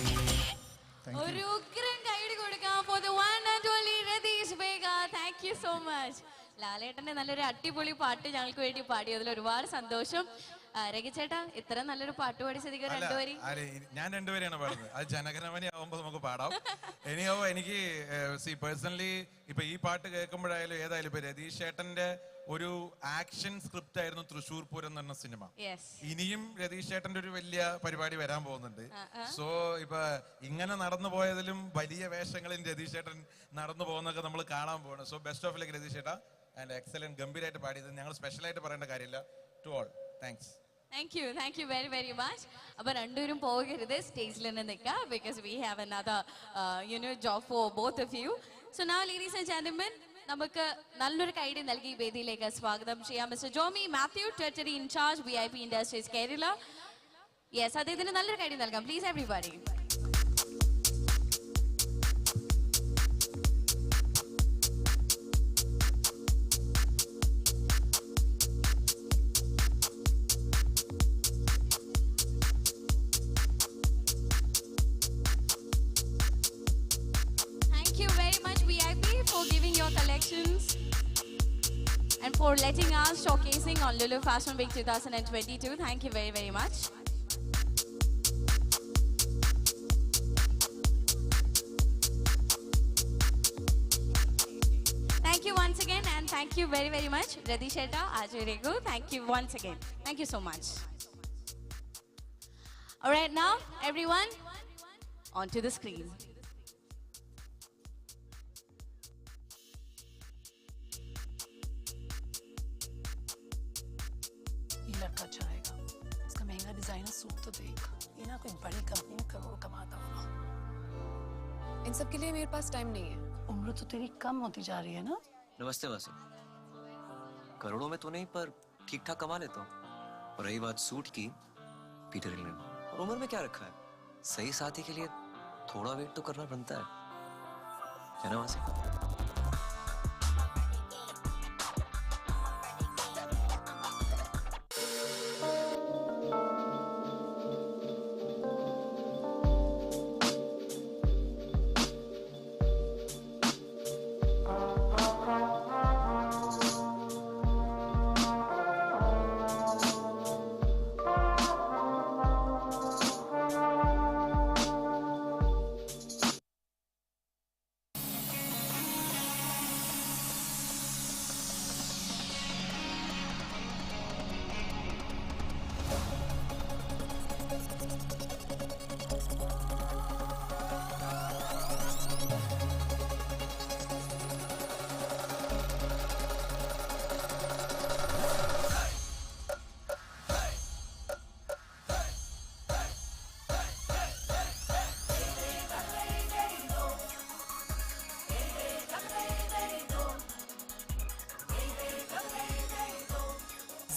ഒരു ഉഗ്രൻ കൈഡി കൊടുക്കാം for the one and only Ratheesh ബേഗ. Thank you so much. ലാലേട്ടന്റെ നല്ലൊരു അടിപൊളി പാട്ട് ഞങ്ങൾക്ക് വേണ്ടി പാടിയതിൽ ഒരുപാട് സന്തോഷം. രഘുചേട്ടാ, ഇത്ര നല്ലൊരു പാട്ട് പാടിച്ചതിക്ക് രണ്ടുപേരും
ഞാൻ രണ്ടുപേരെയാണ് പാടുന്നത്. അത് ജനഗണമന ആവുമ്പോൾ നമുക്ക് പാടാം. ഇനിയോ എനിക്ക് പേഴ്സണലി ഇപ്പൊ ഈ പാട്ട് കേൾക്കുമ്പോഴായാലും ഏതായാലും ഇപ്പൊ രതീഷ് ചേട്ടന്റെ ഒരു ആക്ഷൻ സ്ക്രിപ്റ്റ് ആയിരുന്നു തൃശ്ശൂർ പൂരം എന്ന് പറഞ്ഞ സിനിമ. ഇനിയും രതീഷ് ചേട്ടന്റെ ഒരു വലിയ പരിപാടി വരാൻ പോകുന്നുണ്ട്. സോ ഇപ്പൊ ഇങ്ങനെ നടന്നു പോയതിലും വലിയ വേഷങ്ങളിൽ രതീഷ് ചേട്ടൻ നടന്നു പോകുന്നൊക്കെ നമ്മൾ കാണാൻ പോകണം. So best of luck Ratheesh ചേട്ടാ, ആൻഡ് എക്സലന്റ്, ഗംഭീരമായിട്ട് പാടിയത്. ഞങ്ങൾ സ്പെഷ്യലായിട്ട് പറയേണ്ട കാര്യമില്ല. To all thanks.
Thank you very very much. അപ്പൊ രണ്ടുപേരും പോകരുത്, സ്റ്റേജിൽ തന്നെ നിൽക്കുക, because we have another job for both of you. So now ladies and gentlemen, നമുക്ക് നല്ലൊരു കൈഡി നൽകി വേദിയിലേക്ക് സ്വാഗതം ചെയ്യാം mister Jomy Mathew, territory incharge VIP industries Kerala. Yes, അദ്ദേഹത്തിന് നല്ലൊരു കൈഡി നൽകാം please everybody. for letting us showcasing on Lulu Fashion Week 2022. Thank you very, very much. Thank you once again, and thank you very, very much, Radhi Sheta, Ajuregu. Thank you once again. Thank you so much. All right, now, everyone, onto the screen.
ये लड़का अच्छा रहेगा, इसका महंगा designer suit तो देख, ये ना कोई बड़ी कंपनी में करोड़ कमाता होगा।
इन सब के लिए मेरे पास टाइम नहीं है।
उम्र तो तेरी कम होती जा रही है ना।
नमस्ते वासी। करोड़ों में तो नहीं पर ठीक ठाक कमा लेता हूँ। और रही बात सूट की, पीटर इंग्लैंड। और उम्र में क्या रखा है? सही साथी के लिए थोड़ा वेट तो करना बनता है ना वासी?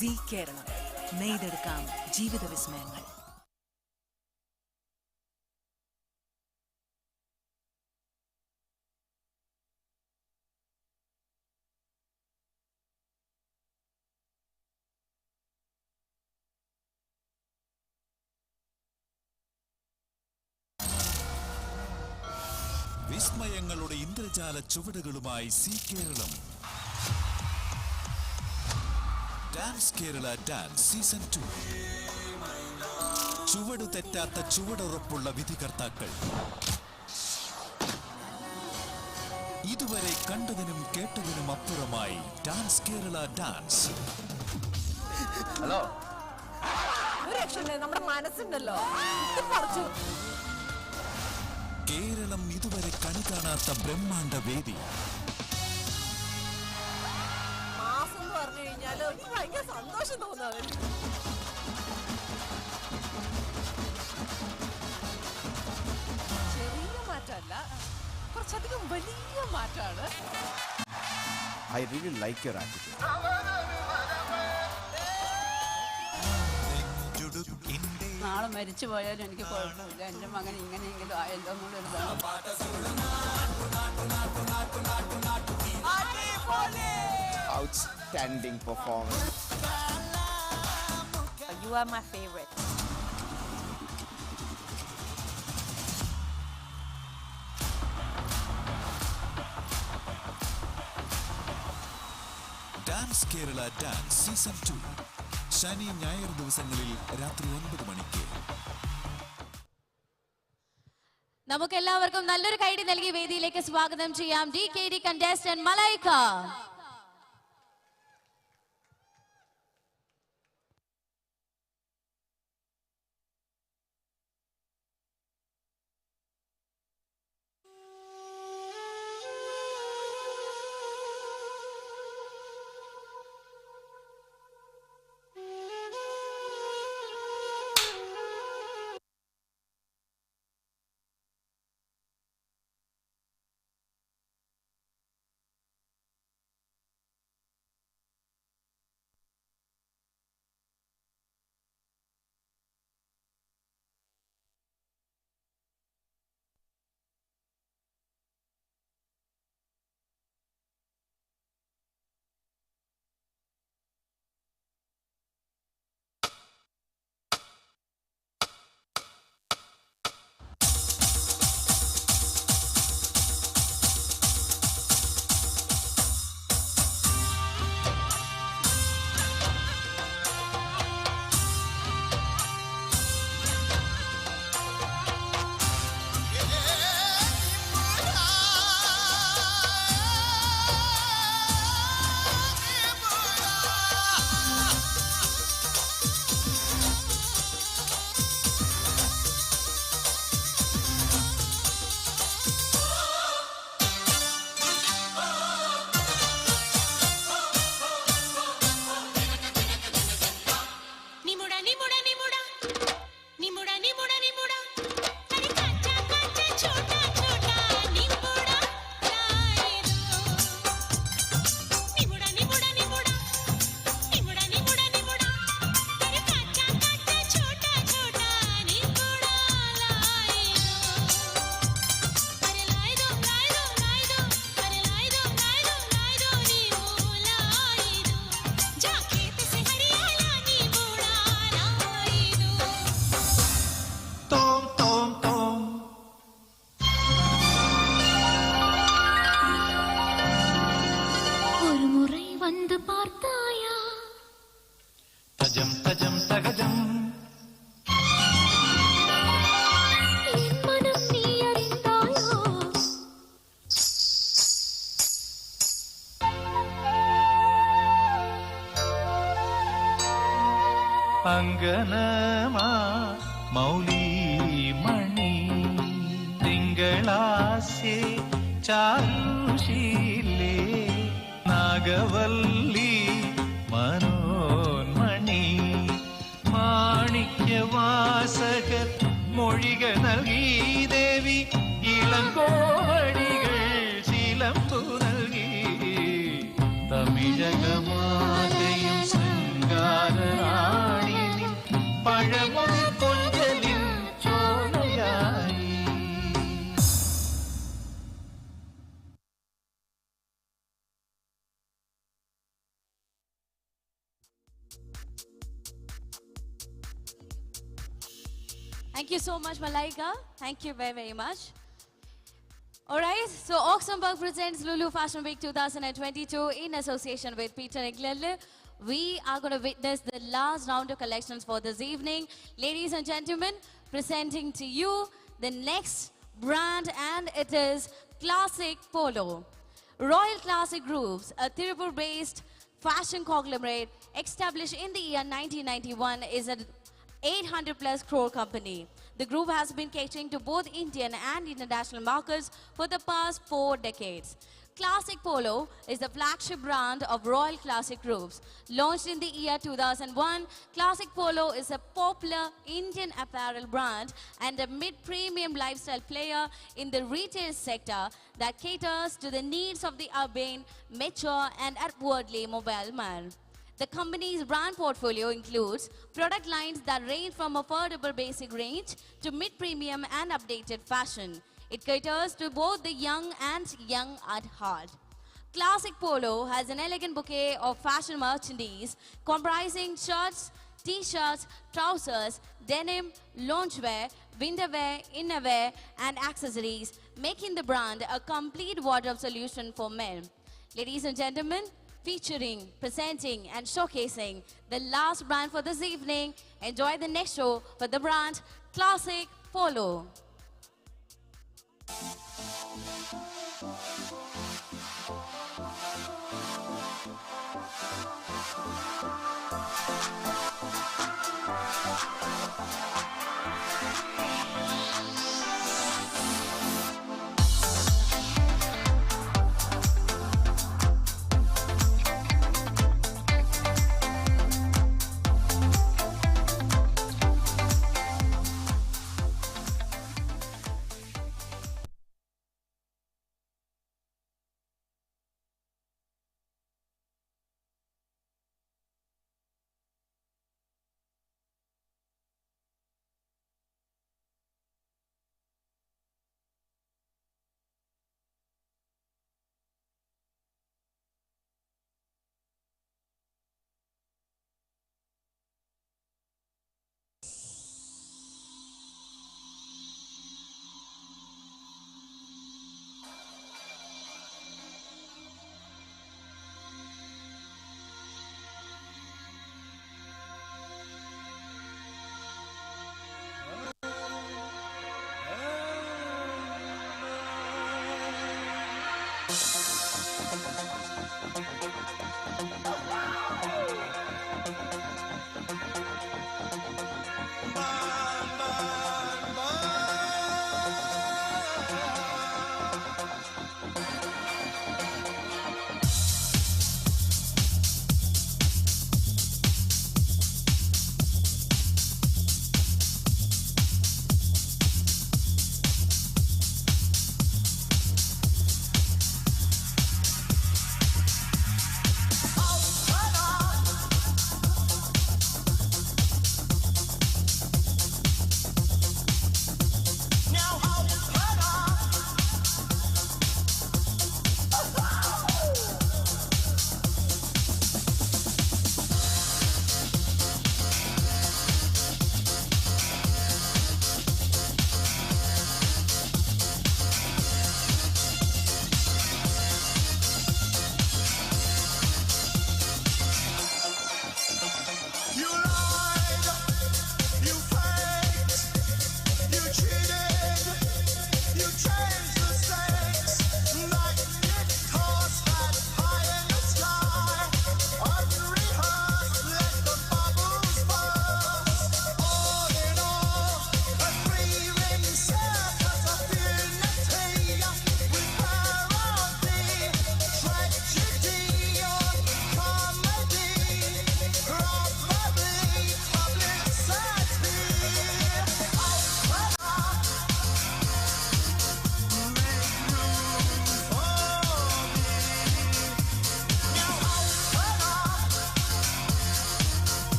സി കേരളം നെയ്തെടുക്കാം ജീവിത വിസ്മയങ്ങൾ.
വിസ്മയങ്ങളുടെ ഇന്ദ്രജാല ചുവടുകളുമായി Zee Keralam. Dance Kerala dance season 2. ചുവടു തെറ്റാത്ത ചുവടുറപ്പുള്ള വിധികർത്താക്കൾ. ഇതുവരെ കണ്ടതിനും കേട്ടതിനും അപ്പുറമായി ഡാൻസ് കേരള ഡാൻസ്.
ഹലോ,
ഒരു രക്ഷയില്ല, നമ്മുടെ മനസ്സുണ്ടല്ലോ.
കേരളം ഇതുവരെ കണി കാണാത്ത ബ്രഹ്മാണ്ഡ വേദി.
മാസം എന്ന് പറഞ്ഞു കഴിഞ്ഞാല് എനിക്ക് ഭയങ്കര സന്തോഷം തോന്നുന്നത്. ചെറിയ മാറ്റമല്ല, കുറച്ചധികം വലിയ മാറ്റാണ്.
I really like your attitude.
നാളെ മരിച്ചു പോയാലും എനിക്ക് കുഴപ്പമില്ല, എൻ്റെ മകൻ ഇങ്ങനെയെങ്കിലും ആയല്ലോ എന്നുള്ളൊരു
Outstanding performance.
You are my favorite.
Dance Kerala dance season 2 ശനി ഞായർ ദിവസങ്ങളിൽ രാത്രി 9 മണിക്ക്.
നമുക്ക് എല്ലാവർക്കും നല്ലൊരു കൈഡി നൽകി വേദിയിലേക്ക് സ്വാഗതം ചെയ്യാം DKD കണ്ടസ്റ്റന്റ് മലൈക്ക.
வந்து பார்த்தாயா
தஜம் தஜம் தகஜம்
என் மனம் நீ அறிந்தாயோ
ಅಂಗನಮಾ ಮೌಲಿ ಮಣಿ ತಿಂಗಳಾಸೆ ಚಾರುಶೀಲೆ ನಾಗವಲ್ಲಿ മനോന്മണി മാണിക്യവാസക മൊഴിക നൽകി ദേവി ഇളങ്കോവടികൾ ചിലമ്പു നൽകി തമിഴകമാലയും ശൃംഗാരാണി പഴമൊഴി കൊഞ്ചലിൻ ചോലയായി
Thank you so much, Malaika. Thank you very, very much. Alright, so Auxenberg presents Lulu Fashion Week 2022 in association with Peter Eglele. We are going to witness the last round of collections for this evening. Ladies and gentlemen, presenting to you the next brand, and it is Classic Polo. Royal Classic Groups, a Tirupur-based fashion conglomerate established in the year 1991, is an 800 plus crore company. The group has been catering to both Indian and international markets for the past 4 decades. Classic Polo is the flagship brand of Royal Classic Groups. Launched in the year 2001, Classic Polo is a popular Indian apparel brand and a mid-premium lifestyle player in the retail sector that caters to the needs of the urban, mature and upwardly mobile man. The company's brand portfolio includes product lines that range from affordable basic range to mid-premium and updated fashion. It caters to both the young and young at heart. Classic Polo has an elegant bouquet of fashion merchandise comprising shirts, t-shirts, trousers, denim, loungewear, winterwear, innerwear and accessories, making the brand a complete wardrobe solution for men. Ladies and gentlemen, featuring, presenting and showcasing the last brand for this evening. Enjoy the next show for the brand Classic Polo.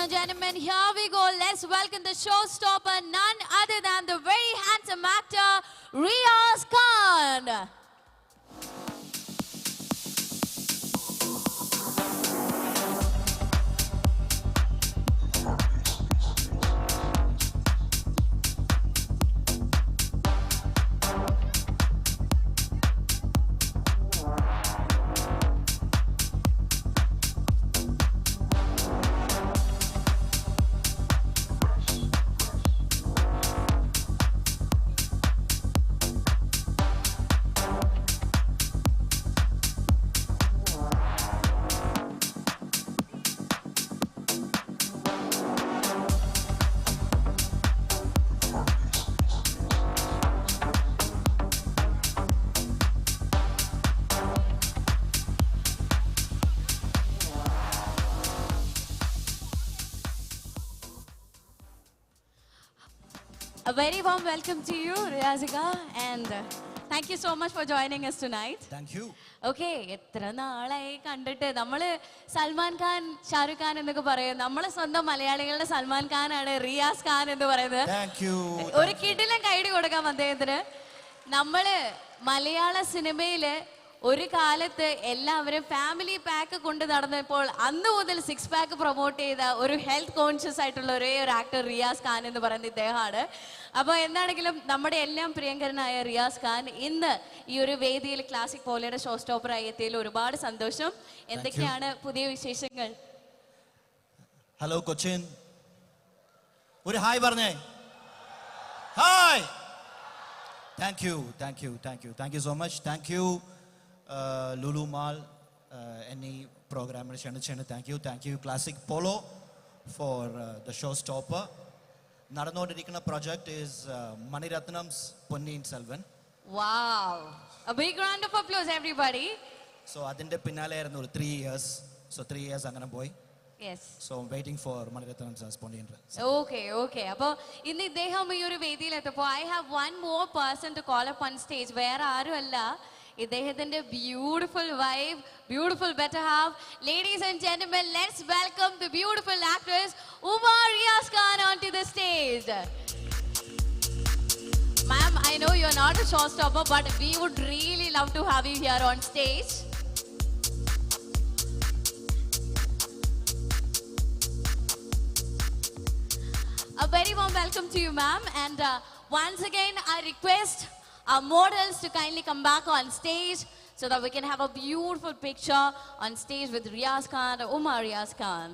and gentlemen, here we go. Let's welcome the showstopper, none other than the very handsome actor, Riaz Khan. A very warm welcome to you, Riazika, and thank you so much for joining us tonight.
Thank you.
Okay, എത്ര നാളായി കണ്ടിട്ട്. നമ്മള് സൽമാൻ ഖാൻ, ഷാരൂഖ് ഖാൻ എന്നൊക്കെ പറയും. നമ്മളെ സ്വന്തം മലയാളികളുടെ സൽമാൻ ഖാനാണ് റിയാസ് ഖാൻ എന്ന് പറയുന്നത്.
Thank you.
ഒരു കിടിലൻ കൈഡി കൊടുക്കാം അദ്ദേഹത്തിന്. നമ്മള് മലയാള സിനിമയില് ഒരു കാലത്ത് എല്ലാവരും ഫാമിലി പാക്ക് കൊണ്ട് നടന്നപ്പോൾ അന്ന് മുതൽ 6 പാക്ക് പ്രൊമോട്ട് ചെയ്ത ഒരു ഹെൽത്ത് കോൺഷ്യസ് ആയിട്ടുള്ള ഒരേ ഒരു ആക്ടർ റിയാസ് ഖാൻ എന്ന് പറയുന്ന ഇദ്ദേഹമാണ്. അപ്പോൾ എന്താണെങ്കിലും നമ്മുടെ എല്ലാം പ്രിയങ്കരനായ റിയാസ് ഖാൻ ഇന്ന് ഈ ഒരു വേദിയിൽ ക്ലാസിക് പോലെയുടെ ഷോ സ്റ്റോപ്പറായി എത്തിയതിൽ ഒരുപാട് സന്തോഷം. എന്തൊക്കെയാണ് പുതിയ വിശേഷങ്ങൾ?
ഹലോ കൊച്ചിൻ, ഒരു ഹായ് പറഞ്ഞേ. Hi. Thank you so much. Thank you lulumall any program ക്ഷണിച്ചാണ്. Thank you classic polo for the show stopper. നടന്നുകൊണ്ടിരിക്കുന്ന project is മണിരത്നംസ് Ponniyin Selvan.
Wow, a big round of applause everybody.
So അതിൻ്റെ പിന്നാലെ ആയിരുന്നു ഒരു 3 years. സോ 3 years അങ്ങനെ പോയി.
Yes.
So I'm waiting for Maniratnam's Pondian.
Okay. അപ്പോൾ ഇന്ന് ഇദ്ദേഹം ഈ ഒരു വേദിയിൽ എത്തപ്പോൾ I have one more person to call up on stage. വേറെ ആരുമല്ല, ഇദ്ദേഹത്തിന്റെ beautiful wife, beautiful better half. Ladies and gentlemen, let's welcome the beautiful actress Uma Riaz Khan onto the stage. Ma'am, I know you're not a showstopper, but we would really love to have you here on stage. A very warm welcome to you, ma'am. And once again, I request our models to kindly come back on stage so that we can have a beautiful picture on stage with Riaz Khan, Uma Riaz Khan.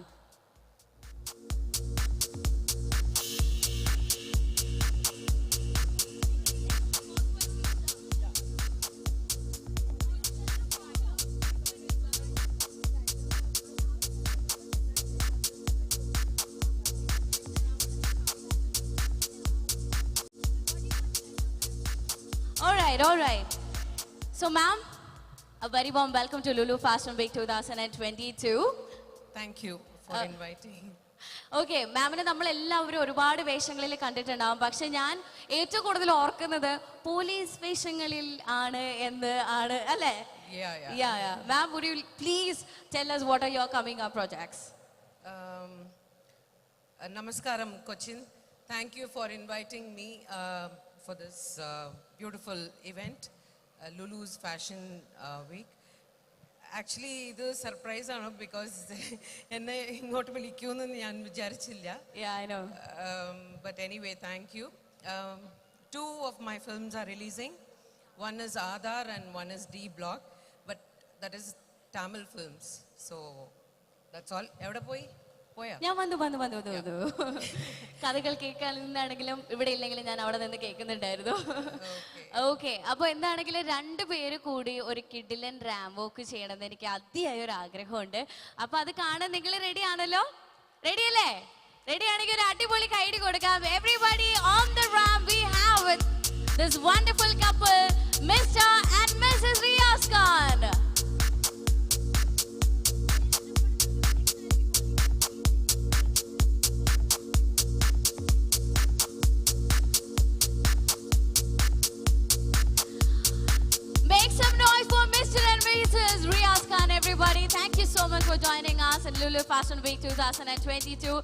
All right. So, ma'am, a very warm welcome to Lulu Fashion Week 2022.
Thank you for inviting.
Okay, മാമിനെ നമ്മൾ എല്ലാവരും ഒരുപാട് വേഷങ്ങളിൽ കണ്ടിട്ടുണ്ടാവും. പക്ഷെ ഞാൻ ഏറ്റവും കൂടുതൽ ഓർക്കുന്നത് പോലീസ് വേഷങ്ങളിൽ ആണ് എന്ന് ആണ്, അല്ലേ? Yeah. Ma'am, would you please tell us what are your coming up projects?
Namaskaram, Cochin. Thank you for inviting me for this beautiful event, Lulu's Fashion Week. Actually, ഇത് സർപ്രൈസ് ആണ്, ബിക്കോസ് എന്നെ ഇങ്ങോട്ട് വിളിക്കുമെന്ന് ഞാൻ വിചാരിച്ചില്ല.
Yeah, I know.
But anyway, thank you. 2 of my films are releasing. One is Aadhar and one is D Block, but that is Tamil films. So that's all. എവിടെ പോയി?
ഞാൻ വന്നു കഥകൾ കേൾക്കാൻ നിന്നാണെങ്കിലും ഇവിടെ ഇല്ലെങ്കിലും ഞാൻ അവിടെ നിന്ന് കേൾക്കുന്നുണ്ടായിരുന്നു. ഓക്കെ, അപ്പോൾ എന്താണെങ്കിലും 2 പേര് കൂടി ഒരു കിഡിലൻ റാം വോക്ക് ചെയ്യണമെന്ന് എനിക്ക് അതിയായ ഒരു ആഗ്രഹമുണ്ട്. അപ്പൊ അത് കാണാൻ നിങ്ങൾ റെഡി ആണല്ലോ? റെഡി അല്ലേ? റെഡി ആണെങ്കിൽ ഒരു അടിപൊളി കൈഡി കൊടുക്കാം. Everybody on the ram we have with this wonderful couple, Mr. and Mrs. Riaz Khan. Make some noise for Mr. and Mrs. Riaz Khan, everybody. Thank you. you so much for joining us in Lulu Fashion Week 2022.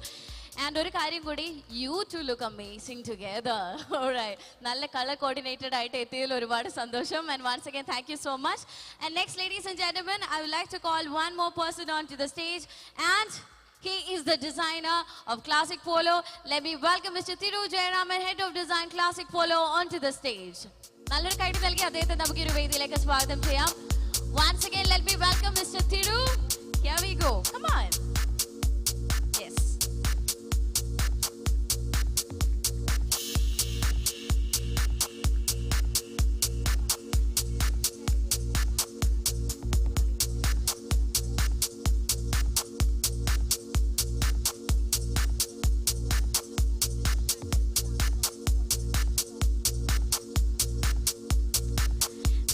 And ഒരു കാര്യം കൂടി, you two look amazing together. All right. നല്ല color coordinated ആയിട്ട് എത്തിയതിൽ ഒരുപാട് സന്തോഷം. And once again, thank you so much. And next, ladies and gentlemen, I would like to call one more person onto the stage. And he is the designer of Classic Polo. Let me welcome Mr. Thiru Jayaraman, Head of Design Classic Polo, onto the stage. നല്ലൊരു കൈയ്യടി നൽകി അദ്ദേഹത്തെ നമുക്ക് ഈ ഒരു വേദിയിലേക്ക് സ്വാഗതം ചെയ്യാം. Once again, let me welcome Mr. Thiru. Here we go. Come on. Yes.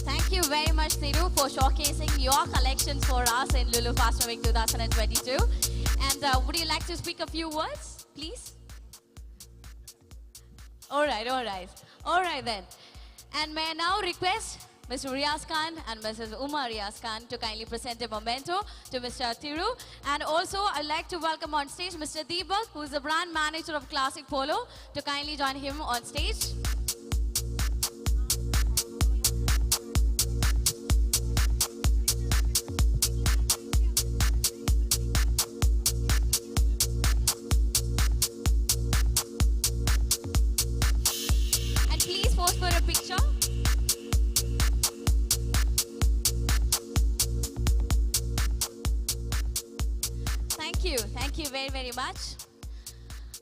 Thank you very much, Thiru, for showcasing your collections for us in Lulu Fashion Week 2022. And would you like to speak a few words, please? All right then. And may I now request Mr. Riaz Khan and Mrs. Uma Riaz Khan to kindly present a memento to Mr. Thiru. And also, I'd like to welcome on stage Mr. Deepak, who is the brand manager of Classic Polo, to kindly join him on stage. Please pose for a picture. Thank you very, very much.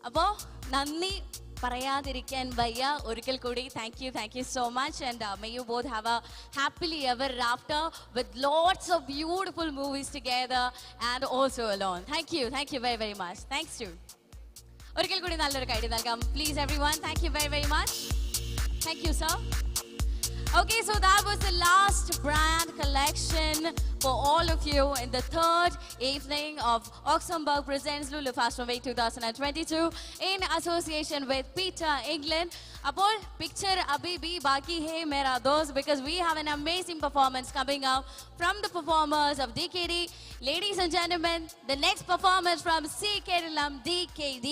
അപ്പോൾ നന്ദി പറയാതിരിക്കാൻ വയ്യ. ഒരിക്കൽ കൂടി thank you so much, and may you both have a happily ever after with lots of beautiful movies together and also alone. Thank you very, very much. Thanks to ഒരിക്കൽ കൂടി നല്ലൊരു കൈയ്യടി നൽകാം. Please everyone, thank you very, very much. Thank you, sir. Okay, so that was the last brand collection for all of you in the third evening of Oxenberg Presents Lulu Fashion Week 2022 in association with Peter England. Apol picture abhi bhi baki hai mera dost, because we have an amazing performance coming up from the performers of DKD. Ladies and gentlemen, the next performance from C. Kerala DKD.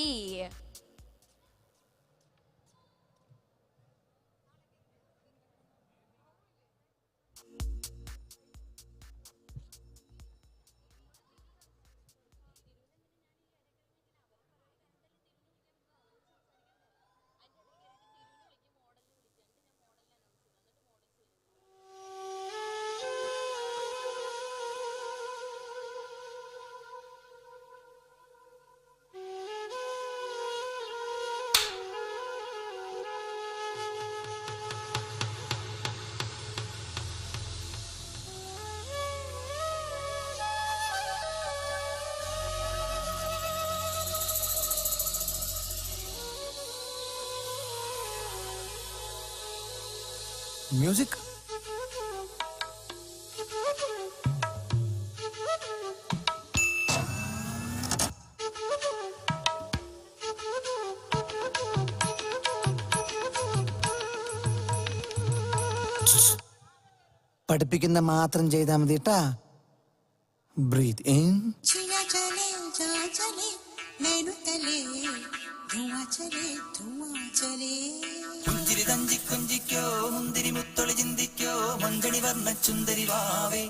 Music. പഠിപ്പിക്കുന്ന മാത്രം ചെയ്താൽ മതി ട്ടാ. Breathe in. പുഞ്ചിരി തഞ്ചി കുഞ്ചിക്കോ മുന്തിരി മുത്തൊളി ചിന്തിക്കോ മഞ്ചണി വർണ്ണ ചുന്ദരി വാവേ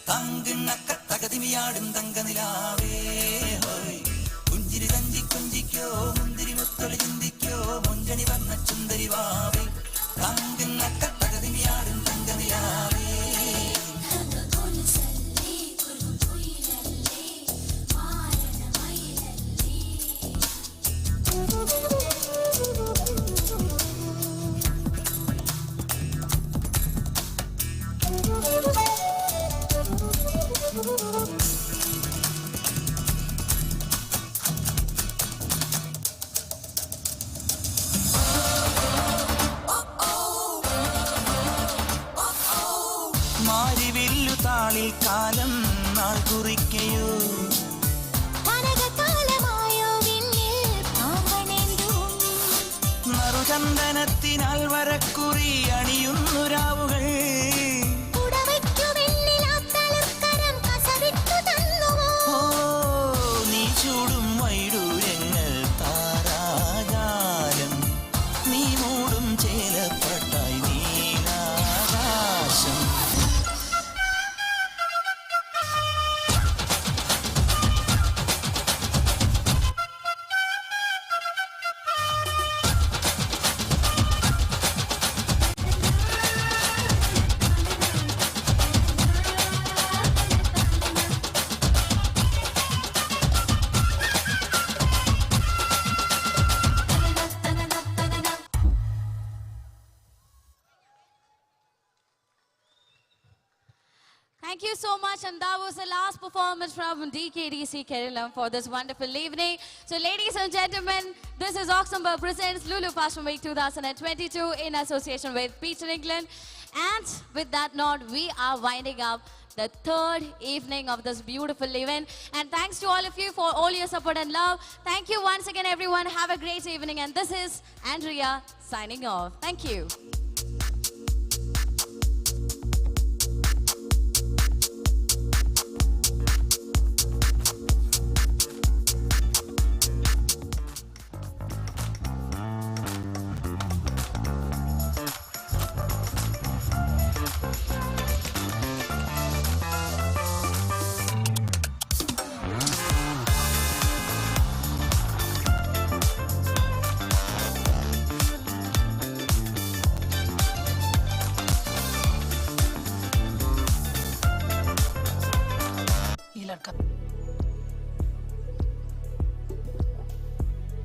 തങ്കിണ്ണക്ക തകതിമിയാടും തങ്കനിലാവേ. പുഞ്ചിരി തഞ്ചി കുഞ്ചിക്കോ മുന്തിരി മുത്തൊളി ചിന്തിക്കോ മഞ്ചണി വർണ്ണ ചുന്ദരി വാവേ തങ്കിണ്ണക്ക തകതിമിയാടും തങ്കനിലാവേ. മാരിവില്ലു താളിൽ കാലം നാൾ കുറിക്കയോ നറുചന്ദനത്തിനാൽ വരക്കുറി അണിയുന്നു രാവുകൾ.
ഉടവയ്ക്കു വെണ്ണിലാത്തളിർക്കരം കസവിട്ടു തന്നു
ചേലപ്പട്ടായി നീലാകാശം.
Thank you so much, and that was the last performance from DKDC Kerala for this wonderful evening. So, ladies and gentlemen, this is Oxenberg presents Lulu Fashion Week 2022 in association with Peter England. And with that note, we are winding up the third evening of this beautiful event. And thanks to all of you for all your support and love. Thank you once again, everyone. Have a great evening. And this is Andrea signing off. Thank you.